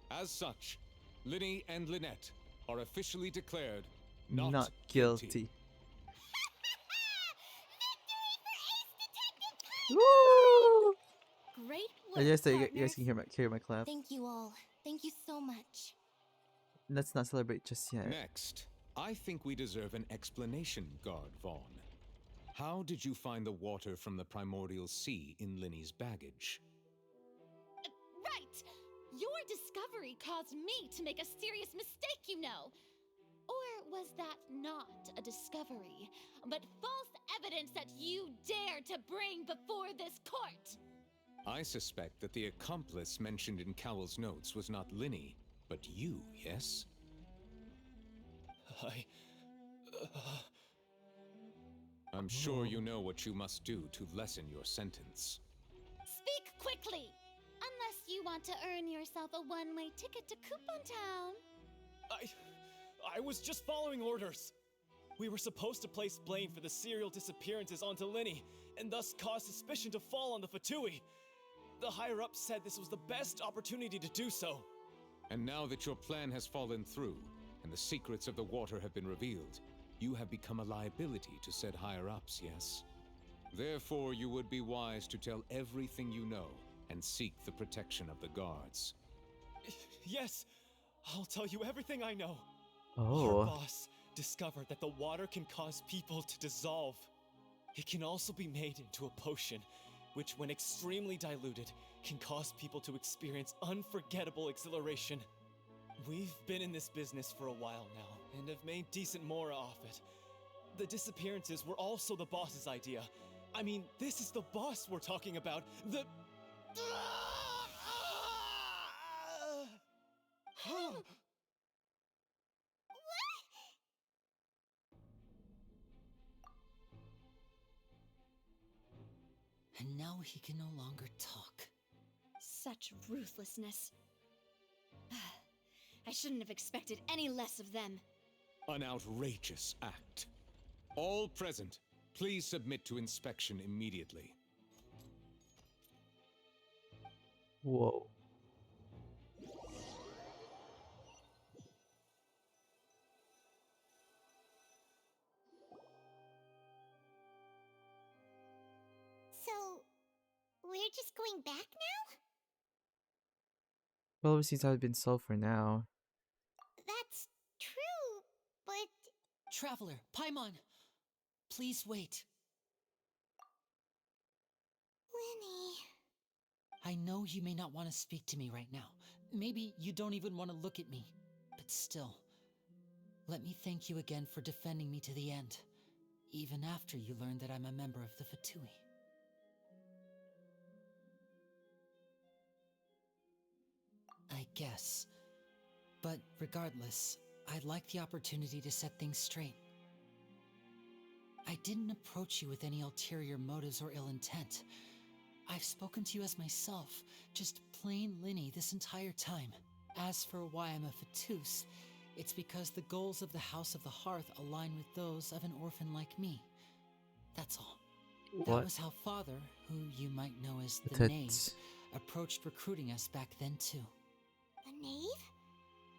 As such, Linny and Lynette are officially declared not guilty. Great I work, guess that you partners. guys can hear my clap. Thank you all. Thank you so much. Let's not celebrate just yet. Next, I think we deserve an explanation, Guard Vaughn. How did you find the water from the primordial sea in Linny's baggage? Right! Your discovery caused me to make a serious mistake, you know. Or was that not a discovery, but false evidence that you dare to bring before this court? I suspect that the accomplice mentioned in Cowell's notes was not Linny, but you, yes? I'm sure you know what you must do to lessen your sentence. Speak quickly! Unless you want to earn yourself a one-way ticket to Coupon Town. I was just following orders. We were supposed to place blame for the serial disappearances onto Linny, and thus cause suspicion to fall on the Fatui. The higher-ups said this was the best opportunity to do so. And now that your plan has fallen through, and the secrets of the water have been revealed, you have become a liability to said higher-ups, yes? Therefore, you would be wise to tell everything you know, and seek the protection of the guards. Yes, I'll tell you everything I know. Oh. Our boss discovered that the water can cause people to dissolve. It can also be made into a potion, which when extremely diluted, can cause people to experience unforgettable exhilaration. We've been in this business for a while now, and have made decent more off it. The disappearances were also the boss's idea. I mean, this is the boss we're talking about. The... and now he can no longer talk. Such ruthlessness. I shouldn't have expected any less of them. An outrageous act. All present, please submit to inspection immediately. Whoa. So, we're just going back now? Well, it seems to have been solved for now. That's true, but... Traveler, Paimon! Please wait. Lenny... I know you may not want to speak to me right now. Maybe you don't even want to look at me. But still, let me thank you again for defending me to the end, even after you learned that I'm a member of the Fatui. I guess. But regardless, I'd like the opportunity to set things straight. I didn't approach you with any ulterior motives or ill intent. I've spoken to you as myself, just plain Linny this entire time. As for why I'm a Fatus, it's because the goals of the House of the Hearth align with those of an orphan like me. That's all. What? That was how Father, who you might know as the That's... Knave, approached recruiting us back then too. The Knave?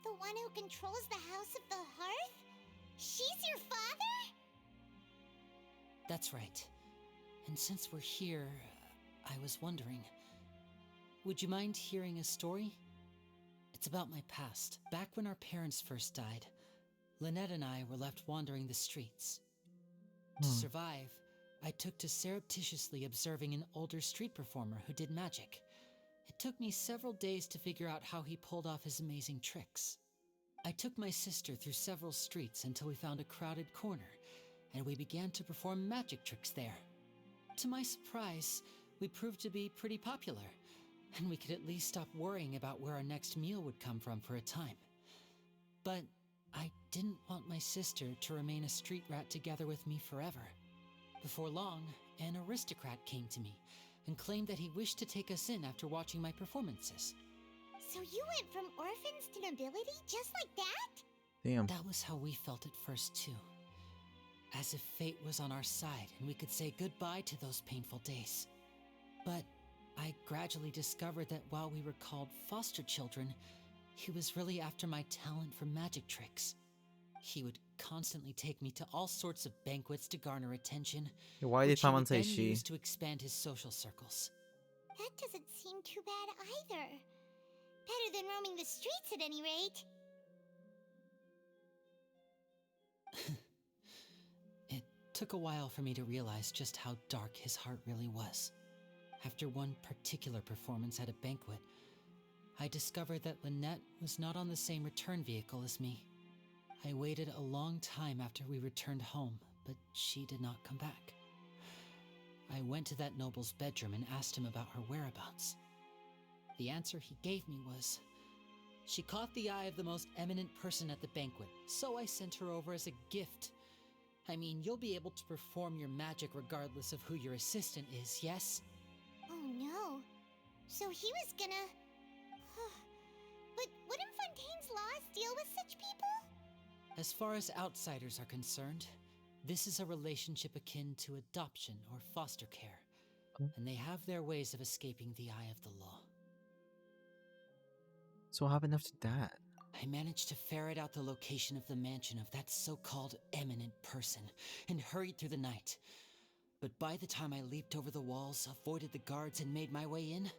The one who controls the House of the Hearth? She's your father? That's right. And since we're here, I was wondering, would you mind hearing a story? It's about my past. Back when our parents first died, Lynette and I were left wandering the streets. To survive, I took to surreptitiously observing an older street performer who did magic. It took me several days to figure out how he pulled off his amazing tricks. I took my sister through several streets until we found a crowded corner, and we began to perform magic tricks there. To my surprise, we proved to be pretty popular, and we could at least stop worrying about where our next meal would come from for a time. But I didn't want my sister to remain a street rat together with me forever. Before long, an aristocrat came to me and claimed that he wished to take us in after watching my performances. So you went from orphans to nobility just like that? Damn. That was how we felt at first too. As if fate was on our side and we could say goodbye to those painful days. But I gradually discovered that while we were called foster children, he was really after my talent for magic tricks. He would constantly take me to all sorts of banquets to garner attention, Why did which he Paimon would say then she? use to expand his social circles. That doesn't seem too bad either. Better than roaming the streets at any rate. It took a while for me to realize just how dark his heart really was. After one particular performance at a banquet, I discovered that Lynette was not on the same return vehicle as me. I waited a long time after we returned home, but she did not come back. I went to that noble's bedroom and asked him about her whereabouts. The answer he gave me was, she caught the eye of the most eminent person at the banquet, so I sent her over as a gift. I mean, you'll be able to perform your magic regardless of who your assistant is, yes? Oh no. So he was gonna... But wouldn't Fontaine's laws deal with such people? As far as outsiders are concerned, this is a relationship akin to adoption or foster care, and they have their ways of escaping the eye of the law. So what happened after that? I managed to ferret out the location of the mansion of that so-called eminent person and hurried through the night. But by the time I leaped over the walls, avoided the guards, and made my way in,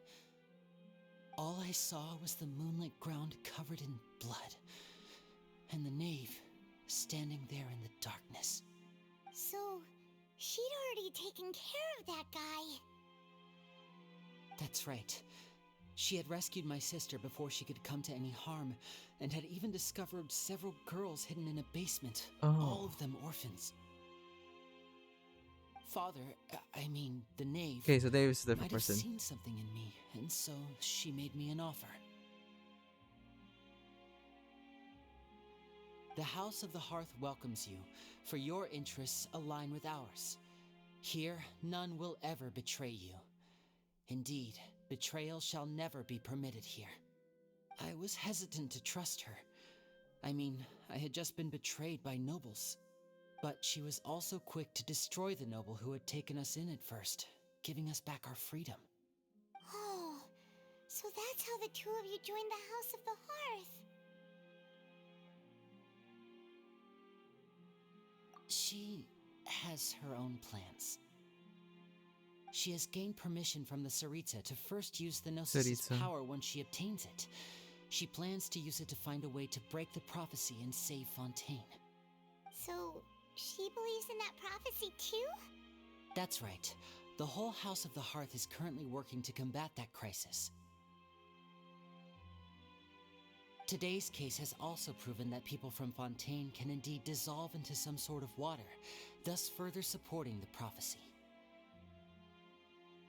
all I saw was the moonlit ground covered in blood, and the knave standing there in the darkness. So, she'd already taken care of that guy. That's right. She had rescued my sister before she could come to any harm, and had even discovered several girls hidden in a basement, all of them orphans. Father, I mean, the knave, Okay, so Dave's a different might have person. seen something in me, and so she made me an offer. The House of the Hearth welcomes you, for your interests align with ours. Here, none will ever betray you. Indeed, betrayal shall never be permitted here. I was hesitant to trust her. I mean, I had just been betrayed by nobles. But she was also quick to destroy the noble who had taken us in at first, giving us back our freedom. Oh, so that's how the two of you joined the House of the Hearth. She has her own plans. She has gained permission from the Tsaritsa to first use the Gnosis' Tsaritsa. power once she obtains it. She plans to use it to find a way to break the prophecy and save Fontaine. So, she believes in that prophecy too? That's right. The whole House of the Hearth is currently working to combat that crisis. Today's case has also proven that people from Fontaine can indeed dissolve into some sort of water, thus further supporting the prophecy.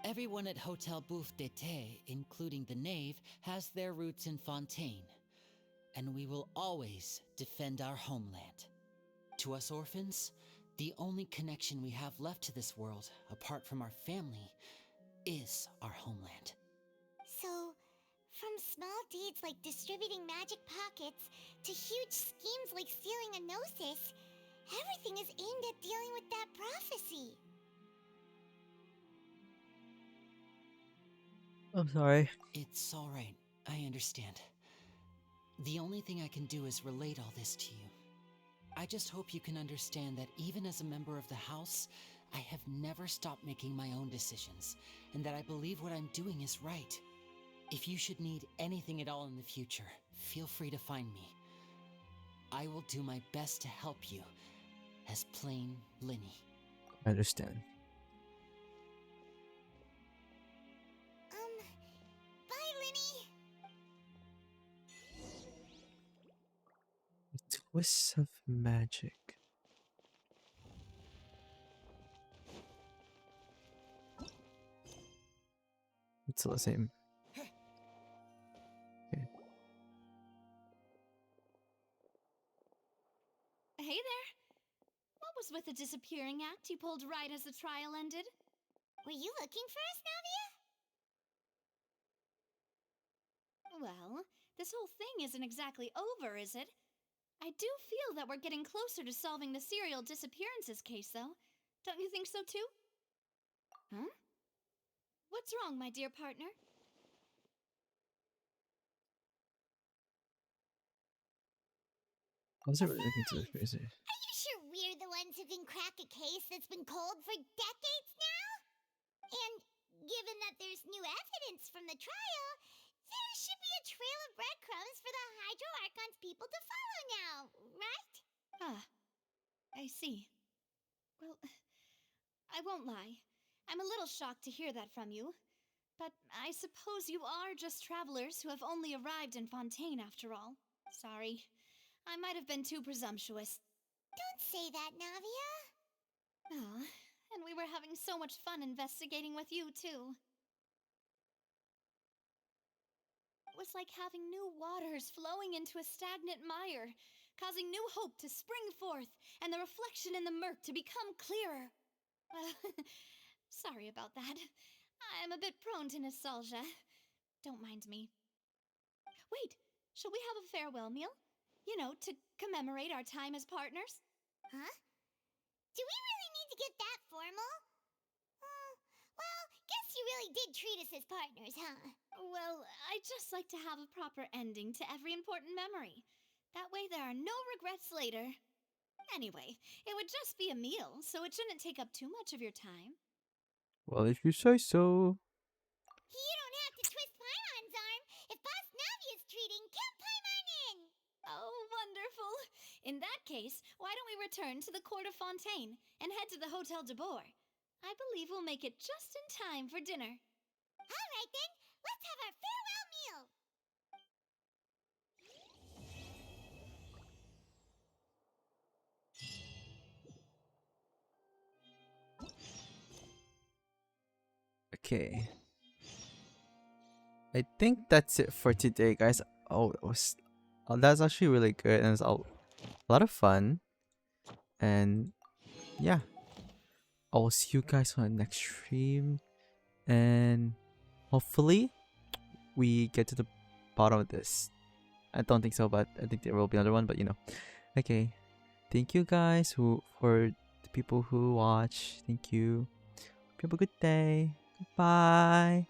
Everyone at Hotel Bouffe d'été, including the knave, has their roots in Fontaine, and we will always defend our homeland. To us orphans, the only connection we have left to this world, apart from our family, is our homeland. So, from small deeds like distributing magic pockets to huge schemes like stealing a Gnosis, everything is aimed at dealing with that prophecy. I'm sorry. It's all right. I understand. The only thing I can do is relate all this to you. I just hope you can understand that even as a member of the House, I have never stopped making my own decisions, and that I believe what I'm doing is right. If you should need anything at all in the future, feel free to find me. I will do my best to help you, as plain Linny. I understand. Bye, Linny! Twists of magic. It's still the same. Okay. Hey there. What was with the disappearing act you pulled right as the trial ended? Were you looking for us, Navia? Well, this whole thing isn't exactly over, is it? I do feel that we're getting closer to solving the serial disappearances case, though. Don't you think so, too? Huh? What's wrong, my dear partner? I wasn't really looking to this crazy. Are you sure we're the ones who can crack a case that's been cold for decades now? And given that there's new evidence from the trial, there should be a trail of breadcrumbs for the Hydro Archon's people to follow now, right? Ah, I see. Well, I won't lie. I'm a little shocked to hear that from you. But I suppose you are just travelers who have only arrived in Fontaine after all. Sorry. I might have been too presumptuous. Don't say that, Navia. Ah, and we were having so much fun investigating with you, too. It was like having new waters flowing into a stagnant mire, causing new hope to spring forth, and the reflection in the murk to become clearer. Sorry about that. I'm a bit prone to nostalgia. Don't mind me. Wait, shall we have a farewell meal? You know, to commemorate our time as partners? Huh? Do we really need to get that formal? Well, guess you really did treat us as partners, huh? Well, I'd just like to have a proper ending to every important memory. That way there are no regrets later. Anyway, it would just be a meal, so it shouldn't take up too much of your time. Well, if you say so. You don't have to twist Paimon's arm. If Boss Navia's treating, count Paimon in! Oh, wonderful. In that case, why don't we return to the Court of Fontaine and head to the Hotel de Boer? I believe we'll make it just in time for dinner. All right, then. Let's have our farewell meal. Okay. I think that's it for today, guys. Oh, that's actually really good, and it's a lot of fun. And yeah, I will see you guys on the next stream. And hopefully we get to the bottom of this. I don't think so, but I think there will be another one, but you know. Okay. Thank you guys for the people who watch. Thank you. Have a good day. Goodbye.